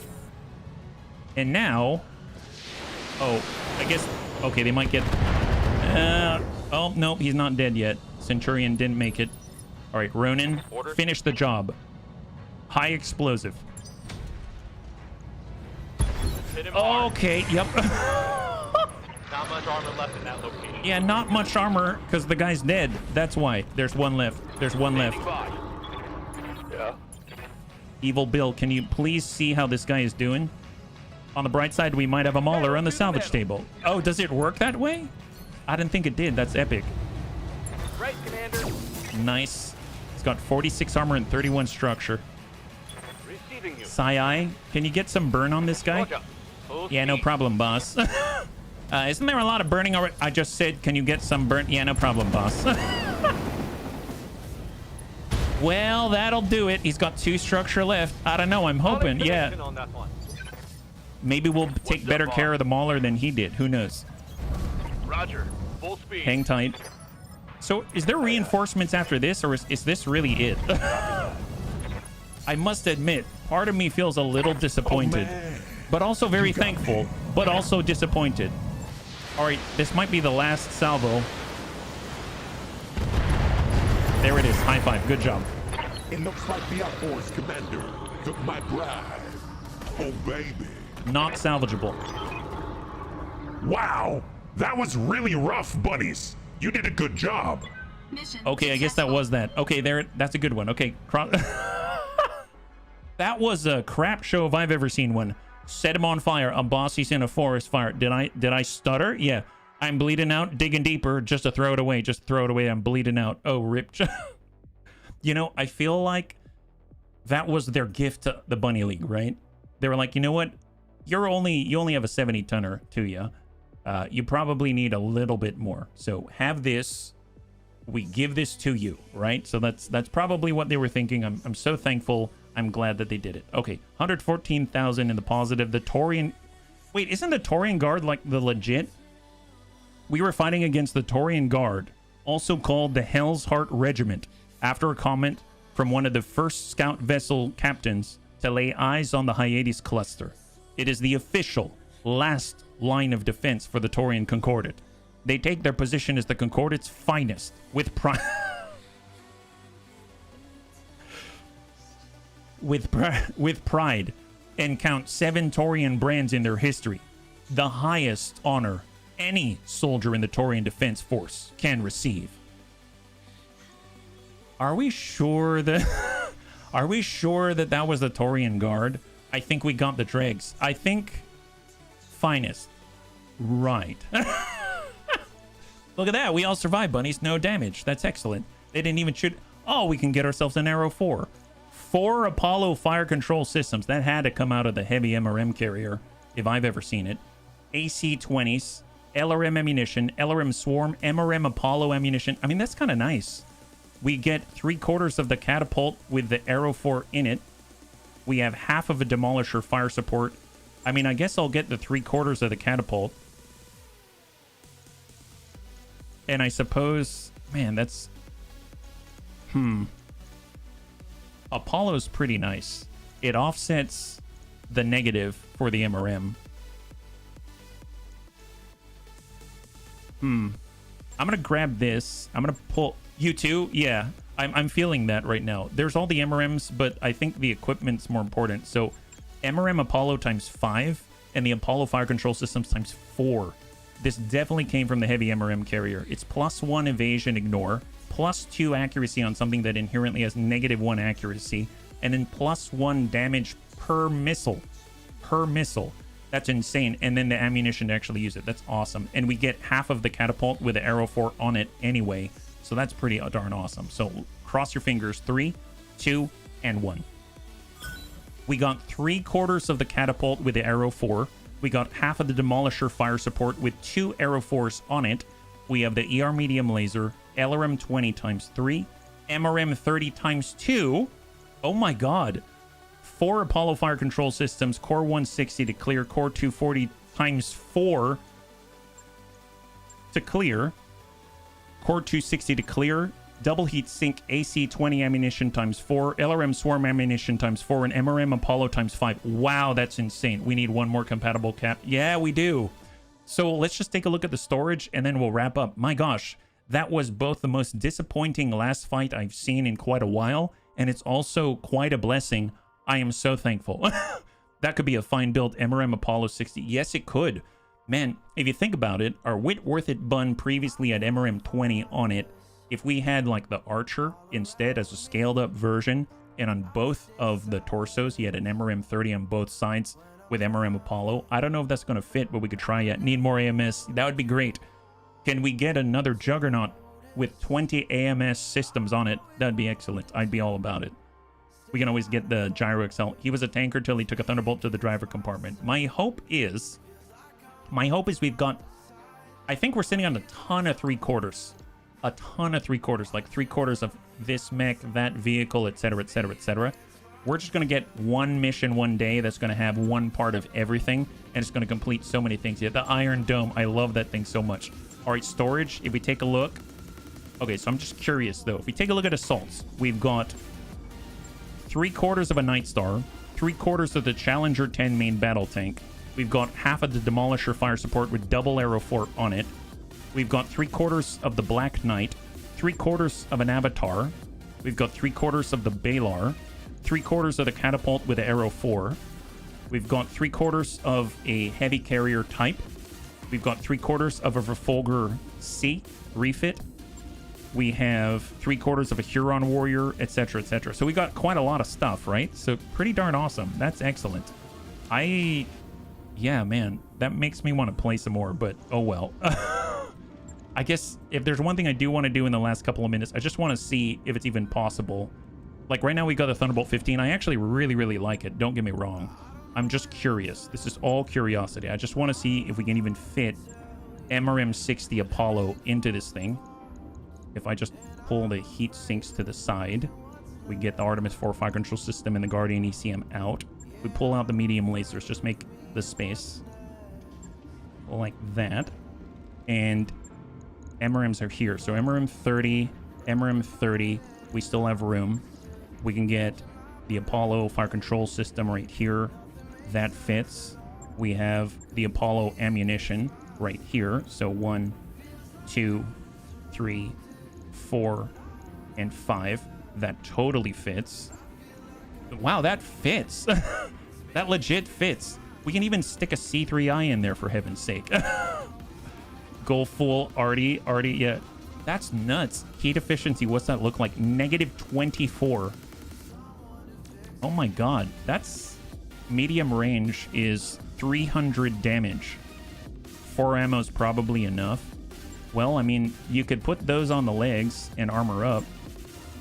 And now, oh, I guess, okay, they might get, oh, no, he's not dead yet. Centurion didn't make it. All right, Ronin, finish the job. High explosive. Okay, yep. Not much armor left in that location. Yeah, not much armor because the guy's dead. That's why. There's one left. There's one left. Yeah. Evil Bill, can you please see how this guy is doing? On the bright side, we might have a Mauler on the salvage table. Oh, does it work that way? I didn't think it did. That's epic. Right, Commander. Nice. It's got 46 armor and 31 structure. Receiving you. Sai, can you get some burn on this guy? Yeah, no problem, boss. Isn't there a lot of burning already? I just said, can you get some burn? Yeah, no problem, boss. Well, that'll do it. He's got 2 structure left. I don't know. I'm hoping. Yeah. Maybe we'll take better care of the Mauler than he did. Who knows? Roger. Full speed. Hang tight. So, is there reinforcements after this, or is this really it? I must admit, part of me feels a little disappointed, but also very thankful, but also disappointed. All right, this might be the last salvo. There it is. High five. Good job. It looks like the Outforce commander took my bride. Oh, baby. Not salvageable. Wow. That was really rough, buddies. You did a good job. Mission Okay, I guess that was that. Okay, there. That's a good one. Okay. That was a crap show if I've ever seen one. Set him on fire. A boss, he's in a forest fire. Did I stutter? Yeah. I'm bleeding out, digging deeper, just to throw it away. Just throw it away. I'm bleeding out. Oh, rip. You know, I feel like that was their gift to the Bunny League, right? They were like, you know what? You only have a 70 tonner to you. You probably need a little bit more. So have this. We give this to you, right? So that's probably what they were thinking. I'm so thankful. I'm glad that they did it. Okay, 114,000 in the positive. The Taurian... Wait, isn't the Taurian Guard like the legit? We were fighting against the Taurian Guard, also called the Hell's Heart Regiment, after a comment from one of the first scout vessel captains to lay eyes on the Hyades cluster. It is the official last line of defense for the Taurian Concordat. They take their position as the Concordat's finest, with pride. with pride, and count 7 Taurian brands in their history, the highest honor any soldier in the Taurian Defense Force can receive. Are we sure that are we sure that that was the Taurian Guard? I think we got the dregs. I think finest. Right. Look at that. We all survived, bunnies. No damage. That's excellent. They didn't even shoot. Oh, we can get ourselves an Arrow 4. 4 Apollo fire control systems. That had to come out of the heavy MRM carrier, if I've ever seen it. AC-20s, LRM ammunition, LRM swarm, MRM Apollo ammunition. I mean, that's kind of nice. We get 3/4 of the catapult with the Arrow 4 in it. We have half of a demolisher fire support. I mean, I guess I'll get the 3/4 of the catapult. And I suppose, man, that's... Apollo's pretty nice. It offsets the negative for the MRM. I'm gonna grab this. I'm gonna pull... You too? Yeah, I'm feeling that right now. There's all the MRMs, but I think the equipment's more important. So MRM Apollo times 5 and the Apollo fire control systems times 4. This definitely came from the heavy MRM carrier. It's +1 evasion ignore, +2 accuracy on something that inherently has -1 accuracy, and then +1 damage per missile. That's insane. And then the ammunition to actually use it. That's awesome. And we get half of the catapult with the Arrow 4 on it anyway. So that's pretty darn awesome. So cross your fingers. 3, 2, and 1. We got 3/4 of the catapult with the Arrow 4. We got half of the demolisher fire support with 2 Arrow 4s on it. We have the ER medium laser, LRM 20 times 3, MRM 30 times 2. Oh my god. 4 Apollo fire control systems, Core 160 to clear, Core 240 times 4 to clear, Core 260 to clear, double heat sink AC-20 ammunition times 4, LRM swarm ammunition times 4, and MRM Apollo times 5. Wow, that's insane. We need one more compatible cap. Yeah, we do. So let's just take a look at the storage and then we'll wrap up. My gosh, that was both the most disappointing last fight I've seen in quite a while, and it's also quite a blessing. I am so thankful. That could be a fine build MRM Apollo 60. Yes, it could. Man, if you think about it, our Whitworth It bun previously had MRM 20 on it. If we had like the Archer instead as a scaled up version, and on both of the torsos he had an MRM 30 on both sides with MRM Apollo. I don't know if that's going to fit, but we could try it. Need more AMS. That would be great. Can we get another Juggernaut with 20 AMS systems on it? That'd be excellent. I'd be all about it. We can always get the Gyro XL. He was a tanker till he took a Thunderbolt to the driver compartment. My hope is we've got... I think we're sitting on a ton of 3/4. A ton of 3/4. Like 3/4 of this mech, that vehicle, etc., etc., etc. We're just going to get one mission one day that's going to have one part of everything, and it's going to complete so many things. Yeah, the Iron Dome. I love that thing so much. All right, storage. If we take a look... Okay, so I'm just curious, though. If we take a look at assaults, we've got 3/4 of a Night Star, 3/4 of the Challenger 10 main battle tank. We've got half of the Demolisher fire support with double Arrow 4 on it. We've got 3/4 of the Black Knight, 3/4 of an Avatar. We've got 3/4 of the Balar, 3/4 of the Catapult with the Arrow 4. We've got 3/4 of a Heavy Carrier type. We've got 3/4 of a Verfolger C refit. We have 3/4 of a Huron Warrior, etc., etc. So we got quite a lot of stuff, right? So pretty darn awesome. That's excellent. Yeah, man, that makes me want to play some more, but oh well. I guess if there's one thing I do want to do in the last couple of minutes, I just want to see if it's even possible. Like right now we got the Thunderbolt 15. I actually really, really like it. Don't get me wrong. I'm just curious. This is all curiosity. I just want to see if we can even fit MRM 60 Apollo into this thing. If I just pull the heat sinks to the side. We get the Artemis 4 fire control system and the Guardian ECM out. We pull out the medium lasers, just make the space like that. And MRMs are here. So MRM 30, MRM 30, we still have room. We can get the Apollo fire control system right here. That fits. We have the Apollo ammunition right here. So 1, 2, 3, 4, and 5. That totally fits. Wow, that fits. That legit fits. We can even stick a C3I in there, for heaven's sake. Go full arty, yeah. That's nuts. Heat efficiency, what's that look like? -24. Oh my god. That's... medium range is 300 damage. 4 ammo's probably enough. Well, I mean, you could put those on the legs and armor up.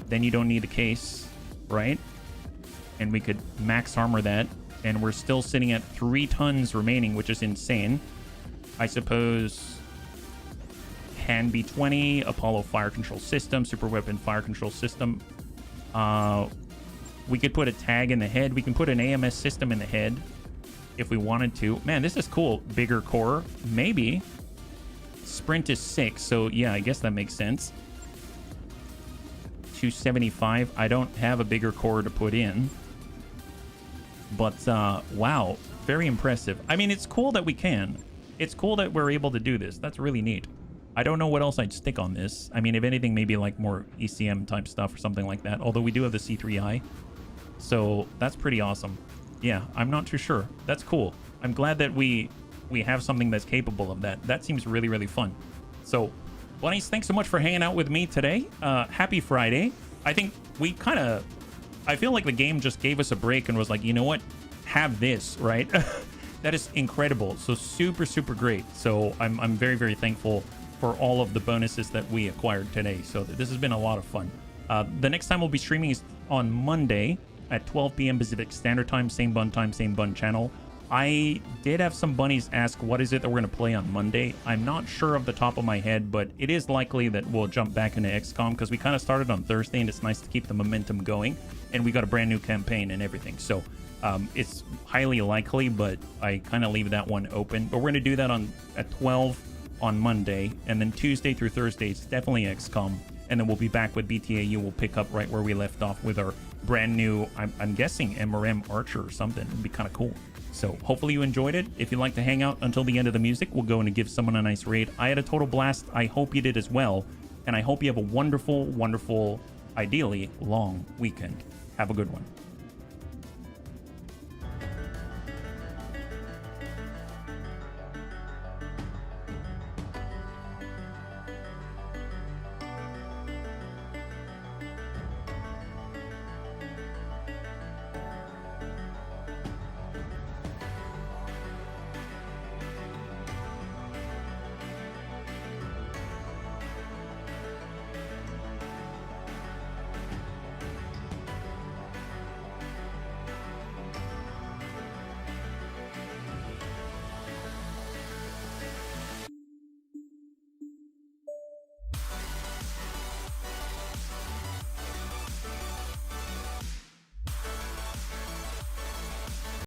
Then you don't need a case, right? And we could max armor that. And we're still sitting at 3 tons remaining, which is insane. I suppose... Han B-20, Apollo fire control system, super weapon fire control system. We could put a tag in the head. We can put an AMS system in the head if we wanted to. Man, this is cool. Bigger core, maybe. Sprint is 6, so yeah, I guess that makes sense. 275. I don't have a bigger core to put in. But, wow. Very impressive. I mean, it's cool that we can. It's cool that we're able to do this. That's really neat. I don't know what else I'd stick on this. I mean, if anything, maybe like more ECM type stuff or something like that. Although we do have the C3I. So that's pretty awesome. Yeah, I'm not too sure. That's cool. I'm glad that we have something that's capable of that. That seems really, really fun. So, bunnies, thanks so much for hanging out with me today. Happy Friday. I think we kind of... I feel like the game just gave us a break and was like, you know what? Have this, right? That is incredible. So super, super great. So I'm very, very thankful for all of the bonuses that we acquired today. So this has been a lot of fun. The next time we'll be streaming is on Monday at 12 p.m. Pacific Standard Time, same bun channel. I did have some bunnies ask what is it that we're going to play on Monday. I'm not sure off the top of my head, but it is likely that we'll jump back into XCOM because we kind of started on Thursday and it's nice to keep the momentum going. And we got a brand new campaign and everything. So it's highly likely, but I kind of leave that one open. But we're going to do that at 12 on Monday, and then Tuesday through Thursday it's definitely XCOM, and then we'll be back with BTAU. We'll pick up right where we left off with our brand new, I'm guessing MRM Archer or something. It'd be kind of cool. So hopefully you enjoyed it. If you'd like to hang out until the end of the music, we'll go in and give someone a nice raid. I had a total blast. I hope you did as well, and I hope you have a wonderful, wonderful, ideally long weekend. Have a good one.